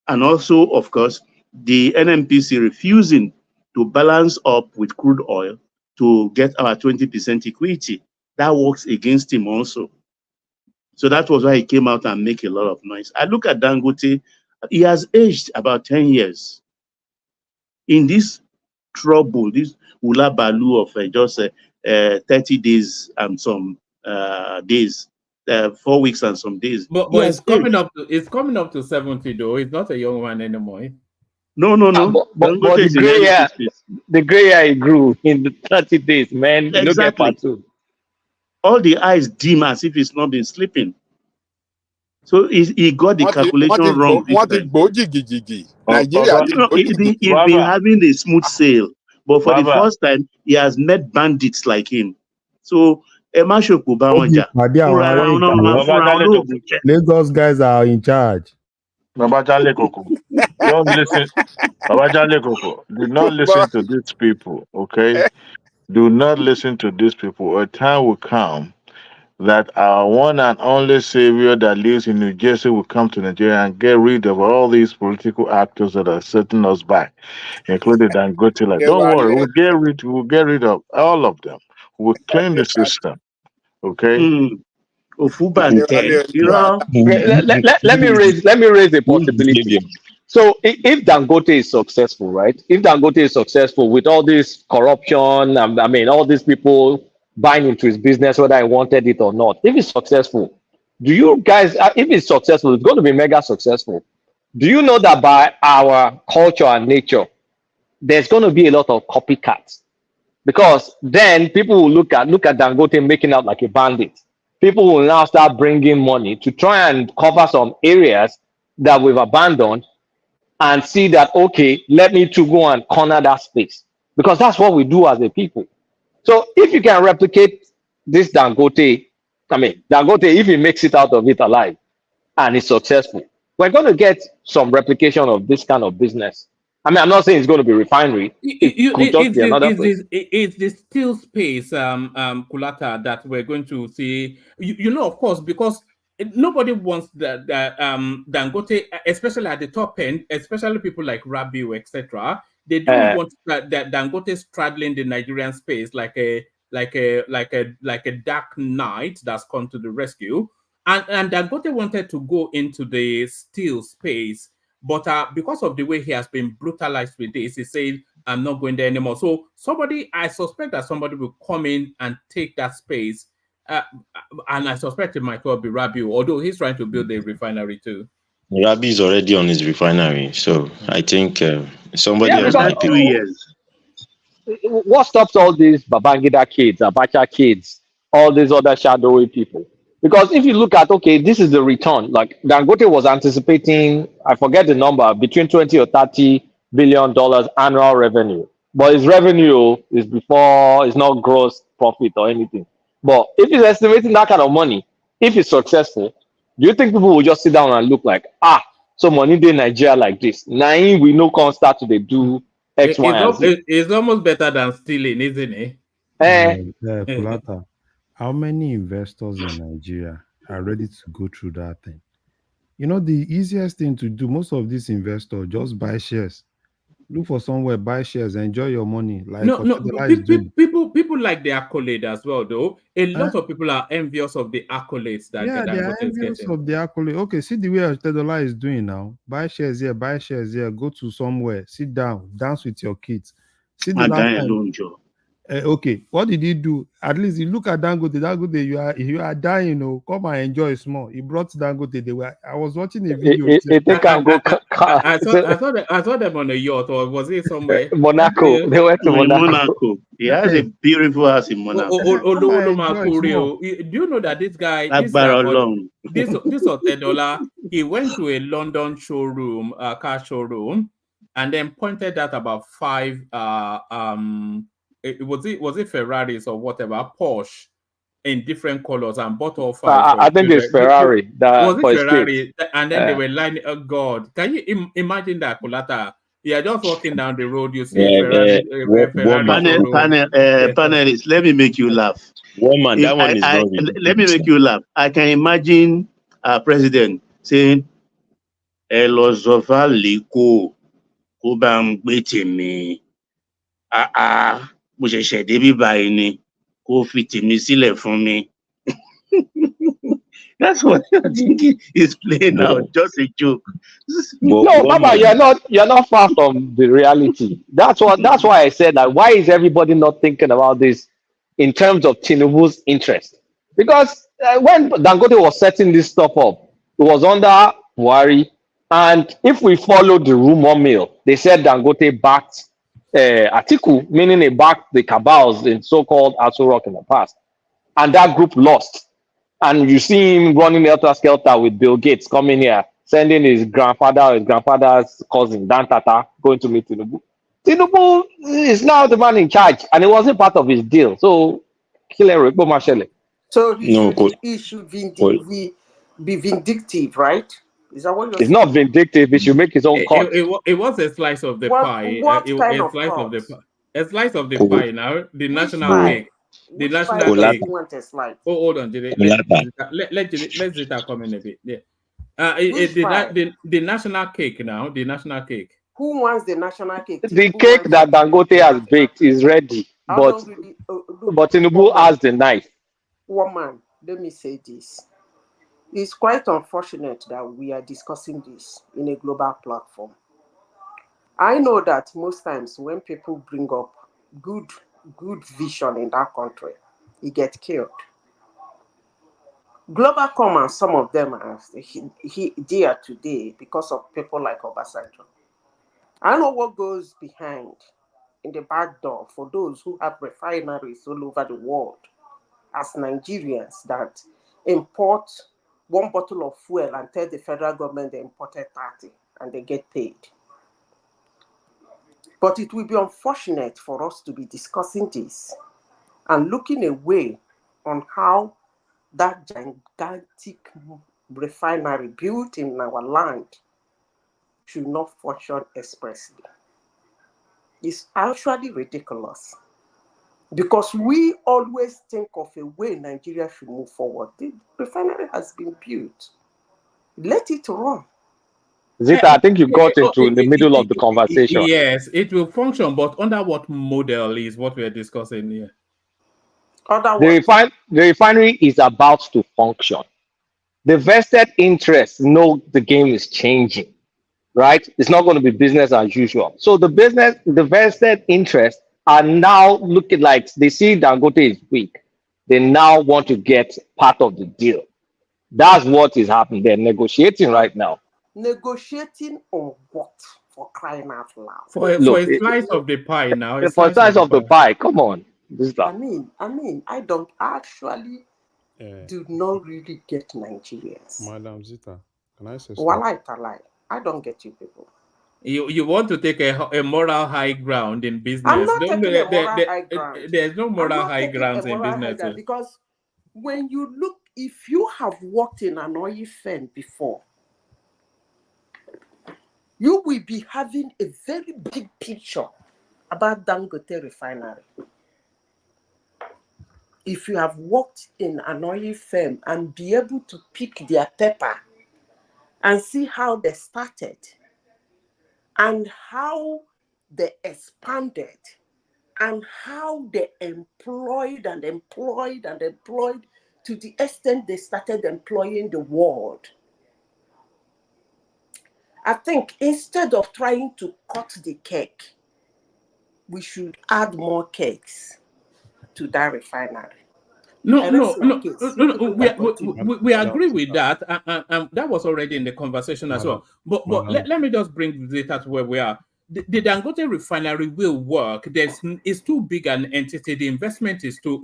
S3: And also, of course, the NNPC refusing to balance up with crude oil to get our 20% equity. That works against him also. So that was why he came out and make a lot of noise. I look at Dangote, he has aged about 10 years. In this trouble, this hula baloo of just 30 days and some days, 4 weeks and some days.
S12: But it's coming up to 70 though. He's not a young man anymore.
S3: No.
S20: But the gray hair grew in the 30 days, man.
S3: Exactly. All the eyes dim as if he's not been sleeping. So he got the calculation wrong.
S2: Nigeria,
S3: he's been having a smooth sail, but for the first time, he has met bandits like him. So
S16: Lagos guys are in charge.
S1: Babajale Koko. Don't listen. Babajale Koko. Do not listen to these people, okay? Do not listen to these people. A time will come that our one and only savior that lives in New Jersey will come to Nigeria and get rid of all these political actors that are setting us back, including Dangote. Like, don't worry, we'll get rid of all of them. We'll clean the system. Okay?
S20: Let me raise a possibility. So if Dangote is successful, right? If Dangote is successful with all this corruption, I mean, all these people buying into his business, whether I wanted it or not, if it's successful, do you guys, if it's successful, it's going to be mega successful. Do you know that by our culture and nature, there's going to be a lot of copycats? Because then people will look at Dangote making out like a bandit. People will now start bringing money to try and cover some areas that we've abandoned and see that, okay, let me to go and corner that space. Because that's what we do as a people. So if you can replicate this Dangote, if he makes it out of it alive and is successful, we're going to get some replication of this kind of business. I mean, I'm not saying it's going to be refinery.
S12: It's the steel space, Kulata, that we're going to see. You know, of course, because nobody wants that Dangote, especially at the top end, especially people like Rabiu, etc. They don't want that Dangote straddling the Nigerian space like a dark knight that's come to the rescue. And Dangote wanted to go into the steel space, but because of the way he has been brutalized with this, he said, I'm not going there anymore. So I suspect that somebody will come in and take that space. And I suspect it might well be Rabiu, although he's trying to build a refinery too.
S21: Rabi is already on his refinery, so I think somebody else.
S3: Like 2 years.
S20: What stops all these Babangida kids, Abacha kids, all these other shadowy people? Because if you look at, okay, this is the return. Like Dangote was anticipating, I forget the number, between 20 or 30 billion dollars annual revenue. But his revenue is not gross profit or anything. But if he's estimating that kind of money, if he's successful, do you think people will just sit down and look like, so money in Nigeria like this? Now we know can't start to do X, Y, and Z.
S12: It's almost better than stealing, isn't it?
S16: Kulata, how many investors in Nigeria are ready to go through that thing? You know, the easiest thing to do, most of these investors just buy shares. Look for somewhere, buy shares, enjoy your money. Like
S12: people like the accolade as well, though. A lot of people are envious of the accolades that
S16: they are envious of the accolade. Okay, see the way Tedola is doing now. Buy shares here, go to somewhere, sit down, dance with your kids. See the last time. Okay, what did he do? At least you look at Dangote, you are dying, come and enjoy small. He brought Dangote. I was watching a video.
S12: I saw them on a yacht, or was it somewhere?
S20: Monaco. They went to
S3: Monaco. He has a beautiful house in Monaco.
S12: Do you know that this guy, this Otedola, he went to a London showroom, car showroom, and then pointed out about 5 was it Ferraris or whatever, Porsche in different colors, and bought all 5.
S20: I think it's Ferrari.
S12: Was it Ferrari? And then they were lining. Oh God! Can you imagine that, Kulata? You're just walking down the road, you see a Ferrari.
S3: Panelists, let me make you laugh.
S21: Woman, that one is
S3: let me make you laugh. I can imagine a president saying, "Elozova liko kubang me." mo ṣẹ̀ṣẹ̀ débí báyìí ni kó fi tèmi sílẹ̀ fún mi. That's what I think is playing out, just a joke.
S20: No, Baba, you're not far from the reality. That's why I said that. Why is everybody not thinking about this in terms of Tinubu's interest? Because when Dangote was setting this stuff up, it was under Buhari, and if we follow the rumor mill, they said Dangote backed Atiku, meaning he backed the cabals in so-called Aso Rock in the past, and that group lost. And you see him running helter skelter with Bill Gates coming here, sending his grandfather or his grandfather's cousin, Dan Tata, going to meet Tinubu. Tinubu is now the man in charge, and it wasn't part of his deal. So,
S7: So he
S21: No,
S7: should be vindictive, right? Is that what you're
S20: it's
S7: saying?
S20: not vindictive. He should make his own cut.
S12: It was a slice of the pie.
S7: What kind
S12: A
S7: of
S12: slice of the
S7: cut?
S12: pie. A slice of the pie now. The national
S7: pie?
S12: cake. The
S7: Which
S12: national
S7: pie does
S12: cake.
S7: he want a slice?
S12: Oh, hold on, Jide. Let Zita come in a bit. Yeah. The national cake now. The national cake.
S7: Who wants the national cake?
S20: The
S7: Tinubu
S20: cake
S7: wants
S20: that
S7: it.
S20: Dangote has baked is ready, but Tinubu has the knife.
S7: Woman, let me say this. It's quite unfortunate that we are discussing this in a global platform. I know that most times when people bring up good vision in that country, it gets killed. Global Commons, some of them are there today because of people like Obasanjo. I know what goes behind in the back door for those who have refineries all over the world as Nigerians that import one bottle of fuel and tell the federal government they imported 30 and they get paid. But it will be unfortunate for us to be discussing this and looking away on how that gigantic refinery built in our land should not function expressly. It's actually ridiculous because we always think of a way Nigeria should move forward. The refinery has been built. Let it run.
S20: Zita, I think you got into the middle of the conversation.
S12: Yes, it will function, but under what model is what we are discussing here?
S20: The refinery is about to function. The vested interests know the game is changing, right? It's not going to be business as usual. So the vested interests are now looking like they see Dangote is weak. They now want to get part of the deal. That's what is happening. They're negotiating right now.
S7: Negotiating on what? For crying out loud.
S12: For a slice of the pie now.
S20: For a slice of the pie. Come on.
S7: I mean, I don't actually do not really get Nigerians.
S16: Madam Zita, can I say something?
S7: I don't get you people.
S12: You want to take a moral high ground in business.
S7: I'm not taking a moral high ground.
S12: There's no moral high grounds in business.
S7: Because when you look, if you have worked in an oil firm before, you will be having a very big picture about Dangote refinery. If you have worked in an oil firm and be able to pick their pepper and see how they started and how they expanded and how they employed to the extent they started employing the world. I think instead of trying to cut the cake, we should add more cakes to that refinery.
S12: No. We agree with that, and that was already in the conversation as well. But let me just bring data to where we are. The Dangote refinery will work. It's too big an entity. The investment is too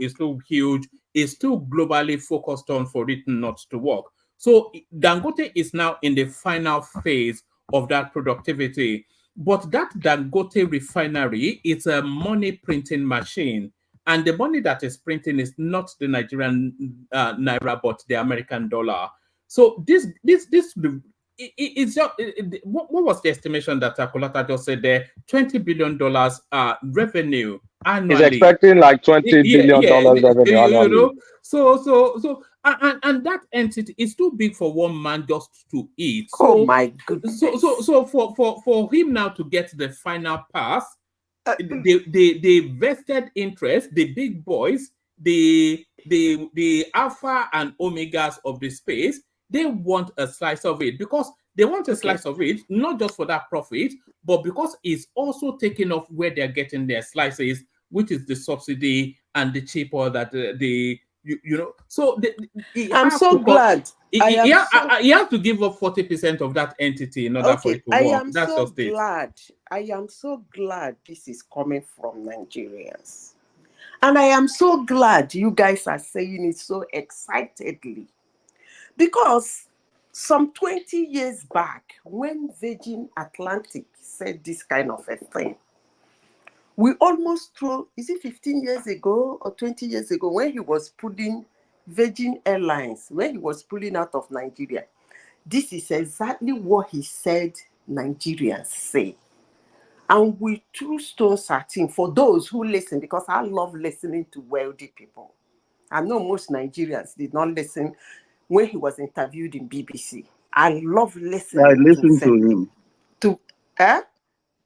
S12: huge. It's too globally focused on for it not to work. So Dangote is now in the final phase of that productivity. But that Dangote refinery is a money printing machine. And the money that is printing is not the Nigerian naira, but the American dollar. So this it's just what was the estimation that Akolata just said there? $20 billion revenue annually.
S20: He's expecting like $20 billion revenue annually.
S12: So and that entity is too big for one man just to eat. So,
S7: oh my goodness!
S12: So for him now to get the final pass, the vested interest, the big boys, the alpha and omegas of the space, they want a slice of it, because they want a slice of it, not just for that profit, but because it's also taking off where they're getting their slices, which is the subsidy and the cheap oil that you know. So
S7: I'm so glad.
S12: He has to give up 40% of that entity in order for it to work. That's just it.
S7: I am so glad this is coming from Nigerians. And I am so glad you guys are saying it so excitedly. Because some 20 years back, when Virgin Atlantic said this kind of a thing, we almost threw, is it 15 years ago or 20 years ago, when he was pulling Virgin Airlines, when he was pulling out of Nigeria. This is exactly what he said Nigerians say. And we threw stones at him, for those who listen, because I love listening to wealthy people. I know most Nigerians did not listen when he was interviewed in BBC. I love listening.
S3: I listened to him.
S7: Eh?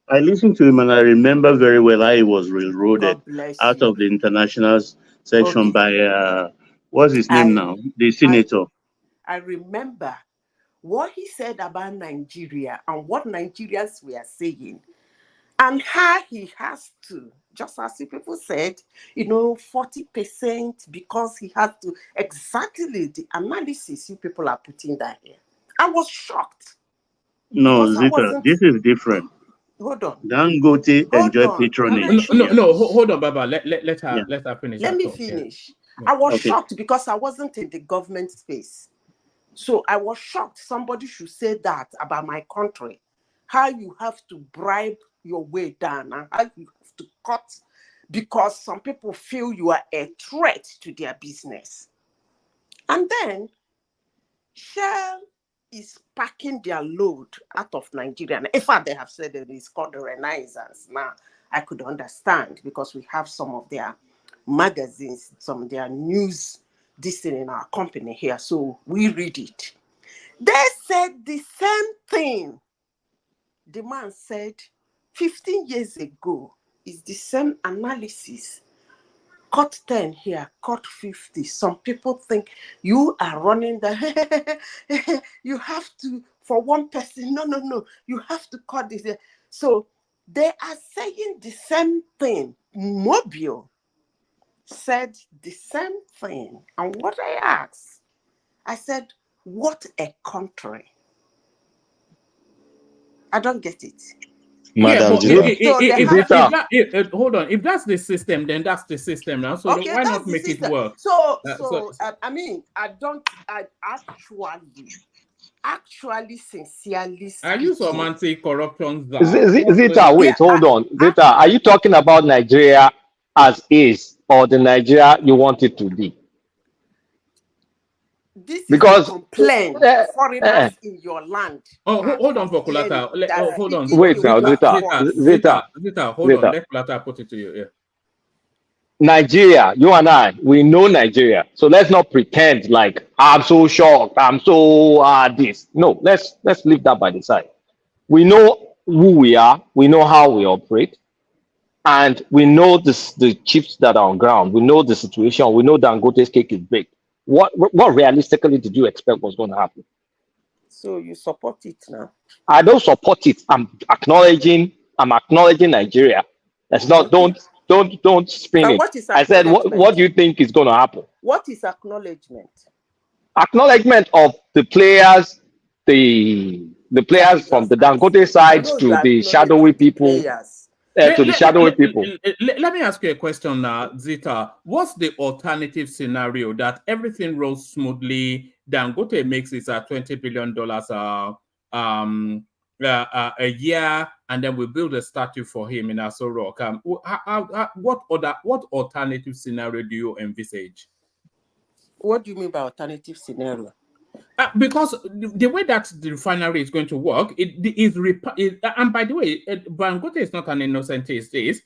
S3: I listened to him, and I remember very well how he was railroaded out of the international section by what's his name now? The senator.
S7: I remember what he said about Nigeria and what Nigerians were saying, and how he has to, just as the people said, 40%, because he had to, exactly the analysis you people are putting that here. I was shocked.
S3: No, Zita, this is different.
S7: Hold on.
S3: Dangote enjoy patronage.
S12: No, hold on, Baba. Let her finish.
S7: Let me finish. Yeah. I was shocked because I wasn't in the government space. So I was shocked somebody should say that about my country. How you have to bribe your way down and how you have to cut because some people feel you are a threat to their business. And then Shell is packing their load out of Nigeria. In fact, they have said that it's called the Renaissance. Now, I could understand because we have some of their magazines, some of their news, this thing in our company here. So we read it. They said the same thing. The man said 15 years ago is the same analysis. Cut 10 here, cut 50. Some people think you are running the, you have to, for one person, no, you have to cut this. So they are saying the same thing. Mobile said the same thing. And what I asked, I said, what a country. I don't get it.
S12: Madam, hold on. If that's the system, then that's the system now. So why not make it work?
S7: I mean, I actually sincerely speaking.
S12: Are you some anti-corruption?
S20: Zita, wait, hold on. Zita, are you talking about Nigeria as is or the Nigeria you want it to be?
S7: This is a complaint. Foreigners in your land.
S12: Oh, hold on for Kulata. Hold on.
S20: Wait now, Zita,
S12: hold on. Let Kulata put it to you. Yeah.
S20: Nigeria, you and I, we know Nigeria. So let's not pretend like I'm so shocked. I'm so this. No, let's leave that by the side. We know who we are. We know how we operate. And we know the chips that are on ground. We know the situation. We know Dangote's cake is big. What realistically did you expect was going to happen?
S7: So you support it now?
S20: I don't support it. I'm acknowledging Nigeria. That's not don't spin it. I said what do you think is going to happen?
S7: What is acknowledgement?
S20: Acknowledgement of the players, the players from the Dangote side to the shadowy people. To the shadowy people.
S12: Let me ask you a question now, Zita. What's the alternative scenario that everything rolls smoothly? Dangote makes it $20 billion a year, and then we build a statue for him in Aso Rock. What alternative scenario do you envisage?
S7: What do you mean by alternative scenario?
S12: Because the way that the refinery is going to work, and by the way, Dangote is not an innocent in this.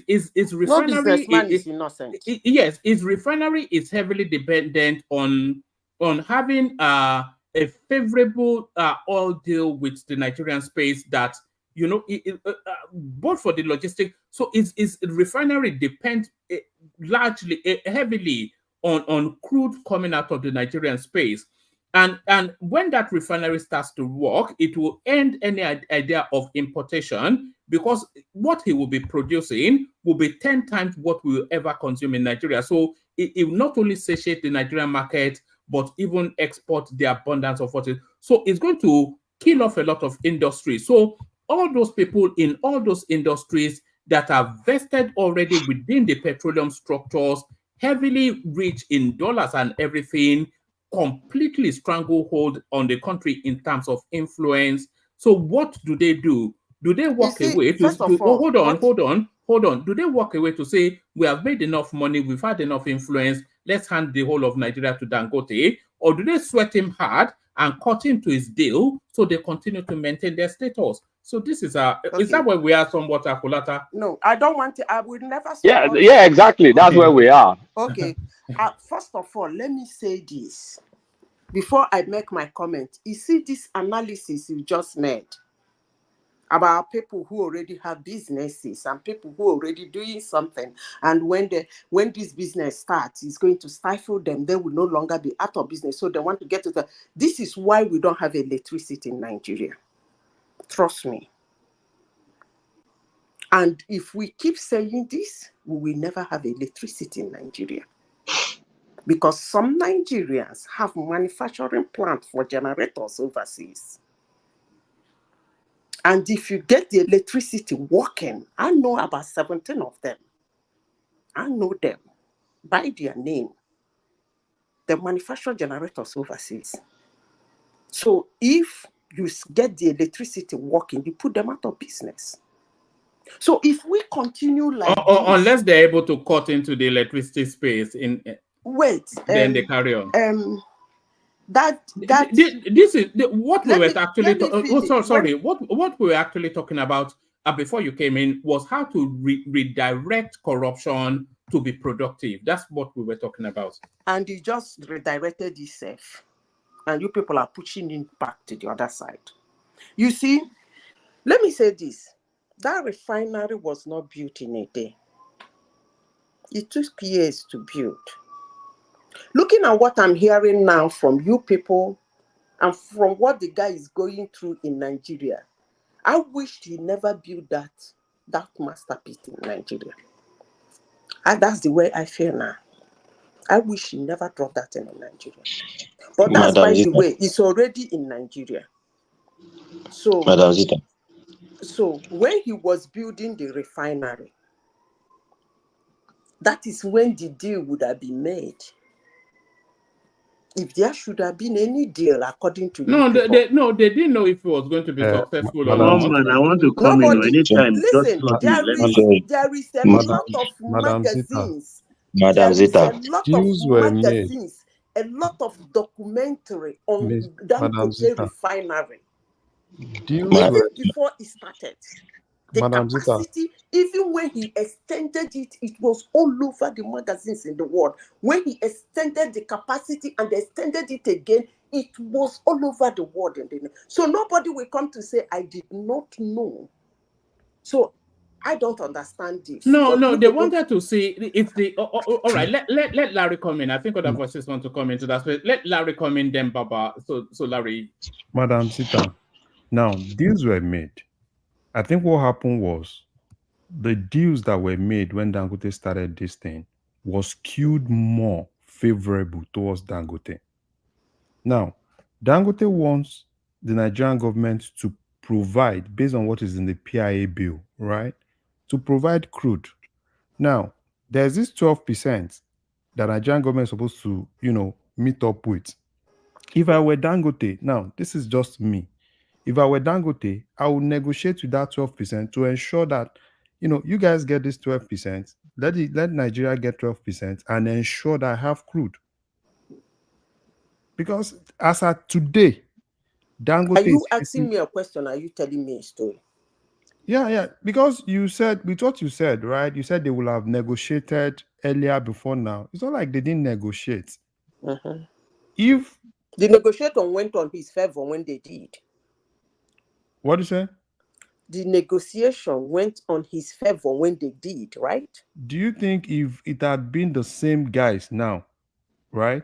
S12: Is refinery?
S7: No businessman is innocent.
S12: Yes, his refinery is heavily dependent on having a favorable oil deal with the Nigerian space that you know, both for the logistic. So is refinery depends largely, heavily on crude coming out of the Nigerian space. And when that refinery starts to work, it will end any idea of importation, because what he will be producing will be 10 times what we will ever consume in Nigeria. So it will not only satiate the Nigerian market, but even export the abundance of what it. So it's going to kill off a lot of industry. So all those people in all those industries that are vested already within the petroleum structures, heavily rich in dollars and everything, completely stranglehold on the country in terms of influence. So what do? Do they walk away to hold on? Do they walk away to say, we have made enough money, we've had enough influence, let's hand the whole of Nigeria to Dangote? Or do they sweat him hard and cut him to his deal so they continue to maintain their status? So this is is that where we are somewhat, Akulata?
S7: No, I don't want to. I would never
S20: Yeah,
S7: support.
S20: yeah, exactly. That's where we are.
S7: Okay. First of all, let me say this before I make my comment. You see, this analysis you just made about people who already have businesses and people who are already doing something, and when this business starts, it's going to stifle them. They will no longer be out of business, so they want to get to the. This is why we don't have electricity in Nigeria. Trust me. And if we keep saying this, we will never have electricity in Nigeria. Because some Nigerians have manufacturing plants for generators overseas. And if you get the electricity working, I know about 17 of them. I know them by their name. They manufacture generators overseas. So if you get the electricity working, you put them out of business. So if we continue like this,
S12: unless they're able to cut into the electricity space in then they carry on. This is what we were actually what we were actually talking about before you came in was how to redirect corruption to be productive. That's what we were talking about.
S7: And you just redirected itself, and you people are pushing it back to the other side. You see, let me say this. That refinery was not built in a day. It took years to build. Looking at what I'm hearing now from you people and from what the guy is going through in Nigeria, I wished he never built that masterpiece in Nigeria. And that's the way I feel now. I wish he never dropped that in Nigeria. But that's, by the way, it's already in Nigeria. So, so when he was building the refinery, that is when the deal would have been made. If there should have been any deal, according to
S12: they didn't know if it was going to be successful or not.
S3: Man, I want to come in anytime.
S7: Listen, there is a lot of magazines.
S21: Madam Zita,
S7: A lot of documentary on Dangote refinery. Even before it started. The capacity, even when he extended it, it was all over the magazines in the world. When he extended the capacity and extended it again, it was all over the world. So nobody will come to say, I did not know. So I don't understand this.
S12: No, they wanted to see if the. All right, let Larry come in. I think other voices want to come into that space. Let Larry come in, then Baba. So Larry.
S16: Madam Sita, now deals were made. I think what happened was the deals that were made when Dangote started this thing was skewed more favorable towards Dangote. Now, Dangote wants the Nigerian government to provide, based on what is in the PIA bill, right? To provide crude. Now, there's this 12% that Nigerian government is supposed to, meet up with. If I were Dangote, now, this is just me. If I were Dangote, I would negotiate with that 12% to ensure that, you guys get this 12%, let Nigeria get 12% and ensure that I have crude. Because as at today, Dangote
S7: Are you asking me a question? Are you telling me a story?
S16: Yeah. Because with what you said, right? You said they will have negotiated earlier before now. It's not like they didn't negotiate.
S7: Mm-hmm.
S16: If
S7: the negotiator went on his favor when they did.
S16: What do you say?
S7: the negotiation went on his favor when they did, right?
S16: Do you think if it had been the same guys now, right,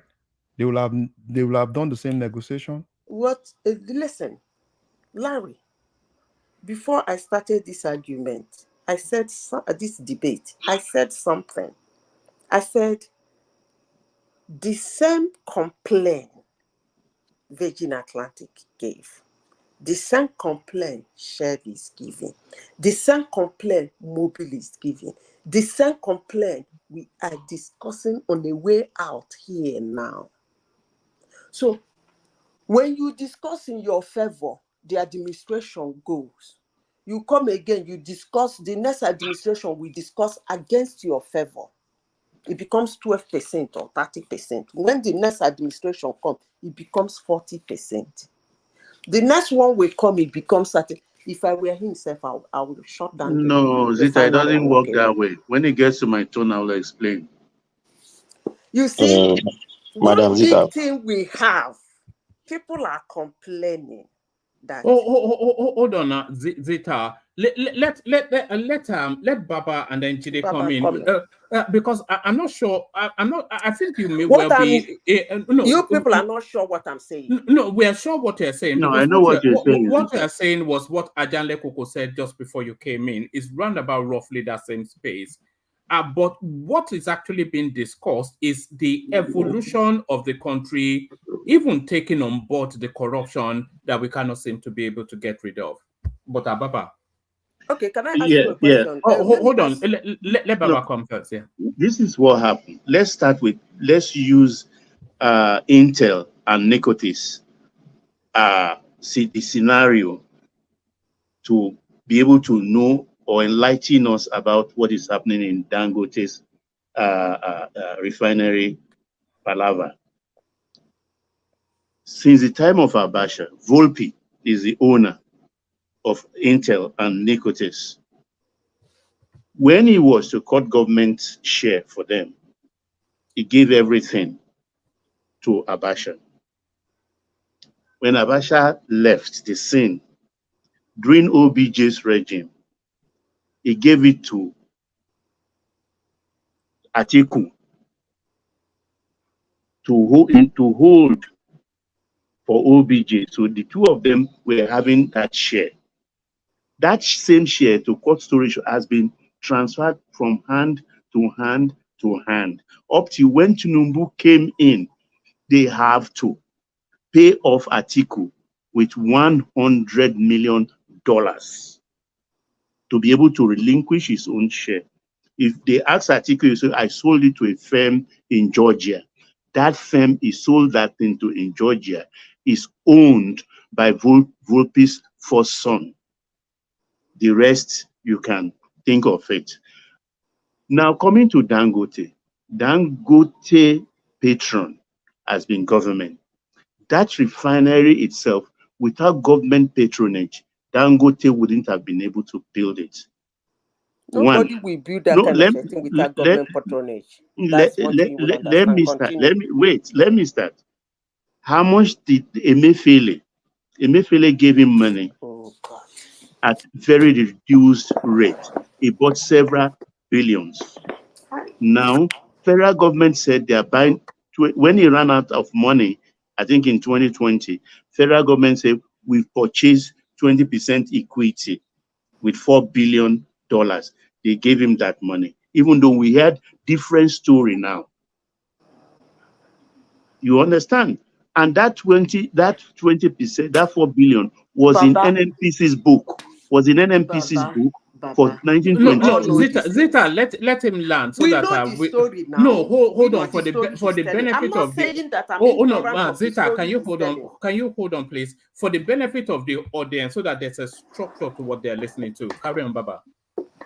S16: they will have done the same negotiation?
S7: What? Listen, Larry. Before I started this argument, I said this debate. I said something. I said the same complaint Virgin Atlantic gave, the same complaint Shell is giving, the same complaint Mobile is giving, the same complaint we are discussing on the way out here now. So when you discuss in your favor, the administration goes. You come again, you discuss, the next administration will discuss against your favor. It becomes 12% or 30%. When the next administration comes, it becomes 40%. The next one will come, it becomes 30. If I were himself, I would shut down the
S3: No, Zita, it
S7: refinery and
S3: doesn't
S7: walk
S3: work that
S7: away.
S3: way. When it gets to my turn, I will explain.
S7: You see,
S21: Madam
S7: one
S21: Zita.
S7: big thing we have, people are complaining that
S12: Hold on, Zita. Let Baba and then Chide come
S7: Baba
S12: in
S7: coming.
S12: because I'm not sure. I'm not. I think you may
S7: What
S12: well be.
S7: you people are not sure what I'm saying.
S12: No, we are sure what you're saying
S3: No,
S12: because
S3: I know what you're saying,
S12: what
S3: Zita.
S12: you're saying was what Ajanle Koko said just before you came in. Is round about roughly that same space. But what is actually being discussed is the evolution of the country, even taking on board the corruption that we cannot seem to be able to get rid of. But Baba.
S7: Okay, can I ask
S3: Yeah,
S7: you a
S3: yeah.
S7: question?
S12: Hold on. Let Baba
S3: No,
S12: come first. Yeah.
S3: this is what happened. Let's use Intel and Nicotis, see the scenario to be able to know or enlighten us about what is happening in Dangote's refinery palaver. Since the time of Abacha, Volpi is the owner of Intel and Nicotis. When he was to cut government share for them, he gave everything to Abacha. When Abacha left the scene during OBJ's regime, he gave it to Atiku to hold for OBJ. So the two of them were having that share. That same share, to cut storage, has been transferred from hand to hand to hand. Up to when Tinubu came in, they have to pay off Atiku with $100 million to be able to relinquish his own share. If they ask Atiku, you say, I sold it to a firm in Georgia. That firm he sold that thing to in Georgia is owned by Volpi's first son. The rest, you can think of it. Now, coming to Dangote. Dangote patron has been government. That refinery itself, without government patronage, Dangote wouldn't have been able to build it.
S7: Nobody will build that kind of a thing without government patronage. That's one thing you would
S3: let
S7: understand.
S3: me start.
S7: Continue.
S3: Let me start. How much did Emefiele gave him money at very reduced rate. He bought several billions. Now, federal government said they are buying, when he ran out of money, I think in 2020, federal government said we've purchased 20% equity with $4 billion. They gave him that money, even though we had different story now. You understand? And that 20%, that 4 billion was in
S7: Baba.
S3: NNPC's book, for
S7: Baba.
S12: No,
S3: 1922.
S12: Zita, let him land so
S7: We
S12: that
S7: know the
S12: we.
S7: story now.
S12: No,
S7: We
S12: hold
S7: know
S12: on
S7: the story
S12: for
S7: he's
S12: the
S7: telling. I'm
S12: benefit
S7: not
S12: of the.
S7: saying that I'm
S12: Oh no,
S7: ignorant of the
S12: Zita,
S7: story
S12: can you
S7: he's
S12: hold on?
S7: telling.
S12: Can you hold on, please, for the benefit of the audience, so that there's a structure to what they're listening to. Carry on, Baba.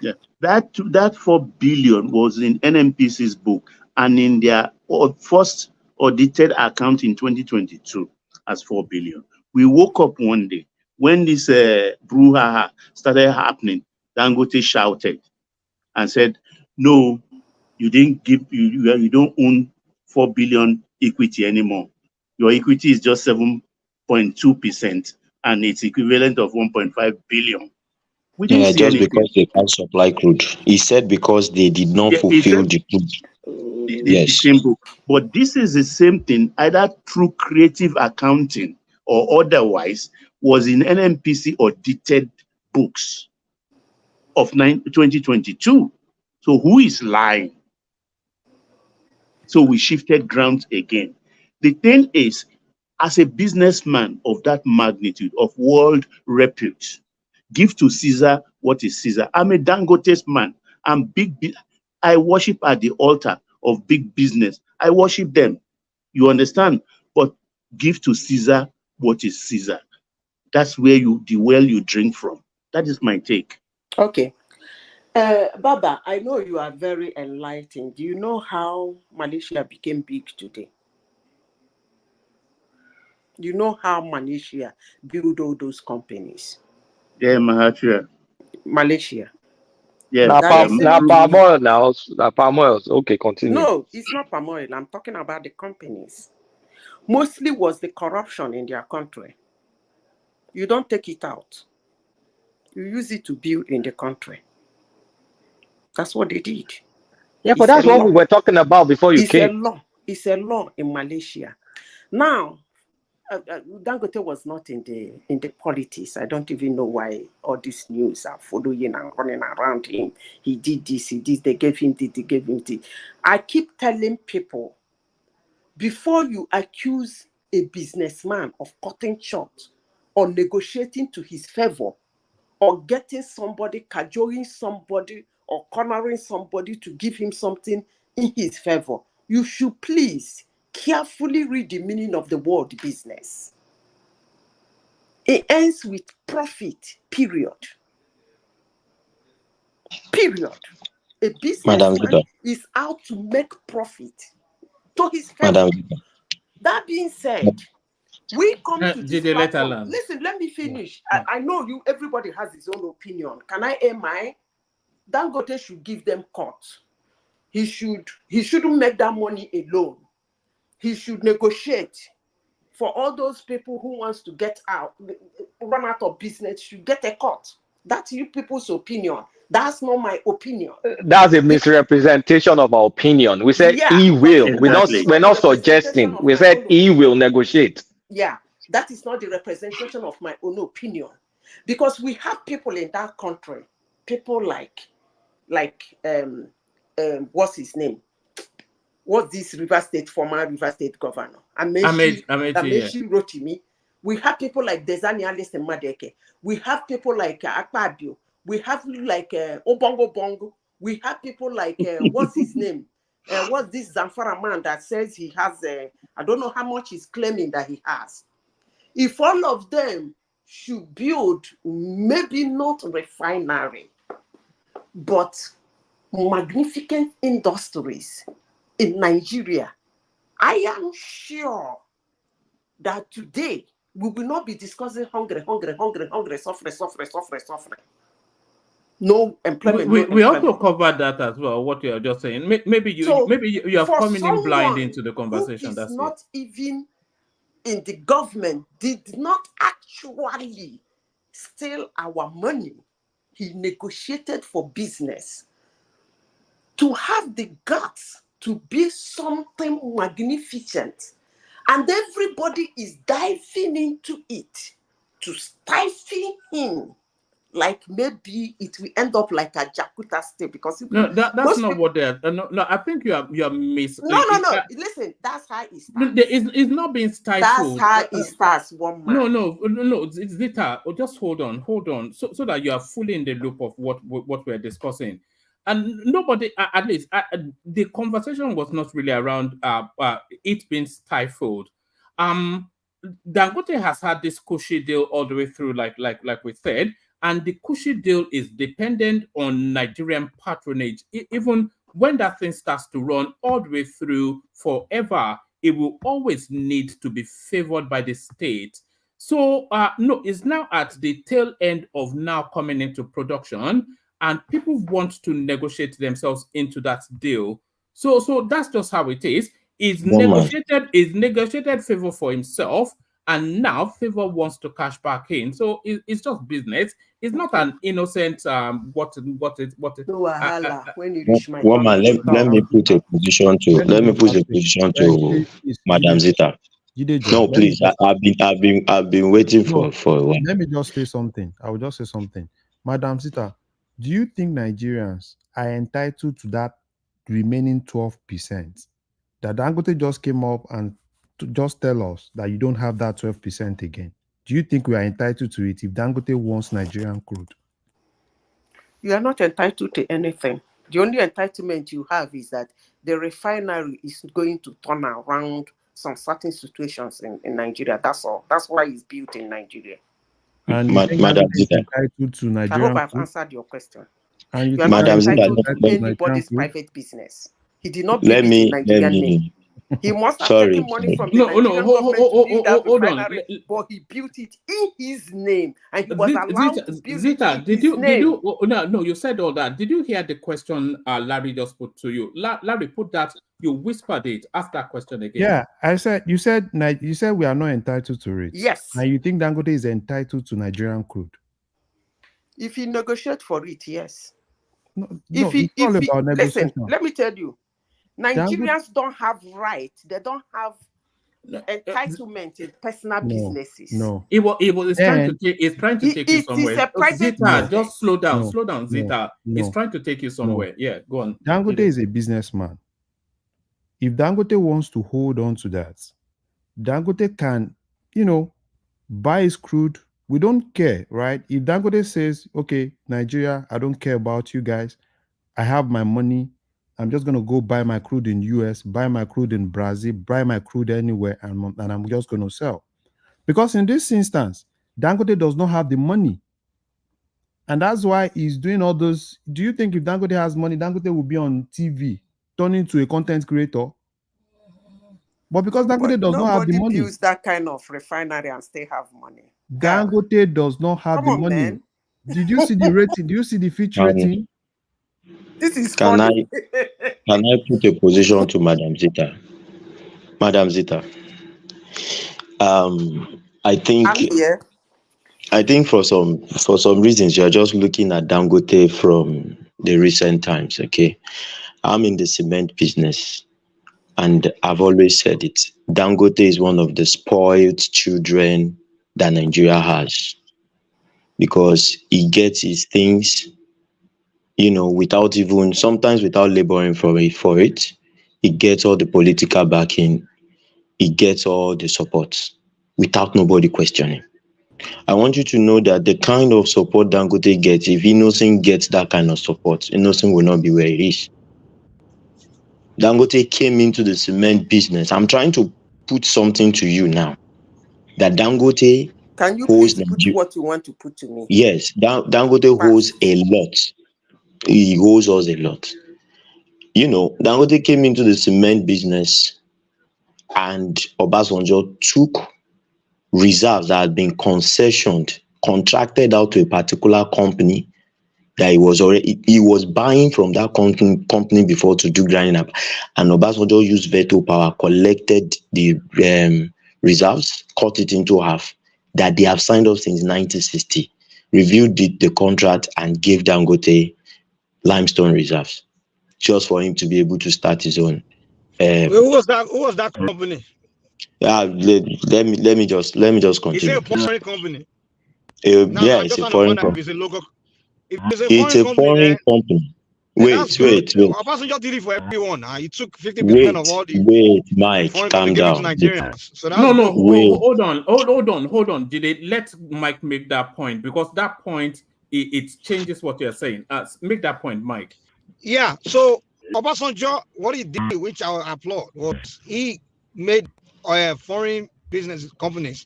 S3: Yeah, that 4 billion was in NNPC's book and in their first audited account in 2022 as 4 billion. We woke up one day when this brouhaha started happening. Dangote shouted and said, "No, you didn't give you don't own 4 billion equity anymore. Your equity is just 7.2%, and it's equivalent of 1.5 billion." We didn't see
S21: just
S3: anything.
S21: because they can't supply crude. He said because they did not
S3: Yeah, he
S21: fulfill
S3: said
S21: the crude.
S3: the
S21: Yes.
S3: symbol. But this is the same thing, either through creative accounting or otherwise, was in NNPC audited books of 2022. So who is lying? So we shifted ground again. The thing is, as a businessman of that magnitude, of world repute, give to Caesar what is Caesar. I'm a Dangote's man. I worship at the altar of big business. I worship them. You understand? But give to Caesar what is Caesar. That's where the well you drink from. That is my take.
S7: Okay. Baba, I know you are very enlightened. Do you know how Malaysia became big today? You know how Malaysia built all those companies?
S3: Yeah, Mahathir.
S7: Malaysia.
S3: Yeah.
S20: Now, palm oil now. Palm oil. Okay, continue.
S7: No, it's not palm oil. I'm talking about the companies. Mostly was the corruption in their country. You don't take it out. You use it to build in the country. That's what they did.
S20: Yeah, but that's what we were talking about before you came.
S7: It's a law. It's a law in Malaysia. Now, Dangote was not in the politics. I don't even know why all these news are following and running around him. He did this, he did. They gave him this, they gave him this. I keep telling people, before you accuse a businessman of cutting short or negotiating to his favor or getting somebody, cajoling somebody or cornering somebody to give him something in his favor, you should please carefully read the meaning of the word business. It ends with profit, period. Period. A businessman is out to make profit to his favor. That being said, we come to this platform. Listen, let me finish. I know you. Everybody has his own opinion. Can I air mine? Dangote should give them cut. He shouldn't make that money alone. He should negotiate. For all those people who wants to get out, run out of business, should get a cut. That's you people's opinion. That's not my opinion.
S20: That's a misrepresentation of our opinion. We said he will.
S3: Exactly.
S20: We're not suggesting. We said he will negotiate.
S7: Yeah, that is not the representation of my own opinion. Because we have people in that country, people like what's his name? What's this former River State governor? Amechi Rotimi. We have people like Desani Alice Madeke. We have people like Akpabio. We have like Obongo Bongo. We have people like, what's his name? What's this Zamfara man that says he has, I don't know how much he's claiming that he has. If all of them should build, maybe not refinery, but magnificent industries in Nigeria, I am sure that today we will not be discussing hungry, suffering. No employment.
S12: We also covered that as well. What you are just saying, maybe you are coming in blind into the conversation.
S7: That's not even in the government, did not actually steal our money. He negotiated for business. To have the guts to be something magnificent, and everybody is diving into it to stifle him, like maybe it will end up like a Jakarta state. Because
S12: that's not what they're. No, I think you are mis.
S7: No. Listen, that's how it starts.
S12: It's not being stifled.
S7: That's how it starts. One man.
S12: No. It's Zita. Just hold on, so that you are fully in the loop of what we're discussing. And nobody, at least, the conversation was not really around it being stifled. Dangote has had this cushy deal all the way through, like we said, and the cushy deal is dependent on Nigerian patronage. Even when that thing starts to run all the way through forever, it will always need to be favored by the state. So, no, it's now at the tail end of now coming into production, and people want to negotiate themselves into that deal. So that's just how it is. Is negotiated favor for himself, and now Favor wants to cash back in. So it's just business. It's not an innocent what
S7: No wahala. When you reach my
S21: One man,
S7: country.
S21: let me put a position to
S16: Let me just
S21: Madam Zita. No, please. I've been waiting for a while.
S16: Let me just say something. I will just say something. Madam Zita, do you think Nigerians are entitled to that remaining 12%? That Dangote just came up and to just tell us that you don't have that 12% again. Do you think we are entitled to it if Dangote wants Nigerian crude?
S7: You are not entitled to anything. The only entitlement you have is that the refinery is going to turn around some certain situations in Nigeria. That's all. That's why it's built in Nigeria.
S16: And you think
S21: Madam
S16: Dangote is
S21: Zita.
S16: entitled to
S7: I
S16: Nigerian
S7: hope I've
S16: crude?
S7: answered your question.
S16: And
S7: You are not
S21: Madam Zita,
S7: entitled to
S21: let
S7: anybody's private business. He did not build it in
S21: me
S7: Nigerian name. He must have taken money from the Nigerian government to build that refinery, but he built it in his name, and he was allowed to build it in his name.
S12: No, you said all that. Did you hear the question Larry just put to you? Larry, put that. You whispered it. Ask that question again.
S16: Yeah, I said you said we are not entitled to it.
S7: Yes.
S16: And you think Dangote is entitled to Nigerian crude?
S7: If he negotiate for it, yes.
S16: It's all about negotiation.
S7: Listen, let me tell you, Nigerians don't have right. They don't have entitlement in personal businesses.
S16: No.
S12: It's trying to take you somewhere.
S7: It is a private
S12: Zita, just slow down,
S16: No.
S12: Zita. It's trying to take you somewhere. Yeah, go on.
S16: Dangote is a businessman. If Dangote wants to hold on to that, Dangote can, buy his crude. We don't care, right? If Dangote says, okay, Nigeria, I don't care about you guys. I have my money. I'm just going to go buy my crude in US, buy my crude in Brazil, buy my crude anywhere, and I'm just going to sell. Because in this instance, Dangote does not have the money. And that's why he's doing all those. Do you think if Dangote has money, Dangote will be on TV, turning to a content creator? But because Dangote does not have the money.
S7: Nobody builds that kind of refinery and still have money.
S16: Dangote does not have the money.
S7: Man.
S16: Did you see the rating? Do you see the Fitch rating?
S7: This is
S21: Can
S7: funny.
S21: I put a position to Madam Zita? Madam Zita. I think for some reasons you're just looking at Dangote from the recent times. Okay, I'm in the cement business, and I've always said it. Dangote is one of the spoiled children that Nigeria has, because he gets his things, sometimes without laboring for it. He gets all the political backing. He gets all the support without nobody questioning. I want you to know that the kind of support Dangote gets, if Innocent gets that kind of support, Innocent will not be where he is. Dangote came into the cement business. I'm trying to put something to you now. That Dangote
S7: Can you
S21: holds
S7: please put what you want to put to me?
S21: Yes, Dangote holds a lot. He holds us a lot. Dangote came into the cement business, and Obasanjo took reserves that had been contracted out to a particular company that he was buying from that company before to do grinding up, and Obasanjo used veto power, collected the reserves, cut it into half, that they have signed up since 1960, reviewed the contract, and gave Dangote limestone reserves, just for him to be able to start his own.
S8: Who was that company?
S21: Let me just continue.
S8: Is it a foreign company?
S21: Yeah, it's a foreign company. It's a foreign company. Wait.
S8: Obasanjo did it for everyone. He took 50% of all the.
S21: Wait, Mike, calm down.
S8: So
S12: hold on. Did they let Mike make that point? Because that point it changes what you're saying. Make that point, Mike.
S8: Yeah. So Obasanjo, what he did, which I applaud, was he made foreign business companies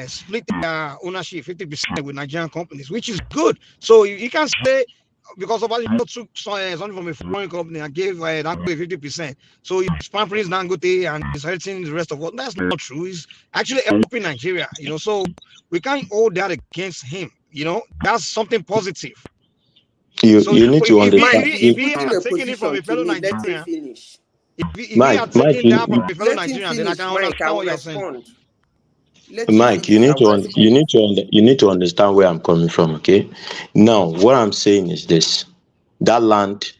S8: split their ownership 50% with Nigerian companies, which is good. So you can say, because Obasanjo took something from a foreign company and gave Dangote 50%. So he's pampering Dangote and he's hurting the rest of what. That's not true. He's actually helping Nigeria, so we can't hold that against him. That's something positive.
S21: You need to understand.
S8: If he had taken it from a fellow Nigerian,
S21: Mike,
S8: then I can understand what you're saying.
S21: Mike, you need to understand where I'm coming from. Okay, now what I'm saying is this: that land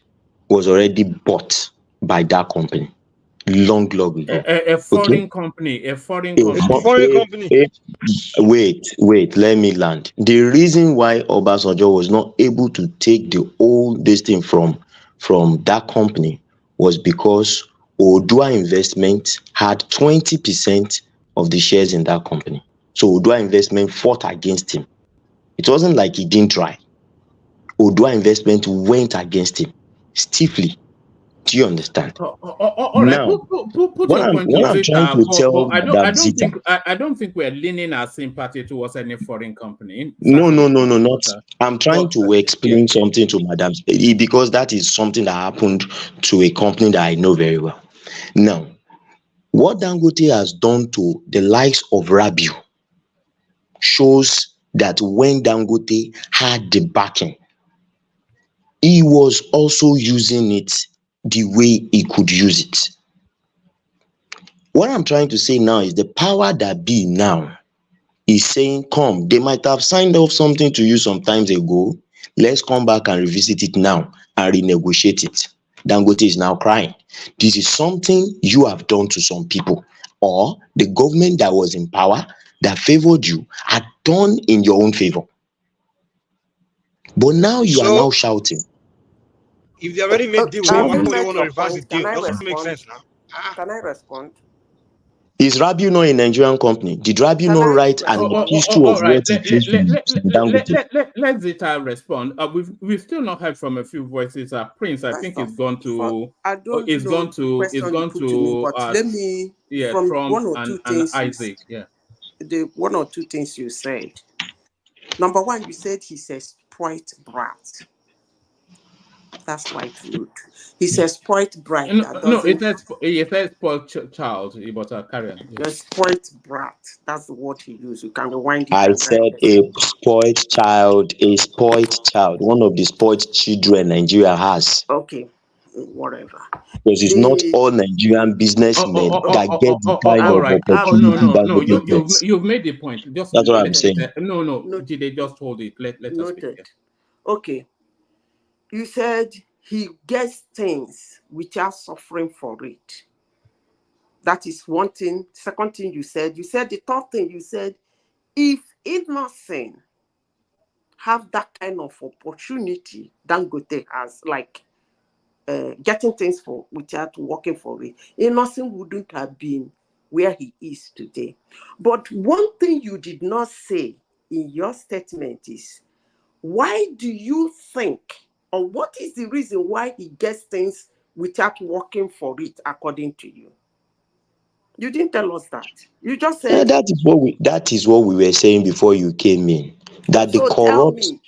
S21: was already bought by that company long ago.
S12: A foreign company, a foreign company.
S21: Wait, let me land. The reason why Obasanjo was not able to take the whole this thing from that company was because Odua Investment had 20% of the shares in that company. So Odua Investment fought against him. It wasn't like he didn't try. Odua Investment went against him stiffly. Do you understand?
S12: All right,
S21: Now,
S12: put
S21: what
S12: your
S21: I'm
S12: point of it,
S21: trying to tell
S12: but
S21: Madam Zita,
S12: I don't think we're leaning our sympathy towards any foreign company.
S21: no,
S12: Certainly
S21: not. I'm trying to explain something to Madam because that is something that happened to a company that I know very well. Now, what Dangote has done to the likes of Rabiu shows that when Dangote had the backing, he was also using it the way he could use it. What I'm trying to say now is the power that be now is saying, come, they might have signed off something to you some times ago. Let's come back and revisit it now and renegotiate it. Dangote is now crying. This is something you have done to some people, or the government that was in power that favored you had done in your own favor. But now you are now shouting.
S8: If they already made deal with
S21: So
S8: them,
S21: what
S8: why
S21: do you-
S8: would they
S7: Made
S8: want to
S7: your
S8: reverse the
S7: point.
S8: deal?
S7: Can I
S8: Doesn't make
S7: respond?
S8: sense now.
S7: Can I respond?
S21: Is Rabiu not a Nigerian company? Did Rabiu not write an history of
S12: All right,
S21: what it is to Dangote?
S12: let Zita respond. We've still not heard from a few voices. Prince, I think, is gone to
S7: I don't know the question you put to me, but let me, from
S12: Trump
S7: one or two
S12: and
S7: things
S12: Isaac.
S7: the one or two things you said. Number one, you said he's a spoilt brat. That's quite rude. He's a spoilt brat that
S12: No,
S7: doesn't.
S12: it says spoiled child, but carry on.
S7: A spoilt brat. That's the word he used. You can rewind it.
S21: I said a spoiled child, one of the spoiled children Nigeria has.
S7: Okay, whatever.
S21: Because it's not all Nigerian businessmen that get the kind of opportunity that Dangote gets.
S12: You've made the point. Just
S21: That's what I'm saying.
S12: Did they just hold it? Let us speak.
S7: Noted. Okay. You said he gets things without suffering for it. That is one thing. Second thing you said the third thing you said, if innocent have that kind of opportunity Dangote has, like getting things for without working for it, innocent wouldn't have been where he is today. But one thing you did not say in your statement is, why do you think, or what is the reason why he gets things without working for it, according to you? You didn't tell us that. You just said
S21: that is what we were saying before you came in. That the corruption,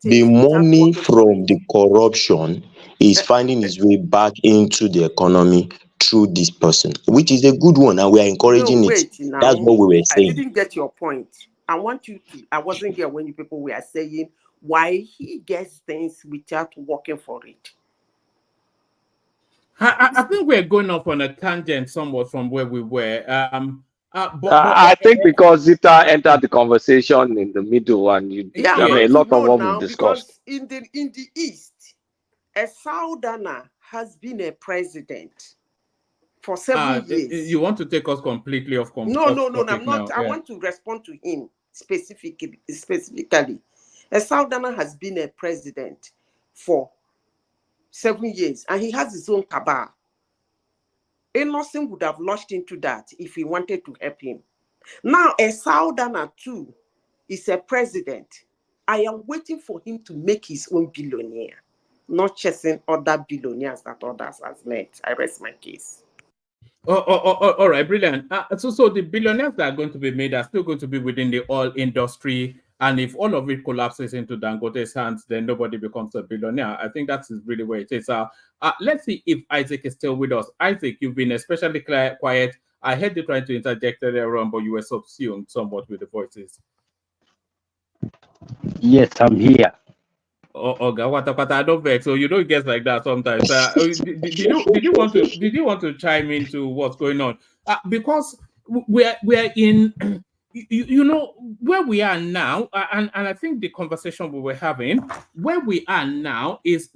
S21: the money from the corruption is finding its way back into the economy through this person, which is a good one, and we are encouraging it. That's what we were saying.
S7: I didn't get your point. I want you to. I wasn't here when you people were saying why he gets things without working for it.
S12: I think we're going off on a tangent somewhat from where we were.
S20: I think because Zita entered the conversation in the middle, and a lot of what we discussed.
S7: Because in the East, a Southerner has been a president for 7 years.
S12: You want to take us completely off?
S7: No, I'm not. I want to respond to him specifically. A Southerner has been a president for 7 years, and he has his own cabal. Innocent would have launched into that if he wanted to help him. Now, a Southerner too is a president. I am waiting for him to make his own billionaire, not chasing other billionaires that others has met. I rest my case.
S12: All right, brilliant. So the billionaires that are going to be made are still going to be within the oil industry. And if all of it collapses into Dangote's hands, then nobody becomes a billionaire. I think that is really where it is. Let's see if Isaac is still with us. Isaac, you've been especially quiet. I heard you trying to interject earlier on, but you were subsumed somewhat with the voices.
S10: Yes, I'm here.
S12: I don't vex. So you know it gets like that sometimes. Did you want to chime into what's going on? Because we're in you know where we are now, and I think the conversation we were having, where we are now is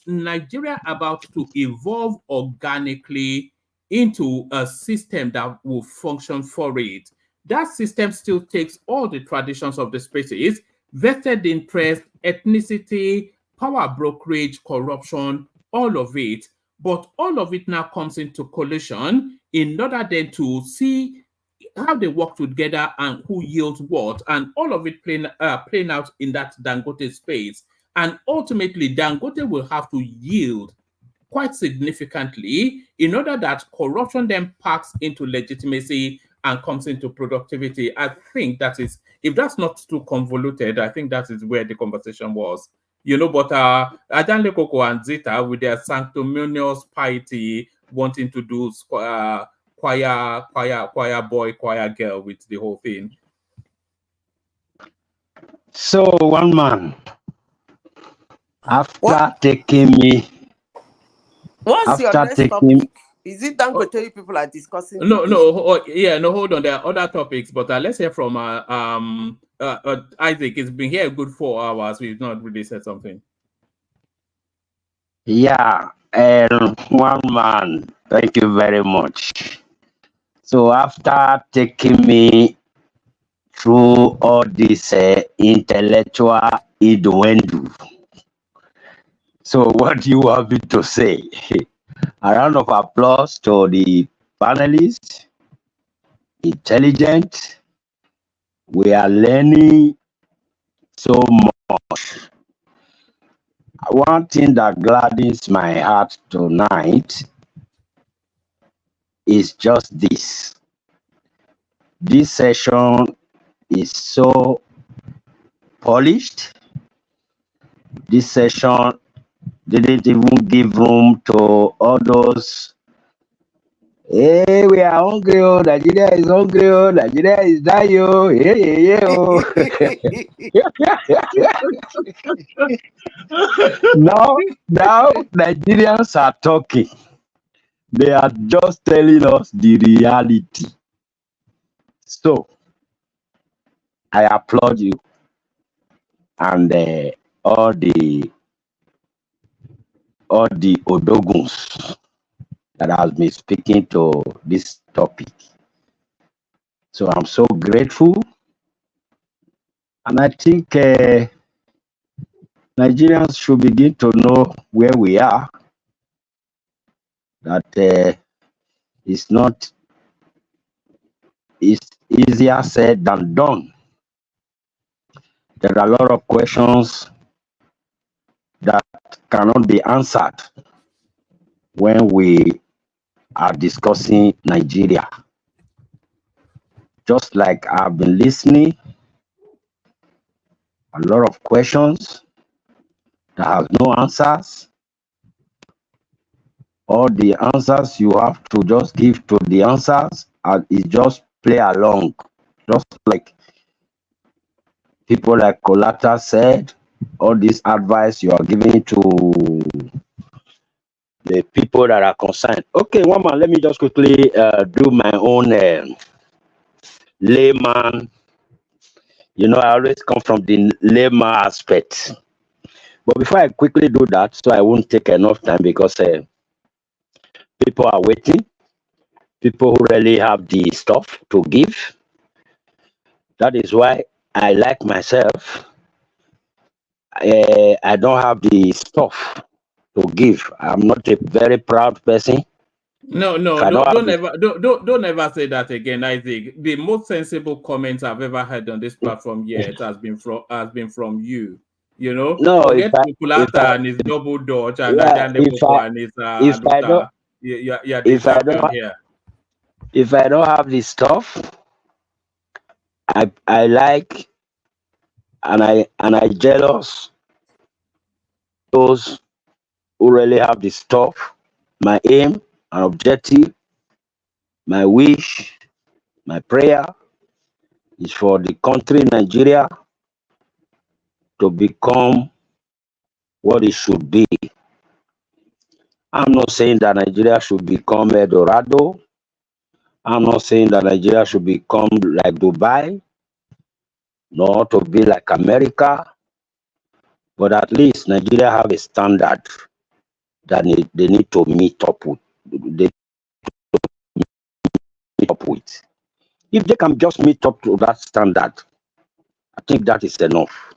S12: Nigeria about to evolve organically into a system that will function for it. That system still takes all the traditions of the species, vested interest, ethnicity, power brokerage, corruption, all of it. But all of it now comes into collision in order then to see how they work together and who yields what, and all of it playing out in that Dangote space. And ultimately, Dangote will have to yield quite significantly in order that corruption then packs into legitimacy and comes into productivity. I think that is, if that's not too convoluted, I think that is where the conversation was. But Adanle Koko and Zita, with their sanctimonious piety, wanting to do choir boy, choir girl with the whole thing.
S10: So one man, after taking me,
S7: What's your next topic? Is it Dangote people are discussing?
S12: No, hold on. There are other topics, but let's hear from Isaac. It's been here a good 4 hours. We've not really said something.
S10: Yeah, and one man, thank you very much. So after taking me through all this intellectual innuendo, so what do you want me to say? A round of applause to the panelists. Intelligent. We are learning so much. One thing that gladdens my heart tonight is just this. This session is so polished. This session didn't even give room to all those, hey, we are hungry, oh, Nigeria is hungry, oh, Nigeria is dying, oh, yeah, oh. Now Nigerians are talking. They are just telling us the reality. So I applaud you and all the Odoguns that has been speaking to this topic. So I'm so grateful, and I think Nigerians should begin to know where we are. That it's easier said than done. There are a lot of questions that cannot be answered when we are discussing Nigeria. Just like I've been listening, a lot of questions that have no answers. All the answers you have to just give to the answers and it just play along. Just like people like Colata said, all this advice you are giving to the people that are concerned. Okay, one man, let me just quickly do my own layman. I always come from the layman aspect. But before I quickly do that, so I won't take enough time because people are waiting. People who really have the stuff to give. That is why I like myself. I don't have the stuff to give. I'm not a very proud person.
S12: No, don't ever say that again, Isaac. The most sensible comments I've ever heard on this platform yet has been from you.
S10: No,
S12: forget Kulata and his double dodge and his
S10: if I don't have the stuff, I like and I jealous those who really have the stuff. My aim and objective, my wish, my prayer is for the country Nigeria to become what it should be. I'm not saying that Nigeria should become El Dorado I'm not saying that Nigeria should become like Dubai, nor to be like America, but at least Nigeria have a standard that they need to meet up with. They meet up with. If they can just meet up to that standard, I think that is enough.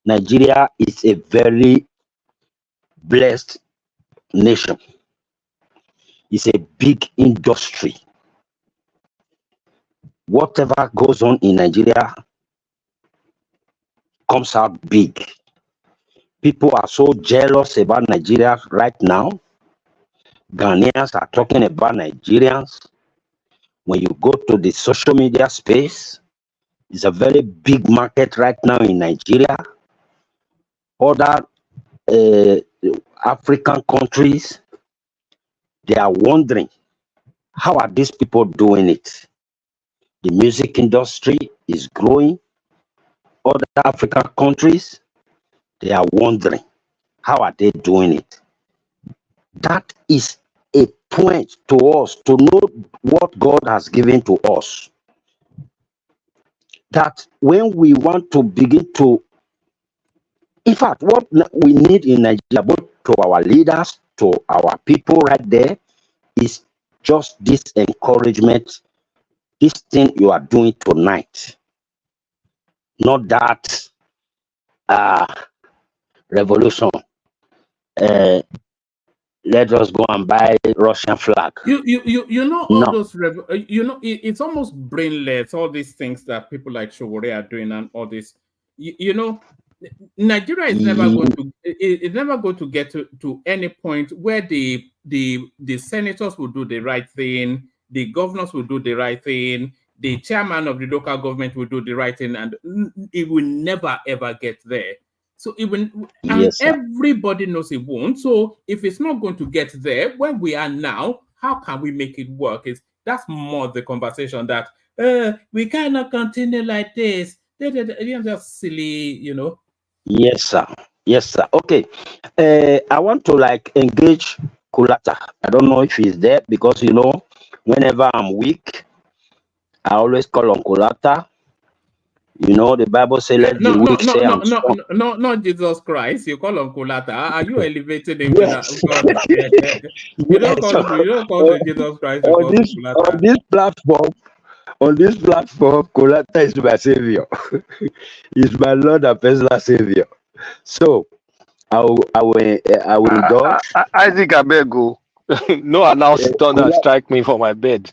S10: Nigeria is a very blessed nation. It's a big industry. Whatever goes on in Nigeria comes out big. People are so jealous about Nigeria right now. Ghanaians are talking about Nigerians. When you go to the social media space, it's a very big market right now in Nigeria. Other African countries, they are wondering, how are these people doing it? The music industry is growing. Other African countries, they are wondering, how are they doing it? That is a point to us to know what God has given to us. That when we want to begin to, in fact, what we need in Nigeria, both to our leaders, to our people right there, is just this encouragement, this thing you are doing tonight. Not that revolution. Let us go and buy Russian flag.
S12: You know all
S10: No.
S12: those it's almost brainless, all these things that people like Showore are doing and all this. Nigeria is never going to it's never going to get to any point where the senators will do the right thing, the governors will do the right thing, the chairman of the local government will do the right thing, and it will never ever get there. So even and everybody knows it won't. So if it's not going to get there where we are now, how can we make it work? That's more the conversation that we cannot continue like this. They're just silly,
S10: Yes, sir. Yes, sir. Okay. I want to engage Kulata. I don't know if he's there because whenever I'm weak, I always call on Kulata. The Bible says, "Let the weak say I'm strong."
S12: No, not Jesus Christ. You call him Kulata. Are you elevating him to that? God, you don't call him Jesus Christ. You call him Kulata.
S10: On this platform, Kulata is my savior. He's my Lord and personal savior. So I will indulge.
S20: Isaac Abego, no announce it on and strike me for my bed.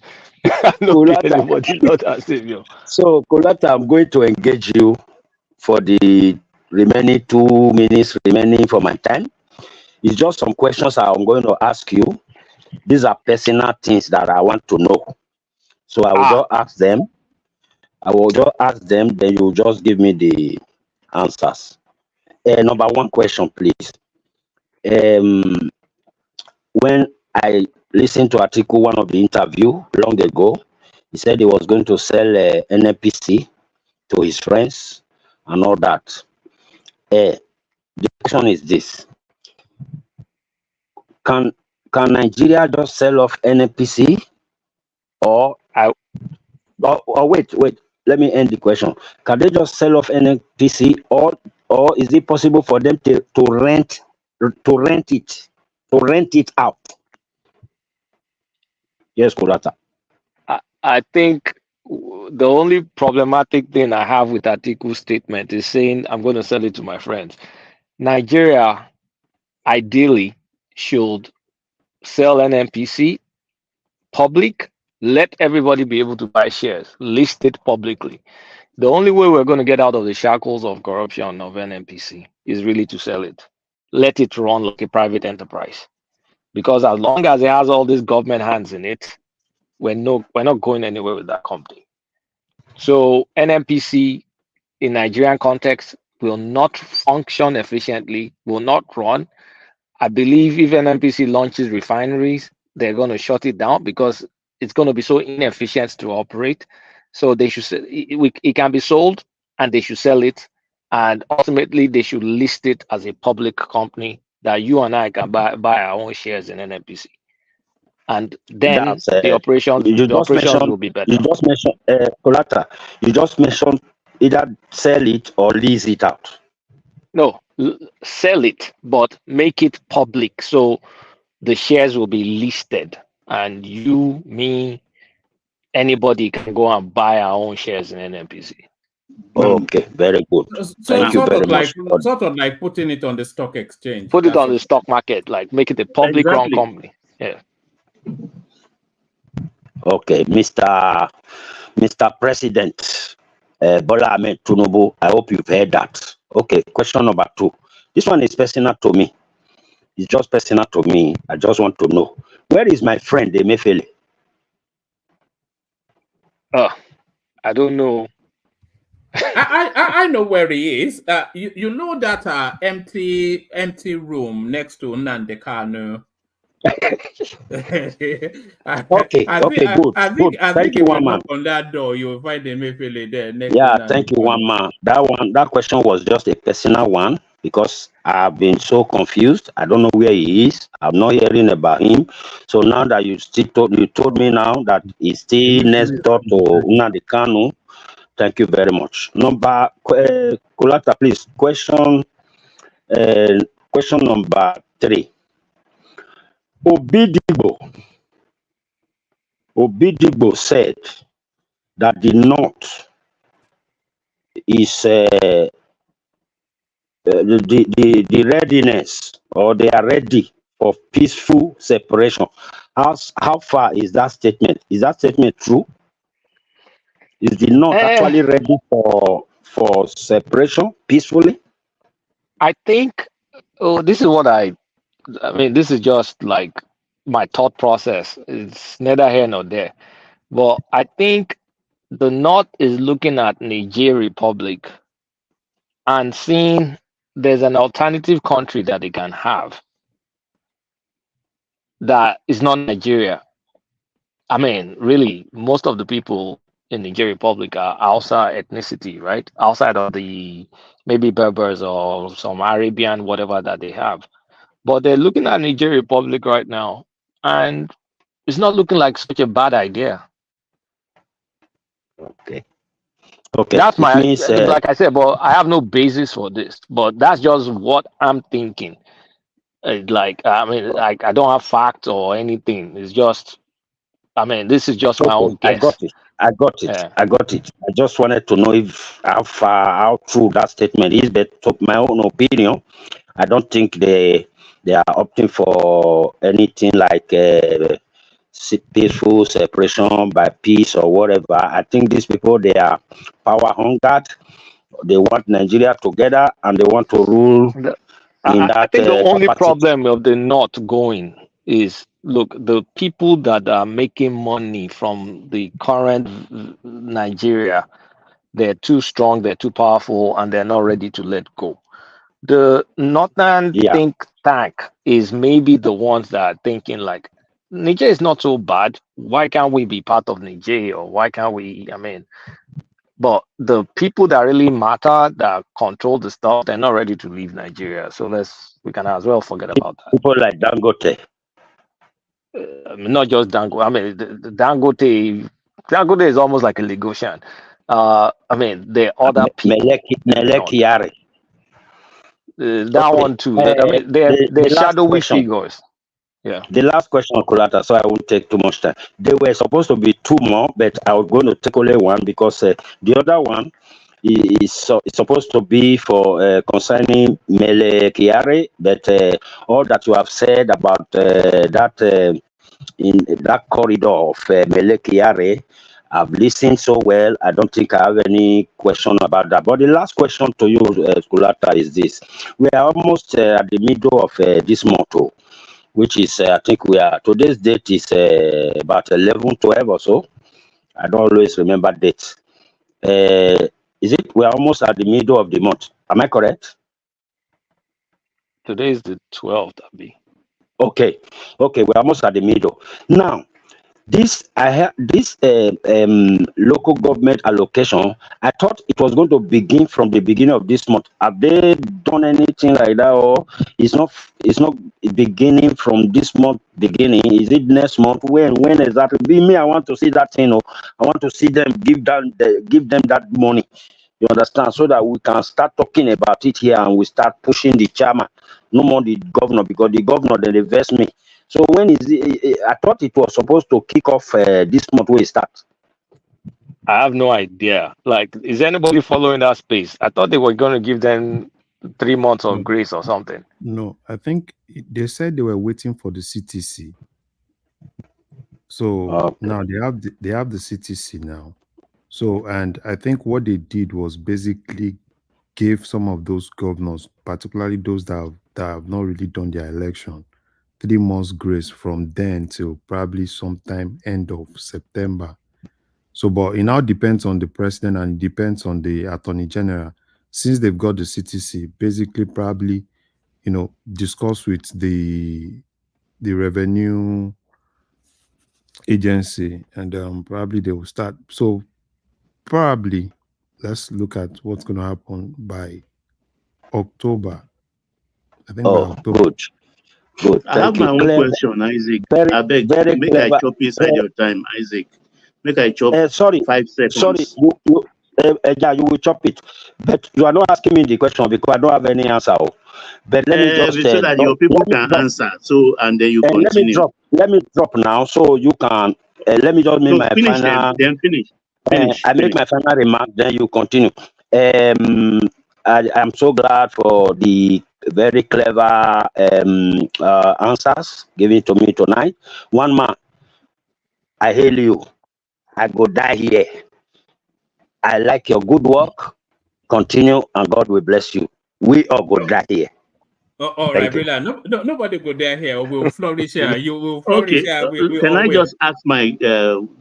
S20: No be anybody, Lord and Savior.
S10: So Kulata, I'm going to engage you for the remaining 2 minutes remaining for my time. It's just some questions I'm going to ask you. These are personal things that I want to know. So I will just ask them. Then you just give me the answers. Number one question, please. When I listened to article 1 of the interview long ago, he said he was going to sell NNPC to his friends and all that. The question is this: Can Nigeria just sell off NNPC, or wait? Let me end the question. Can they just sell off NNPC, or is it possible for them to rent it out? Yes, Kulata.
S20: I think the only problematic thing I have with Atiku's statement is saying I'm going to sell it to my friends. Nigeria ideally should sell NNPC public, let everybody be able to buy shares, list it publicly. The only way we're going to get out of the shackles of corruption of NNPC is really to sell it. Let it run like a private enterprise. Because as long as it has all these government hands in it, we're not going anywhere with that company. So NNPC in Nigerian context will not function efficiently, will not run. I believe if NNPC launches refineries, they're going to shut it down because it's going to be so inefficient to operate. So they should it can be sold and they should sell it, and ultimately they should list it as a public company that you and I can buy our own shares in NNPC. and then
S10: That's
S20: the operations will be better.
S10: you just mentioned Colata. You just mentioned either sell it or lease it out.
S20: No, sell it, but make it public so the shares will be listed, and you, me, anybody can go and buy our own shares in NNPC.
S10: Okay, very good.
S12: So
S10: Thank you
S12: sort
S10: very
S12: of like
S10: much.
S12: putting it on the stock exchange.
S20: Put it
S12: That's
S20: on the stock market, like make it a public run company. Yeah.
S10: Okay, Mr. President Bola Ahmed Tinubu, I hope you've heard that. Okay, question number 2. This one is personal to me. It's just personal to me. I just want to know, where is my friend Emefiele?
S20: I don't know.
S12: I know where he is. You know that empty room next to Nnamdi Kanu.
S10: Okay, good.
S12: I think
S10: Thank you,
S12: if you
S10: one man.
S12: knock on that door, you will find Emefiele there next
S10: Yeah,
S12: to Nnamdi
S10: thank you,
S12: Kanu.
S10: one man. That question was just a personal one because I've been so confused. I don't know where he is. I'm not hearing about him. So now that you told me now that he's still next door to Nnamdi Kanu. Thank you very much. Kulata, please. Question number 3. Obidigbo said that the North is the readiness, or they are ready for peaceful separation. How far is that statement? Is that statement true? Is the North actually ready for separation peacefully?
S20: I think this is what I mean, this is just like my thought process. It's neither here nor there. But I think the North is looking at Niger Republic and seeing there's an alternative country that they can have that is not Nigeria. I mean, really, most of the people in Niger Republic are Hausa ethnicity, right? Outside of the maybe Berbers or some Arabian, whatever that they have. But they're looking at Niger Republic right now, and it's not looking like such a bad idea.
S10: Okay.
S20: That's my, like I said, but I have no basis for this. But that's just what I'm thinking. Like, I mean, like, I don't have facts or anything. It's just, I mean, this is just my own guess.
S10: I got it. I just wanted to know how true that statement is. But to my own opinion, I don't think they are opting for anything like peaceful separation by peace or whatever. I think these people, they are power hungered. They want Nigeria together and they want to rule in that
S20: I think the only
S10: capacity.
S20: problem of the not going is, look, the people that are making money from the current Nigeria, they're too strong, they're too powerful, and they're not ready to let go. The Northern think tank is maybe the ones that are thinking like, Niger is not so bad. Why can't we be part of Niger? Or why can't we? I mean, but the people that really matter, that control the stuff, they're not ready to leave Nigeria. So we can as well forget about that.
S10: People like Dangote.
S20: I mean, not just Dangote. I mean, the Dangote is almost like a Lagosian. I mean, the other people.
S10: Melek
S20: that one too. I mean, they're shadowy figures. Yeah.
S10: The last question, Kulata, so I won't take too much time. There were supposed to be 2 more, but I was going to take only one because the other one is supposed to be for concerning Mele Kiare, but all that you have said about that in that corridor of Mele Kiare, I've listened so well. I don't think I have any question about that. But the last question to you, Kulata, is this. We are almost at the middle of this motto, which is, I think today's date is about 11/12 or so. I don't always remember dates. We're almost at the middle of the month. Am I correct?
S20: Today is the 12th, Abi.
S10: Okay, we're almost at the middle. Now, this local government allocation, I thought it was going to begin from the beginning of this month. Have they done anything like that, or it's not beginning from this month beginning? Is it next month? When exactly? Be me, I want to see that thing. I want to see them give them that money. You understand? So that we can start talking about it here and we start pushing the chairman, no more the governor, because the governor they invest me. So when is it? I thought it was supposed to kick off this month where it starts.
S20: I have no idea. Like, is anybody following that space? I thought they were going to give them 3 months of grace or something.
S16: No, I think they said they were waiting for the CTC. So now they have the CTC now. So, and I think what they did was basically gave some of those governors, particularly those that have not really done their election, 3 months grace from then till probably sometime end of September. So, but it now depends on the president and it depends on the attorney general. Since they've got the CTC, basically probably, discuss with the revenue agency, and probably they will start. So probably let's look at what's going to happen by October. I think by October.
S10: Good.
S3: I have my own question, Isaac. I beg, make I chop inside your time, Isaac. Make I chop 5 seconds.
S10: Sorry, you will chop it, but you are not asking me the question because I don't have any answer. But let me just
S3: so that your people can answer. So and then you continue.
S10: Let me drop now, so you can. Let me just make my
S3: finish
S10: final.
S3: Then finish.
S10: I make my final remark. Then you continue. I am so glad for the very clever answers given to me tonight. One man, I hail you. I go die here. I like your good work. Continue, and God will bless you. We all go die here.
S12: All right, Brilla. Nobody go there here. We'll flourish here. You will flourish here.
S3: Can I just ask my?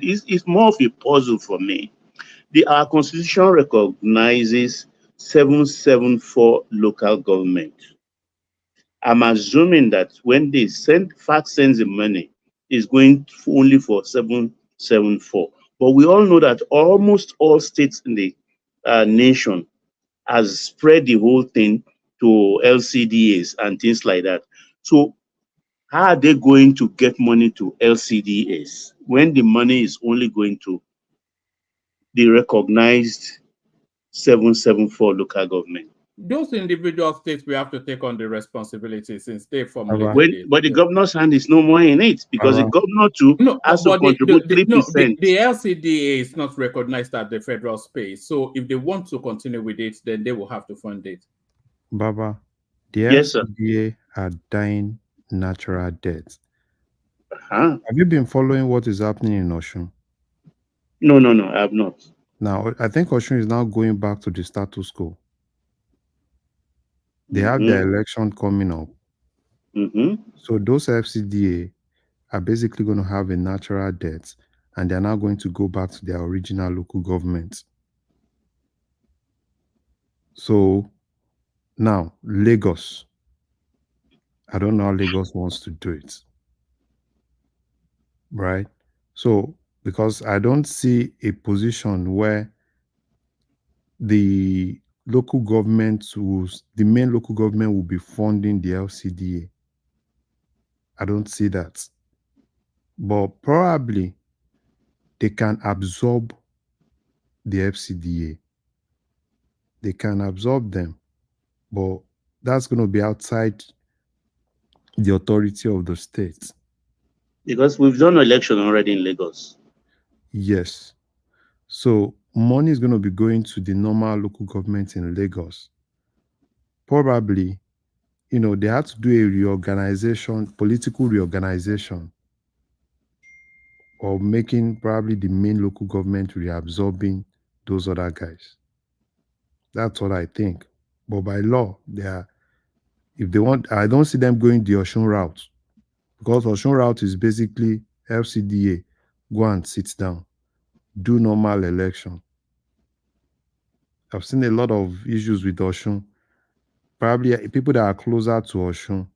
S3: It's more of a puzzle for me. Our constitution recognizes 774 local government. I'm assuming that when they send the money, it's going only for 774. But we all know that almost all states in the nation has spread the whole thing to LCDAs and things like that. So how are they going to get money to LCDAs when the money is only going to the recognized 774 local government?
S12: Those individual states we have to take on the responsibility since they formulated it.
S3: But the governor's hand is no more in it because the governor too has to contribute 3%.
S12: The LCDA is not recognized at the federal space. So if they want to continue with it, then they will have to fund it.
S16: Baba, the LCDA are dying natural deaths. Have you been following what is happening in Osun?
S3: No, I have not.
S16: Now, I think Osun is now going back to the status quo. They have their election coming up. So those FCDA are basically going to have a natural death, and they're now going to go back to their original local government. So now, Lagos. I don't know how Lagos wants to do it. Right? So, because I don't see a position where the local government the main local government will be funding the LCDA. I don't see that. But probably they can absorb the FCDA. They can absorb them, but that's going to be outside the authority of the state.
S3: Because we've done election already in Lagos.
S16: Yes. So money is going to be going to the normal local government in Lagos. Probably, they had to do a reorganization, political reorganization, or making probably the main local government reabsorbing those other guys. That's what I think. But by law, if they want, I don't see them going the Osun route, because Osun route is basically LCDA, go and sit down, do normal election. I've seen a lot of issues with Osun. Probably people that are closer to Osun,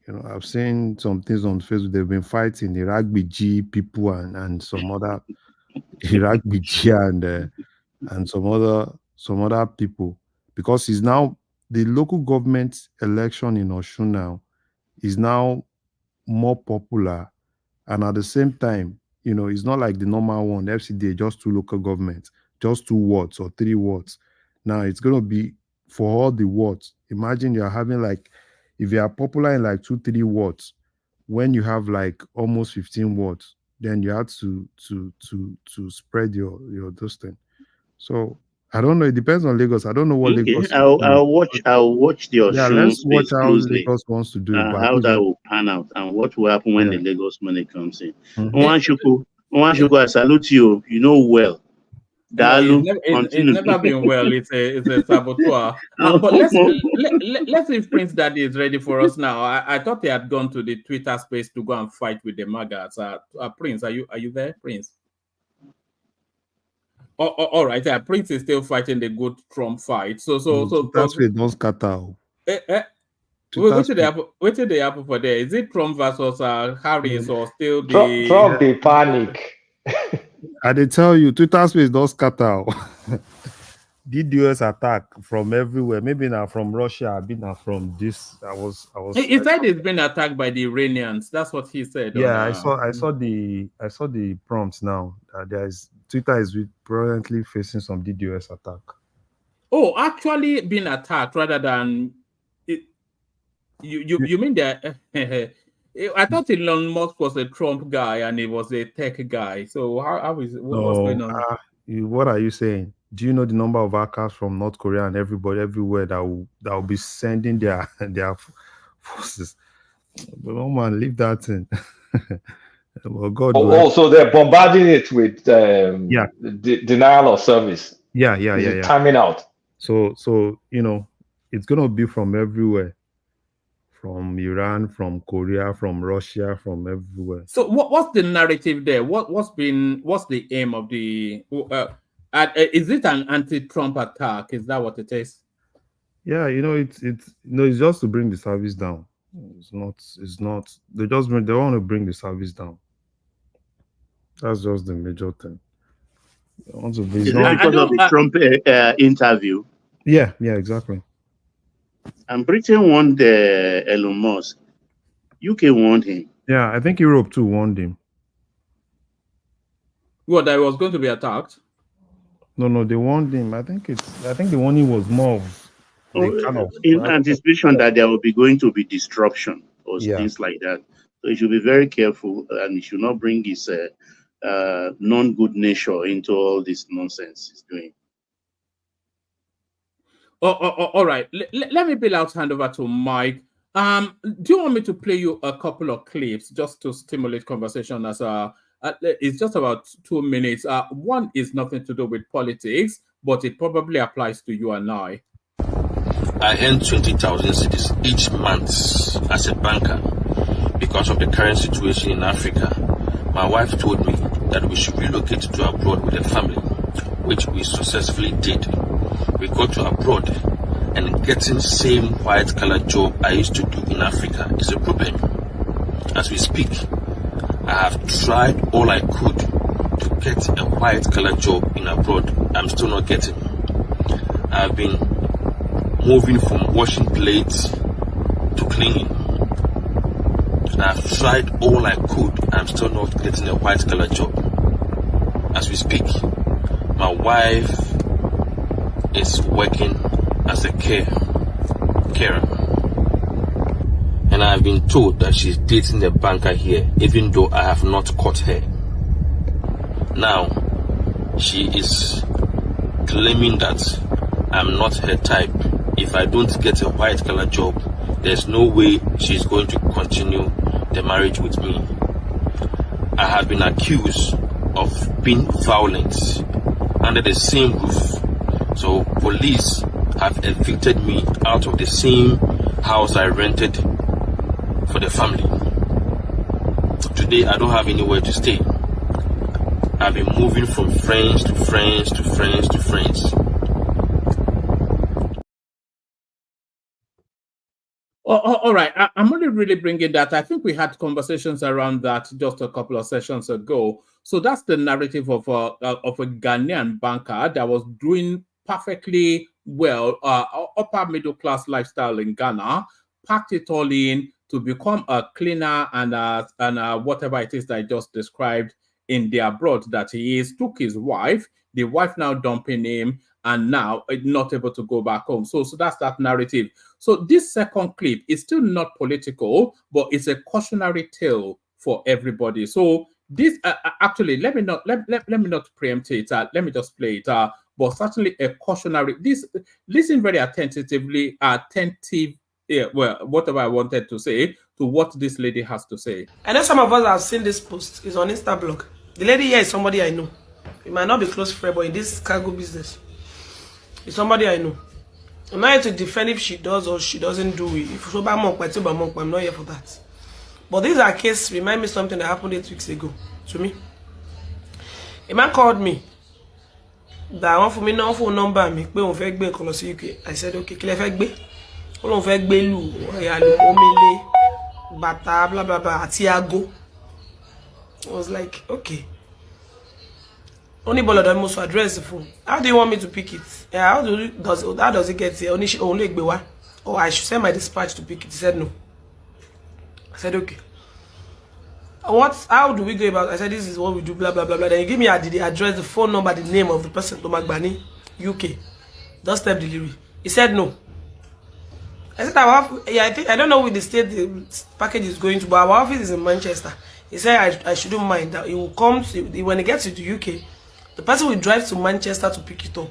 S16: You know, I've seen some things on Facebook. They've been fighting Iraq BG people and some other Iraq BG and some other people, because it's now the local government election in Osun now is now more popular, and at the same time, you know, it's not like the normal one, FCDA, just 2 local governments, just 2 wards or 3 wards. Now it's going to be for all the wards. Imagine you're having like, if you are popular in like 2-3 wards, when you have like almost 15 wards, then you have to spread your this thing. So I don't know. It depends on Lagos. I don't know what
S3: Okay,
S16: Lagos is doing.
S3: I'll watch the
S16: Yeah,
S3: Osun
S16: let's watch
S3: space
S16: how
S3: closely.
S16: Lagos wants to do it. But at
S3: How
S16: least
S3: that will pan out and what will happen when
S16: yeah.
S3: the Lagos money comes in.
S16: Mhm.
S3: Once I salute you. You know well.
S12: No,
S3: Dalu,
S12: it's
S3: continue.
S12: never been well. It's a saboteur. But let's see if Prince Daddy is ready for us now. I thought he had gone to the Twitter space to go and fight with the maggots. Prince, are you there, Prince? All right. Prince is still fighting the good Trump fight. So
S16: Twitter space don't scatter.
S12: Wait till they happen for there. Is it Trump versus Harris or still the
S20: Trump they panic.
S16: I did tell you, Twitter space don't scatter. DDoS attack from everywhere. Maybe now from Russia, maybe now from this.
S12: He said it's been attacked by the Iranians. That's what he said.
S16: Yeah, I saw the prompts now. Twitter is currently facing some DDoS attack.
S12: Oh, actually being attacked rather than you mean that? I thought Elon Musk was a Trump guy and he was a tech guy. So how is it? What's going on?
S16: What are you saying? Do you know the number of hackers from North Korea and everybody everywhere that will be sending their forces? But no man, leave that in. Well, God.
S20: So they're bombarding it with denial of service.
S16: Yeah.
S20: Timing out.
S16: So you know, it's gonna be from everywhere. From Iran, from Korea, from Russia, from everywhere.
S12: So what's the narrative there? What's the aim of the? Is it an anti-Trump attack? Is that what it is?
S16: Yeah, you know, it's just to bring the service down. It's not. They want to bring the service down. That's just the major thing.
S3: Is it because of the Trump interview?
S16: Yeah, exactly.
S3: And Britain warned Elon Musk. UK warned him.
S16: Yeah, I think Europe too warned him.
S12: What, that was going to be attacked?
S16: No, they warned him. I think the warning was more of
S3: in anticipation that there will be going to be disruption or things like that. So he should be very careful and he should not bring his non-good nature into all this nonsense he's doing.
S12: All right. Let me be out hand over to Mike. Do you want me to play you a couple of clips just to stimulate conversation? As it's just about 2 minutes. One is nothing to do with politics, but it probably applies to you and I.
S4: I earn 20,000 cedis each month as a banker. Because of the current situation in Africa, my wife told me that we should relocate to abroad with the family, which we successfully did. We got to abroad, and getting same white collar job I used to do in Africa is a problem. As we speak, I have tried all I could to get a white collar job in abroad. I'm still not getting. I've been moving from washing plates to cleaning. I've tried all I could. I'm still not getting a white collar job. As we speak, my wife is working as a carer. And I've been told that she's dating a banker here, even though I have not caught her. Now, she is claiming that I'm not her type. If I don't get a white collar job, there's no way she's going to continue the marriage with me. I have been accused of being violent under the same roof. So police have evicted me out of the same house I rented for the family. Today I don't have anywhere to stay. I've been moving from friends to friends to friends to friends.
S12: All right. I'm only really bringing that. I think we had conversations around that just a couple of sessions ago. So that's the narrative of a Ghanaian banker that was doing perfectly well, upper middle class lifestyle in Ghana, packed it all in to become a cleaner and whatever it is that I just described in the abroad that he is. Took his wife, the wife now dumping him, and now not able to go back home. So that's that narrative. So this second clip is still not political, but it's a cautionary tale for everybody. So this actually, let me not preempt it. Let me just play it. But certainly a cautionary. Listen very attentive. Yeah, well, whatever I wanted to say to what this lady has to say.
S9: I know some of us have seen this post. It's on Instablog. The lady here is somebody I know. It might not be close friend, but in this cargo business, it's somebody I know. I'm not here to defend if she does or she doesn't do it. If I'm not here for that. But this our case remind me something that happened 8 weeks ago to me. A man called me. That one for me no phone number me. UK. I said okay, clear fake. All fake lu omele bata blah blah blah atiago. I was like okay. Only Bolodo must address the phone. How do you want me to pick it? How does it get here? Only or I should send my dispatch to pick it. He said no. I said okay. How do we go about it? I said this is what we do, blah blah blah blah. Then he give me the address, the phone number, the name of the person, Tomagbani, UK. Doorstep delivery. He said no. I said I don't know which the state the package is going to, but our office is in Manchester. He said I shouldn't mind that he will come when he gets to the UK. The person will drive to Manchester to pick it up.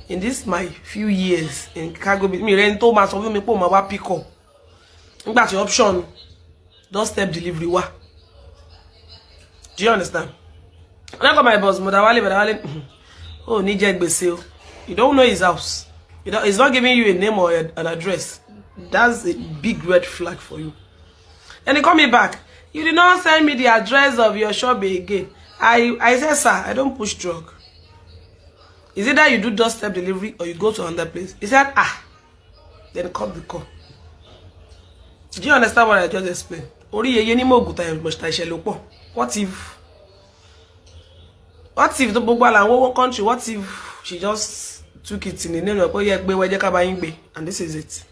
S9: In this my few years in cargo, me rent Thomas of me my pick up. That's your option. Doorstep delivery. Do you understand? When I got my boss, Modawale, oh, Nijek Beseo. You don't know his house. He's not giving you a name or an address. That's a big red flag for you. And he called me back. You did not send me the address of your shop again. I said, sir, I don't push drug. Is it that you do doorstep delivery or you go to another place? He said, then cut the call. Do you understand what I just explained? What if the Bogwala one country, what if she just took it in the name of and this is it?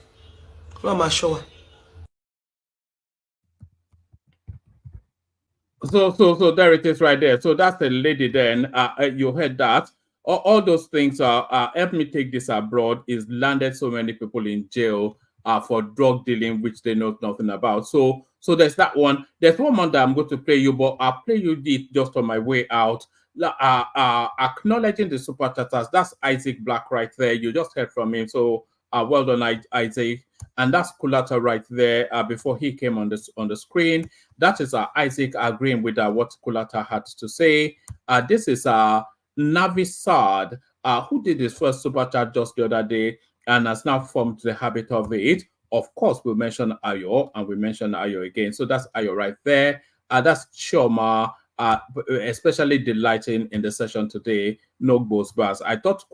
S12: So there it is right there. So that's the lady then. You heard that. All those things help me take this abroad is landed so many people in jail for drug dealing, which they know nothing about. So there's that one. There's one more that I'm going to play you, but I'll play you it just on my way out. Acknowledging the super chatters. That's Isaac Black right there. You just heard from him. So well done, Isaac. And that's Kulata right there before he came on the screen. That is Isaac agreeing with what Kulata had to say. This is Navisad, who did his first super chat just the other day and has now formed the habit of it. Of course, we mentioned Ayo and we mentioned Ayo again. So that's Ayo right there. That's Choma, especially delighting in the session today. No ghost bars. I thought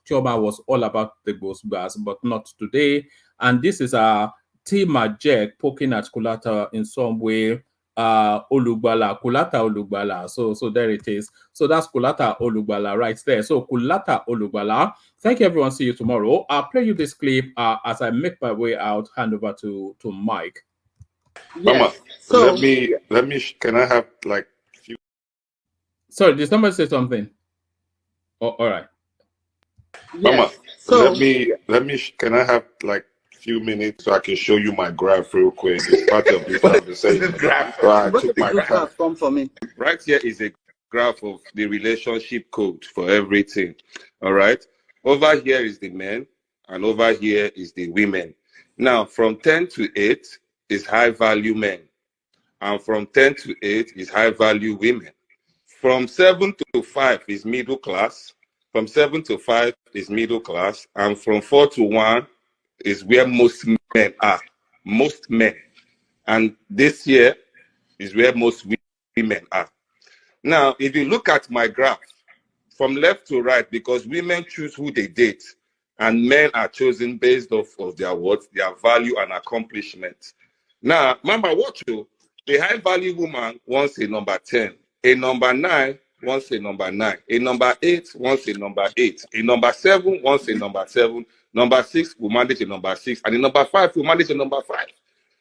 S12: Choma was all about the ghost bars, but not today. And this is Tima Jack poking at Kulata in some way. Olugbala, Kulata Olugbala. So there it is. So that's Kulata Olugbala right there. So Kulata Olugbala. Thank you, everyone. See you tomorrow. I'll play you this clip as I make my way out. Hand over to Mike.
S11: Mama, so let me. Can I have like a few?
S12: Sorry, did somebody say something? Oh, all right.
S11: Mama, so let me. Can I have like few minutes so I can show you my graph real quick? It's part of this conversation. So I took my graph.
S2: Come for me.
S11: Right here is a graph of the relationship code for everything. All right. Over here is the men, and over here is the women. Now, from 10 to 8 is high value men, and from 10 to 8 is high value women. From 7 to 5 is middle class. From 7 to 5 is middle class, and from 4 to 1 is where most men are. Most men. And this year is where most women are. Now, if you look at my graph, from left to right, because women choose who they date, and men are chosen based off of their what, their value and accomplishment. Now, Mama, watch you. The high value woman wants a number 10, a number 9 wants a number 9, a number 8 wants a number 8, a number 7 wants a number 7, number 6 will manage a number 6, and the number 5 will manage a number 5.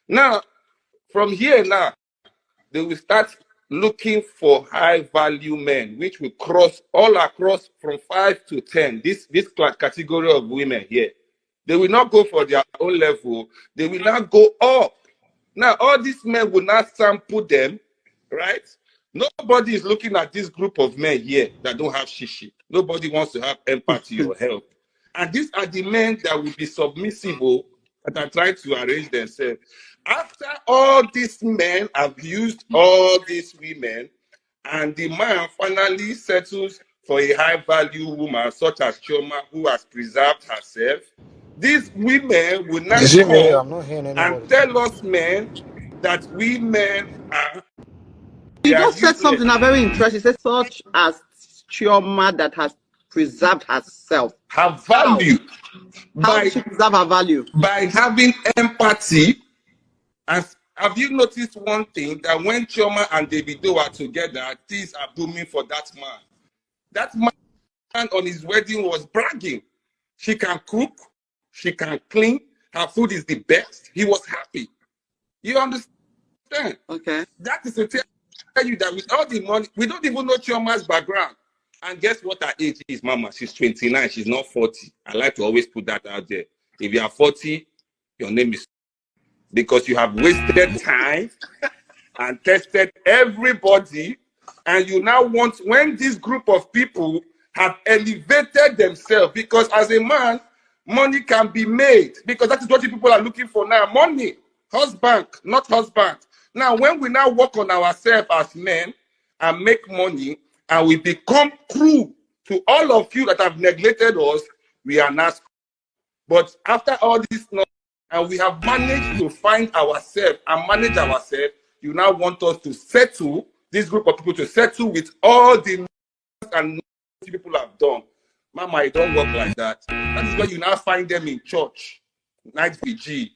S11: Now, from here now, they will start looking for high value men, which will cross all across from 5 to 10. This category of women here, they will not go for their own level. They will not go up. Now, all these men will not sample them, right? Nobody is looking at this group of men here that don't have shishi. Nobody wants to have empathy or help. And these are the men that will be submissive, that are trying to arrange themselves. After all these men have used all these women, and the man finally settles for a high-value woman such as Chioma, who has preserved herself, these women will not come and tell us men that we men are...
S13: You just said something very interesting. You said such as Chioma that has preserved herself.
S11: Her value.
S13: How did she preserve her value?
S11: By having empathy. And have you noticed one thing, that when Chioma and Davido are together, things are booming for that man. That man on his wedding was bragging. She can cook, she can clean, her food is the best. He was happy. You understand?
S13: Okay.
S11: That is to tell you that with all the money, we don't even know Chioma's background. And guess what her age is, Mama? She's 29, she's not 40. I like to always put that out there. If you are 40, your name is... because you have wasted time and tested everybody, and you now want, when this group of people have elevated themselves, because as a man, money can be made, because that is what people are looking for now, money, husband, not husband. Now, when we now work on ourselves as men and make money, and we become crew to all of you that have neglected us, we are not. But after all this, and we have managed to find ourselves and manage ourselves, you now want us to settle, this group of people to settle with all the and people have done. Mama, it don't work like that. That is why you now find them in church, night VG.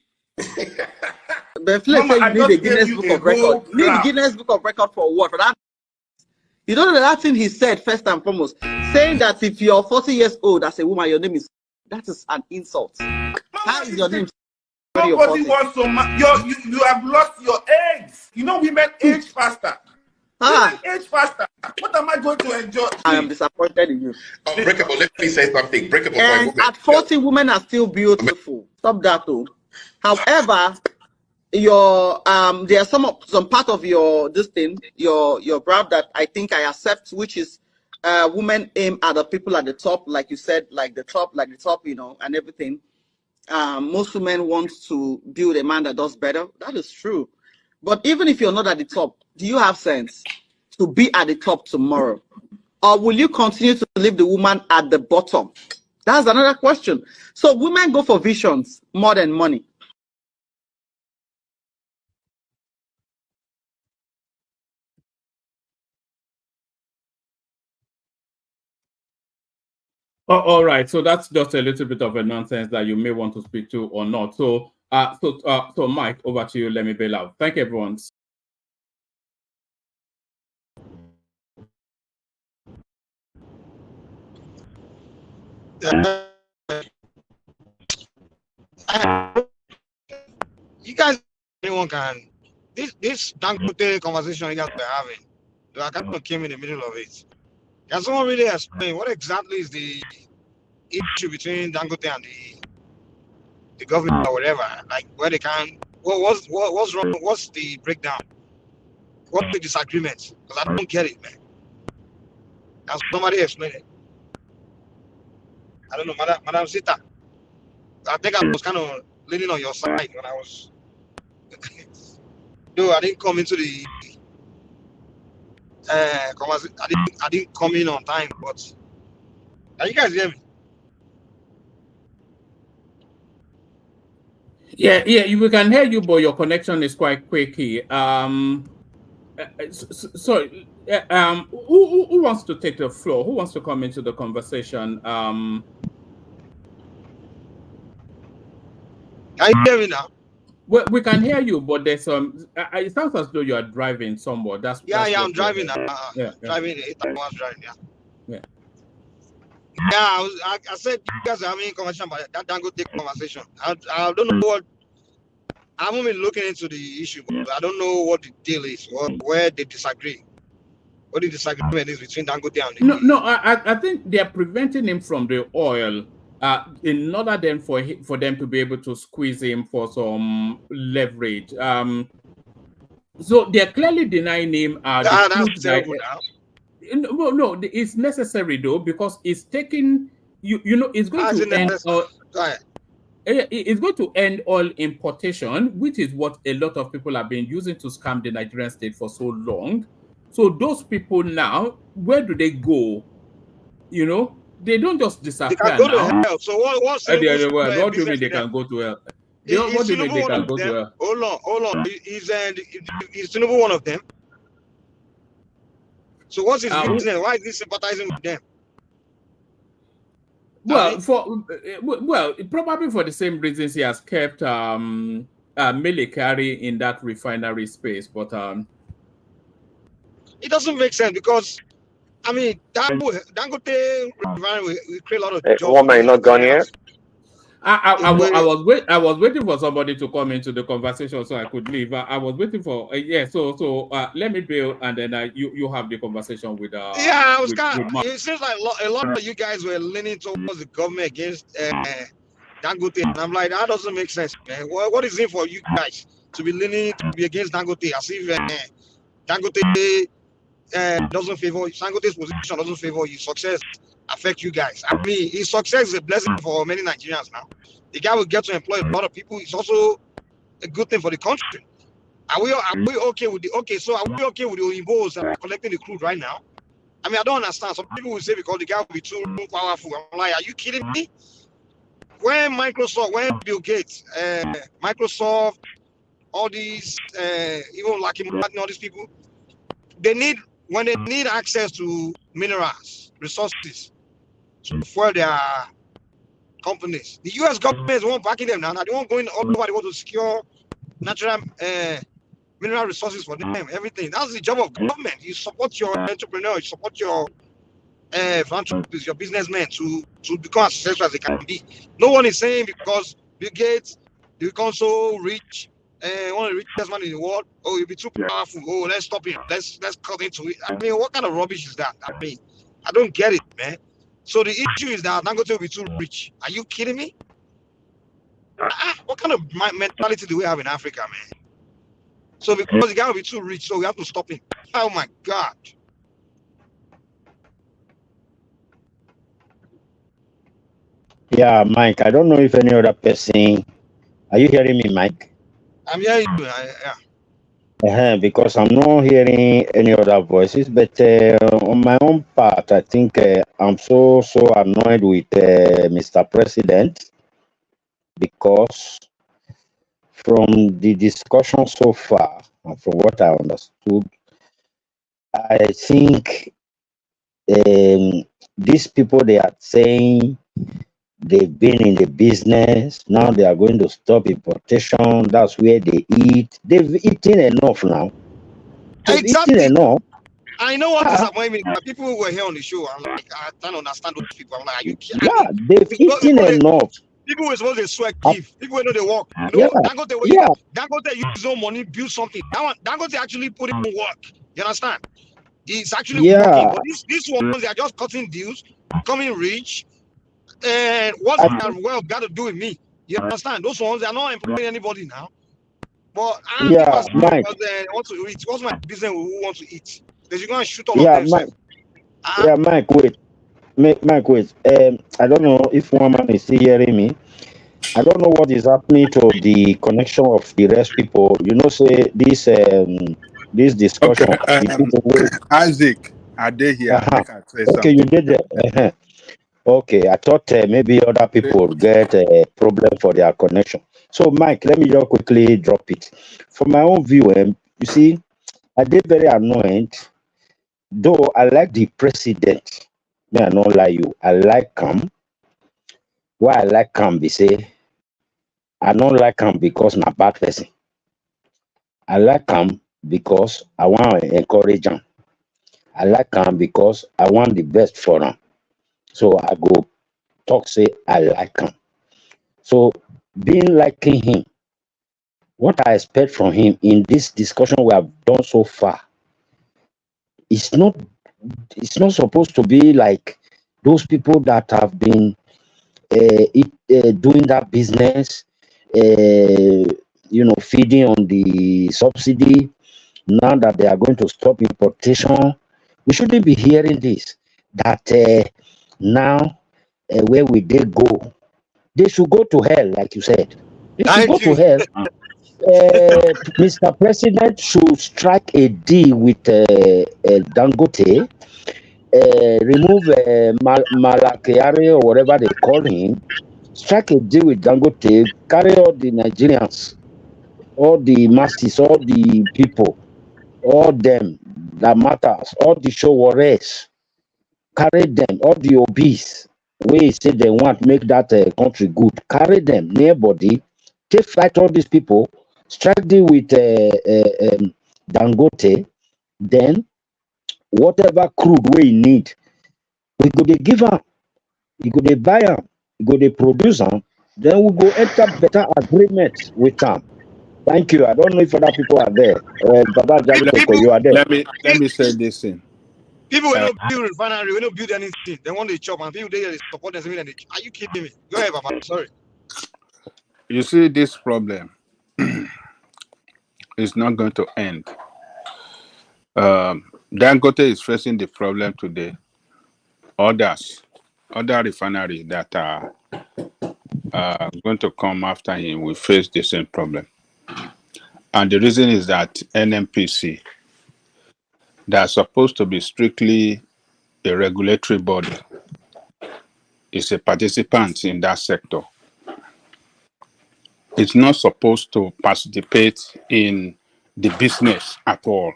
S13: But Mama, say you need a Guinness Book of Record. You need a Guinness Book of Record for what? For that? You don't know that thing he said first and foremost, saying that if you're 40 years old as a woman, your name is... that is an insult. How is your name?
S11: Nobody wants to... You have lost your eggs. You know, women age faster. Women age faster. What am I going to enjoy?
S13: I am disappointed in you.
S14: Breakable, let me say something. Breakable
S13: and
S14: for
S13: at 40, women are still beautiful. Stop that though. However, your there are some part of your this thing, your graph that I think I accept, which is women aim at the people at the top, like you said, like the top, you know, and everything. Most women want to build a man that does better. That is true. But even if you're not at the top, do you have sense to be at the top tomorrow? Or will you continue to leave the woman at the bottom? That's another question. So women go for visions more than money.
S12: Oh, all right. So that's just a little bit of a nonsense that you may want to speak to or not. So, so Mike, over to you. Let me bail out. Thank you, everyone.
S8: You guys, anyone can. This Dangote conversation you guys were having, I kind of came in the middle of it. Can someone really explain what exactly is the issue between Dangote and the government or whatever? Like where they can, what's wrong? What's the breakdown? What's the disagreement? Because I don't get it, man. Can somebody explain it? I don't know, Madam Sita. I think I was kind of leaning on your side when I was. No, I didn't come into the conversation. I didn't come in on time, but can you guys hear me?
S12: Yeah, we can hear you, but your connection is quite quaky. Sorry. Who wants to take the floor? Who wants to come into the conversation?
S8: Can you hear me now?
S12: Well, we can hear you, but there's some. It sounds as though you are driving somewhere. That's
S8: Yeah,
S12: what
S8: I'm driving now.
S12: Yeah,
S8: Driving. I was driving. Yeah.
S12: yeah.
S8: Yeah, I said you guys are having a conversation about that Dangote conversation. I don't know what. I haven't been looking into the issue, but I don't know what the deal is, or where they disagree. What the disagreement is between Dangote and
S12: No. I think they are preventing him from the oil. In order then for them to be able to squeeze him for some leverage. So they're clearly denying him the crude.
S8: That's terrible now.
S12: No, it's necessary though, because it's taking it's going to end. It's going to end oil importation, which is what a lot of people have been using to scam the Nigerian state for so long. So those people now, where do they go? They don't just disappear
S8: they can go
S12: now.
S8: to hell. So what's
S12: What do you mean they can go to hell? What do you mean they can go to hell?
S8: Hold on. Is Tinubu one of them? So what's his business? Why is he sympathizing with them?
S12: Well, probably for the same reasons he has kept Melikari in that refinery space, but
S8: it doesn't make sense because I mean Dangote refinery will create a lot of jobs.
S19: Woman, not gone yet.
S12: I was waiting for somebody to come into the conversation so I could leave. I was waiting for So let me build, and then you have the conversation with
S8: I was it seems like a lot of you guys were leaning towards the government against Dangote, and I'm like, that doesn't make sense, man. What is it for you guys to be leaning to be against Dangote as if Dangote doesn't favor Dangote's position doesn't favor you? Success affect you guys. I mean, his success is a blessing for many Nigerians now. The guy will get to employ a lot of people. It's also a good thing for the country. Are we okay with the So are we okay with the Oyimbos that are collecting the crude right now? I mean, I don't understand. Some people will say because the guy will be too powerful. I'm like, are you kidding me? When Bill Gates, Microsoft, all these, even Lucky Martin, all these people, when they need access to minerals, resources, to fuel their companies. The U.S. government is the one backing them now. They won't go in all over the world to secure natural mineral resources for them. Everything. That's the job of government. You support your entrepreneur. You support your philanthropists, your businessmen to become as successful as they can be. No one is saying because Bill Gates become so rich, one of the richest man in the world. Oh, you'll be too powerful. Oh, let's stop him. Let's cut into it. I mean, what kind of rubbish is that? I mean, I don't get it, man. So the issue is that Dangote will be too rich. Are you kidding me? What kind of mentality do we have in Africa, man? So because the guy will be too rich, so we have to stop him. Oh my God.
S10: Yeah, Mike, I don't know if any other person... Are you hearing me, Mike?
S8: I'm hearing you, yeah.
S10: Because I'm not hearing any other voices, but on my own part, I think I'm so annoyed with Mr. President, because from the discussion so far, and from what I understood, I think these people, they are saying they've been in the business, now they are going to stop importation. That's where they eat. They've eaten enough now. They've eaten enough.
S8: I know what disappointed me. People who were here on the show, I'm like, I don't understand those people. I'm like, are you kidding?
S10: Yeah, they've eaten enough.
S8: People were supposed to sweat give. People who know they work. You know, Dangote use his own money, build something. Dangote actually put in work. You understand? It's actually working. But these ones, they are just cutting deals, becoming rich. And what's that wealth got to do with me? You understand? Those ones, they are not employing anybody now. But
S10: Mike.
S8: Want to eat. What's my business who want to eat? Because you're going to shoot all of them.
S10: Mike, wait. Mike, wait. I don't know if one man is still hearing me. I don't know what is happening to the connection of the rest people. You know, say this discussion.
S2: Okay. Isaac, are they here?
S10: Okay, you did it. Okay, I thought maybe other people get a problem for their connection. So, Mike, let me just quickly drop it. From my own view, you see, I did very annoyed. Though I like the president, may I not lie you, I like him. Why I like him, be say, I don't like him because na bad person. I like him because I want to encourage him. I like him because I want the best for him. So I go talk say I like him. So being liking him, what I expect from him in this discussion we have done so far, it's not supposed to be like those people that have been doing that business, feeding on the subsidy. Now that they are going to stop importation, we shouldn't be hearing this. That now where will they go? They should go to hell, like you said. They should go
S8: Thank
S10: to
S8: you.
S10: hell. Mr. President should strike a deal with Dangote, remove Malakiari or whatever they call him, strike a deal with Dangote, carry all the Nigerians, all the masses, all the people, all them that matters, all the showarers, carry them, all the obese, wey say they want make that country good, carry them near body, take fight all these people, strike deal with Dangote, then whatever crude we need, we go dey give am, we go dey buy am, we go dey produce am, then we go enter better agreement with am. Thank you. I don't know if other people are there. Baba Jali Koko,
S2: People,
S10: you are there.
S2: let me say this thing.
S8: People will not build refinery, will not build anything. They want to chop, and people they support them. Are you kidding me? Go ahead, Papa. Sorry.
S2: You see, this problem is not going to end. Dangote is facing the problem today. Other refineries that are going to come after him will face the same problem. And the reason is that NNPC, that's supposed to be strictly a regulatory body, is a participant in that sector. It's not supposed to participate in the business at all.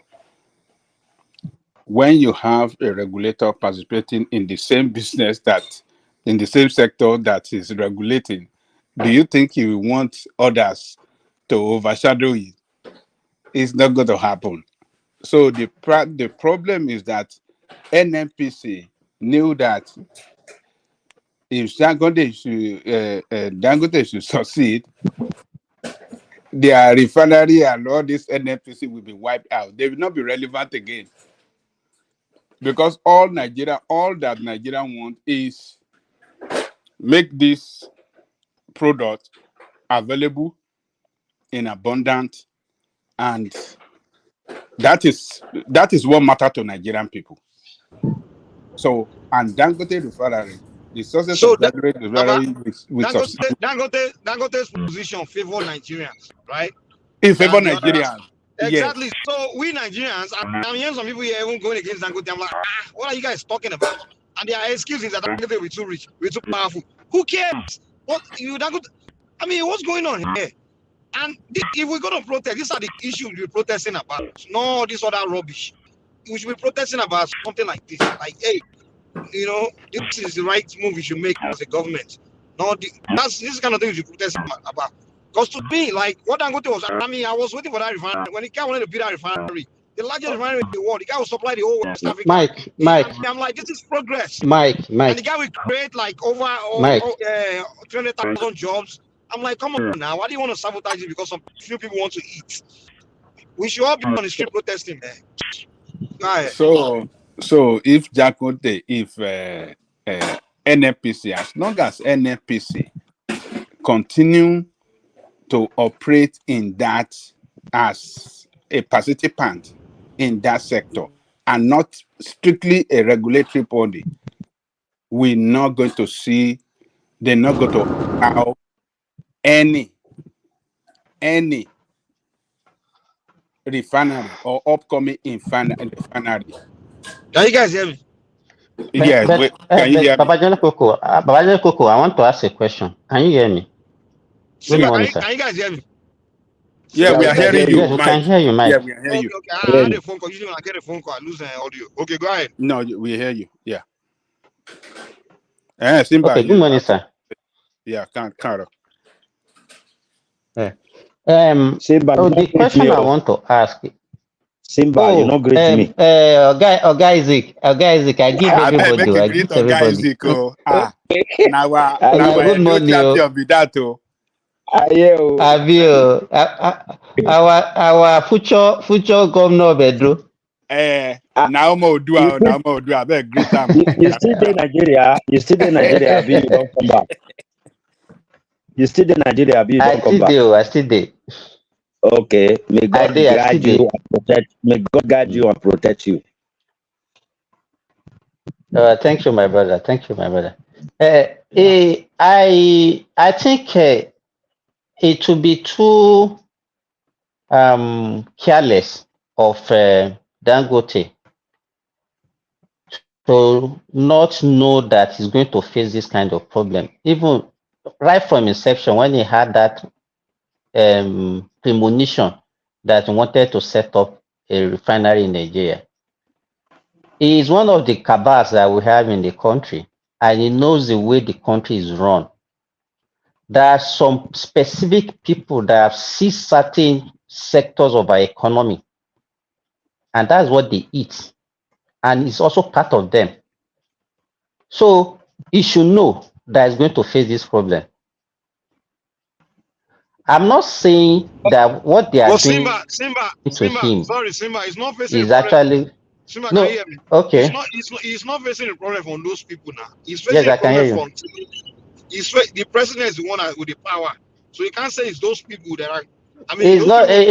S2: When you have a regulator participating in the same business in the same sector that is regulating, do you think you want others to overshadow it? It's not going to happen. So the problem is that NNPC knew that if Dangote should succeed, their refinery and all this NNPC will be wiped out. They will not be relevant again. Because all that Nigeria want is make this product available in abundance, and that is what matters to Nigerian people. So, and Dangote refinery, the sources
S8: So
S2: of Dangote refinery with subsidy
S8: Dangote's position favor Nigerians, right?
S2: in favor
S8: Than the others.
S2: Nigerians.
S8: Exactly.
S2: Yes.
S8: So we Nigerians, I'm hearing some people here even going against Dangote. I'm like, what are you guys talking about? And their excuse is that Dangote we're too rich, we're too powerful. Who cares? What you Dangote? I mean, what's going on here? And if we're going to protest, these are the issues we're protesting about. No, this other rubbish. We should be protesting about something like this. Like, hey, this is the right move we should make as a government. No, this kind of thing we should protest about. Because to me, like what Dangote was, I mean, I was waiting for that refinery. When the guy wanted to build that refinery, the largest refinery in the world, the guy will supply the whole West Africa.
S5: Mike.
S8: I'm like, this is progress.
S5: Mike.
S8: And the guy will create like over 300,000 jobs. I'm like, come on now. Why do you want to sabotage it because some few people want to eat? We should all be on the street protesting, man. Go ahead.
S2: So if Dangote, if NNPC, as long as NNPC continue to operate in that as a participant in that sector and not strictly a regulatory body, we're not going to see, they're not going to allow any refinery or upcoming refinery.
S8: Can you guys hear me?
S2: Yes, can you hear me?
S5: Baba Jala Koko, I want to ask a question. Can you hear me? Good morning, sir.
S8: Can you guys hear me?
S2: Yeah, we are hearing you.
S5: Yes, we can hear you, Mike.
S2: Yeah, we are hearing you.
S8: Okay. I had a phone call. Usually when I get a phone call, I lose audio. Okay, go ahead.
S2: No, we hear you. Yeah. Simba,
S5: okay, good morning, sir.
S2: Yeah, Karo.
S10: Simba, you
S5: the
S10: not greet
S5: question
S10: me.
S5: I
S10: Oh.
S5: want to ask.
S10: Simba, you
S5: Oh,
S10: not greet me.
S5: Isaac, I give
S2: I bet
S5: everybody.
S2: make a
S5: I
S2: greet
S5: greet
S2: on guys.
S5: everybody.
S2: Now
S5: Yeah,
S2: our
S5: good
S2: new
S5: morning, oh.
S2: champion be that too.
S5: Avio, our future governor Bedro.
S2: Now more do. I bet greet them.
S10: You still in Nigeria. You still in Nigeria. Abi, you don't come back. You still in Nigeria. Abi, you
S5: I
S10: don't come
S5: still
S10: back.
S5: do. I still do.
S10: Okay. May
S5: I
S10: God
S5: do. I still
S10: guide you
S5: do.
S10: and protect. May God guide you and protect you.
S5: Thank you, my brother. Thank you, my brother. I think it would be too careless of Dangote to not know that he's going to face this kind of problem. Even right from inception, when he had that premonition that he wanted to set up a refinery in Nigeria. He is one of the cabals that we have in the country, and he knows the way the country is run. There are some specific people that have seized certain sectors of our economy, and that's what they eat, and it's also part of them. So he should know that he's going to face this problem. I'm not saying that what they are
S8: But
S5: doing
S8: Simba,
S5: to him
S8: sorry, Simba, he's not facing a
S5: is
S8: problem.
S5: actually
S8: Simba, can you
S5: no
S8: hear me?
S5: okay.
S8: He's not facing a problem from those people now. He's
S5: Yes,
S8: facing a
S5: I can hear
S8: problem
S5: you.
S8: from the president is the one with the power. So you can't say it's those people that are. I mean,
S5: It's
S8: those
S5: not
S8: people.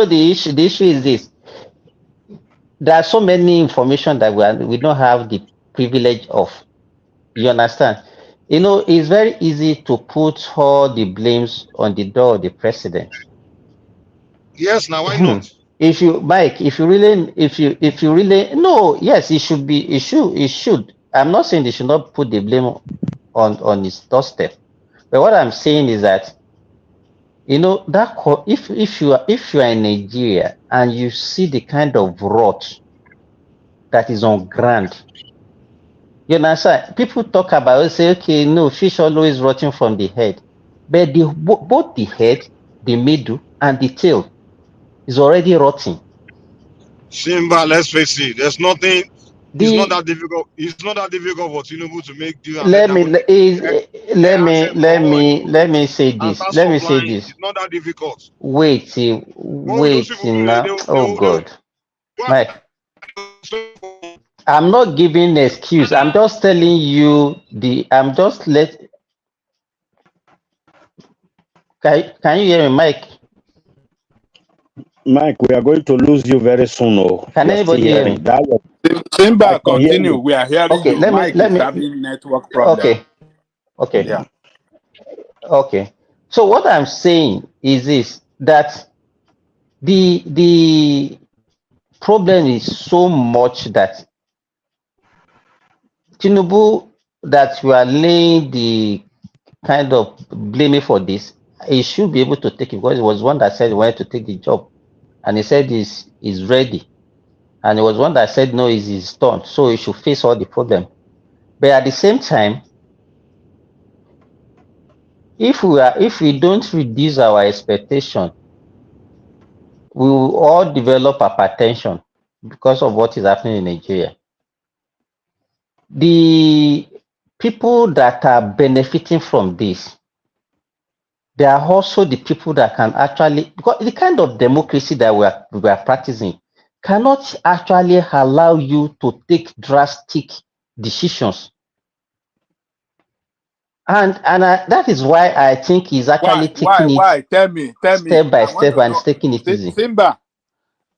S5: the issue. The issue is this. There are so many information that we don't have the privilege of. You understand? It's very easy to put all the blames on the door of the president.
S8: Yes, now why not?
S5: If you, Mike, if you really, no, yes, it should. I'm not saying they should not put the blame on his doorstep. But what I'm saying is that, if you are in Nigeria and you see the kind of rot that is on ground, you understand? People talk about it, say, okay, no, fish always rotting from the head. But both the head, the middle, and the tail is already rotting.
S8: Simba, let's face it. There's nothing. It's not
S5: The
S8: that difficult. It's not that difficult for Tinubu to make deal and let
S5: let
S8: that
S5: me
S8: go to
S5: let me say
S8: and
S5: this.
S8: start
S5: Let me say
S8: supplying.
S5: this.
S8: It's not that difficult.
S5: Wait,
S8: What will those people do?
S5: now. Oh God,
S8: What?
S5: Mike. I'm not giving an excuse. I'm just telling you I'm just let. Can you hear me, Mike?
S10: Mike, we are going to lose you very soon. Oh,
S5: Can
S10: you're still
S5: anybody hear
S10: hearing
S5: me?
S10: that. I
S2: Simba,
S10: can hear
S2: continue.
S10: you.
S2: We are hearing
S5: Okay,
S2: you. Mike is having network problem.
S5: Okay.
S2: Yeah.
S5: Okay. So what I'm saying is this, that the problem is so much that Tinubu, that we are laying the kind of blaming for this, he should be able to take it, because he was one that said he wanted to take the job, and he said he's ready, and he was one that said no, it's his turn, so he should face all the problem. But at the same time, if we don't reduce our expectation, we will all develop hypertension because of what is happening in Nigeria. The people that are benefiting from this, they are also the people that can actually, because the kind of democracy that we are practicing cannot actually allow you to take drastic decisions. And that is why I think he's actually taking it
S2: Why? Tell me.
S5: step by
S2: I want
S5: step
S2: to
S5: and
S2: know.
S5: taking it easy.
S2: Simba,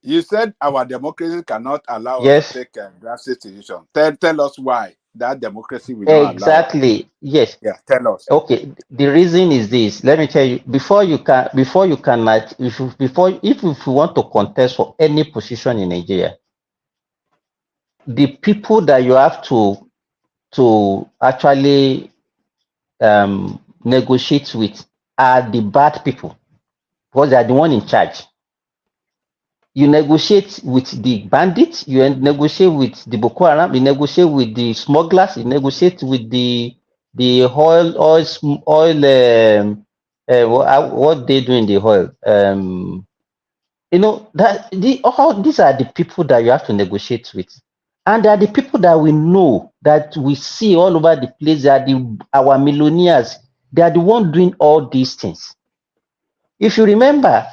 S2: you said our democracy cannot allow us to
S5: Yes.
S2: take a drastic decision. Tell us why that democracy will not allow us.
S5: Exactly. Yes.
S2: Yeah, tell us.
S5: Okay. The reason is this. Let me tell you. If you want to contest for any position in Nigeria, the people that you have to actually negotiate with are the bad people, because they are the one in charge. You negotiate with the bandits, you negotiate with the Boko Haram, you negotiate with the smugglers, you negotiate with the oil what they do in the oil. You know that all these are the people that you have to negotiate with, and they are the people that we know, that we see all over the place. They are our millionaires. They are the one doing all these things. If you remember,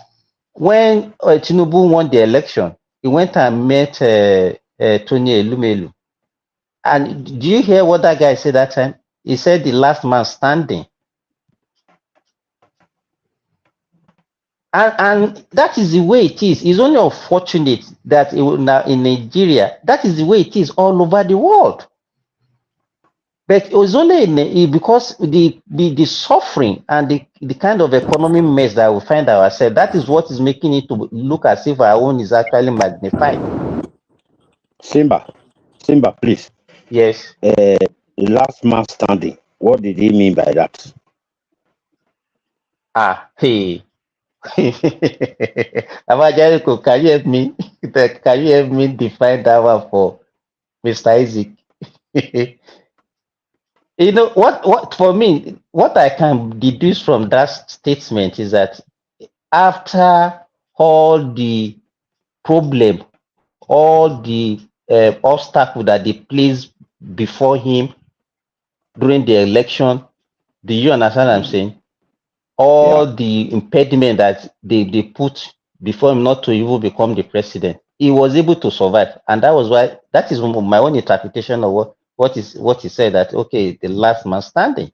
S5: when Tinubu won the election, he went and met Tony Elumelu. And do you hear what that guy said that time? He said the last man standing. And that is the way it is. It's only unfortunate that now in Nigeria, that is the way it is all over the world. But it was only because the suffering and the kind of economic mess that we find ourselves, that is what is making it to look as if our own is actually magnified.
S10: Simba, please.
S5: Yes.
S10: Last man standing. What did he mean by that?
S5: Hey. Amajarico, can you help me? Can you help me define that one for Mr. Isaac? You know what for me, what I can deduce from that statement is that after all the problem, all the obstacle that they placed before him during the election, do you understand what I'm saying? All the impediment that they put before him not to even become the president, he was able to survive, and that was why, that is my own interpretation of what he said, that okay, the last man standing.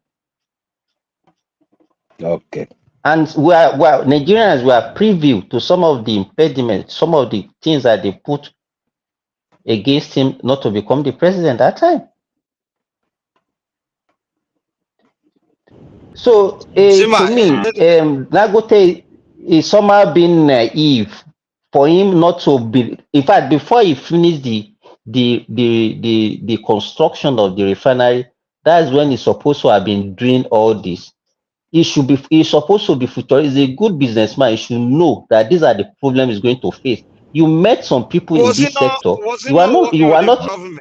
S10: Okay.
S5: And we are Nigerians were privy to some of the impediments, some of the things that they put against him not to become the president at that time. So to me, Nagote is somehow being naive for him not to be. In fact, before he finished the construction of the refinery, that's when he's supposed to have been doing all this. He's supposed to be futurist. He's a good businessman. He should know that these are the problems he's going to face. You met some people in this sector. You are not.
S8: Government?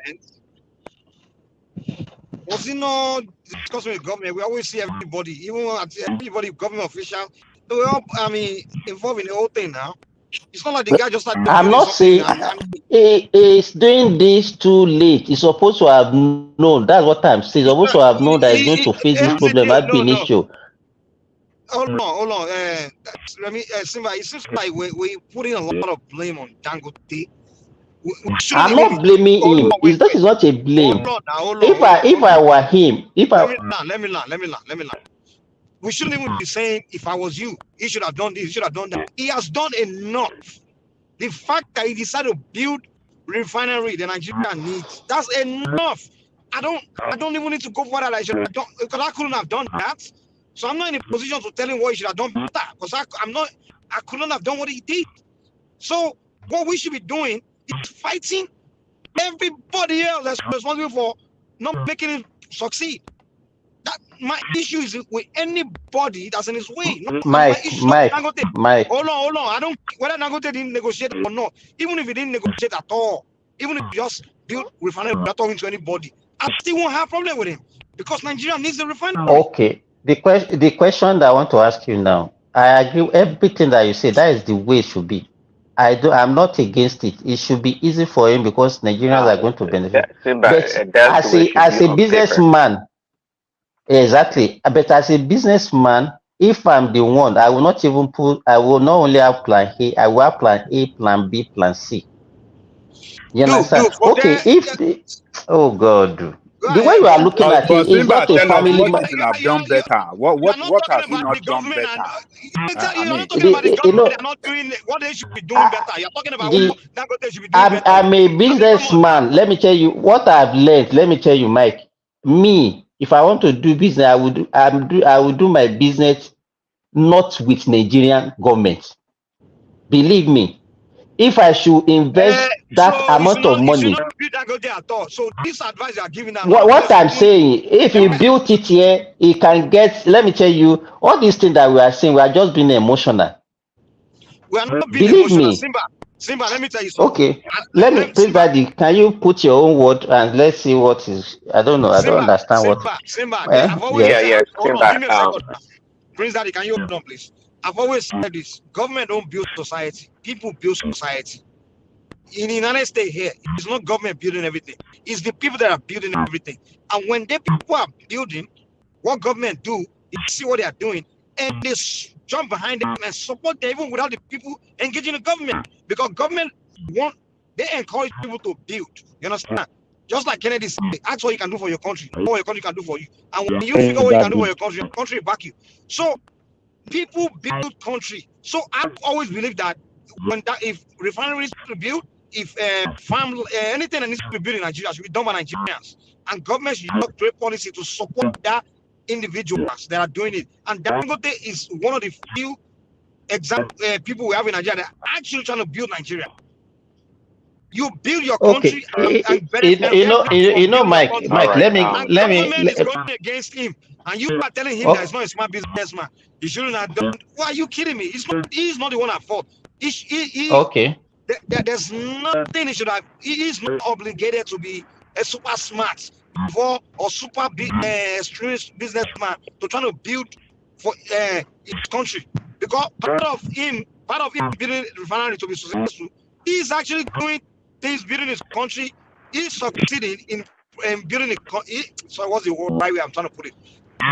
S8: Was he not discussing with government? We always see everybody, even everybody, government official, they all, involved in the whole thing now. It's not like the guy just started.
S5: I'm not saying he is doing this too late. He's supposed to have known. That's what I'm saying. He's supposed to have known that he's going to face this problem. I've been issue.
S8: Hold on. Simba, it seems like we're putting a lot of blame on Dangote.
S5: I'm not blaming him. That is not a blame. If I were him,
S8: let me learn. We shouldn't even be saying, if I was you, he should have done this, he should have done that. He has done enough. The fact that he decided to build refinery the Nigeria needs, that's enough. I don't even need to go further. I should have done, because I couldn't have done that. So I'm not in a position to tell him what he should have done better, because I couldn't have done what he did. So what we should be doing is fighting everybody else that's responsible for not making him succeed. That my issue is with anybody that's in his way.
S5: Mike.
S8: Hold on. I don't whether Dangote didn't negotiate or not. Even if he didn't negotiate at all, even if he just built refinery without talking to anybody, I still won't have problem with him because Nigeria needs the refinery.
S5: Okay. The question that I want to ask you now, I agree with everything that you say. That is the way it should be. I'm not against it. It should be easy for him because Nigerians are going to benefit. But as a businessman. Exactly. But as a businessman, if I'm the one, I will not only have plan A, I will have plan A, plan B, plan C. You understand? Okay, oh God. The way you are looking at it is not a family.
S18: What he should have done better. What has he not done better?
S8: You're not talking about the government. They're not doing what they should be doing better. You're talking about what Dangote should be doing better.
S5: I'm a businessman. Let me tell you what I've learned. Let me tell you, Mike. Me, if I want to do business, I would do my business not with Nigerian government. Believe me. If I should invest amount of money,
S8: so this advice you are giving them.
S5: What I'm saying, if you build it here, he can get. Let me tell you, all these things that we are saying, we are just being emotional.
S8: We are not being emotional. Simba, let me tell you something.
S5: Okay, let me please, Daddy. Can you put your own word and let's see what is? I don't know. I don't understand what.
S8: Simba. I've always
S19: Simba.
S8: Hold on, give me a second. Prince Daddy, can you hold on, please? I've always said this: government don't build society; people build society. In the United States here, it's not government building everything; it's the people that are building everything. And when the people are building, what government do? They see what they are doing, and they jump behind them and support them, even without the people engaging the government, because government they encourage people to build. You understand? Just like Kennedy said, ask what you can do for your country, not what your country can do for you. And when you figure what you can do for your country back you. So people build country. So I always believe that if refineries to build, if farm anything that needs to be built in Nigeria should be done by Nigerians, and government should create policy to support that individuals that are doing it. And Dangote is one of the few people we have in Nigeria that are actually trying to build Nigeria. You build your country and benefit
S5: Mike, let me,
S8: and government is going against him, and you are telling him that he's not a smart businessman. He shouldn't have done. Why are you kidding me? He's not the one at fault. There's nothing he should have. He is not obligated to be a super smart or super extremist businessman to try to build for his country, because part of him building refinery to be successful, he's actually doing things building his country. He's succeeding in building a country. So what's the right way I'm trying to put it?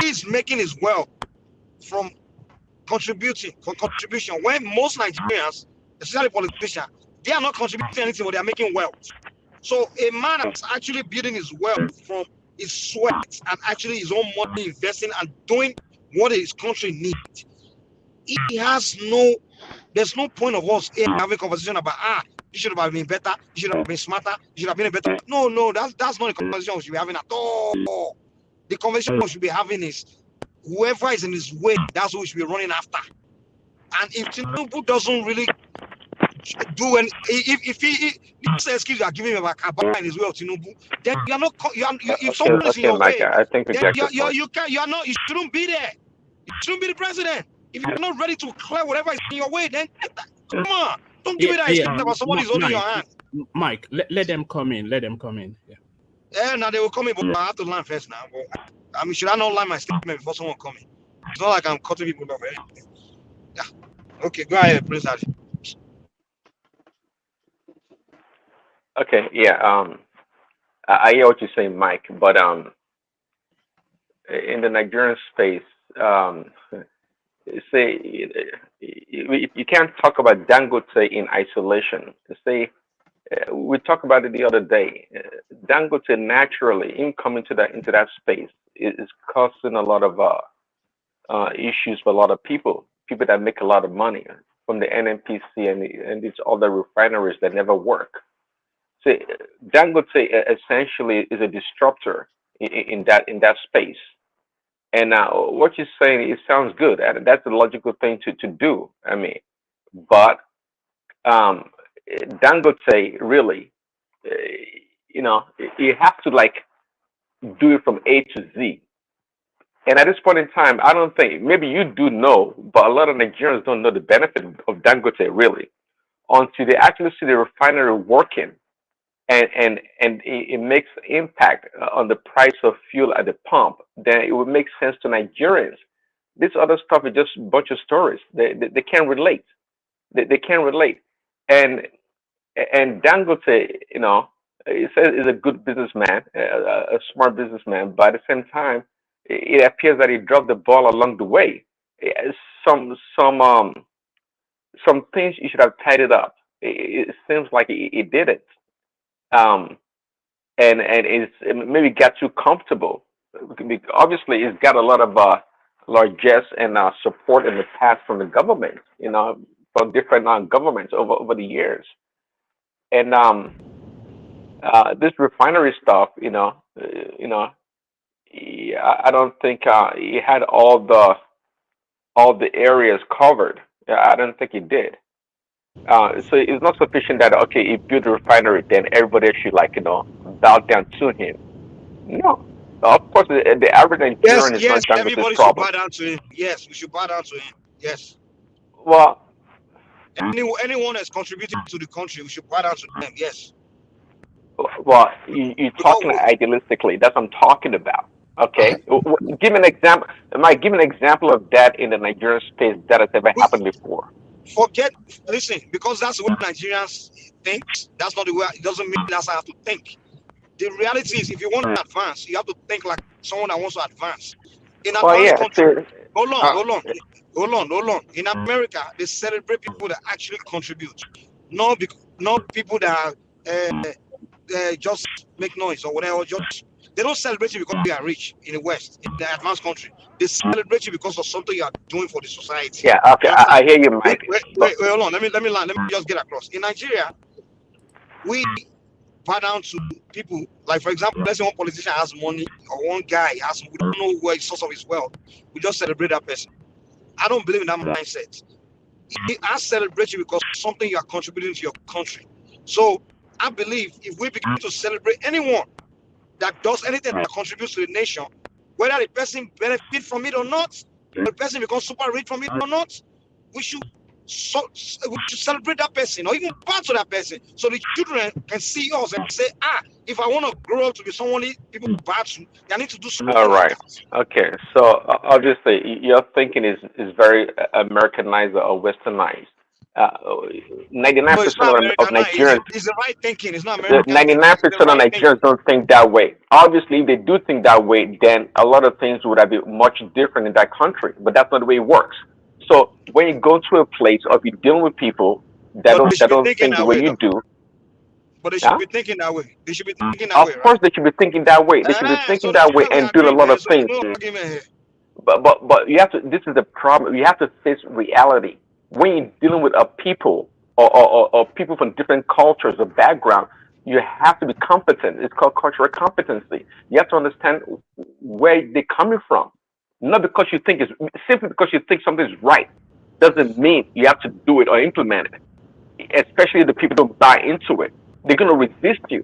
S8: He's making his wealth from contribution. When most Nigerians, especially politicians, they are not contributing anything, but they are making wealth. So a man that's actually building his wealth from his sweat and actually his own money investing and doing what his country needs, there's no point of us having a conversation about you should have been better, you should have been smarter, you should have been better. No, that's not the conversation we should be having at all. The conversation we should be having is whoever is in his way, that's who we should be running after. And if Tinubu doesn't really do any, if this excuse you are giving him about Kabbalah in his way of Tinubu, then you are not. If someone is in your way, then you shouldn't be there. You shouldn't be the president. If you're not ready to clear whatever is in your way, then come on, don't give me that excuse about somebody's holding your hand.
S12: Mike, let them come in. Let them come in.
S8: Yeah, now they will come in, but I have to learn first now. But, I mean, should I not learn my statement before someone come in? It's not like I'm cutting people off. Yeah. Okay, go ahead, Prince Harry.
S19: Okay, yeah. I hear what you're saying, Mike, but in the Nigerian space, say you can't talk about Dangote in isolation. Say we talked about it the other day. Dangote naturally, in coming into that space, is causing a lot of issues for a lot of people that make a lot of money from the NNPC and these other refineries that never work. So Dangote essentially is a disruptor in that space. And what you're saying, it sounds good, and that's the logical thing to do. I mean, but Dangote really, you have to like do it from A to Z. And at this point in time, I don't think, maybe you do know, but a lot of Nigerians don't know the benefit of Dangote really until they actually see the refinery working and it makes impact on the price of fuel at the pump. Then it would make sense to Nigerians. This other stuff is just a bunch of stories. They can't relate. They can't relate. And Dangote, he says is a good businessman, a smart businessman, but at the same time, it appears that he dropped the ball along the way. Some things you should have tidied up. It seems like he didn't. And it's maybe got too comfortable. Obviously, it's got a lot of largesse and support in the past from the government, from different governments over the years. And this refinery stuff, I don't think he had all the areas covered. I don't think he did. So it's not sufficient that okay, he built a refinery, then everybody should bow down to him. No, of course the average Nigerian is not
S8: everybody
S19: Dangote's problem.
S8: should bow down to him. Yes, we should bow down to him. Yes.
S19: Well,
S8: anyone that's contributing to the country, we should bow down to them. Yes.
S19: Well, you're talking idealistically. That's what I'm talking about. Okay, give me an example. Mike, give me an example of that in the Nigerian space that has ever happened before.
S8: Forget, listen, because that's the way Nigerians think. That's not the way. It doesn't mean that's how I have to think. The reality is, if you want to advance, you have to think like someone that wants to advance. In
S19: Oh
S8: advanced
S19: yeah,
S8: country,
S19: sir.
S8: hold on. In America, they celebrate people that actually contribute, not people that just make noise or whatever. They don't celebrate you because you are rich in the West, in the advanced country. They celebrate you because of something you are doing for the society.
S19: Yeah, okay,
S8: You understand?
S19: I hear you, Mike.
S8: Wait, hold on. Let me just get across. In Nigeria, we bow down to people. Like, for example, let's say one politician has money or one guy has, we don't know where the source of his wealth. We just celebrate that person. I don't believe in that mindset. I celebrate you because something you are contributing to your country. So I believe if we begin to celebrate anyone that does anything that contributes to the nation, whether the person benefit from it or not, or the person becomes super rich from it or not, we should celebrate that person or even bow to that person, so the children can see us and say, if I want to grow up to be someone people bow to, I need to do
S19: All
S8: something like
S19: right.
S8: that.
S19: Okay. So obviously, your thinking is very Americanized or Westernized. 99%
S8: No, it's not
S19: of
S8: American.
S19: Nigerians,
S8: It's the right thinking. It's not American thinking. It's
S19: 99%
S8: the
S19: of
S8: right thinking.
S19: Nigerians don't think that way. Obviously, if they do think that way, then a lot of things would have been much different in that country. But that's not the way it works. So when you go to a place or if you're dealing with people that
S8: But they should be
S19: don't
S8: thinking
S19: think the
S8: that
S19: way
S8: way,
S19: you
S8: though.
S19: do,
S8: But they should
S19: huh?
S8: be thinking that way. They should be thinking that
S19: Of
S8: way, right?
S19: course they should be thinking that way. They should be thinking
S8: So that's
S19: that way
S8: why we
S19: and doing a
S8: agree,
S19: lot
S8: man.
S19: of
S8: So there's
S19: things.
S8: no argument here.
S19: But you have to. This is the problem. You have to face reality when you're dealing with a people or people from different cultures or background. You have to be competent. It's called cultural competency. You have to understand where they're coming from. Not because you think it's simply because you think something is right doesn't mean you have to do it or implement it. Especially if the people don't buy into it, they're gonna resist you.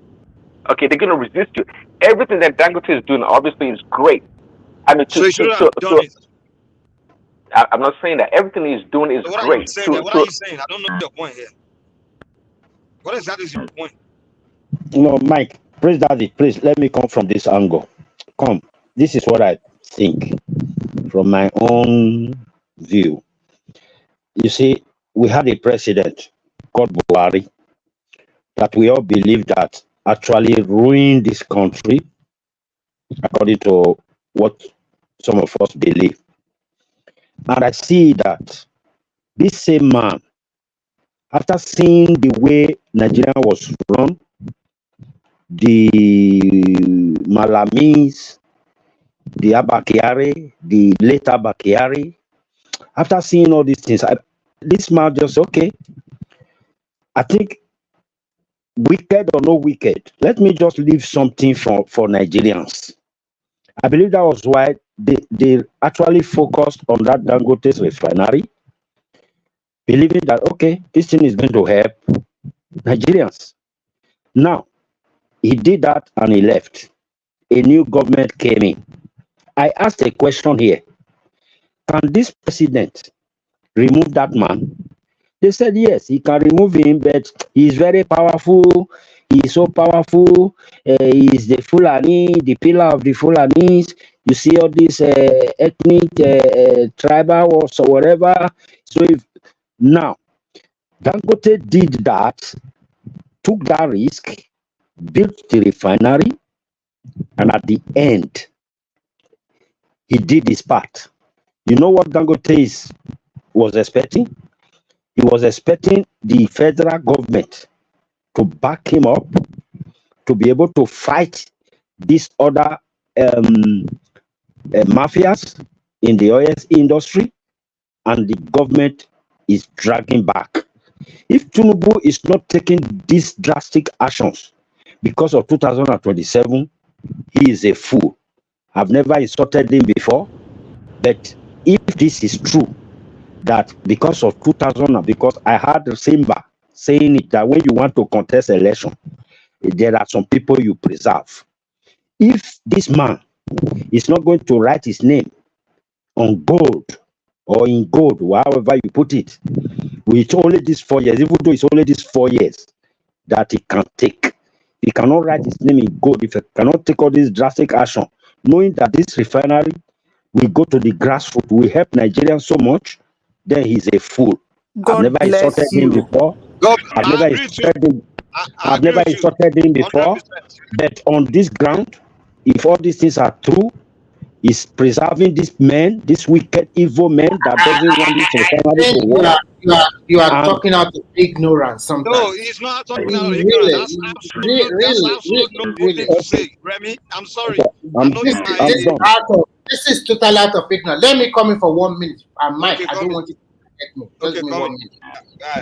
S19: Okay, they're gonna resist you. Everything that Dangote is doing obviously is great. I mean,
S8: So you shouldn't have done it.
S19: I'm not saying that everything he's doing is
S8: So what are you
S19: great.
S8: saying there? What are you saying? I don't know your point here. What exactly is your point?
S10: No, Mike, praise daddy, please let me come from this angle. Come, this is what I think from my own view. You see, we had a president called Buhari that we all believe that actually ruined this country, according to what some of us believe. And I see that this same man, after seeing the way Nigeria was run, the Malamis, the Abakiari, the late Abakiari, after seeing all these things, this man just, okay, I think wicked or no wicked, let me just leave something for Nigerians. I believe that was why they actually focused on that Dangote's refinery, believing that, okay, this thing is going to help Nigerians. Now, he did that and he left. A new government came in. I asked a question here. Can this president remove that man? They said yes, he can remove him, but he's very powerful. He's so powerful. He's the Fulani, the pillar of the Fulanis. You see all these ethnic, tribal or so whatever. So if now Dangote did that, took that risk, built the refinery, and at the end, he did his part. You know what Dangote was expecting? He was expecting the federal government to back him up, to be able to fight these other mafias in the oil industry, and the government is dragging back. If Tinubu is not taking these drastic actions because of 2027, he is a fool. I've never insulted him before, but if this is true, that because of 2000, because I heard Simba saying it, that when you want to contest election, there are some people you preserve. If this man is not going to write his name on gold or in gold, however you put it, with only these 4 years, even though it's only these 4 years that he can take, he cannot write his name in gold if he cannot take all this drastic action knowing that this refinery will go to the grassroots, will help Nigerians so much, then he's a fool. I've
S15: God
S10: never insulted
S15: bless
S10: him
S15: you.
S10: before.
S8: God,
S10: I've
S8: I
S10: never
S8: agree with you.
S10: insulted him.
S8: I
S10: I've
S8: agree
S10: never
S8: with you.
S10: insulted him
S8: 100%.
S10: before. But on this ground, if all these things are true, is preserving this man, this wicked, evil man that doesn't want this refinery
S15: Then
S10: to work.
S15: you are
S10: And
S15: talking out of ignorance
S8: No,
S15: sometimes.
S8: he's not talking out of ignorance.
S15: Really,
S8: That's absolute noble thing to say, Remy. I'm sorry. I know
S15: This,
S8: you are
S15: this, this is total out of ignorance. Let me come in for 1 minute. Mike,
S8: Okay,
S15: I don't want you to get me. Just give me 1 minute. Yeah.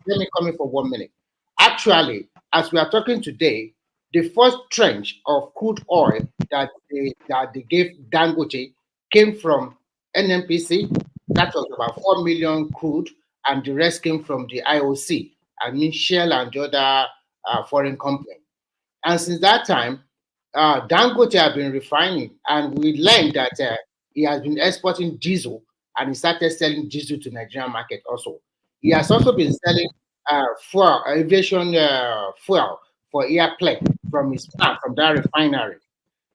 S15: Let me come in for 1 minute. Actually, as we are talking today, the first trench of crude oil that they gave Dangote came from NNPC. That was about 4 million crude, and the rest came from the IOC. I mean Shell and the other foreign company. And since that time, Dangote have been refining, and we learned that he has been exporting diesel, and he started selling diesel to Nigerian market also. He has also been selling fuel, aviation fuel for airplane from his plant, from that refinery.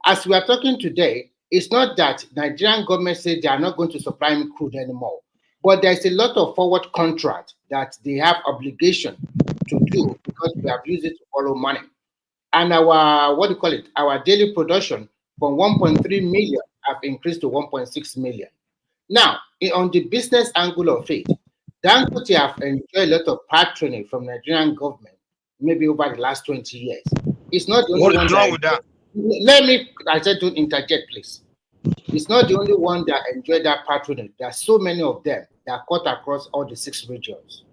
S15: As we are talking today, it's not that Nigerian government said they are not going to supply him crude anymore, but there's a lot of forward contract that they have obligation to do because we have used it to borrow money. And our, what do you call it, our daily production from 1.3 million have increased to 1.6 million. Now, on the business angle of it, Dangote have enjoyed a lot of patronage from Nigerian government, maybe over the last 20 years. It's not the only
S8: What
S15: one
S8: is wrong with that?
S15: Let me, I said, don't interject, please. It's not the only one that enjoyed that patronage. There are so many of them that cut across all the 6 regions.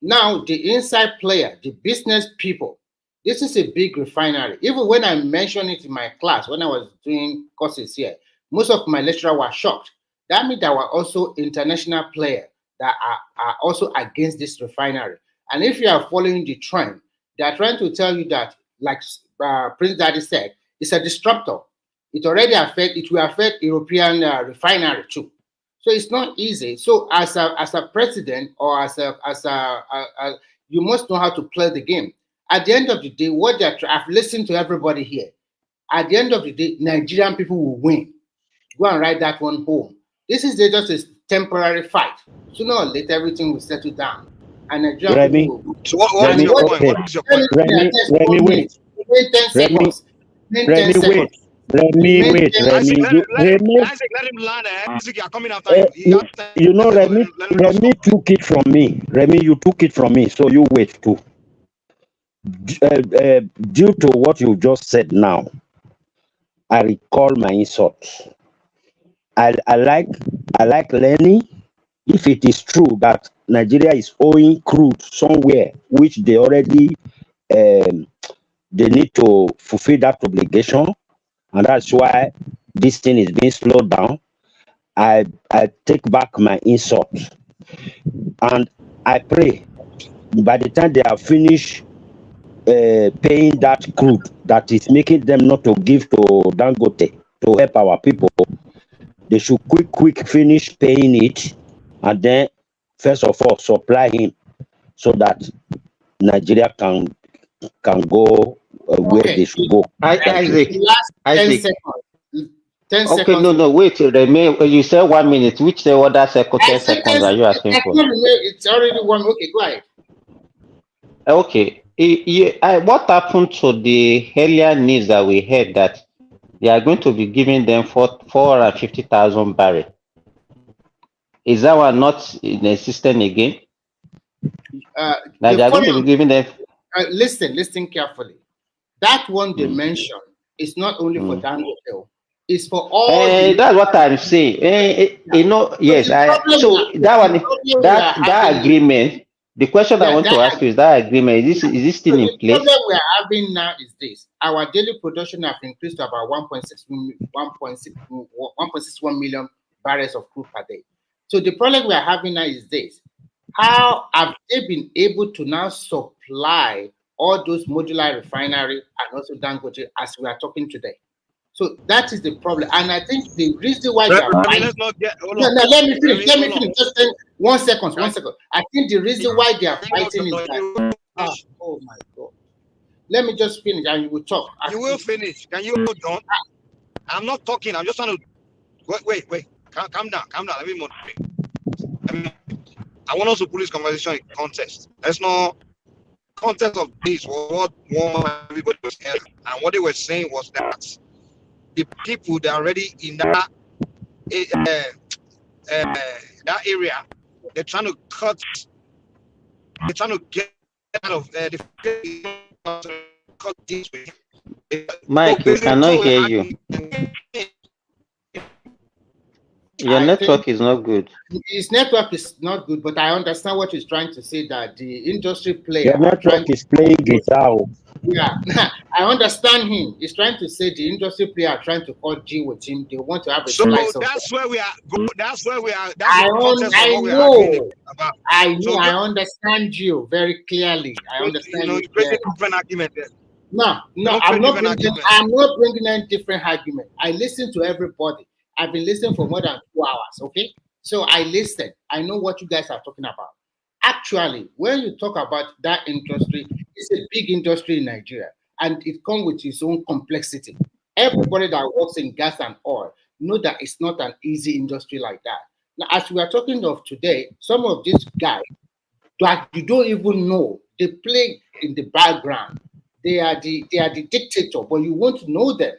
S15: Now, the inside player, the business people, this is a big refinery. Even when I mentioned it in my class, when I was doing courses here, most of my lecturers were shocked. That means there were also international players that are also against this refinery. And if you are following the trend, they are trying to tell you that, like Prince Daddy said, it's a disruptor. It will affect European refinery too. So it's not easy. So as a president or as a you must know how to play the game. At the end of the day, I've listened to everybody here. At the end of the day, Nigerian people will win. Go and write that one home. This is just a temporary fight. Sooner or later, everything will settle down, and Nigerian
S10: Remy,
S15: people will.
S8: So what is your point?
S10: okay.
S8: What is your point?
S10: Remy, wait.
S15: Wait 10 seconds.
S10: Remy, wait. Remy, wait.
S8: Isaac,
S10: Remy,
S8: let him land. Isaac, you are coming after him.
S10: you know, Remy took it from me. Remy, you took it from me, so you wait too. Due to what you just said now, I recall my insult. I like learning. If it is true that Nigeria is owing crude somewhere, which they already they need to fulfill that obligation, and that's why this thing is being slowed down. I take back my insult, and I pray by the time they have finished paying that crude that is making them not to give to Dangote to help our people, they should quick finish paying it, and then first of all supply him so that Nigeria can go where they should go.
S5: Isaac,
S15: Last 10
S5: Isaac.
S15: seconds. 10
S5: Okay,
S15: seconds.
S5: no, wait. You said 1 minute. Which the other second 10 seconds are you asking for?
S15: It's already one. Okay, go ahead.
S5: Okay. What happened to the earlier news that we heard that they are going to be giving them 450,000 barrels? Is that one not in existence again? That they are going to be giving them.
S15: Listen carefully. That one they mentioned is not only for Dangote. It's for all.
S5: That's what I'm saying. You know, yes. So that one, that agreement. The question I want to ask you is that agreement is this still in place?
S15: The problem we are having now is this: our daily production have increased to about 1.61 million barrels of crude per day. So the problem we are having now is this: how have they been able to now supply all those modular refinery and also Dangote as we are talking today? So that is the problem, and I think the reason why they are fighting. Let me finish. Just 1 second. I think the reason why they are fighting is that. Oh my God! Let me just finish, and you will talk.
S8: You will finish. Can you hold on? I'm not talking. I'm just trying to wait. Calm down. Let me moderate. I want us to put this conversation in context. There's no context of this was what everybody was saying, and what they were saying was that the people that are already in that that area, they're trying to get out of the cut this way.
S5: Mike, we cannot hear you. Your network is not good.
S15: His network is not good, but I understand what he's trying to say, that the industry player
S10: Your network is playing guitar.
S15: Yeah, I understand him. He's trying to say the industry player are trying to call G with him. They want to have a slice of
S8: that's where we are. That's where we are. That's
S15: I know.
S8: So
S15: I understand you very clearly. I understand.
S8: You're bringing different argument there.
S15: No, I'm not bringing any different argument. I listen to everybody. I've been listening for more than 2 hours. Okay, so I listened. I know what you guys are talking about. Actually, when you talk about that industry, it's a big industry in Nigeria, and it comes with its own complexity. Everybody that works in gas and oil know that it's not an easy industry like that. Now, as we are talking of today, some of these guys that you don't even know, they play in the background. They are the dictator, but you won't know them.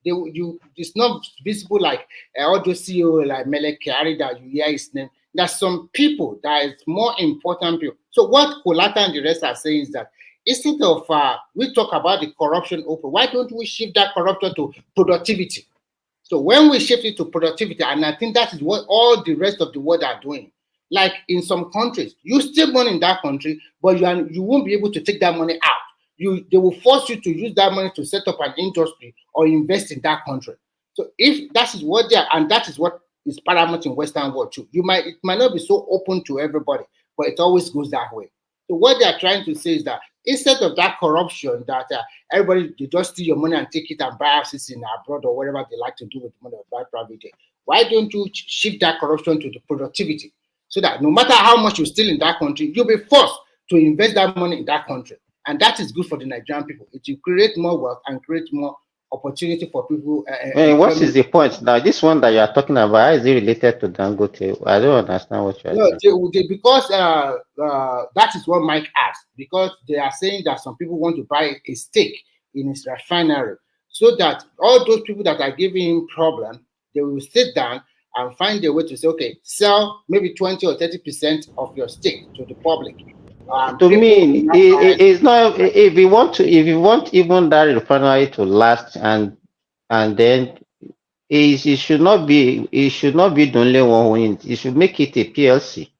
S15: It's not visible like audio CEO like Mele Kyari that you hear his name. There's some people that is more important people. So what Kolata and the rest are saying is that instead of we talk about the corruption open, why don't we shift that corruption to productivity? So when we shift it to productivity, and I think that is what all the rest of the world are doing. Like in some countries, you steal money in that country, but you won't be able to take that money out. They will force you to use that money to set up an industry or invest in that country. So if that is what they are, and that is what is paramount in Western world too, it might not be so open to everybody, but it always goes that way. So what they are trying to say is that instead of that corruption that everybody, they just steal your money and take it and buy houses in abroad or whatever they like to do with money or buy private jet, why don't you shift that corruption to the productivity, so that no matter how much you steal in that country, you'll be forced to invest that money in that country. And that is good for the Nigerian people. It will create more wealth and create more opportunity for people.
S5: What is the point now? This one that you are talking about, how is it related to Dangote? I don't understand what you are saying.
S15: Because that is what Mike asked. Because they are saying that some people want to buy a stake in his refinery, so that all those people that are giving him problem, they will sit down and find a way to say, okay, sell maybe 20 or 30% of your stake to the public.
S5: To me, it's not. If you want even that refinery to last, and then it should not be the only one who wins. It should make it a PLC.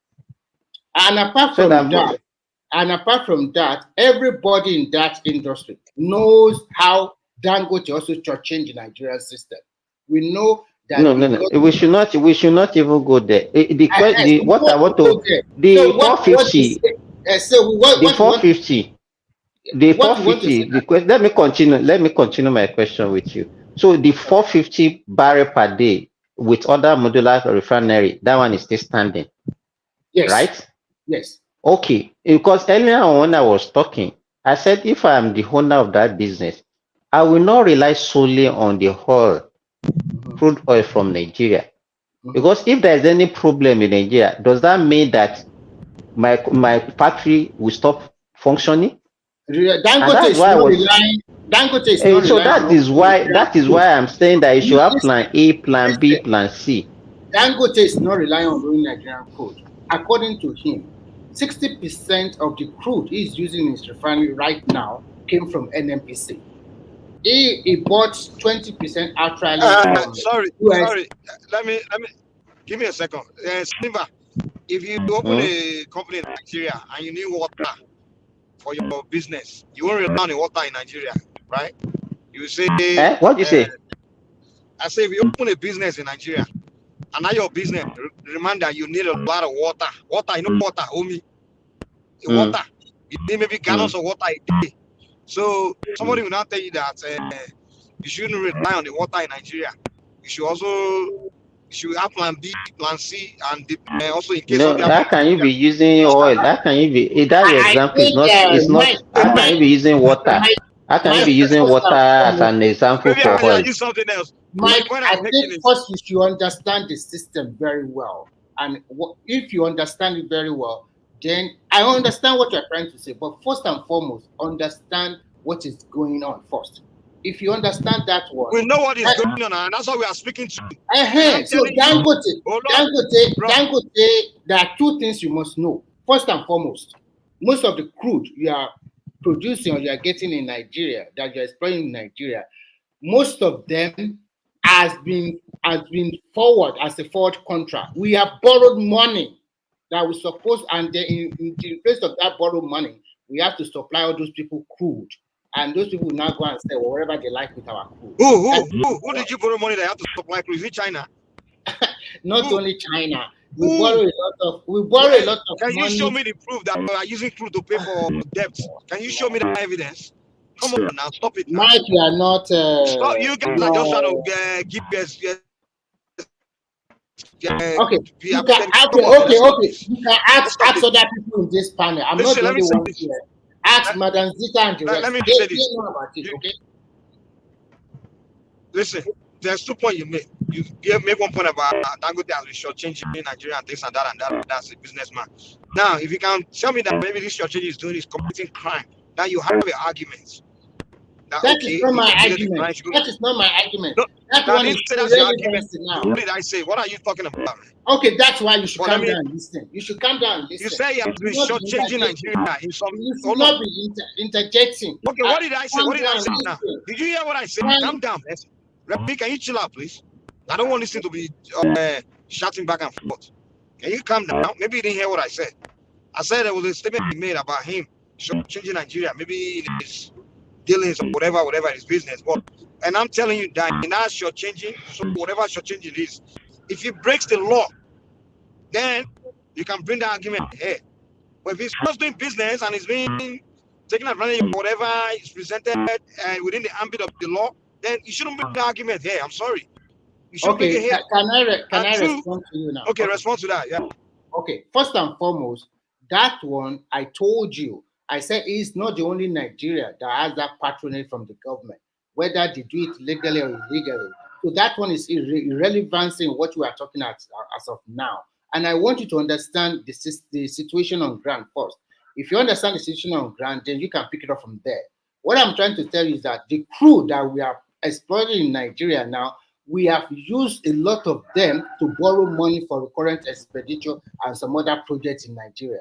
S15: And apart from that, everybody in that industry knows how Dangote also change the Nigerian system. We know that.
S5: No. We should not even go there. What I want to the 450.
S15: So
S5: the 450. The 450. Let me continue my question with you. So the 450 barrel per day with other modular refinery, that one is still standing.
S15: Yes.
S5: Right?
S15: Yes.
S5: Okay. Because earlier on when I was talking, I said if I am the owner of that business, I will not rely solely on the crude oil from Nigeria. Because if there is any problem in Nigeria, does that mean that my factory will stop functioning?
S15: Dangote is not relying.
S5: So that is why I'm saying that you should have plan A, plan B, plan C.
S15: Dangote is not relying on doing Nigerian crude. According to him, 60% of the crude he's using in his refinery right now came from NNPC. He bought 20% outright from
S8: sorry. Let me give me a second. Sniva, if you open a company in Nigeria and you need water for your business, you won't rely on the water in Nigeria, right? You say
S5: what do you say?
S8: I say if you open a business in Nigeria and now your business remind that you need a lot of water. You know water, homie. Water. You need maybe gallons of water a day. So somebody will not tell you that you shouldn't rely on the water in Nigeria. You should have plan B, plan C, and also in case of
S5: how can you be using oil? How can you be that your example is not how can you be using water? How can you be using water as an example for oil?
S8: Use something else.
S15: Mike, I think first you should understand the system very well. And if you understand it very well, then I understand what you're trying to say. But first and foremost, understand what is going on first. If you understand that one,
S8: we know what is going on, and that's why we are speaking to you.
S15: So Dangote, there are two things you must know. First and foremost, most of the crude you are producing or you are getting in Nigeria, that you're exploiting in Nigeria, most of them has been forward as a forward contract. We have borrowed money that we supposed, and then in place of that borrowed money, we have to supply all those people crude. And those people will now go and say whatever they like with our crude.
S8: Who did you borrow money that you have to supply crude? Is it China?
S15: Not only China. We borrow a lot of
S8: Can
S15: money.
S8: you show me the proof that we are using crude to pay for debt? Can you show me the evidence? Come on now, stop it. Now.
S15: Mike, you are not.
S8: Stop. You guys are just trying to give us.
S15: Okay. You can ask other people in this panel. I'm not the only one here. Ask Madam Zita and the rest.
S8: Let me say this.
S15: Know about it, okay?
S8: Listen, there's 2 points you make. You make 1 point about Dangote has been shortchanging Nigeria and this and that and that. That's a businessman. Now, if you can tell me that maybe this shortchanging is doing is committing crime, now you have an argument.
S15: That is not my argument. That is not my argument.
S8: No,
S15: that one is
S8: that's your argument.
S15: Now.
S8: What did I say? What are you talking about?
S15: Okay, that's why you should calm down and listen. You should calm down and listen.
S8: You say you have been shortchanging Nigeria in some.
S15: You should not be interjecting.
S8: Okay, what did I say? What did I say now? Did you hear what I said? Calm down. Rabbi, can you chill out, please? I don't want this thing to be shouting back and forth. Can you calm down? Maybe you didn't hear what I said. I said there was a statement he made about him shortchanging Nigeria. Maybe it's dealings or whatever his business. But and I'm telling you that in our shortchanging, so whatever shortchanging is, if he breaks the law, then you can bring the argument here. But if he's just doing business and he's being taking advantage of whatever is presented within the ambit of the law, then you shouldn't bring the argument here. I'm sorry. You should bring it here.
S15: Can I respond to you now?
S8: Okay, respond to that. Yeah.
S15: Okay. First and foremost, that one I told you. I said it's not the only Nigeria that has that patronage from the government, whether they do it legally or illegally. So that one is irrelevant in what we are talking about as of now. And I want you to understand the situation on ground first. If you understand the situation on ground, then you can pick it up from there. What I'm trying to tell you is that the crew that we are exploiting in Nigeria now, we have used a lot of them to borrow money for recurrent expenditure and some other projects in Nigeria.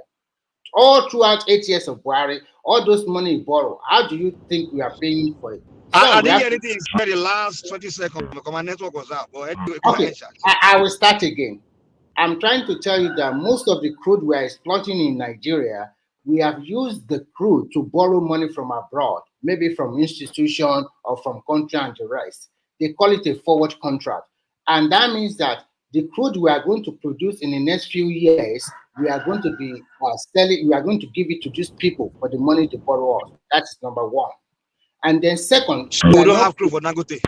S15: All throughout 8 years of Buhari, all those money borrowed, how do you think we are paying for it?
S8: I didn't hear anything in the last 20 seconds because my network was out. But anyway,
S15: okay, I will start again. I'm trying to tell you that most of the crude we are exploiting in Nigeria, we have used the crude to borrow money from abroad, maybe from institution or from country and the rest. They call it a forward contract. And that means that the crude we are going to produce in the next few years, we are going to be selling, we are going to give it to these people for the money they borrow us. That's number one. And then second,
S8: we don't have crude for Dangote.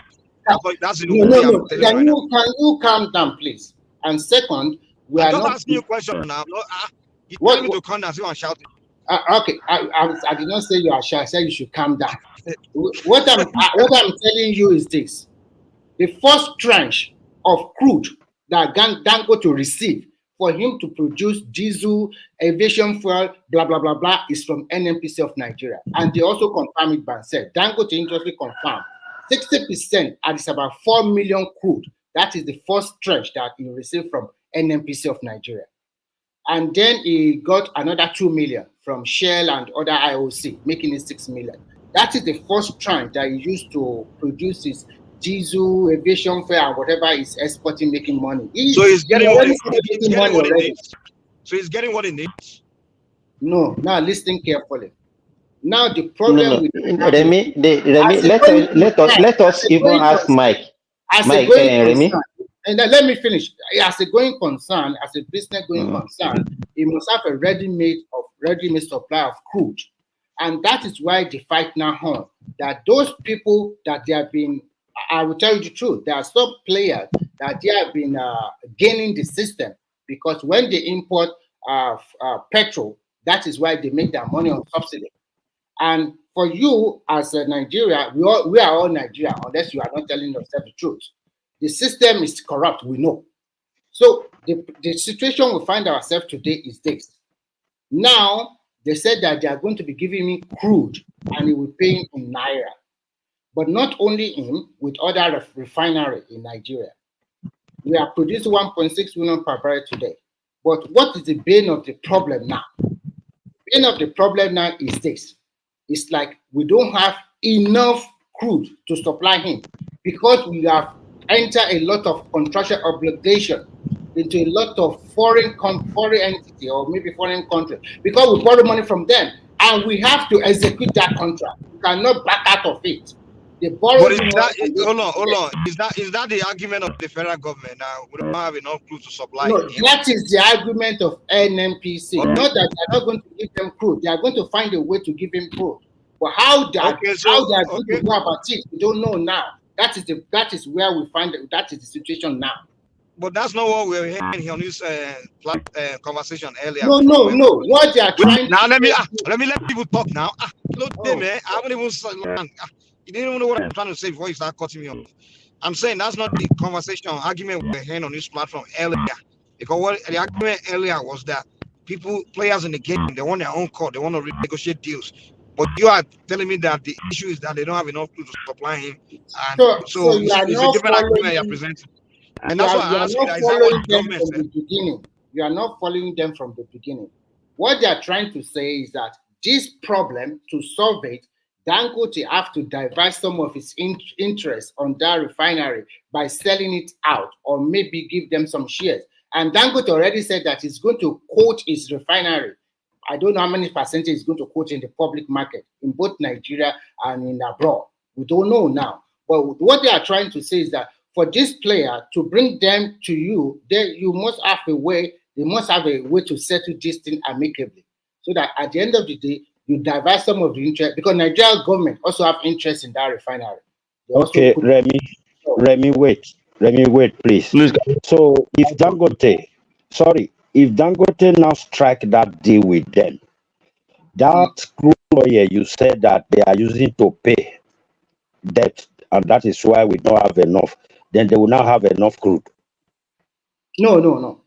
S8: That's the
S15: no. Can you calm down, please? And second, we are not
S8: asking you a question now. You tell me to calm down, so I'm shouting.
S15: Okay, I did not say you are shy. I said you should calm down. What I'm telling you is this: the first tranche of crude that Dangote to receive for him to produce diesel, aviation fuel, blah blah blah blah, is from NNPC of Nigeria, and they also confirmed it by said Dangote interestingly confirmed 60%, and it's about 4 million crude. That is the first tranche that he received from NNPC of Nigeria. And then he got another 2 million from Shell and other IOC, making it 6 million. That is the first tranche that he used to produce his diesel, aviation fare, and whatever he's exporting, making money.
S8: So he's getting what he needs. So he's getting what he needs.
S15: No, now listen carefully. Now the problem with
S5: Remy, let us even ask Mike. Remy.
S15: And then let me finish. As a going concern, as a business going concern, he must have a ready-made supply of crude. And that is why the fight now on. That those people that they have been, I will tell you the truth, there are some players that they have been gaining the system, because when they import petrol, that is why they make their money on subsidy. And for you as a Nigeria, we are all Nigeria, unless you are not telling yourself the truth. The system is corrupt, we know. So the situation we find ourselves today is this. Now, they said that they are going to be giving me crude and it will pay in Naira. But not only him, with other refinery in Nigeria. We are producing 1.6 million per barrel today. But what is the bane of the problem now? The bane of the problem now is this. It's like we don't have enough crude to supply him because we have entered a lot of contractual obligation into a lot of foreign entity or maybe foreign country because we borrow money from them and we have to execute that contract. We cannot back out of it.
S8: But is that, hold on. Is that the argument of the federal government now? We don't have enough crude to supply.
S15: No, that is the argument of NNPC.
S8: Okay.
S15: Not that they're not going to give them crude. They are going to find a way to give him crude. But how they are going to go about it, we don't know now. That is where we find that is the situation now.
S8: But that's not what we're hearing on this conversation earlier.
S15: No. What they are trying
S8: now,
S15: to
S8: let me let people talk now. Man, I haven't even you didn't even know what I'm trying to say before you start cutting me off. I'm saying that's not the conversation or argument we're hearing on this platform earlier. Because what the argument earlier was that players in the game, they want their own court, they want to renegotiate deals. But you are telling me that the issue is that they don't have enough to supply him. And so
S15: you are
S8: it's
S15: not
S8: a different argument
S15: following,
S8: you're presenting. And that's why I asked you that, is that what the government said?
S15: The beginning. You are not following them from the beginning. What they are trying to say is that this problem, to solve it, Dangote have to divert some of its interest on that refinery by selling it out or maybe give them some shares. And Dangote already said that he's going to quote his refinery. I don't know how many percentage he's going to quote in the public market in both Nigeria and in abroad. We don't know now. But what they are trying to say is that for this player to bring them to you, you must have a way, they must have a way to settle this thing amicably. So that at the end of the day, you divert some of the interest, because Nigerian government also have interest in that refinery.
S10: Okay, Remy, wait, please. So if Dangote now strike that deal with them, that crude oil you said that they are using to pay debt, and that is why we don't have enough, then they will now have enough crude.
S15: No.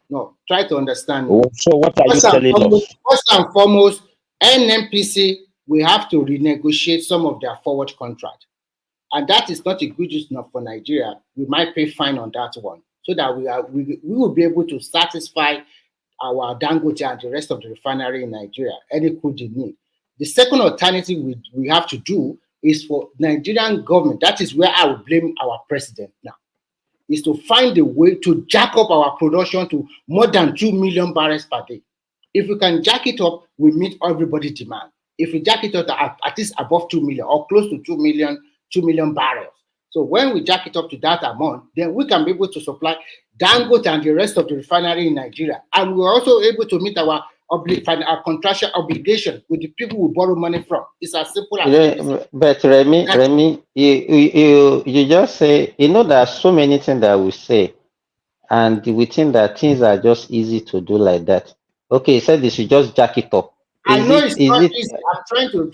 S15: Try to understand.
S10: So what are you telling us?
S15: First and foremost, NNPC, we have to renegotiate some of their forward contract. And that is not a good use enough for Nigeria. We might pay fine on that one so that we will be able to satisfy our Dangote and the rest of the refinery in Nigeria, any crude they need. The second alternative we have to do is for Nigerian government, that is where I will blame our president now, is to find a way to jack up our production to more than 2 million barrels per day. If we can jack it up, we meet everybody's demand. If we jack it up at least above 2 million or close to 2 million barrels. So when we jack it up to that amount, then we can be able to supply Dangote and the rest of the refinery in Nigeria. And we're also able to meet our contractual obligation with the people we borrow money from. It's as simple as
S5: that. But Remy, you just say, there are so many things that we say, and we think that things are just easy to do like that. Okay, you said they should just jack it up.
S15: I know it's not easy. I'm trying to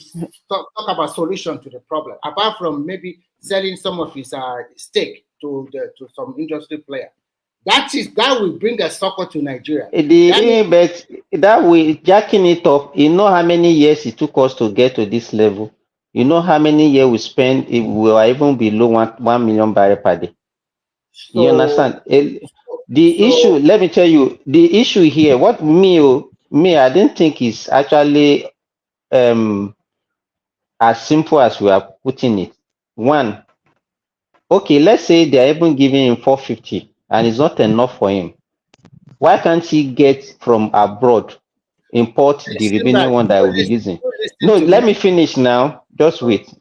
S15: talk about solution to the problem, apart from maybe selling some of his stake to some industry player. That will bring a succor to Nigeria.
S5: But that way, jacking it up, you know how many years it took us to get to this level? You know how many years we spend if we are even below 1 million barrel per day? You understand? Issue, let me tell you, the issue here, what me, I didn't think is actually as simple as we are putting it. One, okay, let's say they are even giving him 450 and it's not enough for him. Why can't he get from abroad, import the remaining one that will be using? No, let me finish now. Just wait.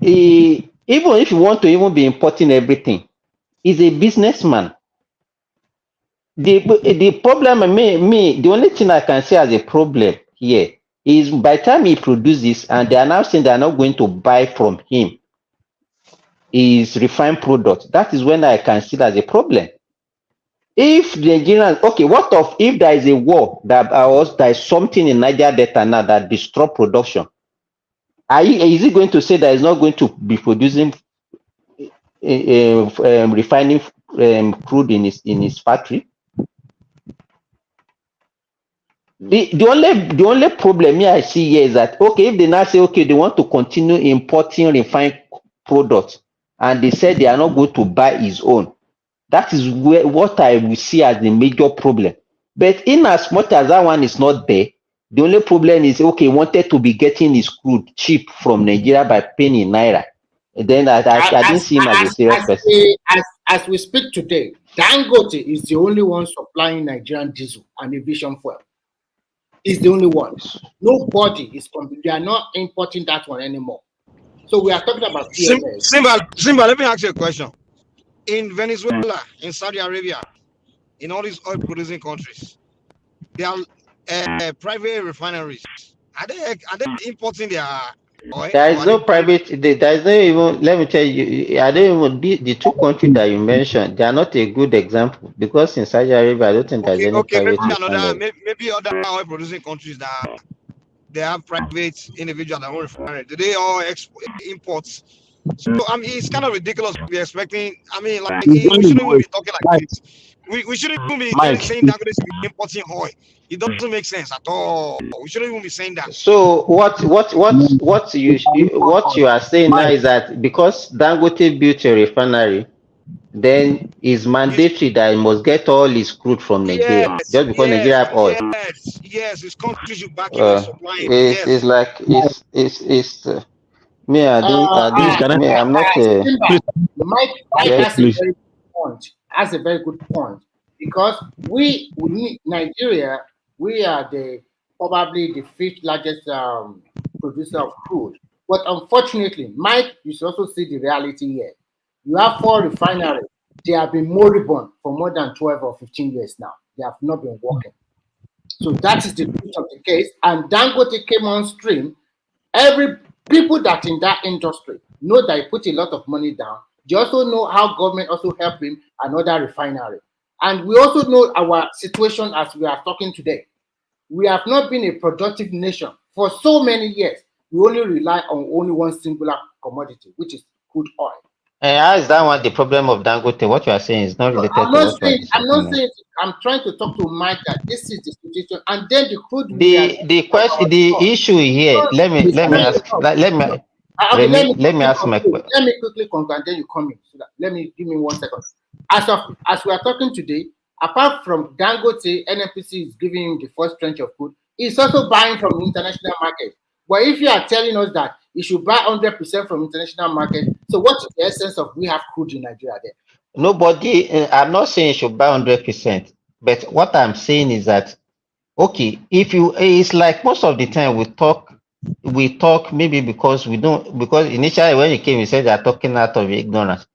S5: Even if you want to even be importing everything, he's a businessman. The problem, the only thing I can say as a problem here is by the time he produces and they are now saying they are not going to buy from him his refined product, that is when I can see that as a problem. If the Nigerians, okay, what if there is a war there is something in Niger Delta now that destroy production? Is he going to say that he's not going to be producing refining crude in his factory. The only problem here I see here is that, okay, if they now say, okay, they want to continue importing refined products, and they said they are not going to buy his own, that is what I will see as the major problem. But in as much as that one is not there, the only problem is, okay, wanted to be getting his crude cheap from Nigeria by paying in naira. And then I didn't see him as a serious person.
S15: As we speak today, Dangote is the only one supplying Nigerian diesel and aviation fuel. Is the only one. Nobody is. They are not importing that one anymore. So we are talking about PLS.
S8: Simba, let me ask you a question. In Venezuela, in Saudi Arabia, in all these oil-producing countries, they are private refineries. Are they importing their oil?
S5: There is no private. There is no even. Let me tell you. I don't even. The two countries that you mentioned, they are not a good example, because in Saudi Arabia, I don't think there's any private refinery.
S8: Maybe other oil-producing countries that they have private individuals that own refinery. Do they all import? So I mean, it's kind of ridiculous to be expecting. I mean, like we shouldn't even be talking like this. We shouldn't even be saying that we should be importing oil. It doesn't make sense at all. We shouldn't even be saying that.
S5: So what you are saying now is that because Dangote built a refinery, then it's mandatory that he must get all his crude from Nigeria, just because Nigeria have oil.
S8: Yes, it's countries you back you supplying.
S5: It's like me. I'm not.
S15: Mike has a very good point. Has a very good point, because we need Nigeria. We are probably the fifth largest producer of crude. But unfortunately, Mike, you should also see the reality here. You have 4 refineries. They have been moribund for more than 12 or 15 years now. They have not been working. So that is the truth of the case. And Dangote came on stream. Every people that in that industry know that he put a lot of money down. They also know how government also helped him another refinery. And we also know our situation as we are talking today. We have not been a productive nation for so many years. We only rely on only one singular commodity, which is crude oil.
S5: And how is that one the problem of Dangote? What you are saying is not related to what you are discussing.
S15: I'm not saying. I'm trying to talk to Mike that this is the situation, and then the crude.
S5: The issue here. Let me ask my question.
S15: Let me quickly conclude, and then you come in. So that, give me 1 second. As we are talking today, apart from Dangote, NNPC is giving him the first tranche of crude. He's also buying from the international market. But if you are telling us that you should buy 100% from international market, so what is the essence of we have crude in Nigeria there?
S5: Nobody. I'm not saying you should buy 100%, but what I'm saying is that, okay, it's like most of the time we talk maybe because initially when you came, you said they are talking out of ignorance.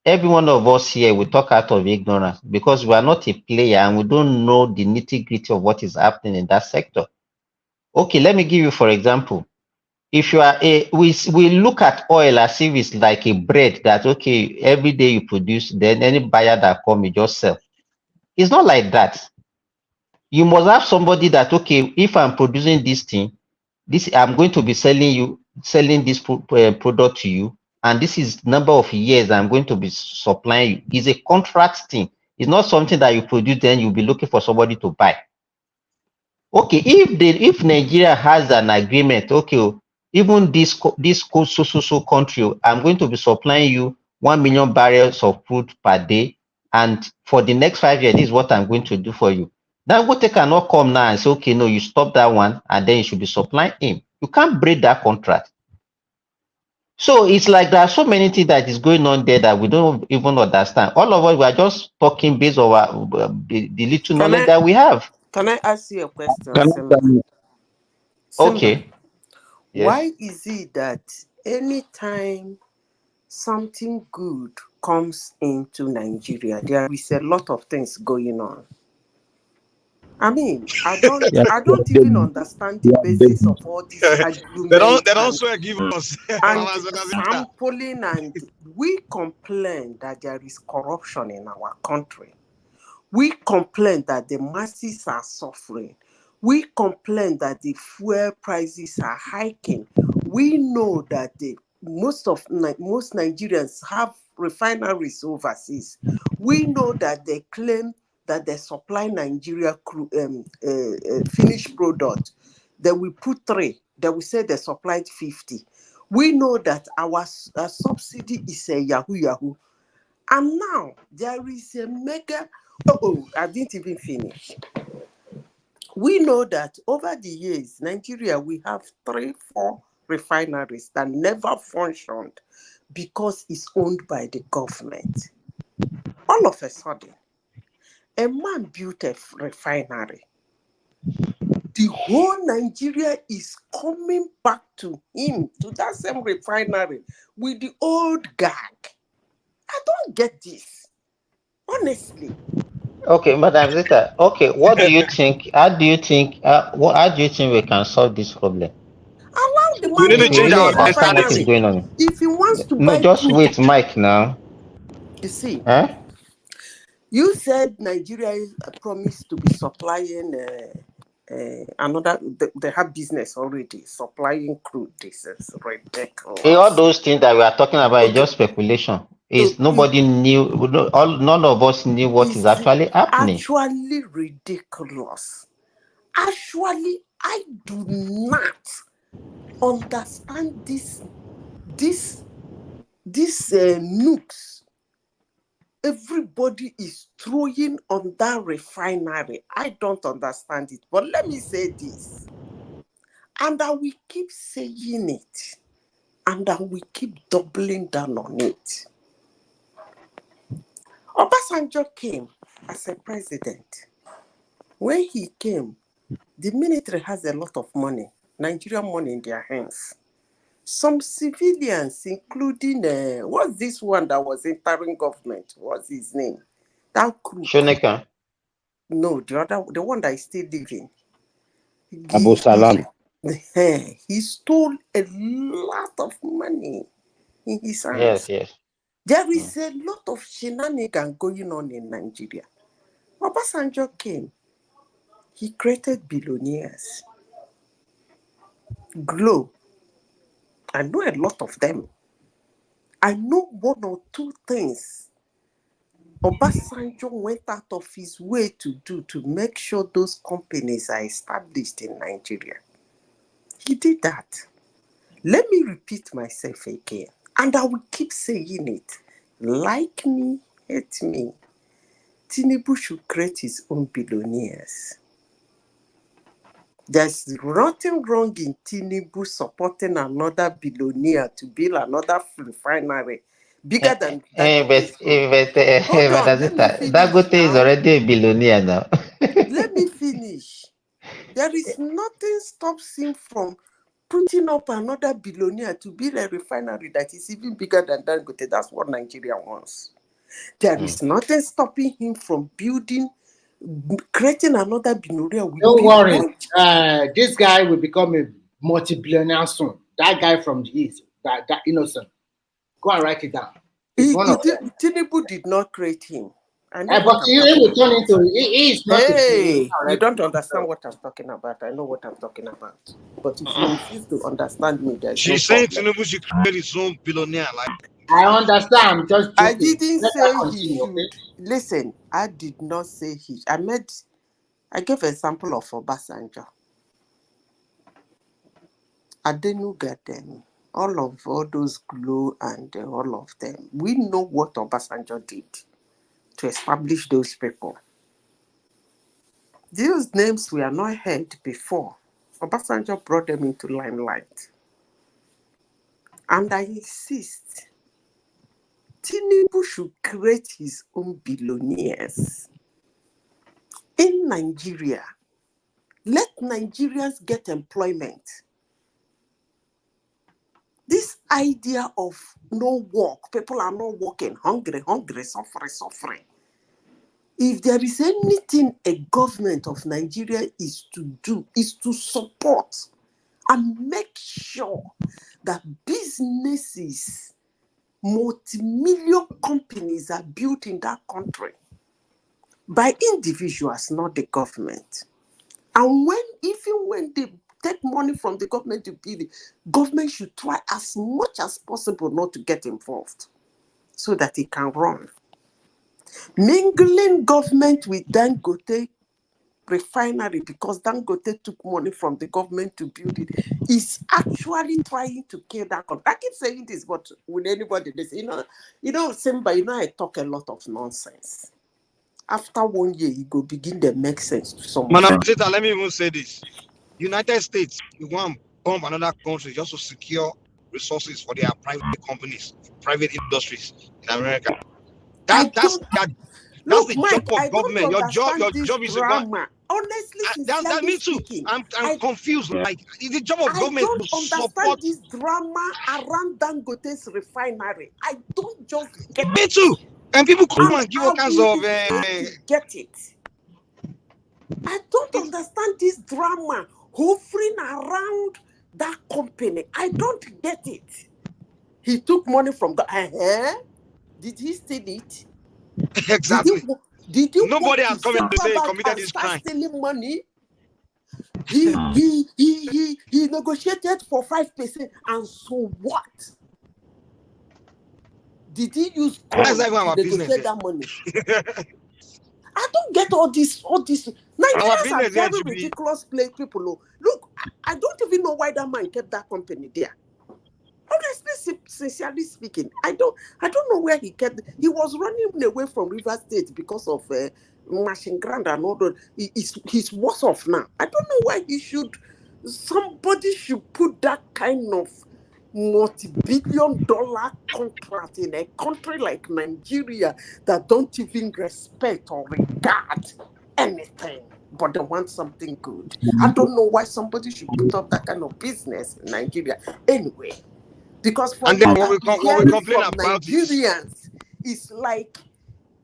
S5: Every one of us here, we talk out of ignorance because we are not a player and we don't know the nitty-gritty of what is happening in that sector. Okay, let me give you, for example, if you are we look at oil as if it's like a bread that, okay, every day you produce, then any buyer that come, you just sell. It's not like that. You must have somebody that, okay, if I'm producing this thing, I'm going to be selling this product to you, and this is number of years I'm going to be supplying you. It's a contract thing. It's not something that you produce, then you'll be looking for somebody to buy. Okay, if Nigeria has an agreement, okay, even this country, I'm going to be supplying you 1 million barrels of crude per day, and for the next 5 years, this is what I'm going to do for you. Dangote cannot come now and say, okay, no, you stop that one, and then you should be supplying him. You can't break that contract. So it's like there are so many things that is going on there that we don't even understand. All of us, we are just talking based on the little knowledge that we have.
S7: Can I ask you a question, Simba?
S5: Okay.
S7: Yes. Why is it that anytime something good comes into Nigeria, there is a lot of things going on? I mean, I don't even understand the basis of all this argument.
S8: They don't swear give us
S7: and sampling, and we complain that there is corruption in our country. We complain that the masses are suffering. We complain that the fuel prices are hiking. We know that most Nigerians have refineries overseas. We know that they claim that they supply Nigeria finished product. They will put 3. They will say they supplied 50. We know that our subsidy is a yahoo. And now there is a mega. Oh, I didn't even finish. We know that over the years, Nigeria, we have 3-4 refineries that never functioned because it's owned by the government. All of a sudden, a man built a refinery. The whole Nigeria is coming back to him, to that same refinery, with the old gag. I don't get this, honestly.
S5: Okay, Madam Zita. Okay, what do you think? How do you think? How do you think we can solve this problem?
S7: Allow the
S8: We
S7: man
S8: need
S7: to
S8: to
S5: If you
S7: run
S8: change
S5: really
S7: his
S8: our
S5: understand what is
S8: mentality.
S7: refinery.
S5: going on,
S7: If he wants to
S5: no,
S7: buy
S5: just
S7: crude,
S5: wait, Mike. Now,
S7: you see,
S5: huh?
S7: you said Nigeria promised to be supplying another. They have business already supplying crude. This is
S5: All
S7: ridiculous.
S5: those things that we are talking about is
S7: Okay,
S5: just speculation.
S7: so
S5: Is nobody knew? None of us knew what is
S7: it's
S5: actually happening.
S7: actually ridiculous. Actually, I do not understand this nukes everybody is throwing on that refinery. I don't understand it. But let me say this, and I will keep saying it, and I will keep doubling down on it. Obasanjo came as a president. When he came, the military has a lot of money, Nigerian money in their hands. Some civilians, including what's this one that was entering government? What's his name? That crook.
S5: Shoneka.
S7: No, the one that is still living.
S10: Abu Salam.
S7: He stole a lot of money in his
S5: Yes,
S7: hands.
S5: yes.
S7: There is a lot of shenanigans going on in Nigeria. Obasanjo came. He created billionaires. Glow. I know a lot of them. I know 1 or 2 things Obasanjo went out of his way to do to make sure those companies are established in Nigeria. He did that. Let me repeat myself again, and I will keep saying it. Like me, hate me. Tinubu should create his own billionaires. There's nothing wrong in Tinubu supporting another billionaire to build another refinery bigger than Dangote's own. Hold on,
S5: Madam
S7: let me
S5: Zita,
S7: finish
S5: Dangote is
S7: now.
S5: already a billionaire now.
S7: Let me finish. There is nothing stops him from putting up another billionaire to build a refinery that is even bigger than Dangote. That's what Nigeria wants. There is nothing stopping him from creating another billionaire.
S15: Don't worry. This guy will become a multi-billionaire soon. That guy from the East, that innocent. Go and write it down. It's one of them.
S7: Tinubu did not create him. I know
S15: But
S7: what I'm
S15: he
S7: talking
S15: will turn
S7: about.
S15: into, he is not a billionaire.
S7: Hey, you don't understand what I'm talking about. I know what I'm talking about. But if you refuse to understand me, there's no
S8: She's saying
S7: problem.
S8: Tinubu should create his own billionaire. Like,
S15: I understand. I'm just
S7: I
S15: joking.
S7: didn't
S15: Let her
S7: say he
S15: continue, okay?
S7: should. Listen, I did not say he. I gave an example of Obasanjo. Adenuga them. All those Glow and all of them. We know what Obasanjo did to establish those people. These names were not heard before. Obasanjo brought them into limelight. And I insist, Tinubu should create his own billionaires in Nigeria. Let Nigerians get employment. This idea of no work, people are not working, hungry, suffering. If there is anything a government of Nigeria is to do, is to support and make sure that businesses, multi-million companies are built in that country by individuals, not the government. And even when they take money from the government to build it, government should try as much as possible not to get involved. so that he can run. Mingling government with Dangote refinery because Dangote took money from the government to build it is actually trying to kill that country. I keep saying this, but with anybody, they say, Simba, I talk a lot of nonsense. After 1 year, it will begin to make sense to someone.
S8: Madam Zeta, let me even say this. United States, you want to bomb another country just to secure resources for their private companies, private industries in America. That's the
S7: Mike,
S8: job
S7: I
S8: of
S7: don't
S8: government. Your
S7: understand this
S8: job is to go.
S7: drama. Honestly, sincerely
S8: Me too.
S7: speaking,
S8: I'm confused.
S7: Yeah.
S8: Like, it's the job of
S7: I
S8: government
S7: don't
S8: to
S7: understand
S8: support.
S7: this drama around Dangote's refinery. I don't just get
S8: Me
S7: it.
S8: too. And people come and give all
S7: I
S8: kinds
S7: will
S8: of.
S7: refuse to get it. I don't understand this drama hovering around that company. I don't get it. He took money from the. Did he steal it?
S8: Exactly.
S7: Did you
S8: Nobody
S7: go
S8: has
S7: to
S8: come to say he
S7: Central Bank
S8: committed
S7: and
S8: this
S7: start
S8: crime.
S7: stealing money? He negotiated for 5%, and so what? Did he use corn to negotiate that money? I don't get all this. Nigerians are very ridiculous people. Look, I don't even know why that man kept that company there. Honestly, sincerely speaking, I don't know where he kept. He was running away from River State because of machine ground and all that. He's worse off now. I don't know why somebody should put that kind of multi-billion-dollar contract in a country like Nigeria that don't even respect or regard anything, but they want something good. I don't know why somebody should put up that kind of business in Nigeria. Anyway, because from what I'm hearing from Nigerians, it's like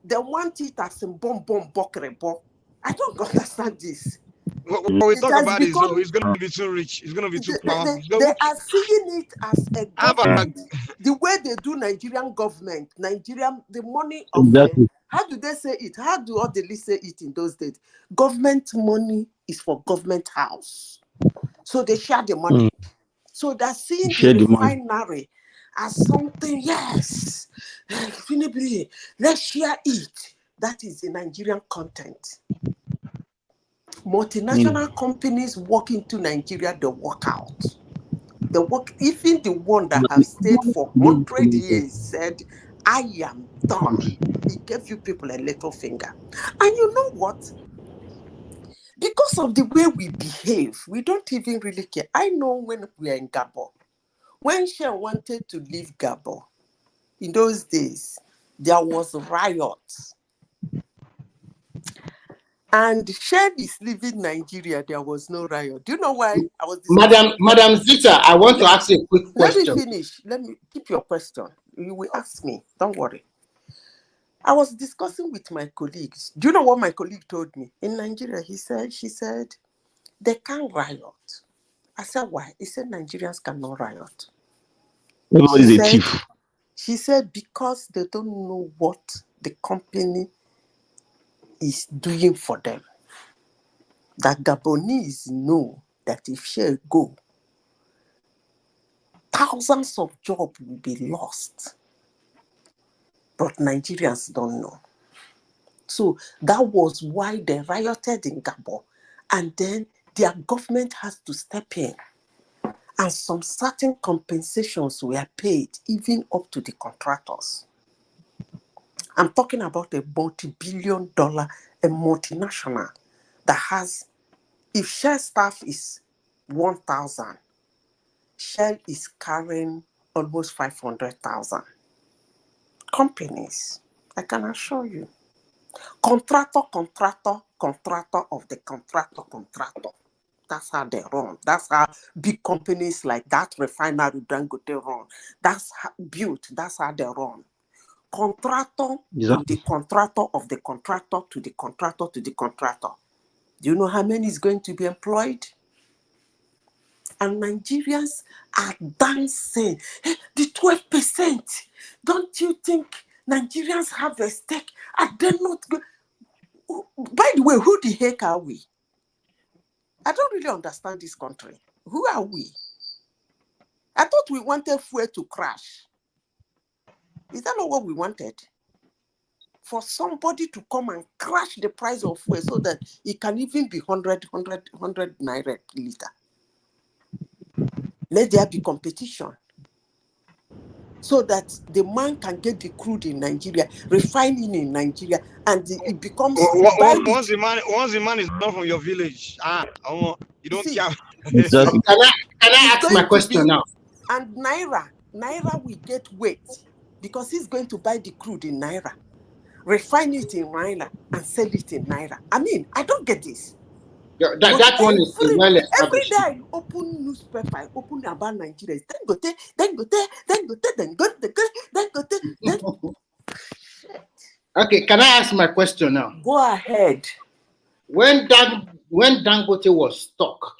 S7: they want it as a bomb bokrebo. I don't understand this.
S8: What we talk about is, he's going to be too rich. He's going to be too powerful.
S7: They are seeing it as a government, the way they do Nigerian government. The money of how do they say it? How do all the list say it in those days? Government money is for government house. So they share the money. So they're seeing the refinery as something, yes, let's share it. That is the Nigerian content. Multinational companies walk into Nigeria, they walk out. They work, even the one that have stayed for 100 years said, I am done. He gave you people a little finger. And you know what? Because of the way we behave, we don't even really care. I know when we are in Gabon, when Shell wanted to leave Gabon, in those days, there was riots. And Shell is leaving Nigeria, there was no riot. Do you know why? I was
S15: Madam Zita, I want to ask you a quick question.
S7: Let me finish. Let me keep your question. You will ask me. Don't worry. I was discussing with my colleagues. Do you know what my colleague told me? In Nigeria, she said, they can't riot. I said, why? He said, Nigerians cannot riot. She said, because they don't know what the company is doing for them. That Gabonese know that if Shell go, thousands of jobs will be lost. But Nigerians don't know. So that was why they rioted in Gabon. And then their government has to step in. And some certain compensations were paid, even up to the contractors. I'm talking about a multi-billion-dollar, a multinational that has, if Shell staff is 1,000, Shell is carrying almost 500,000. Companies, I can assure you. Contractor of the contractor. That's how they run. That's how big companies like that refinery Dangote run. That's how built. That's how they run. Contractor to the contractor of the contractor to the contractor to the contractor. Do you know how many is going to be employed? And Nigerians are dancing. Hey, the 12%. Don't you think Nigerians have a stake? Are they not good? By the way, who the heck are we? I don't really understand this country. Who are we? I thought we wanted fuel to crash. Is that not what we wanted? For somebody to come and crash the price of fuel so that it can even be 100 naira per liter. Let there be competition so that the man can get the crude in Nigeria, refining in Nigeria, and it becomes
S8: Once the man is not from your village, you don't care.
S15: Can I ask my question now?
S7: And Naira will get weight because he's going to buy the crude in Naira, refine it in Naira, and sell it in Naira. I mean, I don't get this.
S15: That one is well established.
S7: Every day I open newspaper, I open about Nigeria. Then
S15: Okay, can I ask my question now?
S7: Go ahead.
S15: When Dangote was stuck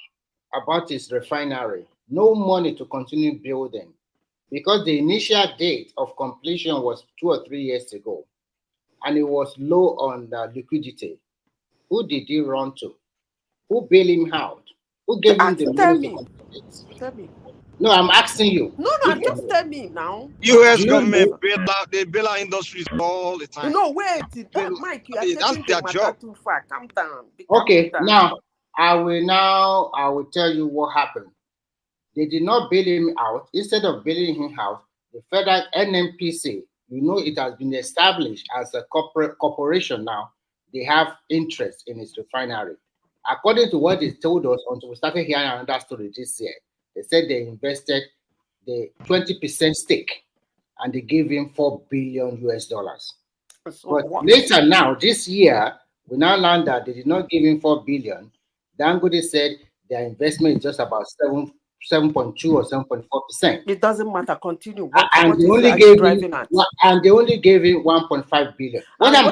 S15: about his refinery, no money to continue building, because the initial date of completion was 2 or 3 years ago, and it was low on the liquidity. Who did he run to? Who bailed him out? Who gave him the money to complete?
S7: Tell me.
S15: No, I'm asking you.
S7: No, just tell me now.
S8: U.S. government bail out industries all the time.
S7: No, wait, Mike, you are taking the matter too far. Calm down.
S15: Okay, now I will tell you what happened. They did not bail him out. Instead of bailing him out, the federal NNPC, it has been established as a corporation now. They have interest in its refinery. According to what they told us until we started hearing another story this year, they said they invested the 20% stake and they gave him $4 billion US. But later now, this year, we now learned that they did not give him $4 billion. Dangote said their investment is just about 7.2 or 7.4%.
S7: It doesn't matter. Continue.
S15: And they only gave him 1.5 billion. What I'm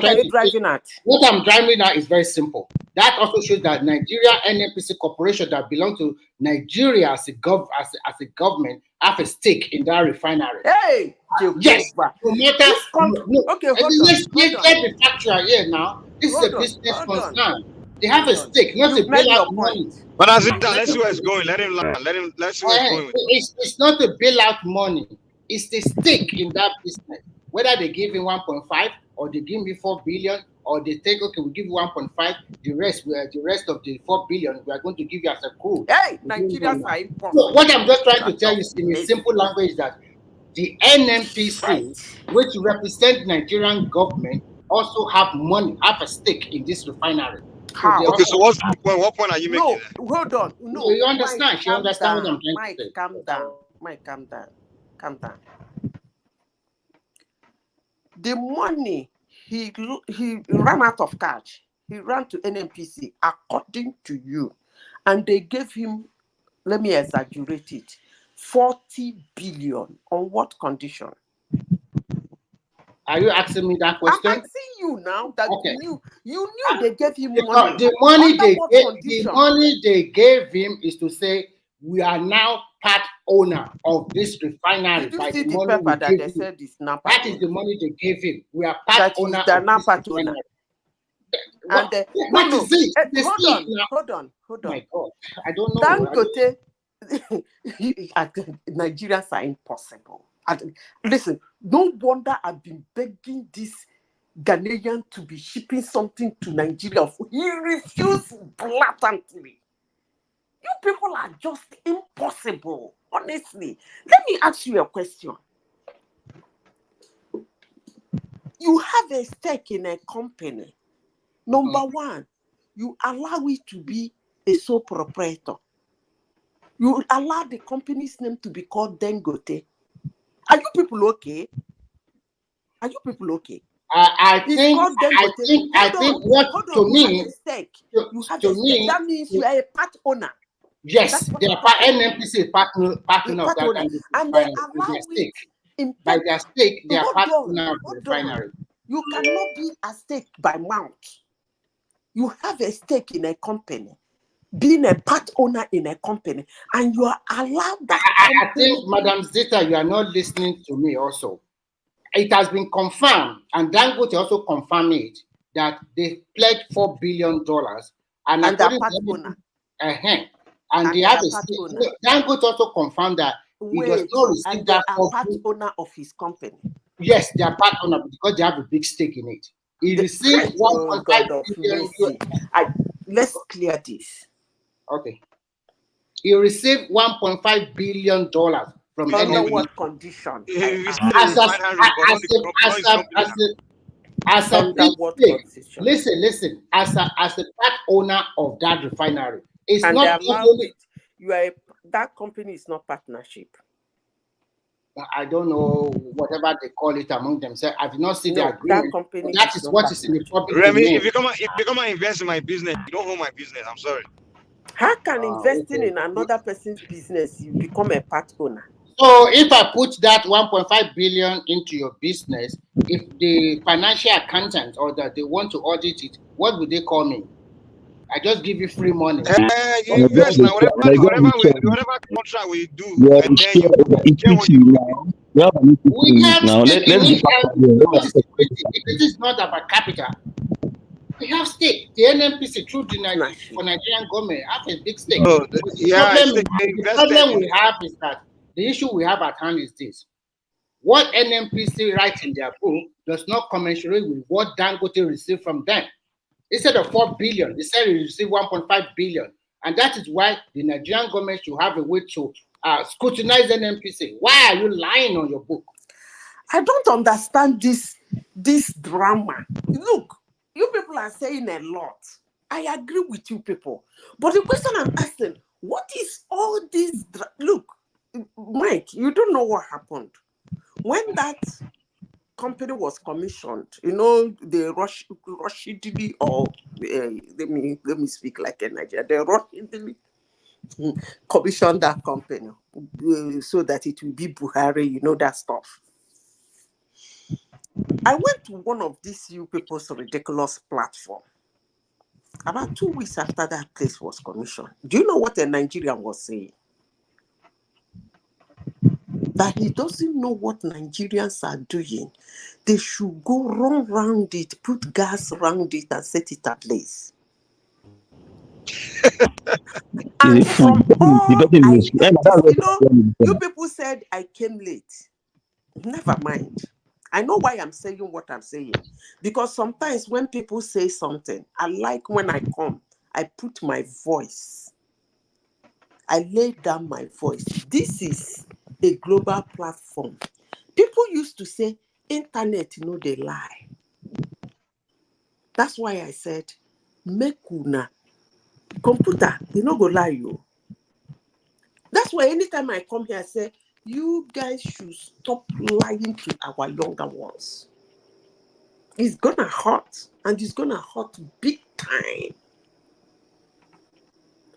S15: driving at is very simple. That also shows that Nigeria NNPC Corporation that belongs to Nigeria as a government have a stake in that refinery.
S7: Hey,
S15: yes. No matter.
S7: Okay,
S15: let's be factual here now. This is a business concern. They have a stake, not a bailout money.
S8: But as let's see where it's going. Let him land. Let's see where it's going.
S15: It's not a bailout money. It's the stake in that business. Whether they give him 1.5 or they give me 4 billion, or they take, okay, we'll give you 1.5, the rest of the 4 billion we are going to give you as a crude.
S7: Hey, Nigerians are impossible.
S15: So what I'm just trying to tell you in a simple language is that the NNPC, which represent Nigerian government, also have a stake in this refinery.
S8: Okay, so what point are you making?
S7: No, hold on. No,
S15: you understand. You understand what I'm trying
S7: to say. Calm down. Mike, calm down. The money he ran out of cash. He ran to NNPC, according to you, and they gave him, let me exaggerate it, 40 billion. On what condition?
S15: Are you asking me that question?
S7: I'm asking you now that you knew they gave him
S15: money. The money they gave him is to say we are now part owner of this refinery.
S7: Did you see the paper that they said is not part?
S15: That is the money they gave him. We are part owner of this refinery.
S7: And hold on.
S15: My God, I don't know.
S7: Dangote, Nigerians are impossible. Listen, no wonder I've been begging this Ghanaian to be shipping something to Nigeria. He refused blatantly. You people are just impossible, honestly. Let me ask you a question. You have a stake in a company. Number one, you allow it to be a sole proprietor. You allow the company's name to be called Dangote. Are you people okay? I think
S15: what to me,
S7: you have a stake. That means you are a part owner.
S15: Yes, they are NNPC partner of that, and they allow it in by their stake. They are part owner of the refinery.
S7: You cannot be a stake by mouth. You have a stake in a company, being a part owner in a company, and you are allowed that.
S15: I think, Madam Zita, you are not listening to me also. It has been confirmed, and Dangote also confirmed it, that they pledged $4 billion, and
S7: they're part owner.
S15: And they have a stake. Dangote also confirmed that he does not receive that
S7: part owner of his company.
S15: Yes, they are part owner because they have a big stake in it. He received
S7: Oh
S15: 1.5
S7: God of
S15: billion.
S7: mercy. Let's clear this.
S15: Okay. He received $1.5 billion from
S7: Under
S15: NNP
S7: what condition?
S8: He said
S15: as
S8: a
S15: a,
S8: refinery, but not his company.
S15: as a
S7: Under
S15: big
S7: what
S15: stake.
S7: condition?
S15: Listen. As a part owner of that refinery, it's
S7: And they
S15: not
S7: allow
S15: only.
S7: it. That company is not partnership.
S15: I don't know whatever they call it among themselves. I did not see the
S7: No, that
S15: agreement.
S7: company
S15: But that
S7: is
S15: is
S7: not
S15: what is in the
S7: partnership.
S15: public
S8: Remy,
S15: domain.
S8: if you come and invest in my business, you don't own my business. I'm sorry.
S7: How can investing
S15: Okay.
S7: in another person's business you become a part owner?
S15: So if I put that 1.5 billion into your business, if the financial accountant or that they want to audit it, what would they call me? I just give you free money.
S8: You invest now, whatever contract we do,
S21: Yeah,
S8: and then you share what
S21: equity
S8: you
S21: now. We have an equity
S15: We
S21: in it
S15: have
S21: now.
S15: stake in
S21: Let's be
S15: it, and what is
S21: practical.
S15: equity? Equity is not about capital. We have stake. The NNPC through the for Nigerian government have a big stake.
S8: So,
S15: But
S8: they
S15: the
S8: invested
S15: problem
S8: in
S15: we have is that the issue we have at hand is this. What NNPC writes in their book does not commensurate with what Dangote received from them. Instead of 4 billion, they said he received 1.5 billion. And that is why the Nigerian government should have a way to scrutinize NNPC. Why are you lying on your book?
S7: I don't understand this drama. Look, you people are saying a lot. I agree with you people. But the question I'm asking, what is all this? Look, Mike, you don't know what happened. When that company was commissioned, the Rushidili, or let me speak like a Nigerian, the Rushidili commissioned that company so that it will be Buhari, that stuff. I went to one of these you people's ridiculous platform about 2 weeks after that place was commissioned. Do you know what a Nigerian was saying? That he doesn't know what Nigerians are doing. They should go run round it, put gas around it, and set it ablaze. And from all you people said I came late. Never mind. I know why I'm saying what I'm saying. Because sometimes when people say something, I like when I come, I put my voice. I lay down my voice. This is a global platform. People used to say, internet, they lie. That's why I said, make una computer, go lie you. That's why anytime I come here, I say, you guys should stop lying to our younger ones. It's gonna hurt, and it's gonna hurt big time.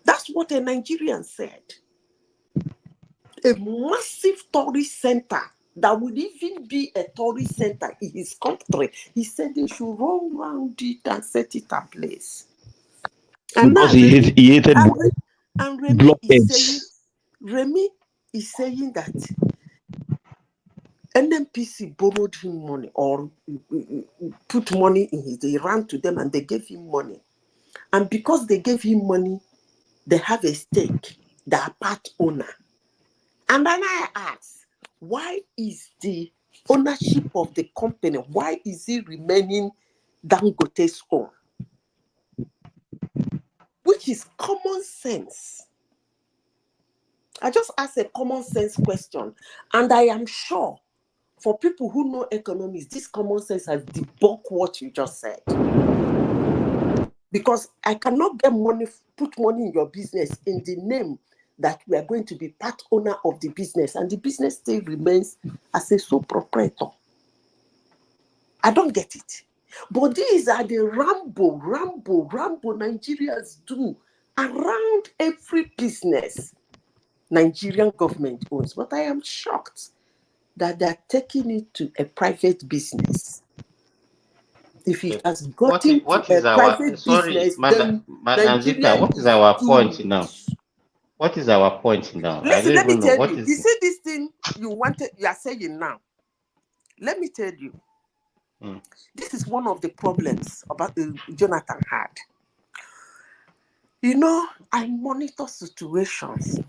S7: That's what a Nigerian said. A massive tourist center that would even be a tourist center in his country. He said they should run around it and set it ablaze. And now
S21: Because he hated
S7: and Remy is saying that NNPC borrowed him money or put money in his. They ran to them and they gave him money. And because they gave him money, they have a stake. They are part owner. And then I ask, why is the ownership of the company, why is it remaining Dangote's own? Which is common sense. I just asked a common sense question. And I am sure for people who know economics, this common sense has debunked what you just said. Because I cannot get money, put money in your business in the name that we are going to be part owner of the business, and the business still remains as a sole proprietor. I don't get it. But these are the rambo Nigerians do around every business Nigerian government owns. But I am shocked that they're taking it to a private business. If it has gotten
S5: what
S7: to
S5: is
S7: a
S5: our
S7: private
S5: sorry,
S7: business,
S5: Madam
S7: then
S5: Zita,
S7: Nigeria
S5: what is
S7: is
S5: our point
S7: doomed.
S5: now? What is our point now? I
S7: Listen,
S5: don't
S7: let me
S5: even know
S7: tell
S5: what
S7: you. You
S5: is.
S7: see this thing you are saying now. Let me tell you. This is one of the problems about Jonathan had. I monitor situations.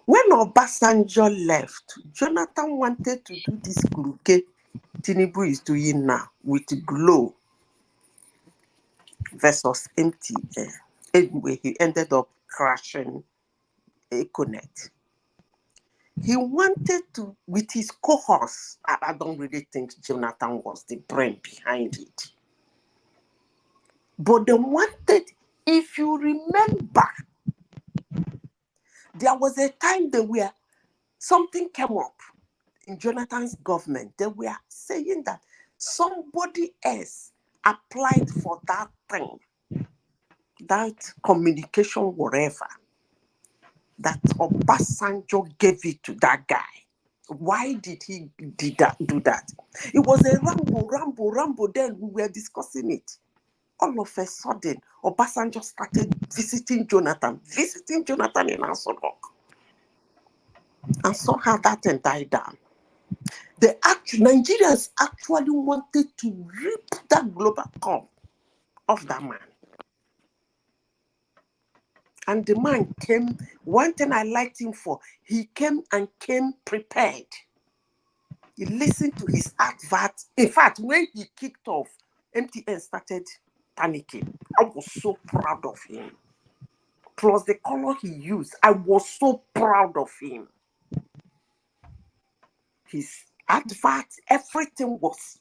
S7: When Obasanjo left, Jonathan wanted to do this Kuruke Tinubu is doing now with Glow versus MTN. Anyway, he ended up crashing Econet. He wanted to, with his cohorts, I don't really think Jonathan was the brain behind it. But they wanted, if you remember, there was a time where something came up in Jonathan's government. They were saying that somebody else applied for that thing, that communication, whatever, that Obasanjo gave it to that guy. Why did he do that? It was a ramble. Then we were discussing it. All of a sudden, Obasanjo started visiting Jonathan in Asolok. And somehow that thing died down. Nigerians actually wanted to rip that global cup off that man. And the man came, one thing I liked him for, he came prepared. He listened to his advert. In fact, when he kicked off, MTN started panicking. I was so proud of him. Plus the color he used, I was so proud of him. His advert, everything was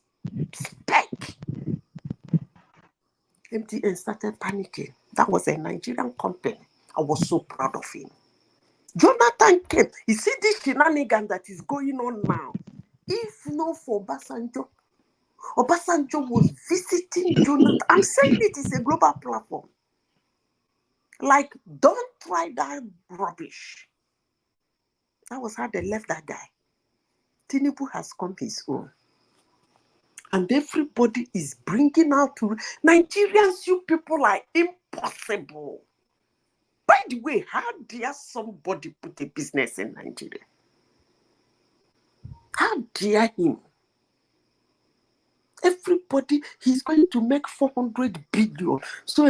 S7: spec. MTN started panicking. That was a Nigerian company. I was so proud of him. Jonathan came. You see this shenanigan that is going on now. If not for Obasanjo was visiting Jonathan. I'm saying it is a global platform. Like, don't try that rubbish. That was how they left that guy. Tinubu has come his own. And everybody is bringing out to Nigerians, you people are impossible. By the way, how dare somebody put a business in Nigeria? How dare him? Everybody, he's going to make 400 billion. So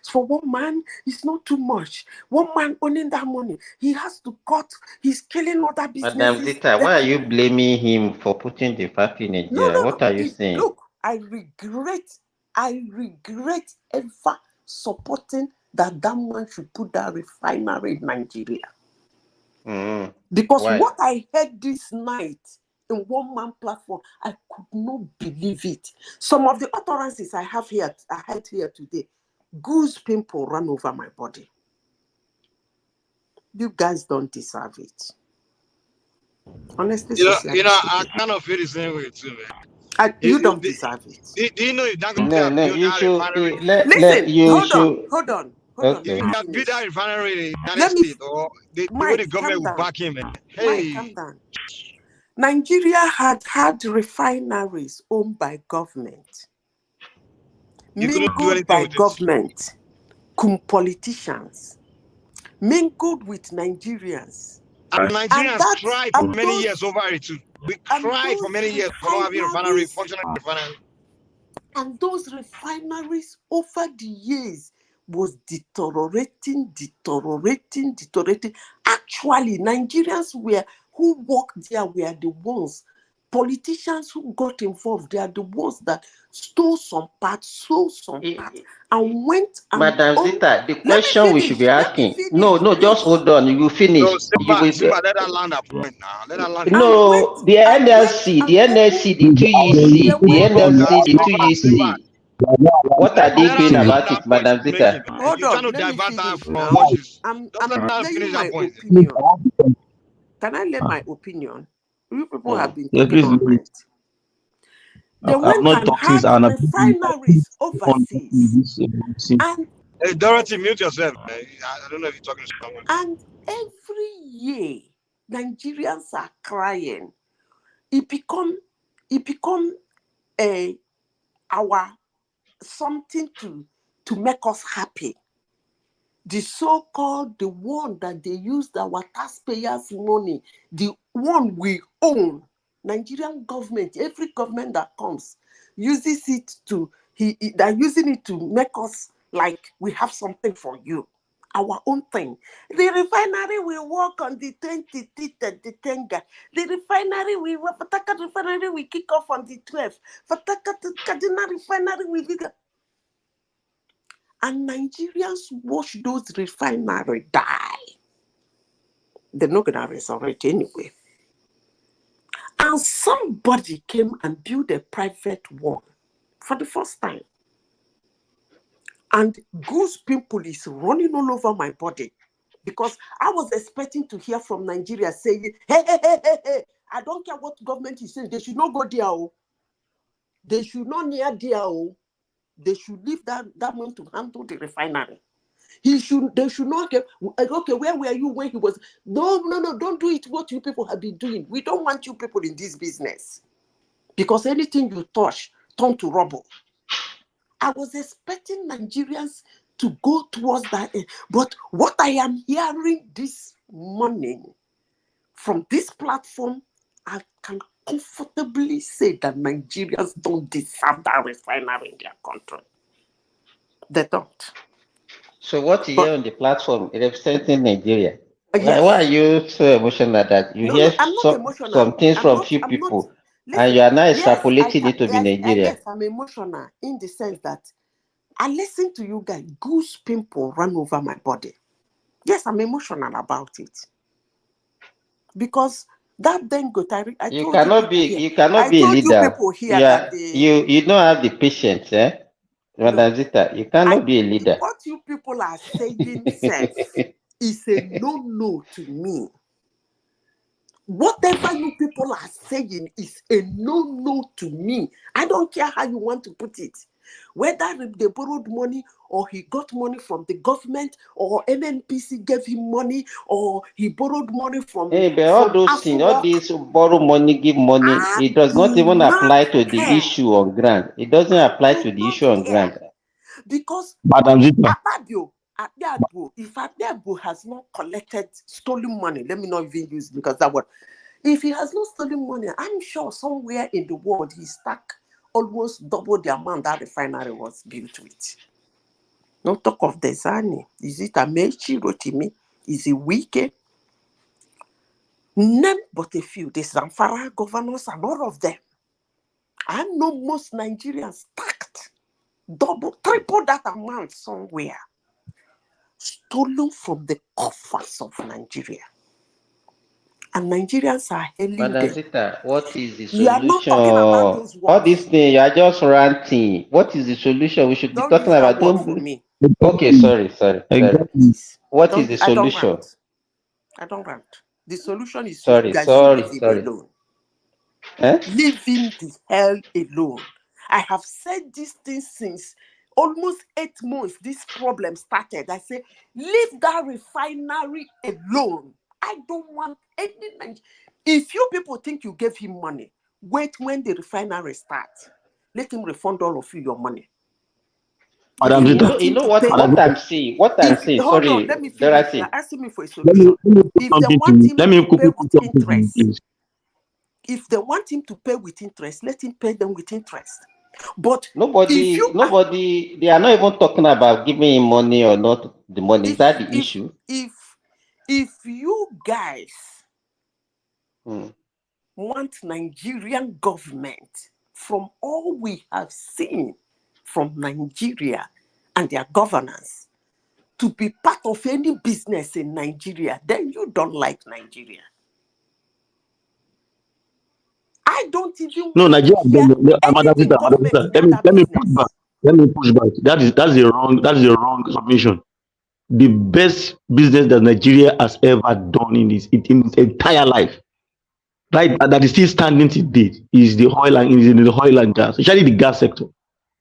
S7: for one man, it's not too much. One man owning that money, he has to cut. He's killing other businesses.
S5: Madam Zita, why are you blaming him for putting the factory in Nigeria?
S7: No.
S5: What are you saying?
S7: Look, I regret ever supporting that man should put that refinery in Nigeria. Because
S5: why?
S7: What I heard this night in one man platform, I could not believe it. Some of the utterances I had here today, goose pimple ran over my body. You guys don't deserve it. Honestly,
S8: I kind of feel the same way too, man.
S7: You don't deserve it.
S8: Do you know if Dangote
S5: you should
S7: Listen, hold on.
S5: Okay.
S8: If he build that refinery in the United States, or the way the government will back him, man. Hey,
S7: Mike, calm down. Nigeria had refineries owned by government, mingled by government, politicians, mingled with Nigerians.
S8: And Nigerians cried for many years over it too. We cried for many years for not having a functional refinery.
S7: And those refineries over the years was deteriorating. Actually, Nigerians who worked there were the ones, politicians who got involved, they are the ones that stole some part, sold some part, and went and...
S5: Madam Zita, the question we should be asking... No, just hold on, you will finish.
S8: No, Simba, let that land a point now. Let that land.
S5: No, the NLC, the NSC, the 2EC, the NLC, the 2EC. What are they saying about it, Madam Zita?
S7: Hold on, let me finish now. I'm laying my opinion. Can I lay my opinion? You people have been talking all night. They went and had refineries overseas. And
S8: hey, Dorothy, mute yourself. I don't know if you're talking to someone.
S7: And every year, Nigerians are crying. It become our something to make us happy. The so-called, the one that they used our taxpayers' money, the one we own. Nigerian government, every government that comes, uses it they're using it to make us like we have something for you. our own thing. The refinery will work on the 23rd and the 10th. The refinery will work. Fataka refinery will kick off on the 12th. Fataka Kaduna refinery will be. And Nigerians watch those refineries die. They're not going to resurrect anyway. And somebody came and built a private one for the first time. And goose pimple is running all over my body. Because I was expecting to hear from Nigeria saying, hey, I don't care what government is saying. They should not go there. Oh. They should not near there. Oh. They should leave that man to handle the refinery. They should not get, okay, where were you when he was? No, don't do it what you people have been doing. We don't want you people in this business. Because anything you touch, turn to rubble. I was expecting Nigerians to go towards that end. But what I am hearing this morning from this platform, I can comfortably say that Nigerians don't deserve that refinery in their country. They don't.
S5: So what you hear on the platform representing Nigeria?
S7: Yes.
S5: Why are you so emotional that you hear
S7: I'm not emotional.
S5: some things from few people and you are now extrapolating it to be Nigeria?
S7: Yes, I'm emotional in the sense that I listen to you guys, goose pimple run over my body. Yes, I'm emotional about it. Because that then got
S5: you cannot be a leader. You don't have the patience, eh? Madam Zita, you cannot be a leader.
S7: What you people are saying, self, is a no to me. Whatever you people are saying is a no to me. I don't care how you want to put it. Whether they borrowed money or he got money from the government or NNPC gave him money or he borrowed money from
S5: but all those things, all these borrow money, give money, it does not even apply to the issue on ground. It doesn't apply to the issue on ground.
S7: Because if Obidigbo has not collected stolen money, let me not even use it because that word. If he has not stolen money, I'm sure somewhere in the world he stuck almost double the amount that refinery was built with. No talk of the Zani. Is it Amechi, Rotimi? Is it Wike? None but a few. The Zamfara governors and all of them. I know most Nigerians stacked double, triple that amount somewhere. Stolen from the coffers of Nigeria. And Nigerians are hailing
S5: Madam
S7: them.
S5: Zita, what is the solution?
S7: You are not talking about those words.
S5: All these things, you are just ranting. What is the solution? We should be talking about.
S7: For me.
S5: Okay, sorry. What is the solution?
S7: I don't rant. The solution is
S5: sorry.
S7: you guys leave him alone. Leave him the hell alone. I have said this thing since almost 8 months this problem started. I say, leave that refinery alone. I don't want any. If you people think you gave him money, wait when the refinery starts. Let him refund all of you your money.
S5: You know what I'm saying?
S7: Hold on, let me finish. You're asking me for a solution. If they want him to pay with interest, if they want him to pay with interest, let him pay them with interest. But
S5: nobody, they are not even talking about giving him money or not the money. Is that the issue?
S7: If you guys want Nigerian government, from all we have seen from Nigeria and their governance, to be part of any business in Nigeria, then you don't like Nigeria. I don't even
S6: Nigeria. Let me push back. That's the wrong submission. The best business that Nigeria has ever done in its entire life, right? That is still standing today, is the oil and gas, especially the gas sector.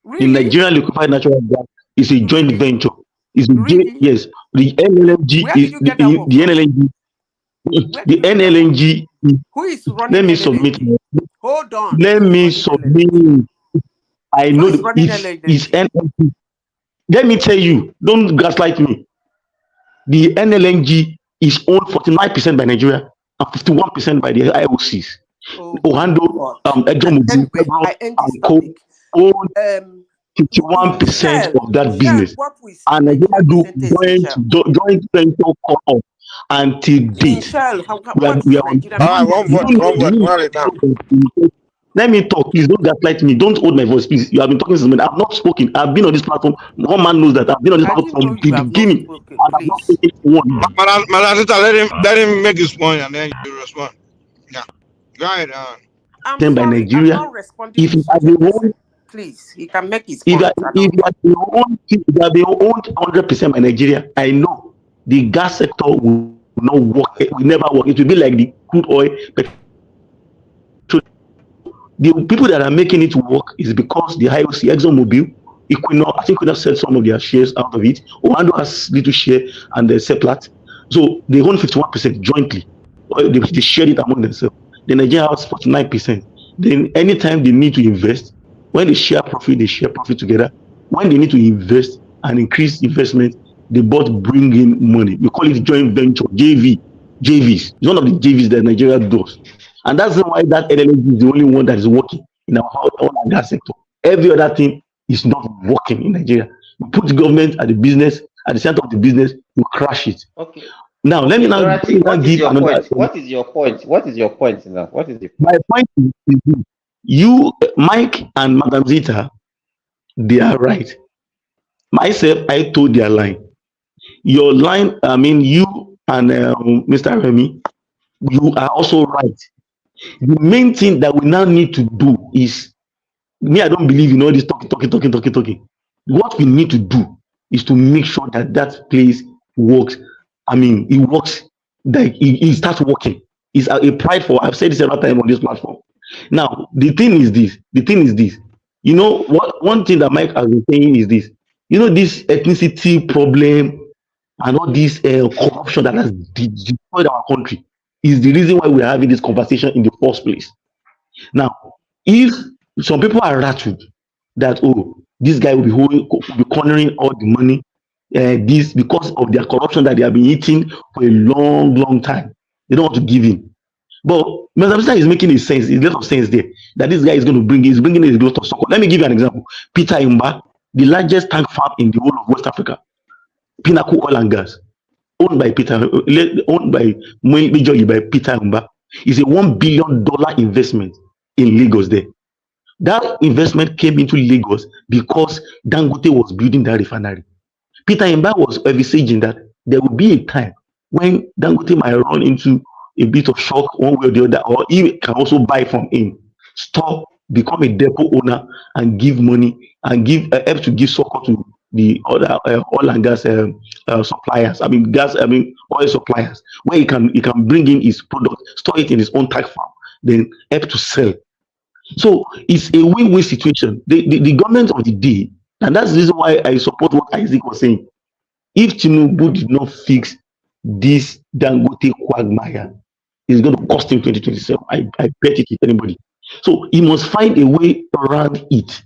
S7: Really?
S6: In Nigeria, liquefied natural gas is a joint venture. Yes, the NLNG is the NLNG. The NLNG.
S7: Who is running?
S6: Let me
S7: NLNG?
S6: submit.
S7: Hold on.
S6: Let me submit. I know it's NLNG. Let me tell you, don't gaslight me. The NLNG is owned 49% by Nigeria and 51% by the IOCs. Ohando,
S7: anyway, I end this topic.
S6: 51% of that
S7: Shell,
S6: business.
S7: what we see
S6: And Nigeria
S7: Nigeria
S6: do
S7: percentage in Shell?
S6: joint venture call until
S7: In
S6: date.
S7: Shell,
S6: We
S7: what is
S6: are on.
S7: Nigeria
S8: All right,
S7: percentage
S8: one
S7: in
S8: word,
S7: Shell?
S8: one at a time.
S6: Let me talk, please. Don't gaslight me. Don't hold my voice, please. You have been talking since minute. I've not spoken. I've been on this platform. One man knows that I've been on this
S7: I
S6: platform
S7: didn't know
S6: from the
S7: you have not
S6: beginning,
S7: spoken,
S6: and I've not
S7: please.
S6: spoken one.
S8: Madam Sita, let him make his point and then you respond. Yeah. Go ahead.
S7: I'm
S6: By
S7: sorry, I'm
S6: Nigeria.
S7: not responding
S6: If
S7: to
S6: you are
S7: such a
S6: the
S7: person.
S6: one,
S7: Please, he can make his
S6: if
S7: point.
S6: you are the own, if you are the owned 100% by Nigeria, I know the gas sector will not work. It will never work. It will be like the crude oil. The people that are making it work is because the IOC, ExxonMobil, Equinor, I think Equinor sell some of their shares out of it. Orlando has little share and the Seplat. So they own 51% jointly. They share it among themselves. The Nigeria has 49%. Then anytime they need to invest, when they share profit together. When they need to invest and increase investment, they both bring in money. We call it joint venture, JVs. It's one of the JVs that Nigeria does. And that's why that LLC is the only one that is working in our oil and gas sector. Every other thing is not working in Nigeria. We put the government at the business, at the center of the business, we crash it.
S5: Okay.
S6: Now, let me now
S5: What is
S6: give
S5: your
S6: another.
S5: point? What is your point? What is your point now? What is the point?
S6: My point is this. You, Mike and Madam Zita, they are right. Myself, I told their line. Your line, I mean, you and Mr. Remy, you are also right. The main thing that we now need to do is, me, I don't believe in all this talking. What we need to do is to make sure that that place works. I mean, it works, like it starts working. It's a pride for, I've said this several times on this platform. Now, the thing is this. You know, one thing that Mike has been saying is this. You know, this ethnicity problem and all this corruption that has destroyed our country is the reason why we're having this conversation in the first place. Now, if some people are rattled that, oh, this guy will be cornering all the money, this because of their corruption that they have been eating for a long time, they don't want to give in. But Mr. Minister is making a lot of sense there, that this guy is bringing a lot of support. Let me give you an example. Peter Imba, the largest tank farm in the whole of West Africa, Pinnacle Oil and Gas, owned by majorly by Peter Imba, is a $1 billion investment in Lagos there. That investment came into Lagos because Dangote was building that refinery. Peter Imba was envisaging that there will be a time when Dangote might run into a bit of shock one way or the other, or he can also buy from him, store, become a depot owner, and give money and help to give support to the other oil and gas suppliers. Oil suppliers, where he can bring in his product, store it in his own tank farm, then help to sell. So it's a win-win situation. The government of the day, and that's the reason why I support what Isaac was saying. If Tinubu did not fix this Dangote quagmire, it's going to cost him 2027. I bet it, if anybody. So he must find a way around it.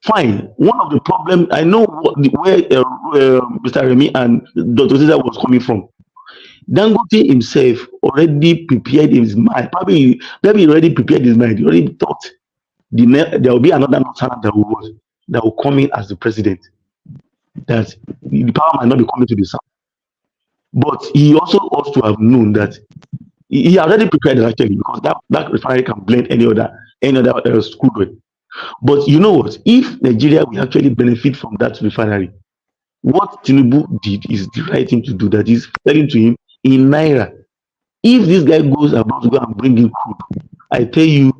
S6: Fine. One of the problems, I know where Mr. Remy and Dr. Cesar was coming from. Dangote himself already prepared his mind. Probably already prepared his mind. He already thought there will be another Northern that will come in as the president. That the power might not be coming to the south. But he also ought to have known that he already prepared actually, because that refinery can blend any other crude oil. But you know what? If Nigeria will actually benefit from that refinery, what Tinubu did is the right thing to do. That is selling to him in naira. If this guy goes about to go and bring in crude, I tell you,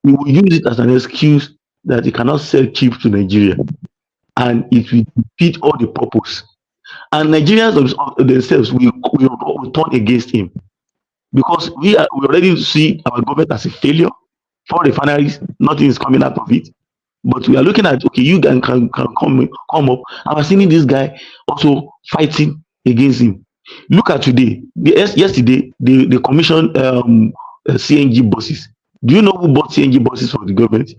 S6: we will use it as an excuse that he cannot sell cheap to Nigeria, and it will defeat all the purpose. And Nigerians themselves will turn against him, because we already see our government as a failure. 4 refineries, nothing is coming out of it. But we are looking at, okay, you can come up. I was seeing this guy also fighting against him. Look at today. Yesterday, they commissioned CNG buses. Do you know who bought CNG buses for the government?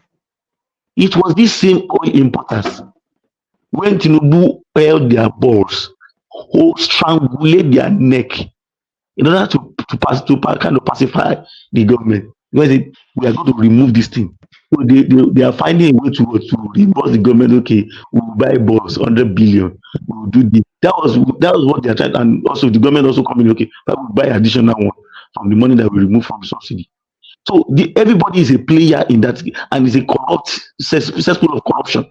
S6: It was these same oil importers. When Tinubu held their balls, who strangulate their neck in order to kind of pacify the government. Because we are going to remove this thing. So they are finding a way to reimburse the government. Okay, we will buy balls, 100 billion. We will do this. That was what they are trying. And also the government also coming. Okay, but we will buy additional one from the money that we remove from the subsidy. So everybody is a player in that, and is a corrupt cesspool of corruption.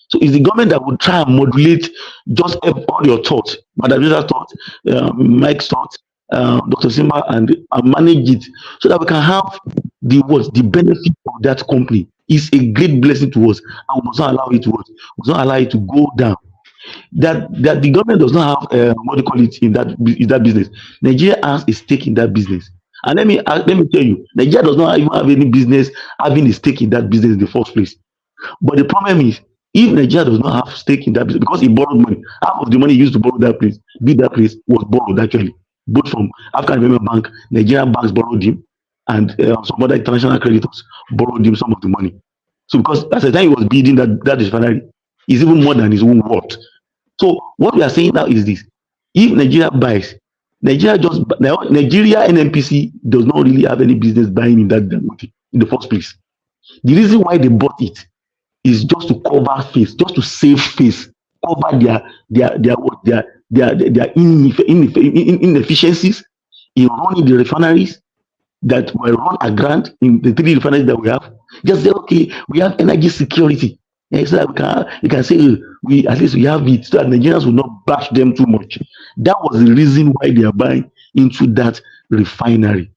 S6: So it's the government that will try and modulate just all your thoughts, Madam Joseph's thoughts, Mike's thoughts, Dr. Simba, and manage it so that we can have the benefit of that company. It's a great blessing to us, and we must not allow it to us. We must not allow it to go down. That the government does not have what do you call it in that business. Nigeria has a stake in that business. And let me tell you, Nigeria does not even have any business having a stake in that business in the first place. But the problem is, if Nigeria does not have stake in that business, because he borrowed money, half of the money used to borrow that place, was borrowed actually, both from African Development Bank, Nigerian banks borrowed him, and some other international creditors borrowed him some of the money. So because at the time he was building that refinery, is even more than his own worth. So what we are saying now is this: if Nigeria buys, Nigeria NNPC does not really have any business buying in that Dangote in the first place. The reason why they bought it is just to cover face, just to save face, cover their inefficiencies in running the refineries that were run aground in the 3 refineries that we have. Just say, okay, we have energy security. So that we can say at least we have it, so that Nigerians will not bash them too much. That was the reason why they are buying into that refinery.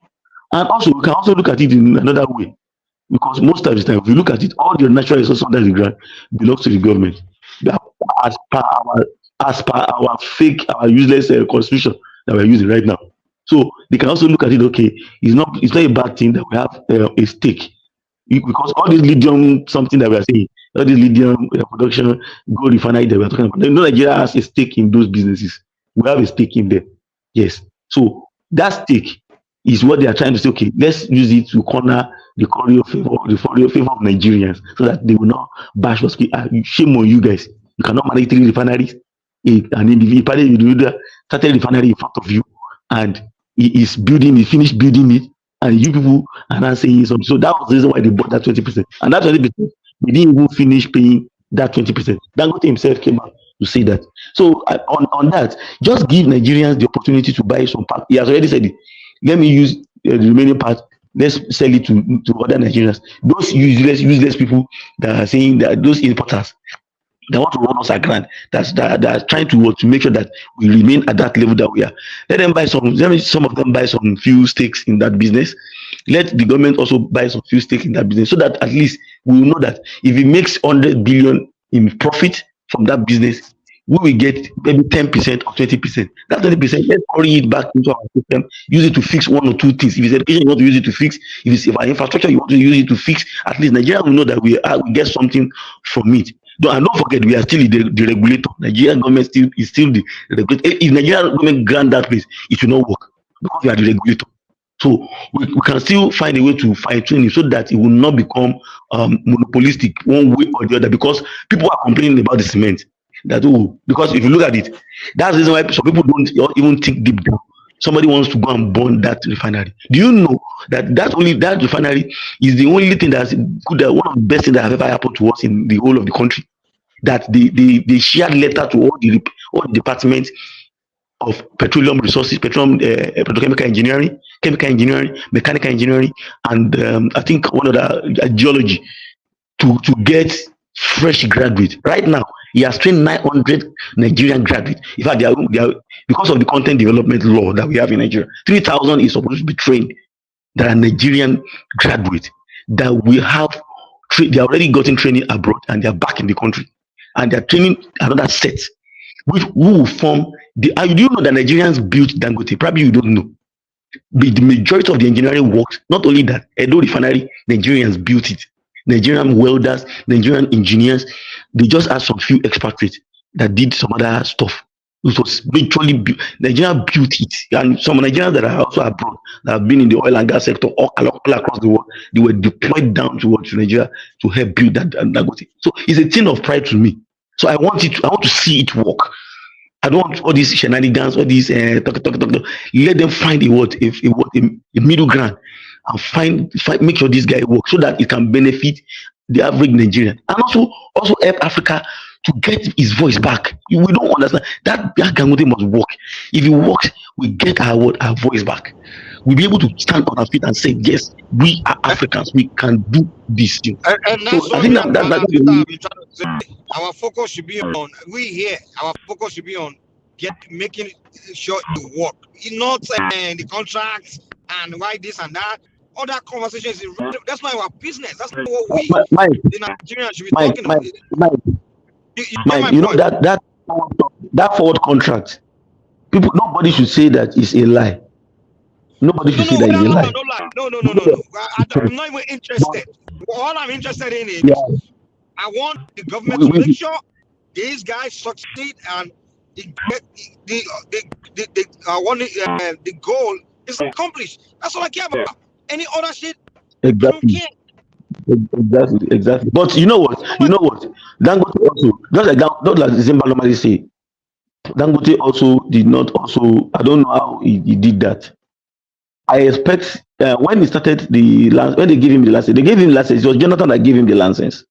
S6: And also we can also look at it in another way. Because most of the time, if you look at it, all the natural resources under the ground belongs to the government. As per our fake, our useless constitution that we're using right now. So they can also look at it. Okay, it's not a bad thing that we have a stake, because all this lithium something that we are saying, all this lithium production, gold refinery that we are talking about. Nigeria has a stake in those businesses. We have a stake in them. Yes. So that stake is what they are trying to say. Okay, let's use it to corner the favor of Nigerians, so that they will not bash us. Shame on you guys. You cannot manage 3 refineries, and individual started refinery in front of you, and he finished building it, and you people are not saying something. So that was the reason why they bought that 20%. And that 20%, they didn't even finish paying that 20%. Dangote himself came out to say that. So on that, just give Nigerians the opportunity to buy some part. He has already said it. Let me use the remaining part. Let's sell it to other Nigerians. Those useless people that are saying that, those importers that want to run us aground, that are trying to make sure that we remain at that level that we are. Let some of them buy some few stakes in that business. Let the government also buy some few stakes in that business, so that at least we will know that if it makes 100 billion in profit from that business, we will get maybe 10% or 20%. That 20%, let's carry it back into our system, use it to fix 1 or 2 things. If it's education, you want to use it to fix. If it's our infrastructure, you want to use it to fix. At least Nigeria will know that we get something from it. And don't forget, we are still the regulator. Nigerian government is still the regulator. If Nigerian government grant that place, it will not work, because we are the regulator. So we can still find a way to fine tune it, so that it will not become monopolistic one way or the other. Because people are complaining about the cement. Because if you look at it, that's the reason why some people don't even think deep down. Somebody wants to go and burn that refinery. Do you know that refinery is the only thing that's good, one of the best things that have ever happened to us in the whole of the country? That they shared letter to all the departments of petroleum resources, petrochemical engineering, chemical engineering, mechanical engineering, and I think one other geology, to get fresh graduates. Right now, he has trained 900 Nigerian graduates. In fact, they are because of the content development law that we have in Nigeria, 3,000 is supposed to be trained. That are Nigerian graduates that we have. They are already gotten training abroad, and they are back in the country, and they are training another set, which will form the. Do you know that Nigerians built Dangote? Probably you don't know. But the majority of the engineering works. Not only that, Edo Refinery, Nigerians built it. Nigerian welders, Nigerian engineers, they just had some few expatriates that did some other stuff. It was literally Nigeria built it, and some Nigerians that are also abroad, that have been in the oil and gas sector all across the world, they were deployed down towards Nigeria to help build that Dangote. So it's a thing of pride to me. So I want to see it work. I don't want all these shenanigans, all these talk. Let them find a middle ground, and make sure this guy works so that it can benefit the average Nigerian, and also help Africa to get his voice back. We don't understand that Dangote must work. If he works, we get our voice back. We'll be able to stand on our feet and say, yes, we are Africans. We can do this thing.
S8: And that's
S6: So I
S8: what
S6: think
S8: me and Brother
S6: that's
S8: Peter have been trying to say. Our focus should be on our focus should be on making sure it work. Not the contracts and why this and that. All that conversation is that's not our business. That's not what we the Nigerians should be talking about.
S6: You know that forward contract. Nobody should say that it's a lie. Nobody should say that it's a lie.
S8: No. I'm not even interested. All I'm interested in is I want the government to make sure these guys succeed and the goal is accomplished. That's all I care about. Any other shit,
S6: exactly.
S8: I don't care.
S6: Exactly. But you know what? Dangote also, just like Zimba normally say, Dangote also did not also. I don't know how he did that. I expect when he started when they gave him the license, it was Jonathan that gave him the license.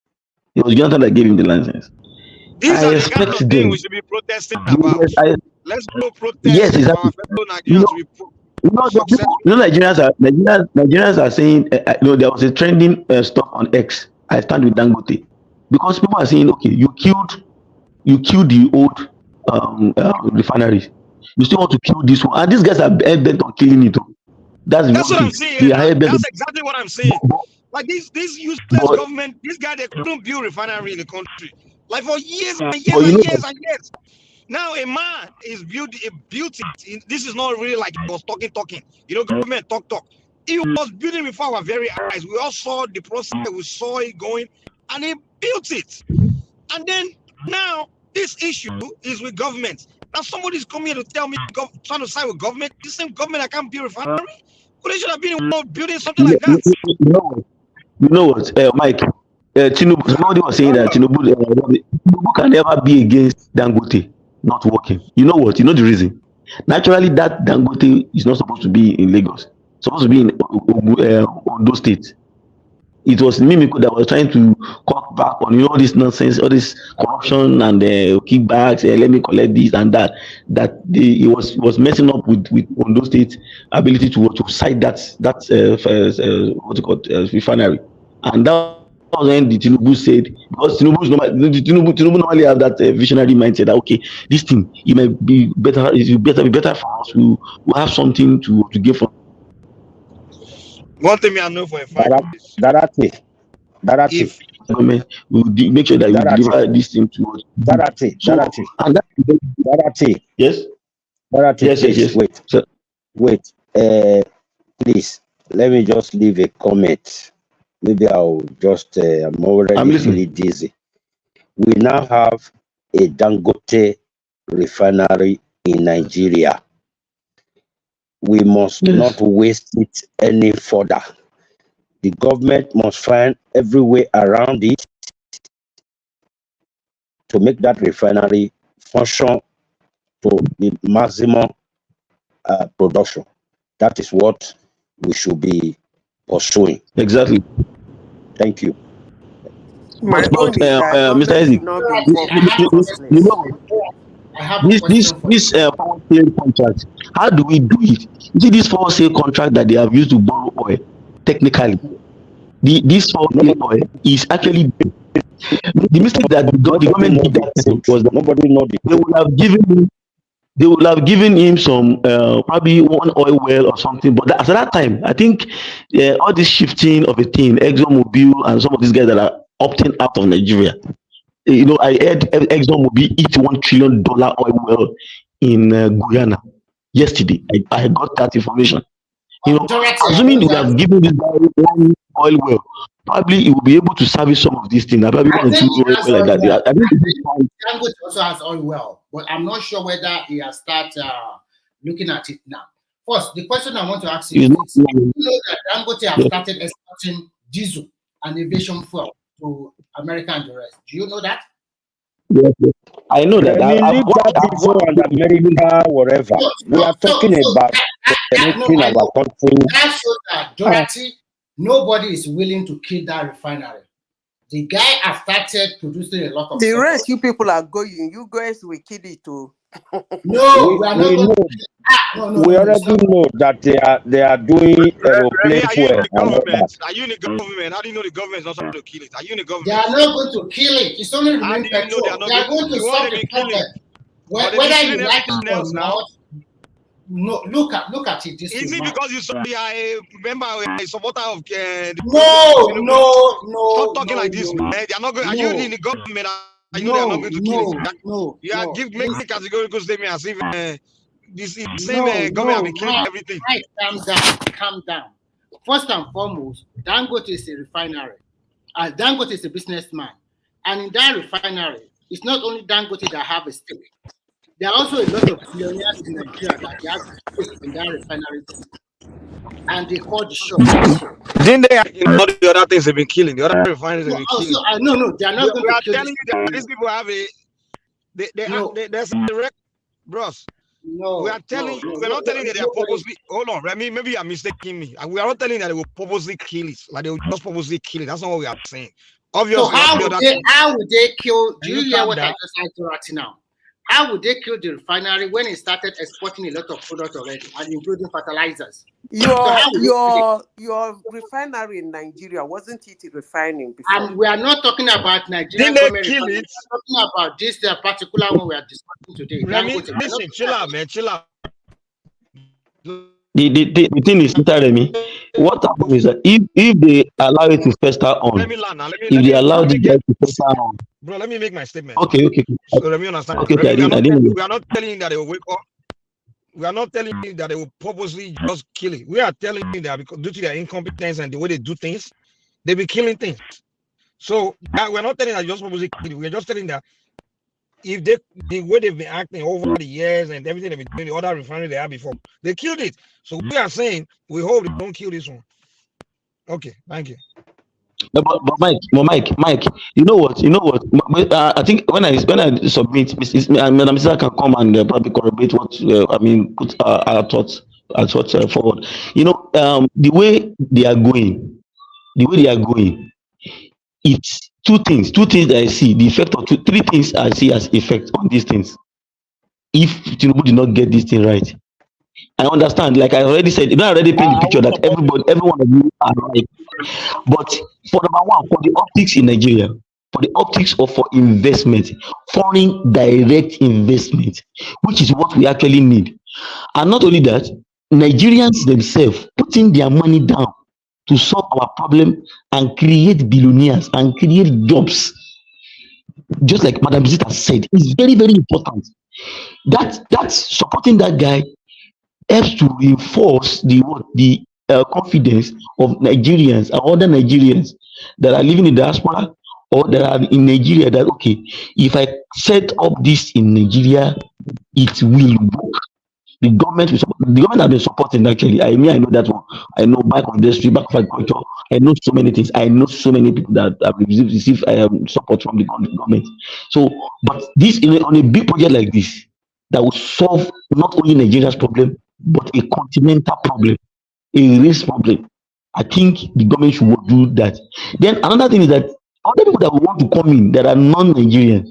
S8: These are the kind of things we should be protesting about. Let's go protest.
S6: Yes, exactly. Nigerians are saying, there was a trending stuff on X. I stand with Dangote, because people are saying, okay, you killed the old refineries. You still want to kill this one, and these guys are bent on killing it. That's
S8: what I'm saying. That's exactly what I'm saying. Like this useless government, this guy, they couldn't build refinery in the country. Like for years and years and years. Now a man is built it. This is not really like he was talking. Government talk. He was building before our very eyes. We all saw the process. We saw it going, and he built it. And then now this issue is with government. Now somebody's coming here to tell me trying to side with government. The same government that can't build refinery. But they should have been involved building something like that.
S6: You know what, Mike? Tinubu, somebody was saying that Tinubu can never be against Dangote not working. You know what? You know the reason. Naturally, that Dangote is not supposed to be in Lagos. It's supposed to be in Ondo State. It was Mimiko that was trying to cut back on all this nonsense, all this corruption and kickbacks. Let me collect this and that. That he was messing up with Ondo State ability to cite that what's it called, refinery, and that was when the Tinubu said, because Tinubu normally have that visionary mindset that okay, this thing it might be better. It will be better for us. We have something to give from.
S8: One thing I know for a fact is
S6: if government will make sure that we deliver this thing to us. Yes.
S10: Wait. Please, let me just leave a comment. Maybe I'll just. I'm already really dizzy. We now have a Dangote refinery in Nigeria. We must not waste it any further. The government must find every way around it to make that refinery function to the maximum production. That is what we should be pursuing.
S6: Exactly.
S10: Thank you.
S7: My own is that
S6: Mr. Isaac, this power sale contract, how do we do it? You see, this power sale contract that they have used to borrow oil, technically, this power sale oil is actually the mistake that the government did that was that nobody know it. They would have given him some probably one oil well or something, but at that time, I think all this shifting of a thing, ExxonMobil and some of these guys that are opting out of Nigeria. I heard ExxonMobil eat $1 trillion oil well in Guyana yesterday. I got that information. Assuming they would have given this guy one oil well, probably he will be able to service some of these things. I probably want to oil like that. I think
S15: Dangote also has oil well, but I'm not sure whether he has started looking at it now. First, the question I want to ask you is: you know that Dangote have started exporting diesel and aviation fuel to America and the rest. Do you know that?
S6: Yes. I know that.
S10: Leave that diesel and America, whatever. We are talking about. entering our country.
S15: That shows that Dorothy, nobody is willing to kill that refinery. The guy has started producing a lot of
S7: The
S15: stuff.
S7: rest you people are going, you guys will kill it too.
S15: No, we are not going to.
S10: We already know that they are doing aeroplane
S8: Are you in
S10: fuel.
S8: the government? Are you in the government? How do you know the government is not trying to kill it? Are you in the
S15: They
S8: government?
S15: are not going to kill it. It's only
S8: How
S15: remain
S8: do you know
S15: petrol.
S8: they are not
S15: They are going to
S8: you want
S15: solve
S8: them
S15: the
S8: to kill
S15: problem.
S8: it? But they've
S15: Whether
S8: been
S15: you
S8: killing
S15: like it
S8: everything
S15: or
S8: else now.
S15: not, no, look at it this
S8: Is
S15: way,
S8: it
S15: man.
S8: because you are a member, a supporter of the
S15: No.
S8: Stop talking like this, man. They are not going. Are you in the government? Are you they are not going to kill it? You are making categorical statement as if this is the same government have been killing everything.
S15: Right, calm down. First and foremost, Dangote is a refinery. Dangote is a businessman. And in that refinery, it's not only Dangote that have a stake. There are also a lot of billionaires in Nigeria that they have stake in that refinery too. And they call the shop also.
S8: Didn't they? All the other things they've been killing. The other refineries have been killing.
S15: No, they are not going to kill.
S8: We are telling you that these people have a. There's a record, bros.
S15: No,
S8: we are telling you. We're not telling you that they are purposely. Hold on, Remy. Maybe you are mistaking me. We are not telling you that they will purposely kill it. Like they will just purposely kill it. That's not what we are saying. Obviously,
S15: so how would they kill? Do you hear what I just said right now? How would they kill the refinery when it started exporting a lot of products already, and including fertilizers?
S7: Your refinery in Nigeria, wasn't it refining before?
S15: And we are not talking about Nigerian government. We are talking about this particular one we are discussing today.
S8: Listen, chill out, man. Chill out.
S6: The thing is, Mr. Remy, what happens is that if they allow it to fester on, if they allow the guy to fester on,
S8: bro, let me make my statement.
S6: Okay.
S8: So let me understand.
S6: Okay,
S8: we are not telling you that they will wake up. We are not telling you that they will purposely just kill it. We are telling you that because due to their incompetence and the way they do things, they be killing things. So we're not telling that just purposely kill it. We're just telling that if the way they've been acting over the years and everything they've been doing, the other refinery they had before, they killed it. So we are saying we hope they don't kill this one. Okay, thank you.
S6: But Mike, you know what? I think when I submit, Madam Sisa can come and probably corroborate what put our thoughts forward. The way they are going, it's two things that I see. The effect of three things I see as effect on these things. If Tinubu did not get this thing right, I understand. Like I already said, you already paint the picture that everyone of you are right. But for number one, for the optics in Nigeria, for the optics of for investment, foreign direct investment, which is what we actually need. And not only that, Nigerians themselves putting their money down to solve our problem and create billionaires and create jobs. Just like Madam Zita said, is very, very important. That's supporting that guy helps to reinforce the confidence of Nigerians and other Nigerians that are living in diaspora or that are in Nigeria that okay, if I set up this in Nigeria, it will work. The government has been supporting actually. I know that one. I know back on industry, back of agriculture. I know so many things. I know so many people that have received support from the government. So, but this on a big project like this that will solve not only Nigeria's problem but a continental problem, a race problem. I think the government should do that. Then another thing is that other people that want to come in that are non-Nigerians,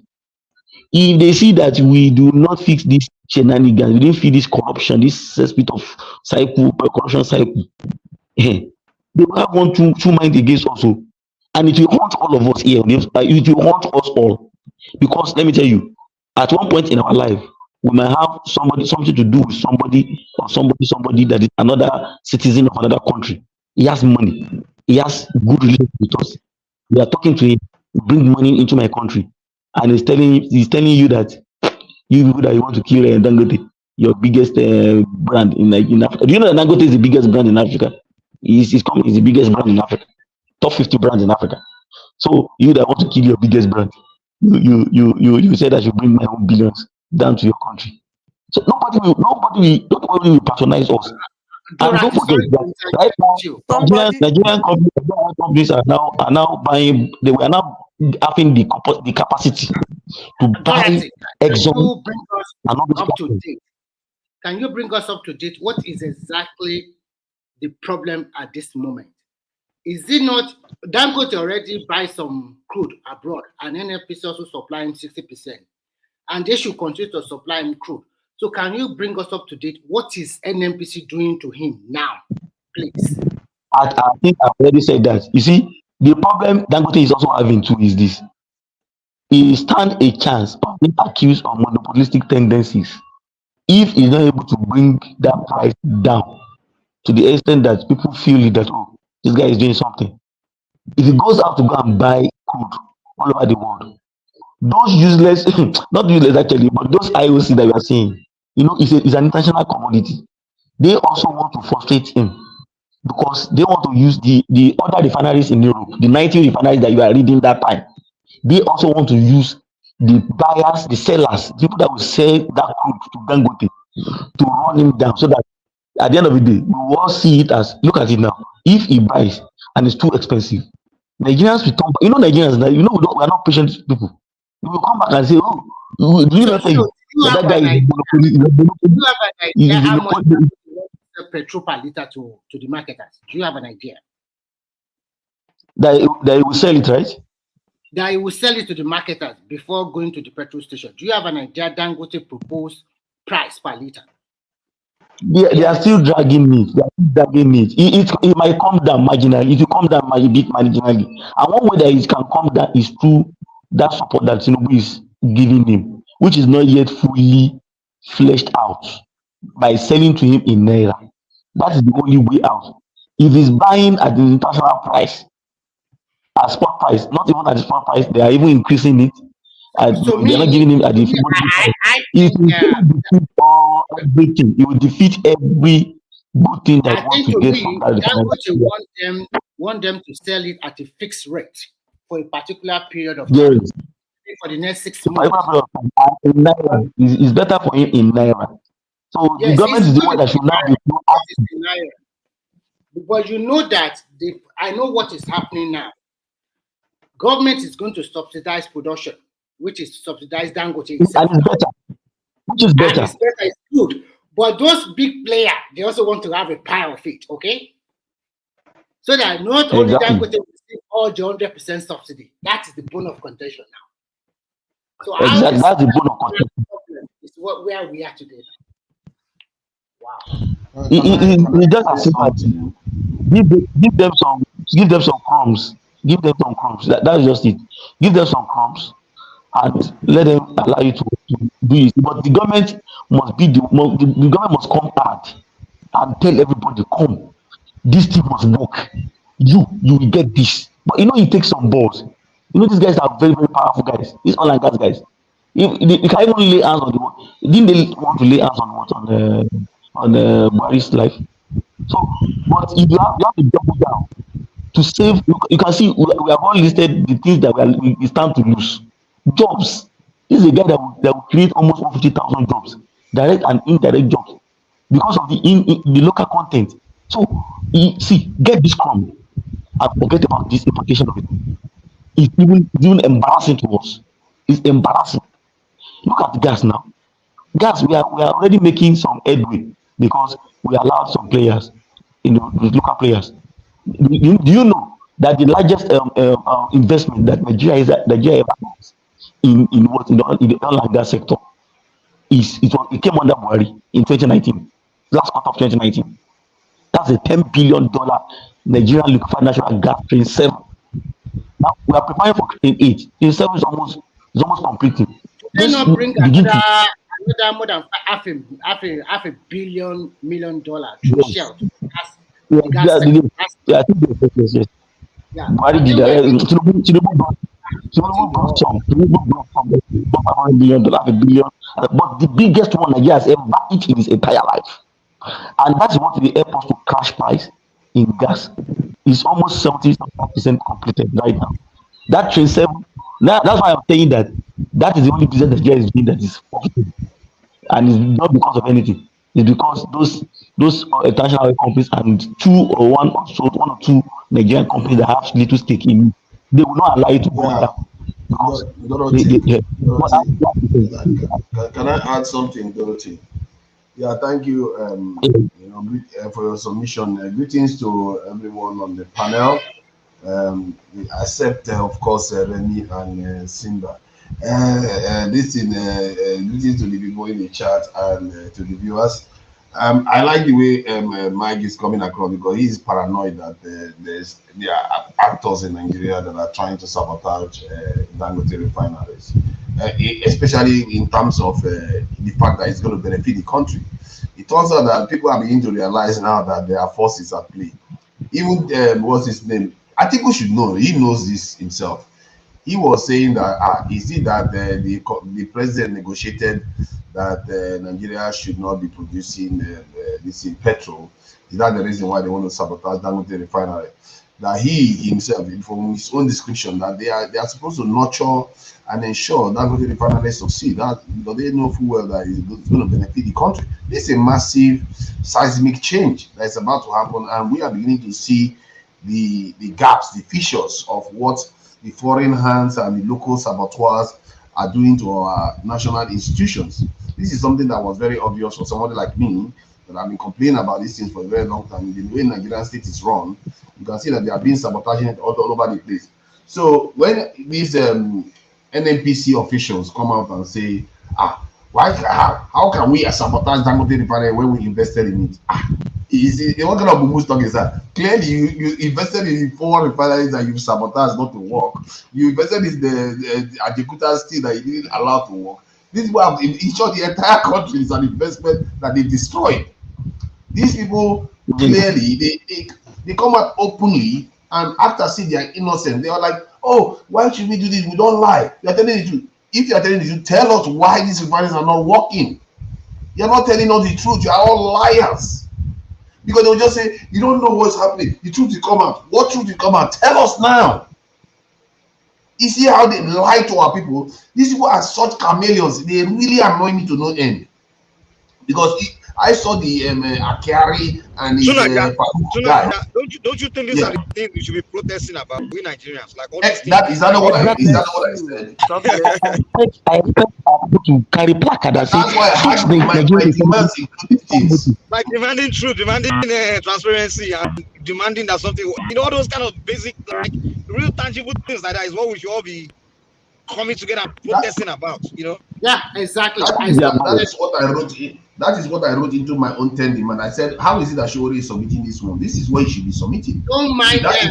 S6: if they see that we do not fix this shenanigans, we didn't fix this corruption, this split of corruption cycle, they will have two minds against also. And it will haunt all of us here. It will haunt us all. Because let me tell you, at one point in our life, we might have something to do with somebody that is another citizen of another country. He has money. He has good relations with us. We are talking to him, bring money into my country. And he's telling you that you people that you want to kill Dangote, your biggest brand in Africa. Do you know that Dangote is the biggest brand in Africa? His company is the biggest brand in Africa. Top 50 brands in Africa. So you that want to kill your biggest brand, you said I should bring my own billions down to your country. So nobody will patronize us. And don't forget that right now Nigerian companies are now buying. They were now having the capacity to buy Exxon and all those companies.
S15: Can you bring us up to date? What is exactly the problem at this moment? Is it not Dangote already buy some crude abroad and NFPC also supply him 60%, and they should continue to supply him crude? So can you bring us up to date? What is NNPC doing to him now, please?
S6: I think I've already said that. You see, the problem Dangote is also having too is this. He stand a chance of being accused of monopolistic tendencies if he's not able to bring that price down to the extent that people feel that, oh, this guy is doing something. If he goes out to go and buy crude all over the world, those useless, not useless actually, but those IOC that we are seeing, it's an international commodity. They also want to frustrate him because they want to use the other refineries in Europe, the 90 refineries that you are reading that time. They also want to use the buyers, the sellers, people that will sell that crude to Dangote to run him down so that at the end of the day, we will all see it as, look at it now. If he buys and it's too expensive, Nigerians will come back. Nigerians, we are not patient people. We will come back and say, oh, do you not think that guy is
S15: how much petrol per liter to the marketers? Do you have an idea?
S6: That he will sell it, right?
S15: That he will sell it to the marketers before going to the petrol station. Do you have an idea Dangote proposed price per liter?
S6: They are still dragging it. It might come down marginally. It will come down a bit marginally. And one way that it can come down is through that support that Tinubu is giving him, which is not yet fully fleshed out, by selling to him in Naira. That is the only way out. If he's buying at the international price, at spot price, not even at the spot price, they are even increasing it. So they're not giving him at the everything. It will defeat every good thing that wants to get from that.
S15: Dangote want them to sell it at a fixed rate for a particular period of time.
S6: Yes.
S15: For the next 6 months.
S6: In Naira, it's better for him in Naira. So yes, the government is the one that should now be
S15: in Naira. Because you know that I know what is happening now. Government is going to subsidize production, which is subsidize Dangote itself.
S6: And it's better. Which is better.
S15: And it's better, it's good. But those big players, they also want to have a pie of it, okay? So that not only Dangote will receive all the 100% subsidy. That is the bone of contention now. So
S6: exactly, that's the bone of contention.
S15: It's where we are today. Wow.
S6: It just as if give them some crumbs. Give them some crumbs. That's just it. Give them some crumbs and let them allow you to do it. But the government must be the government must come out and tell everybody, come, this thing must work. You will get this. But it takes some balls. These guys are very, very powerful guys. These oil and gas guys. You can even lay hands on the one. Didn't they want to lay hands on what on Buhari's life? So, but if you have to double down to save, you can see we have all listed the things that we stand to lose. Jobs. This is a guy that will create almost 150,000 jobs, direct and indirect jobs, because of the local content. So, get this crumb and forget about this implication of it. It's even embarrassing to us. It's embarrassing. Look at the gas now. Gas, we are already making some headway because we allowed some players, the local players. Do you know that the largest investment that Nigeria ever has in the oil and gas sector it came under Buhari in 2019, last quarter of 2019. That's a $10 billion Nigerian liquefied natural gas train 7. Now we are preparing for train 8. Train 7 is almost completing.
S15: They not bring another more than half a billion $1 million through Shell.
S6: I think yes.
S15: Yeah.
S6: Tinubu brought some $500 million, $1 billion. But the biggest one Nigeria has ever eaten in its entire life. And that's what will help us to crash price in gas. It's almost 70% completed right now. That train 7, that's why I'm saying that is the only business Nigeria is doing that is profitable. And it's not because of anything. It's because those international oil companies and one or two Nigerian companies that have little stake in it, they will not allow you to go down.
S17: Can I add something, Dorothy? Yeah, thank you. For your submission. Greetings to everyone on the panel. Except, of course, Remy and Simba. Greetings to the people in the chat and to the viewers. I like the way Mike is coming across because he's paranoid that there are actors in Nigeria that are trying to sabotage Dangote refineries, especially in terms of the fact that it's going to benefit the country. It turns out that people are beginning to realize now that there are forces at play. Even what's his name? I think we should know. He knows this himself. He was saying that is it that the president negotiated that Nigeria should not be producing this in petrol? Is that the reason why they want to sabotage Dangote refinery? That he himself, from his own description, that they are supposed to nurture and ensure Dangote refinery succeed. That because they know full well that it's going to benefit the country. This is a massive seismic change that is about to happen, and we are beginning to see the gaps, the fissures of what the foreign hands and the local saboteurs are doing to our national institutions. This is something that was very obvious for somebody like me that I've been complaining about these things for a very long time. The way Nigerian state is run, you can see that they are being sabotaging it all over the place. So when these NNPC officials come out and say, how can we sabotage Dangote refinery when we invested in it? What kind of boo stock is that? Clearly, you invested in 4 refineries that you sabotaged not to work. You invested in the Ajekuta steel that you didn't allow to work. This is what in short, the entire country is an investment that they destroyed. These people clearly they come out openly and after see they are innocent. They are like, oh, why should we do this? We don't lie. We are telling the truth. If you are telling the truth, tell us why these refineries are not working. You are not telling us the truth. You are all liars. Because they'll just say, you don't know what's happening. The truth will come out. What truth will come out? Tell us now. You see how they lie to our people? These people are such chameleons. They really annoy me to no end. Because I saw the Akari and his guy.
S8: Don't you think these are the things we should be protesting about, we Nigerians? Like all
S17: these things. Is that not what I said?
S6: I expect people to carry placard and say,
S17: that's why I had my demands include things.
S8: Like demanding truth, demanding transparency, and demanding that something, all those kind of basic, like real tangible things like that is what we should all be coming together and protesting about,
S15: Yeah, exactly.
S17: That is what I wrote in. That is what I wrote into my own 10 demand. I said, how is it that Shori is submitting this one? This is what you should be submitting.
S15: Don't mind
S17: that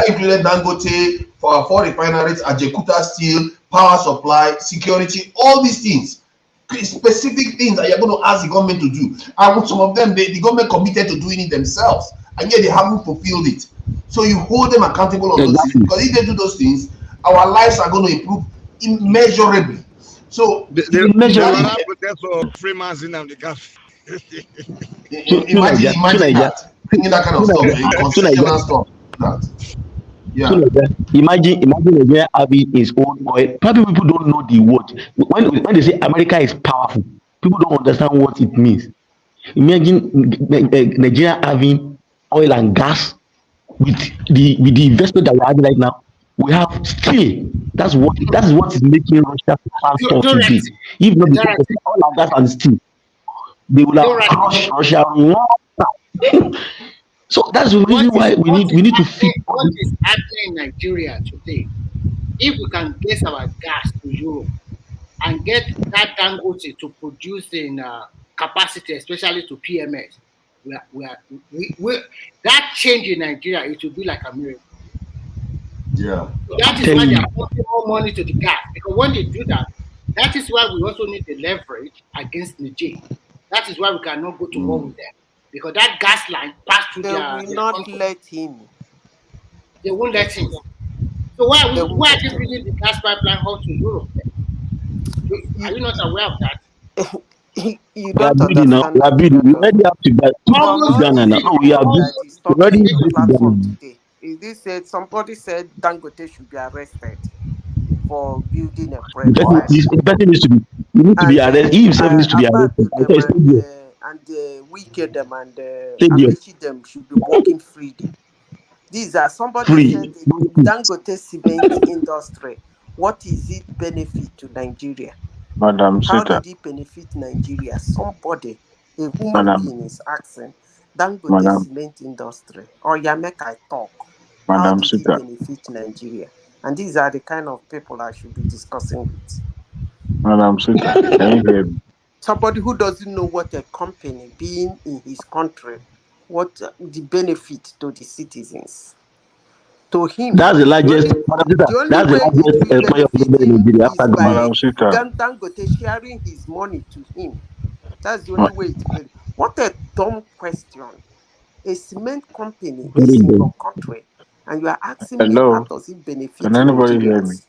S17: included Dangote, for our 4 refineries, Ajekuta Steel, power supply, security, all these things. Specific things that you're going to ask the government to do. And some of them, the government committed to doing it themselves. And yet they haven't fulfilled it. So you hold them accountable on those things. Because if they do those things, our lives are going to improve immeasurably. So
S8: Freeman's in the gap.
S17: Imagine that. Thinking that kind of stuff, constitutional stuff. That. Yeah.
S6: Imagine Nigeria having its own oil. Probably people don't know the word. When they say America is powerful, people don't understand what it means. Imagine Nigeria having oil and gas with the investment that we're having right now. We have steel. That is what is making Russia transport today. If not because of oil and gas and steel, they will have crushed Russia. So that's the reason why we need to fix
S15: what is happening in Nigeria today. If we can get our gas to Europe and get that Dangote to produce in capacity, especially to PMS, that change in Nigeria, it will be like a miracle.
S17: Yeah.
S15: That is why they are putting more money to the gas. Because when they do that, that is why we also need the leverage against Niger. That is why we cannot go to war with them. Because that gas line passed through their...
S7: They will not let him.
S15: They won't let him. So why are they bringing the gas pipeline out to Europe? Are you not aware of that?
S7: You don't understand.
S6: We already have to Ghana now. We are already
S7: Ghana. Said somebody said Dangote should be arrested for building a pipeline.
S6: The person needs to be arrested. He himself needs to be arrested.
S7: And the wicked them and them should be walking freely. These are somebody said the Dangote cement industry. What is it benefit to Nigeria?
S1: Madam
S7: How
S1: Sita.
S7: did it benefit Nigeria? Somebody A human
S1: Madam,
S7: being is asking, Dangote
S1: Madam,
S7: cement industry, or make I talk, how
S1: Madam
S7: did it
S1: Sita,
S7: benefit Nigeria? And these are the kind of people I should be discussing with.
S1: Madam Sita, can you hear me?
S7: Somebody who doesn't know what a company being in his country, what the benefit to the citizens. To him,
S6: That's the
S7: the
S6: largest,
S7: only
S6: Madam Sita,
S7: the only
S6: that's the
S7: way it
S6: largest
S7: will
S6: employer of
S7: benefit
S6: government in
S7: him
S6: Nigeria
S7: is
S6: after government.
S7: by
S1: Madam Sita,
S7: Dangote sharing his money to him. That's the
S1: Ma-
S7: only way it will. What a dumb question. A cement company
S6: Very
S7: is in
S6: good.
S7: your country, and you are asking me how
S1: hello,
S7: does it
S1: can
S7: benefit
S1: anybody hear me?
S7: Nigerians?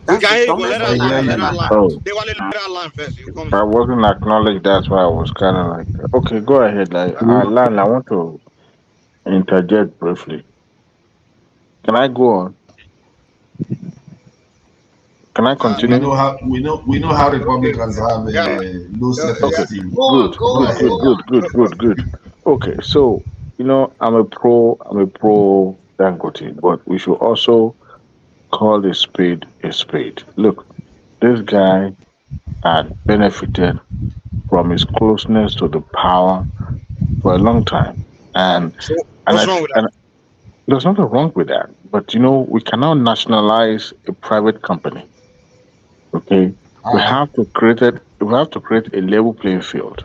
S8: We
S7: That's
S8: can
S7: the
S8: hear you, but
S17: We
S8: let
S7: dumbest
S8: her
S17: can
S7: thing I
S8: land.
S17: hear
S7: have
S8: Let her
S7: ever
S17: you.
S8: land.
S7: heard.
S1: Oh,
S8: They want to let her land first. You come.
S1: I wasn't acknowledged, that's why I was kind of like, okay, go ahead. Like, Alan, I want to interject briefly. Can I go on? Can I
S17: We
S8: Yeah,
S1: continue?
S17: know how we know how
S15: Okay.
S17: Republicans have
S8: yeah,
S17: low
S1: Okay,
S17: self-esteem.
S15: Go on,
S1: good,
S15: go
S17: Go
S1: good,
S15: on, go
S1: good,
S17: ahead.
S1: good,
S15: on.
S1: good, good, good. Okay, so I'm a pro Dangote, but we should also call a spade a spade. Look, this guy had benefited from his closeness to the power for a long time, and
S8: So
S1: and
S8: what's
S1: I
S8: wrong with that?
S1: and there's nothing wrong with that. But we cannot nationalize a private company. Okay,
S17: All
S1: we
S17: right.
S1: have to create a level playing field.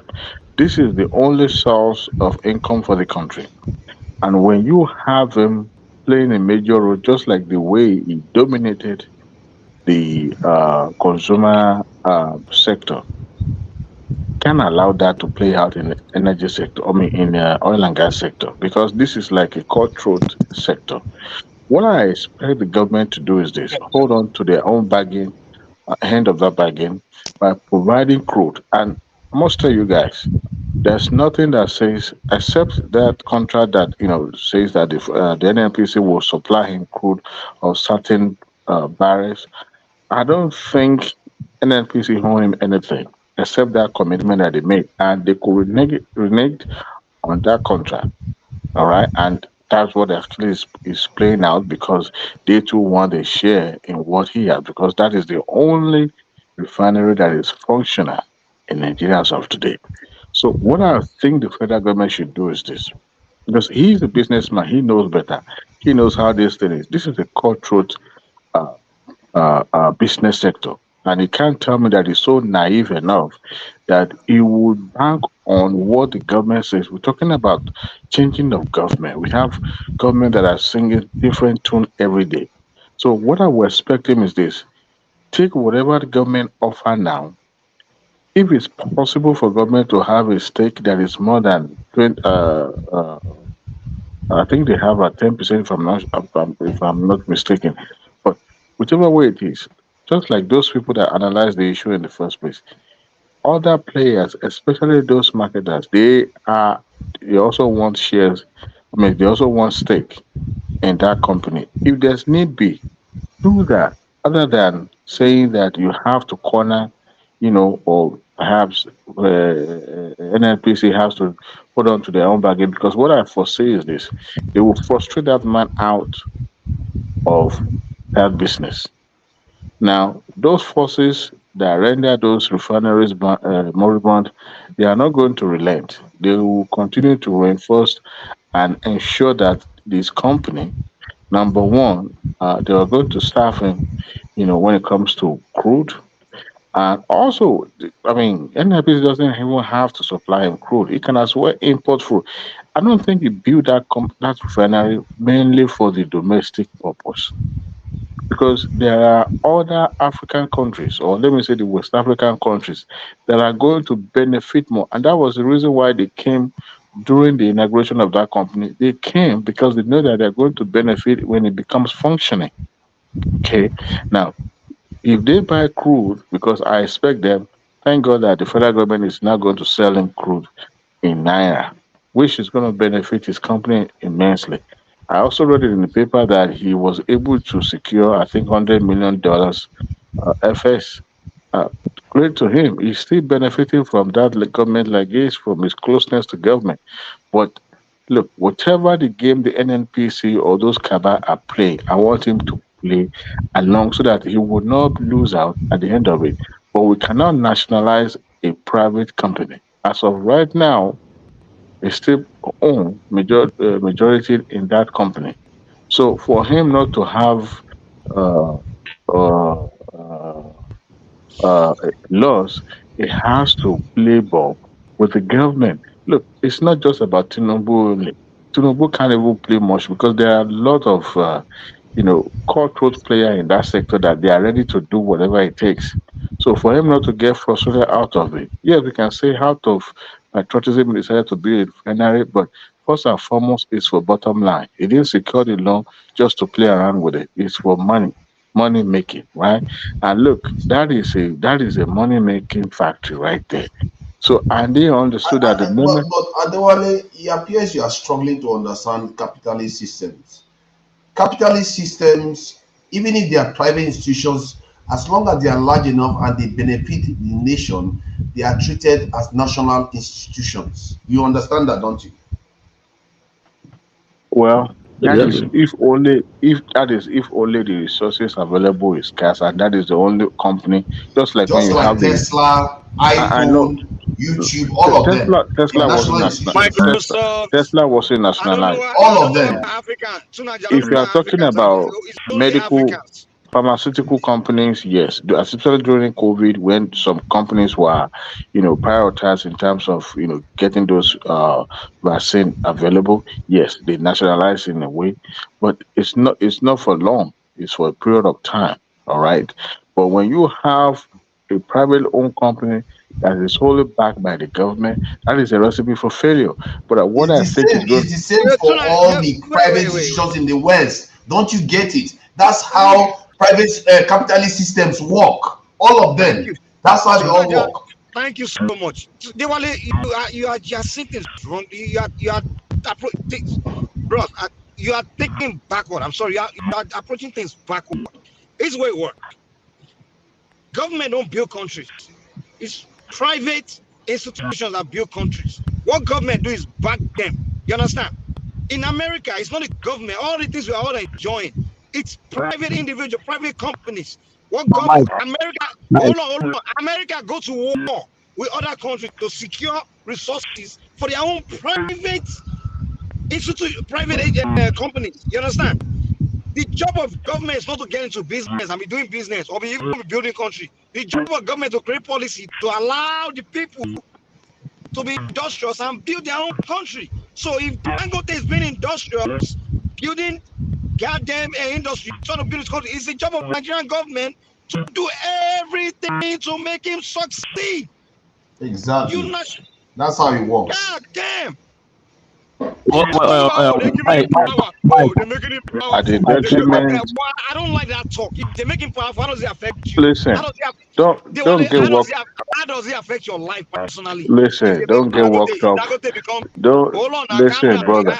S1: This is the only source of income for the country. And when you have him playing a major role, just like the way he dominated the consumer sector, can allow that to play out in the energy sector, I mean, in the oil and gas sector, because this is like a cutthroat sector. What I expect the government to do is this: hold on to their own bargain, end of that bargain, by providing crude. And I must tell you guys, there's nothing that says, except that contract that says that if the NNPC will supply him crude of certain barrels. I don't think NNPC owe him anything except that commitment that they made, and they could renege on that contract. All right, and that's what actually is playing out because they too want a share in what he has because that is the only refinery that is functional in Nigeria as of today. So what I think the federal government should do is this, because he's a businessman, he knows better. He knows how this thing is. This is a cutthroat uh, business sector, and he can't tell me that he's so naive enough that he would bank on what the government says. We're talking about changing of government. We have government that are singing different tune every day. So what I would expect him is this: take whatever the government offer now. If it's possible for government to have a stake that is more than 20, I think they have a 10% if I'm not mistaken. But whichever way it is, just like those people that analyze the issue in the first place, other players, especially those marketers, they also want shares. I mean, they also want stake in that company. If there's need be, do that. Other than saying that you have to corner, or perhaps NNPC has to hold on to their own bargain. Because what I foresee is this: they will frustrate that man out of that business. Now, those forces that render those refineries moribund, they are not going to relent. They will continue to reinforce and ensure that this company, number one, they are going to staff him, when it comes to crude. And also, I mean, NIPC doesn't even have to supply him crude. He can as well import crude. I don't think he built that refinery mainly for the domestic purpose, because there are other African countries, or let me say the West African countries, that are going to benefit more. And that was the reason why they came during the inauguration of that company. They came because they know that they're going to benefit when it becomes functioning. Okay. Now, if they buy crude, because I expect them, thank God that the federal government is now going to sell them crude in Naira, which is going to benefit his company immensely. I also read it in the paper that he was able to secure, I think, $100 million FS. Uh, Great to him. He's still benefiting from that government legacy, from his closeness to government. But look, whatever the game the NNPC or those cabal are playing, I want him to play along so that he would not lose out at the end of it. But we cannot nationalize a private company. as of right now, he still own majority in that company. So for him not to have uh, uh, uh, uh, laws, it has to play ball with the government. Look, it's not just about Tinubu only. Tinubu can't even play much because there are a lot of cutthroat player in that sector that they are ready to do whatever it takes. So for him not to get frustrated out of it, yes, we can say out of patriotism he decided to be a refinery, but first and foremost is for bottom line. He didn't secure the loan just to play around with it. It's for money making, right? And look, that is a money making factory right there. So and they understood at the moment.
S17: But Adewale, it appears you are struggling to understand capitalist systems. Capitalist systems, even if they are private institutions, as long as they are large enough and they benefit the nation, they are treated as national institutions. You understand that, don't you?
S1: Well, that is
S6: Exactly.
S1: if only the resources available is scarce, and that is the only company. Just like when
S17: Just
S1: you
S17: like
S1: have the,
S17: Tesla,
S1: I know
S17: iPhone, YouTube, all of them, they are
S1: Tesla
S17: national
S1: wasn't
S17: institutions.
S8: Microsoft.
S1: Tesla wasn't
S8: I don't know
S1: nationalized.
S8: why
S17: All of them.
S8: African. Tunaja, I don't
S1: If
S8: know
S1: you are
S8: why
S1: talking
S8: Africans are.
S1: about
S8: It's only
S1: medical
S8: Africans.
S1: pharmaceutical companies, yes, especially during COVID when some companies were, prioritized in terms of getting those vaccine available. Yes, they nationalize in a way, but it's not for long. It's for a period of time. All right, but when you have a private owned company that is wholly backed by the government, that is a recipe for failure. But what I think is going.
S17: It's the same for all the private institutions in the West. Don't you get it? That's how private capitalist systems work. All of
S8: Thank
S17: them.
S8: you.
S17: That's how they all
S8: Tunaja,
S17: work.
S8: thank you so much. Dewale, you are seeing things wrong. You are bros. You are taking backward. I'm sorry. You are approaching things backward. This way it works. Government don't build countries. It's private institutions that build countries. What government do is back them. You understand? In America, it's not the government. All the things we are all enjoying, it's private individual, private companies. What
S6: Mike,
S8: America?
S6: Mike,
S8: Hold on. America go to war with other countries to secure resources for their own private private companies. You understand? The job of government is not to get into business and be doing business or be even be building country. The job of government is to create policy to allow the people to be industrious and build their own country. So if Dangote is being industrious, building goddamn industry, trying to build his country, it's the job of Nigerian government to do everything to make him succeed.
S17: Exactly.
S8: You not,
S17: That's how it works.
S8: God damn.
S6: Mike,
S8: Oh, they're giving him power.
S6: Mike,
S8: Oh, they're making him
S1: At the
S8: powerful.
S1: detriment.
S8: I don't like that talk. If they make him powerful, how does it affect you? How
S1: Listen,
S8: does it
S1: don't get worked.
S8: how does it affect your life personally? If
S1: Listen,
S8: they make
S1: don't get worked up.
S8: Dangote become
S1: Don't
S8: hold on, now calm
S1: listen,
S8: down.
S1: brother.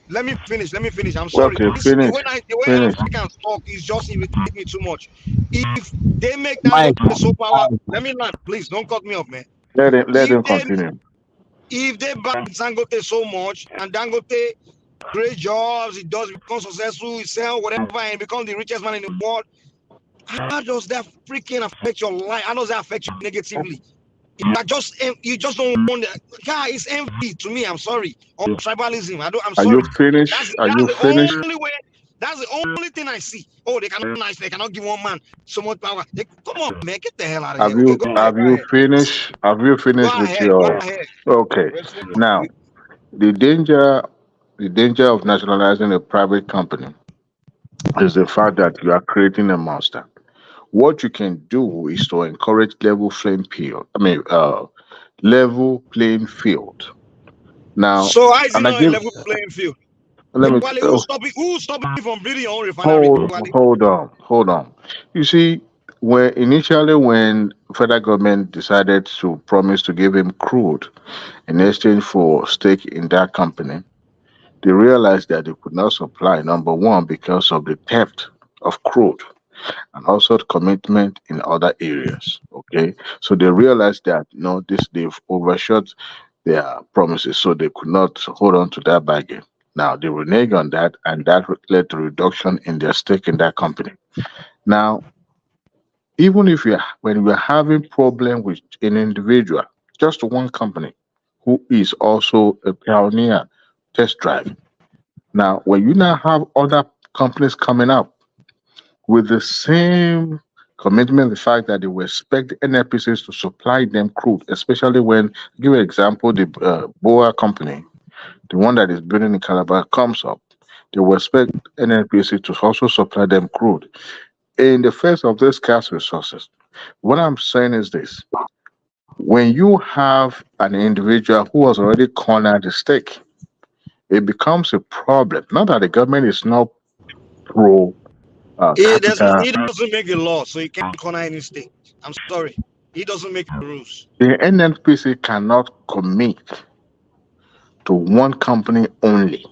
S8: Let me finish. I'm sorry.
S1: Okay,
S8: The
S1: finish,
S8: way
S1: finish.
S8: Africans talk is just irritating me too much. If they make
S6: Mike,
S8: Dangote so power, let me land. Please don't cut me off, man.
S1: Let him
S8: If they
S1: continue.
S8: if they back Dangote so much and Dangote create jobs, it does become successful, it sell whatever and become the richest man in the world, how does that freaking affect your life? How does that affect you negatively? You just don't want that. Yeah, it's envy to me. I'm sorry. Or tribalism. I'm
S1: Are you
S8: sorry.
S1: finished? Are
S8: That's
S1: you
S8: the
S1: finished?
S8: only way. That's the only thing I see. Oh, they cannot nice. They cannot give one man so much power. Come on, man, get the hell out of
S1: Have
S8: here. Okay,
S1: you
S8: go ahead.
S1: have you finished? Have you
S8: Go
S1: finished with
S8: ahead. Go
S1: your?
S8: ahead.
S1: Okay. Now, the danger the danger of nationalizing a private company is the fact that you are creating a monster. What you can do is to encourage level playing field. Now,
S8: So how is it
S1: and I
S8: not a
S1: give.
S8: level playing field?
S1: Let me.
S8: Wale,
S1: Oh,
S8: who's stopping you from building your own refinery,
S1: hold
S8: Wale?
S1: hold on. You see, when federal government decided to promise to give him crude in exchange for stake in that company, they realized that they could not supply, number one, because of the theft of crude and also commitment in other areas. Okay, so they realized that no, this they've overshot their promises, so they could not hold on to that bargain. Now they renege on that, and that led to reduction in their stake in that company. Now, even if you when we're having problem with an individual, just one company, who is also a pioneer test drive. Now, when you now have other companies coming up with the same commitment, the fact that they will expect the NLPCs to supply them crude, especially when, give an example, the Boa company, the one that is building in Calabar, comes up, they will expect NLPC to also supply them crude. In the face of these scarce resources, what I'm saying is this: when you have an individual who has already cornered the stake, it becomes a problem. Not that the government is not pro capital.
S8: He doesn't make the law, so he can't corner any state. I'm sorry. He doesn't make the rules.
S1: The NNPC cannot commit to one company only.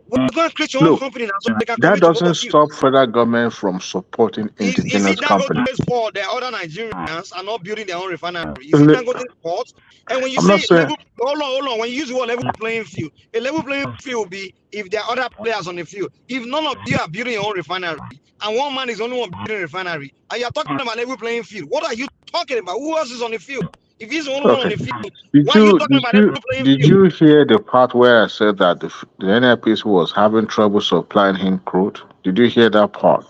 S8: Well, go and create your own
S1: Look,
S8: company now so they can
S1: that
S8: commit to both
S1: doesn't
S8: of you.
S1: stop federal government from supporting
S8: Is it
S1: indigenous companies.
S8: Dangote's fault that other Nigerians are not building their own refinery? Is it
S1: Le-
S8: Dangote's fault? And when you
S1: I'm not
S8: say
S1: saying
S8: level, hold on. When you use the word level playing field, a level playing field will be if there are other players on the field. If none of you are building your own refinery, and one man is the only one building a refinery, and you're talking about level playing field, what are you talking about? Who else is on the field? If he's the only one on
S1: okay.
S8: the field,
S1: Did
S8: why are you
S1: you
S8: talking
S1: did
S8: about level
S1: you
S8: playing
S1: did
S8: field?
S1: you hear the part where I said that the NNPC was having trouble supplying him crude? Did you hear that part?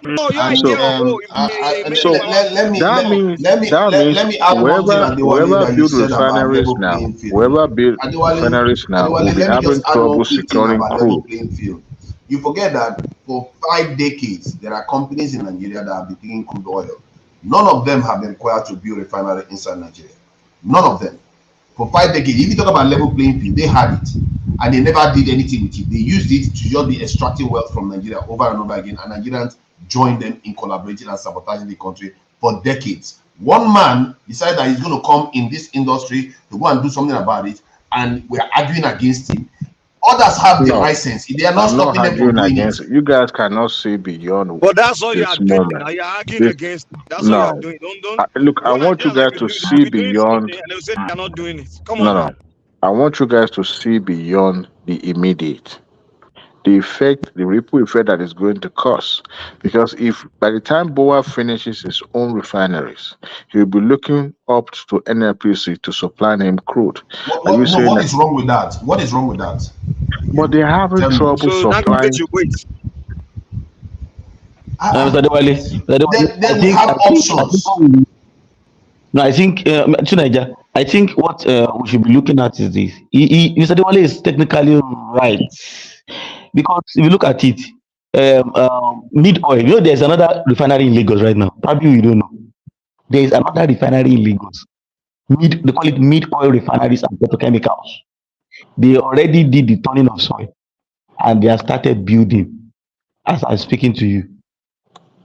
S8: No, your
S17: And
S8: idea
S1: So
S8: of
S1: so that means
S17: let me add one thing, Adewale,
S1: whoever
S17: that you
S1: build
S17: said about
S1: refineries
S17: level
S1: now,
S17: playing field.
S1: whoever build
S17: Adewale,
S1: refineries now will
S17: Adewale,
S1: be
S17: let me
S1: having
S17: just add
S1: trouble
S17: one quick thing
S1: securing
S17: about level
S1: crude.
S17: playing field. You forget that for 5 decades, there are companies in Nigeria that have been taking crude oil. None of them have been required to build refinery inside Nigeria. None of them. For 5 decades, if you talk about level playing field, they had it. And they never did anything with it. They used it to just be extracting wealth from Nigeria over and over again. And Nigerians joined them in collaborating and sabotaging the country for decades. One man decided that he's going to come in this industry to go and do something about it. And we're arguing against him. Others have the
S1: No,
S17: license. They are not
S1: I'm not
S17: stopping them from
S1: arguing
S17: doing it.
S1: against it. You guys cannot see beyond
S8: But that's all you are
S1: this
S8: doing now.
S1: moment.
S8: You're arguing
S1: This
S8: against it. That's all you are
S1: no.
S8: doing. Don't
S1: Look, I
S8: what
S1: want you
S8: Nigerians
S1: guys
S8: like to
S1: to
S8: do, they will
S1: see
S8: be doing something
S1: beyond.
S8: and they'll say they're not doing it. Come
S1: No,
S8: on now.
S1: no. I want you guys to see beyond the immediate, the effect, the ripple effect that is going to cause. Because if by the time Boa finishes his own refineries, he'll be looking up to NLPC to supply him crude. Are you saying
S17: What
S1: that?
S17: is wrong with that? What is wrong with that?
S1: But they're having
S17: Tell me.
S1: trouble
S8: So now go get
S1: supplying.
S8: your weight.
S6: Mr. Adewale,
S17: Then we have
S6: I think
S17: options.
S6: no, I think, Tunaija, I think what we should be looking at is this. Mr. Adewale is technically right. Because if you look at it, mid oil, there's another refinery in Lagos right now. Probably you don't know. There is another refinery in Lagos. They call it mid oil refineries and petrochemicals. They already did the turning of soil and they have started building as I'm speaking to you.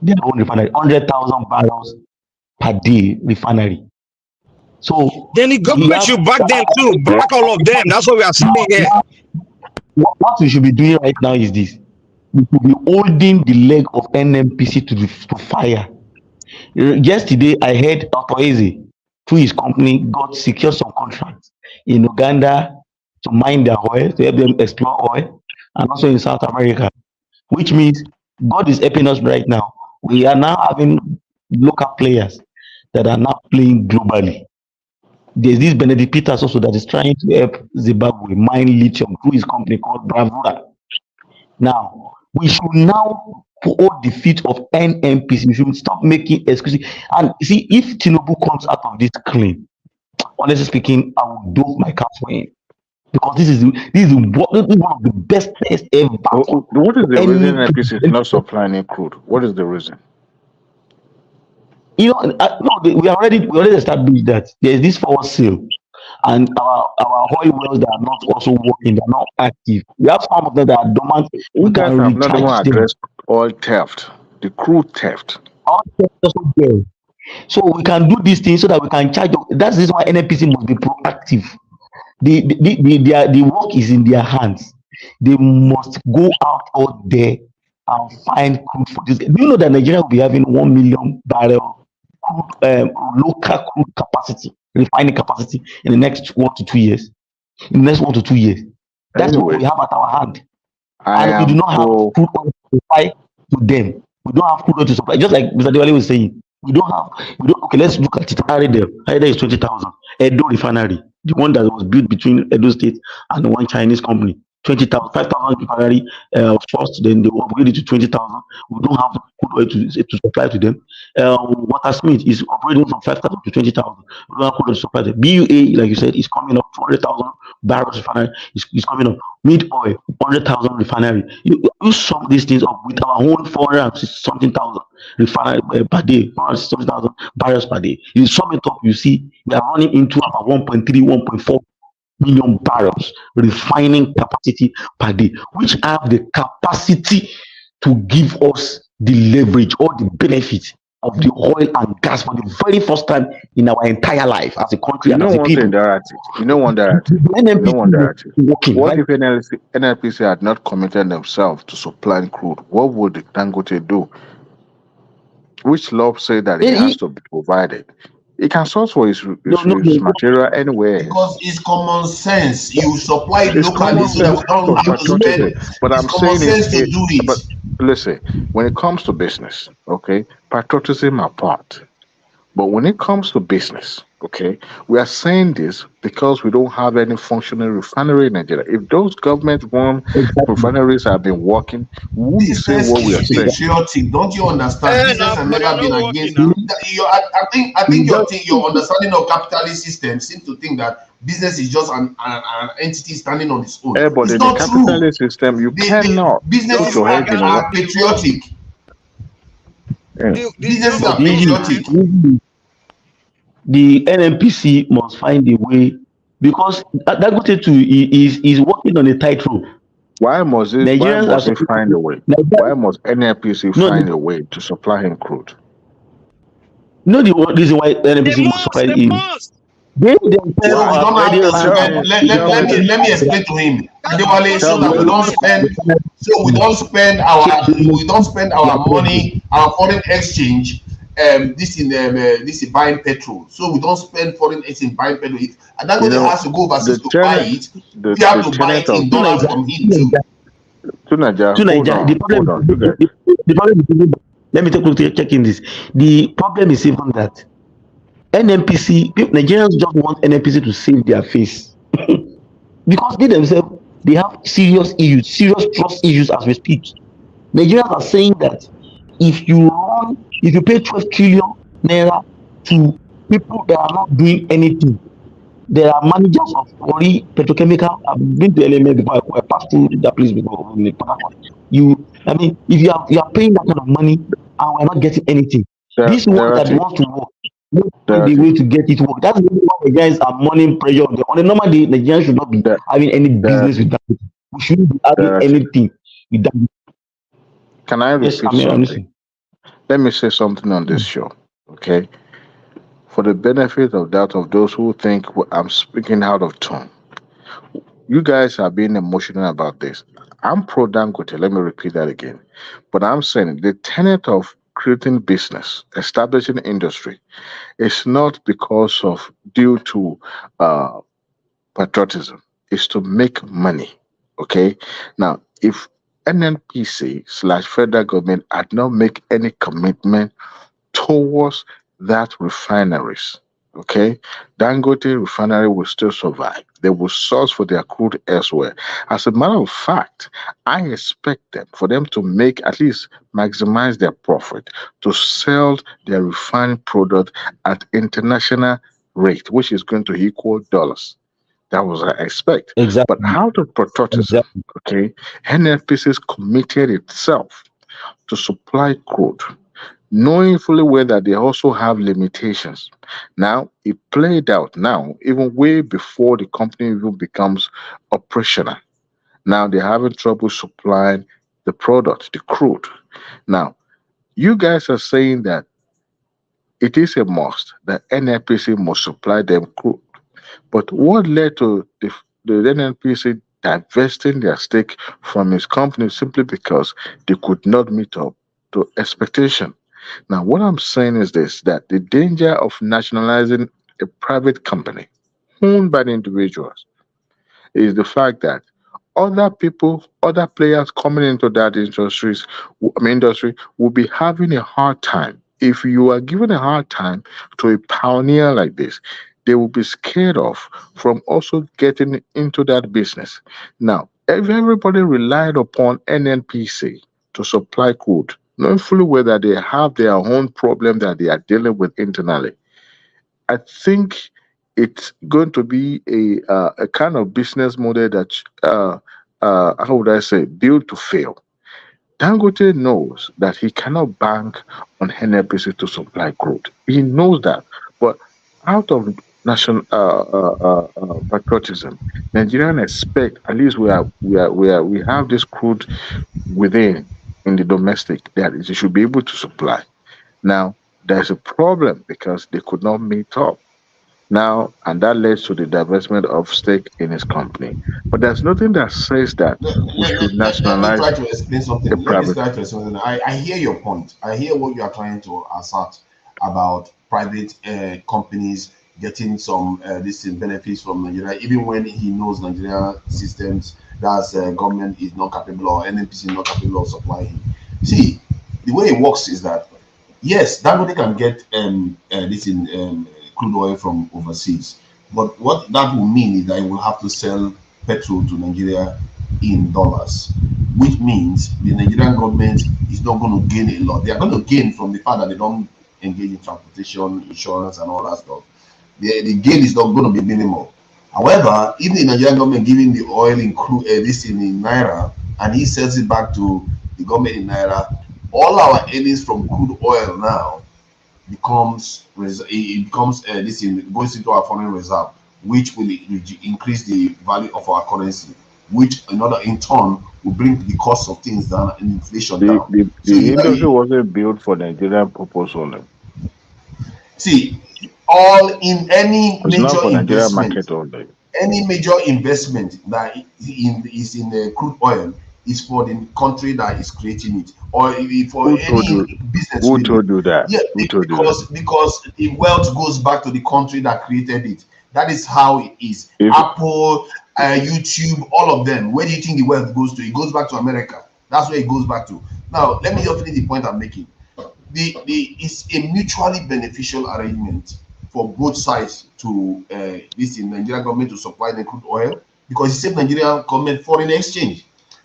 S6: Their own refinery, 100,000 barrels per day refinery. So
S8: Then the
S6: we
S8: government
S6: have
S8: should back them too. Back all of them. That's what we are saying here.
S6: what we should be doing right now is this. We should be holding the leg of NMPC to fire. Yesterday, I heard Dr. Eze, through his company, got secure some contracts in Uganda to mine their oil, to help them explore oil, and also in South America, which means God is helping us right now. We are now having local players that are now playing globally. There's this Benedict Peters also that is trying to help Zimbabwe mine lithium through his company called Bravura. Now, we should now hold the feet of NMPC. We should stop making excuses. And see, if Tinubu comes out of this clean, honestly speaking, I will doff my cap for him. Because this is one of the best tests ever
S1: What is
S6: for
S1: the reason
S6: any
S1: NLPC is
S6: president.
S1: not supplying crude? What is the reason?
S6: No, we already established that there's this forward sale, and our oil wells that are not also working, they're not active. We have some of them that are dormant.
S1: You
S6: We
S1: guys
S6: can
S1: have not even
S6: recharge them.
S1: addressed oil theft, the crude theft.
S6: All also there. So we can do these things so that we can charge. That's this why NNPC must be proactive. The work is in their hands. They must go out there and find crude for this. Do you know that Nigeria will be having 1 million barrel crude, local crude capacity, refining capacity in the next 1 to 2 years? In the next 1 to 2 years, that's what
S1: Anyway,
S6: we have at our hand,
S1: I
S6: and we do
S1: am
S6: not have
S1: pro.
S6: crude oil to supply to them. We don't have crude oil to supply. Just like Mr. Diwali was saying, Okay, let's look at it. Aridel is 20,000. Edo Refinery, the one that was built between Edo State and one Chinese company, 20,000, 5,000 refinery first, then they upgraded to 20,000. We don't have crude oil to supply to them. Water Smith is operating from 5,000 to 20,000. We don't have crude oil to supply them. BUA, like you said, is coming up 200,000 barrels refinery is coming up. Mid oil, 100,000 refinery. You sum these things up with our own 400 something thousand refinery per day, 460,000 barrels per day. You sum it up, you see we are running into about 1.3, 1.4 million barrels refining capacity per day, which have the capacity to give us the leverage or the benefit of the oil and gas for the very first time in our entire life as a country
S1: You
S6: and
S1: know
S6: as a
S1: one thing,
S6: people.
S1: Darati. You know one, Darati.
S6: The
S1: You know one,
S6: NNPC
S1: Darati.
S6: is working,
S1: What
S6: right?
S1: if NLPC had not committed themselves to supplying crude? What would the Dangote do? Which law say that he has to be provided? He can source for his material anywhere.
S17: Because it's common sense. You supply it
S1: It's
S17: locally
S1: common
S17: so that
S1: sense
S17: we
S1: out
S17: don't
S1: of
S17: have to spend.
S1: patriotism. But
S17: It's
S1: I'm
S17: common
S1: saying is
S17: sense to
S1: it.
S17: do it.
S1: But listen, when it comes to business, okay, patriotism apart. But when it comes to business, okay, we are saying this because we don't have any functioning refinery in Nigeria. If those government-run refineries have been working, we won't be saying
S17: Business
S1: what we are
S17: is
S1: saying.
S17: patriotic. Don't you understand? Business
S8: Now,
S17: has
S8: but they are
S17: never been
S8: not working
S17: against.
S8: now.
S17: I think your understanding of capitalist system seems to think that business is just an entity standing on its own.
S1: But
S17: It's
S1: in the
S17: not true.
S1: capitalist system, you
S17: The
S1: cannot put
S17: businesses
S1: your head in one.
S17: are patriotic. Businesses are patriotic.
S6: The NNPC must find a way because Dangote too is working on a tightrope.
S1: Why must
S6: Nigerians are
S1: he find a way? Why must NNPC find a way to supply him crude?
S6: The reason why NNPC must supply him. They themselves
S17: So we
S6: are
S17: don't have
S6: already
S17: to
S6: run
S17: spend. Let me explain to him, Adewale, so that we don't spend. So we don't spend our money, our foreign exchange. This in buying petrol. So we don't spend foreign exchange buying petrol. If Dangote has to go overseas to buy it, we have to buy it in dollars from him too.
S1: Hold on. You guys.
S6: The problem is even, let me quickly check in this. The problem is even that NNPC, Nigerians just want NNPC to save their face because they themselves they have serious issues, serious trust issues as we speak. Nigerians are saying that if you pay 12 trillion naira to people that are not doing anything, there are managers of Ori Petrochemical. I've been to LMA before. I passed through that place before. If you are paying that kind of money and we're not getting anything, this one that wants to work, find the way to get it work. That's the reason why the guys are money pressure on them. On a normal day, Nigerians should not be having any business with that. We shouldn't be having anything with that.
S1: Can I repeat something? Let me say something on this show, okay? For the benefit of those who think I'm speaking out of turn. You guys are being emotional about this. I'm pro Dangote. Let me repeat that again. But I'm saying the tenet of creating business, establishing industry, is not because of due to patriotism. It's to make money. Okay. Now, if NNPC / federal government had not make any commitment towards that refineries. Okay, Dangote refinery will still survive. They will source for their crude elsewhere. As a matter of fact, I expect them for them to make at least maximize their profit to sell their refined product at international rate, which is going to equal dollars. That was I expect.
S6: Exactly.
S1: But out of patriotism, okay, NFPC committed itself to supply crude knowing fully well that they also have limitations. Now, it played out now, even way before the company even becomes operational. Now they're having trouble supplying the product, the crude. Now, you guys are saying that it is a must that NNPC must supply them crude. But what led to the NNPC divesting their stake from his company simply because they could not meet up to expectation? Now, what I'm saying is this that the danger of nationalizing a private company owned by the individuals is the fact that other people, other players coming into that industry will be having a hard time if you are given a hard time to a pioneer like this, they will be scared off from also getting into that business. Now, if everybody relied upon NNPC to supply crude, knowing fully well that they have their own problem that they are dealing with internally, I think it's going to be a kind of business model that how would I say, built to fail. Dangote knows that he cannot bank on NNPC to supply crude. He knows that, but out of national patriotism, Nigerians expect at least we have this crude within in the domestic that it should be able to supply. Now there's a problem because they could not meet up. Now, and that led to the divestment of stake in his company. But there's nothing that says that we should
S17: Let me try
S1: nationalize
S17: to explain
S1: a
S17: something. Let me
S1: private.
S17: try to explain something. I hear your point. I hear what you are trying to assert about private companies getting some this benefits from Nigeria, even when he knows Nigeria systems that government is not capable or NNPC is not capable of supplying. See, the way it works is that yes, Dangote can get this in crude oil from overseas, but what that will mean is that it will have to sell petrol to Nigeria in dollars, which means the Nigerian government is not going to gain a lot. They are going to gain from the fact that they don't engage in transportation, insurance, and all that stuff. The gain is not going to be minimal. However, if the Nigerian government giving the oil in crude, this in naira, and he sells it back to the government in naira, all our earnings from crude oil now becomes this in goes into our foreign reserve, which will increase the value of our currency, which in turn will bring the cost of things down and inflation
S1: The,
S17: down.
S1: the,
S17: So
S1: the
S17: you
S1: industry wasn't built for Nigerian purpose only.
S17: see, all in any
S1: It's
S17: major
S1: not for Nigerian
S17: investment,
S1: market only.
S17: any major investment that is in crude oil is for the country that is creating it, or for
S1: Who told you?
S17: any business
S1: Who
S17: really.
S1: told you that?
S17: Yeah,
S1: Who told you that?
S17: because the wealth goes back to the country that created it. That is how it is.
S1: If
S17: Apple, YouTube, all of them. Where do you think the wealth goes to? It goes back to America. That's where it goes back to. Now, let me just finish the point I'm making. It's a mutually beneficial arrangement for both sides to this in Nigerian government to supply the crude oil, because it saves Nigerian government foreign exchange.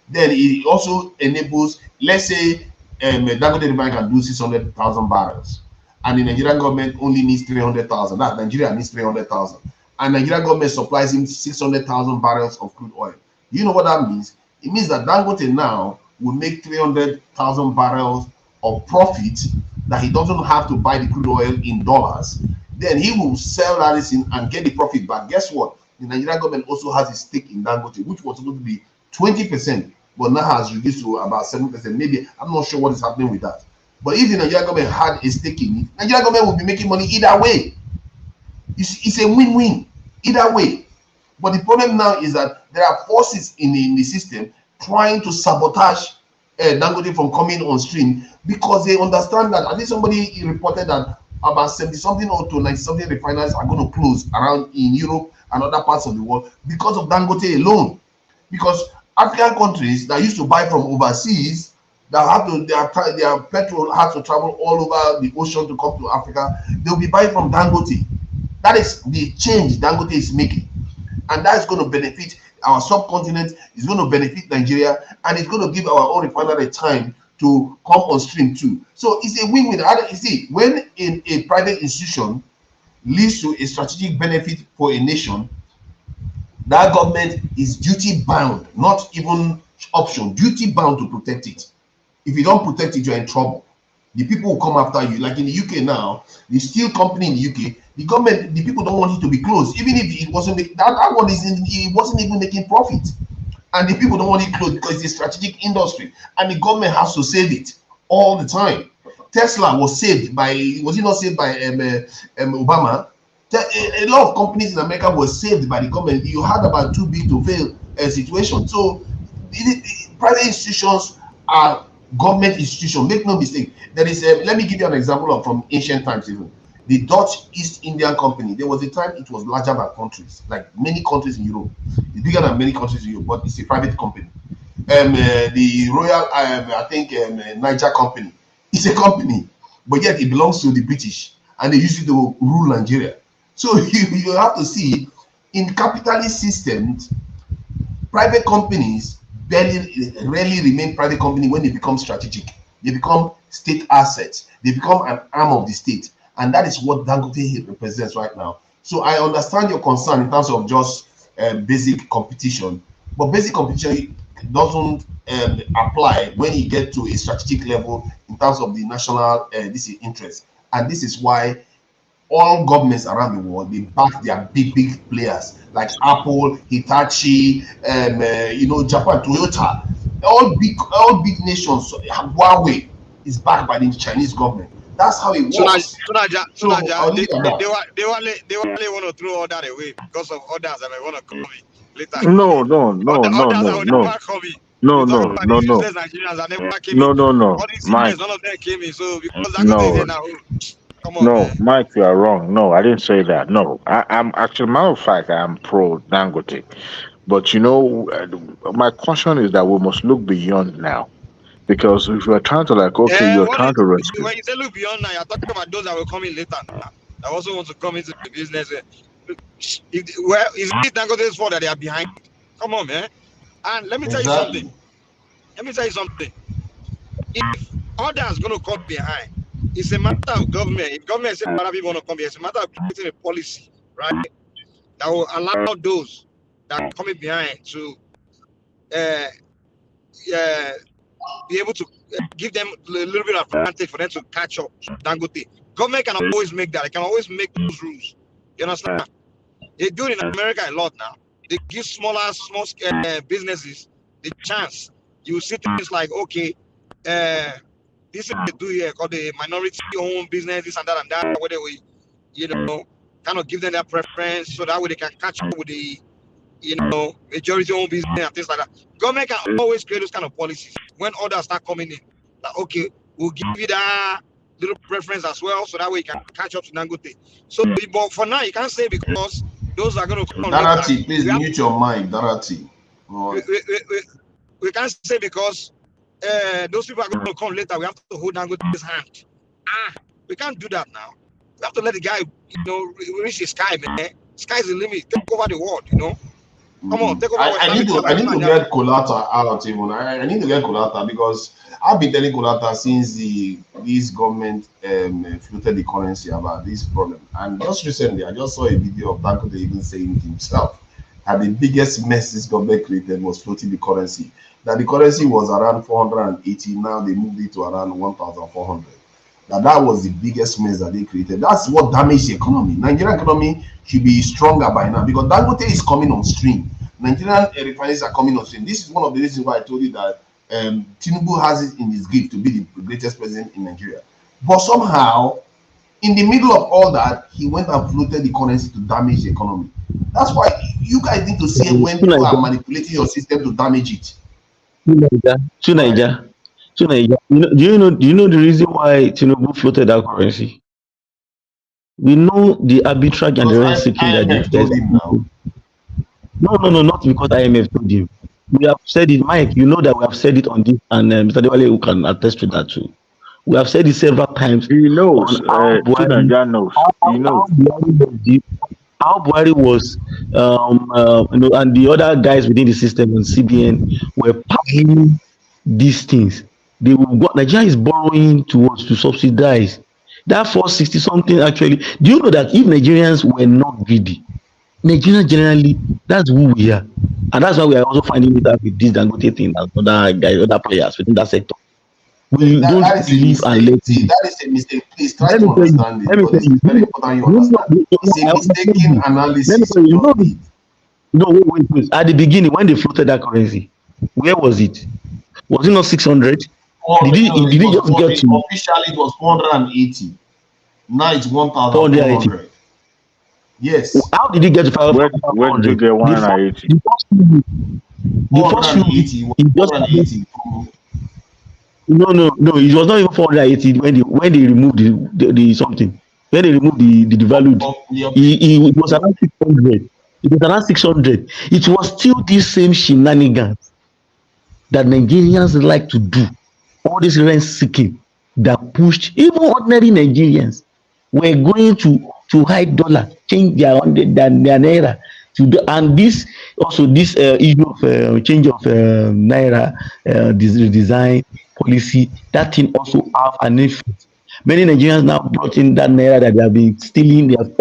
S17: Then it also enables, let's say, Dangote Refinery can do 600,000 barrels, and the Nigerian government only needs 300,000. That Nigeria needs 300,000, and Nigerian government supplies him 600,000 barrels of crude oil. You know what that means? It means that Dangote now will make 300,000 barrels of profit that he doesn't have to buy the crude oil in dollars. Then he will sell that in and get the profit back. Guess what? The Nigerian government also has a stake in Dangote, which was supposed to be 20%, but now has reduced to about 7%. Maybe I'm not sure what is happening with that. But if the Nigerian government had a stake in it, Nigerian government would be making money either way. It's a win-win either way. But the problem now is that there are forces in the system trying to sabotage Dangote from coming on stream, because they understand that, I think somebody reported that about 70 something or to 90 something refineries are going to close around in Europe and other parts of the world because of Dangote alone. Because African countries that used to buy from overseas, that have to their petrol has to travel all over the ocean to come to Africa, they'll be buying from Dangote. That is the change Dangote is making, and that is going to benefit our subcontinent, is going to benefit Nigeria, and it's going to give our own refinery time to come on stream too. So it's a win-win. You see, when a private institution leads to a strategic benefit for a nation, that government is duty bound, not even option, duty bound to protect it. If you don't protect it, you're in trouble. The people will come after you. Like in the UK now, the steel company in the UK, the government, the people don't want it to be closed, even if it wasn't that one it wasn't even making profit, and the people don't want it closed because it's a strategic industry, and the government has to save it all the time. Tesla was saved by, was it not saved by Obama? A lot of companies in America were saved by the government. You had about too big to fail situation. So private institutions are government institutions. Make no mistake. There is let me give you an example of from ancient times. Even the Dutch East Indian Company, there was a time it was larger than countries, like many countries in Europe. It's bigger than many countries in Europe, but it's a private company. The Royal I think Niger Company, it's a company. but yet it belongs to the British, and they use it to rule Nigeria. So you have to see, in capitalist systems, private companies rarely remain private company when they become strategic. They become state assets. They become an arm of the state, and that is what Dangote represents right now. So I understand your concern in terms of just basic competition, but basic competition doesn't apply when you get to a strategic level in terms of the national this is interest, and this is why all governments around the world, they back their big players like Apple, Hitachi, Japan, Toyota. All big nations. Huawei is backed by the Chinese government. That's how it works.
S8: They want to throw all that away because of others that may want to come in later.
S1: No.
S8: Others that will never come in.
S1: No.
S8: These useless Nigerians that never came in.
S1: No.
S8: All these
S1: Mike.
S8: seniors, none of them came in. So because Dangote is here now, come on,
S1: No,
S8: man.
S1: Mike, you are wrong. No, I didn't say that. No, I'm actually, matter of fact, I'm pro Dangote. But my caution is that we must look beyond now. Because if you're trying to you're trying to rescue.
S8: When you say look beyond now, you're talking about those that will come in later now. That also want to come into the business. Is it Dangote's fault that they are behind? Come on, man. And let me tell you something. If others going to come behind, it's a matter of government. If government says other people want to come here, it's a matter of creating a policy, right, that will allow those that are coming behind to be able to give them a little bit of advantage for them to catch up to Dangote. Government can always make that. They can always make those rules. You understand? They do it in America a lot now. They give small businesses the chance. You see things like, okay, this is they do here called the minority-owned business, this and that, where they will, kind of give them that preference so that way they can catch up with the, majority-owned business and things like that. Government can always create those kind of policies when others start coming in. Like, okay, we'll give you that little preference as well, so that way you can catch up to Dangote. So, but for now, you can't say because those are going to come.
S17: Darati, please mute your mic, Darati.
S8: We can't say because those people are going to come later. We have to hold Dangote's hand. We can't do that now. We have to let the guy, reach the sky, man. Sky's the limit. Take over the world, Come on, take over.
S17: I need to get Kolata out even. I need to get Kolata because I've been telling Kolata since this government floated the currency about this problem. And just recently, I just saw a video of Dangote even saying it himself. And the biggest mess this government created was floating the currency. That the currency was around 480. Now they moved it to around 1,400. That was the biggest mess that they created. That's what damaged the economy. Nigerian economy should be stronger by now because Dangote is coming on stream. Nigerian refineries are coming on stream. This is one of the reasons why I told you that Tinubu has it in his gift to be the greatest president in Nigeria. But somehow, in the middle of all that, he went and floated the currency to damage the economy. That's why you guys need to see when people are manipulating your system to damage it.
S6: To Nigeria. Do you know the reason why Tinubu floated that currency? We know the arbitrage and the rent seeking that they told him now. No, not because IMF told him. We have said it, Mike. You know that we have said it on this, and Mr. Dewale who can attest to that too. We have said it several times.
S1: He knows. Tinubu knows. He knows.
S6: How Buhari was, and the other guys within the system and CBN were paying these things. They will go. Nigeria is borrowing to subsidize that 460 something. Actually, do you know that if Nigerians were not greedy, Nigerians generally, that's who we are, and that's why we are also finding it out with this Dangote thing and other guys, other players within that sector. We don't believe and let.
S17: See, that is a mistake. Please try to understand it. Because it's very important you understand. It's a mistaken analysis.
S6: No, wait. At the beginning, when they floated that currency, where was it? Was it not 600? Did he just get to?
S17: Officially, it was 480. Now it's 1,400. Yes.
S6: How did he get to 500?
S1: Where did you get 180?
S6: The first few weeks, he just
S17: 480.
S6: No, it was not even 480 when they removed the something. When they removed the devalued, it was around 600. It was around 600. It was still this same shenanigans that Nigerians like to do. All this rent seeking. that pushed even ordinary Nigerians were going to hide dollar, change their naira to do, and this also this issue of change of naira, this redesign policy, that thing also have an effect. Many Nigerians now brought in that naira that they have been stealing. They have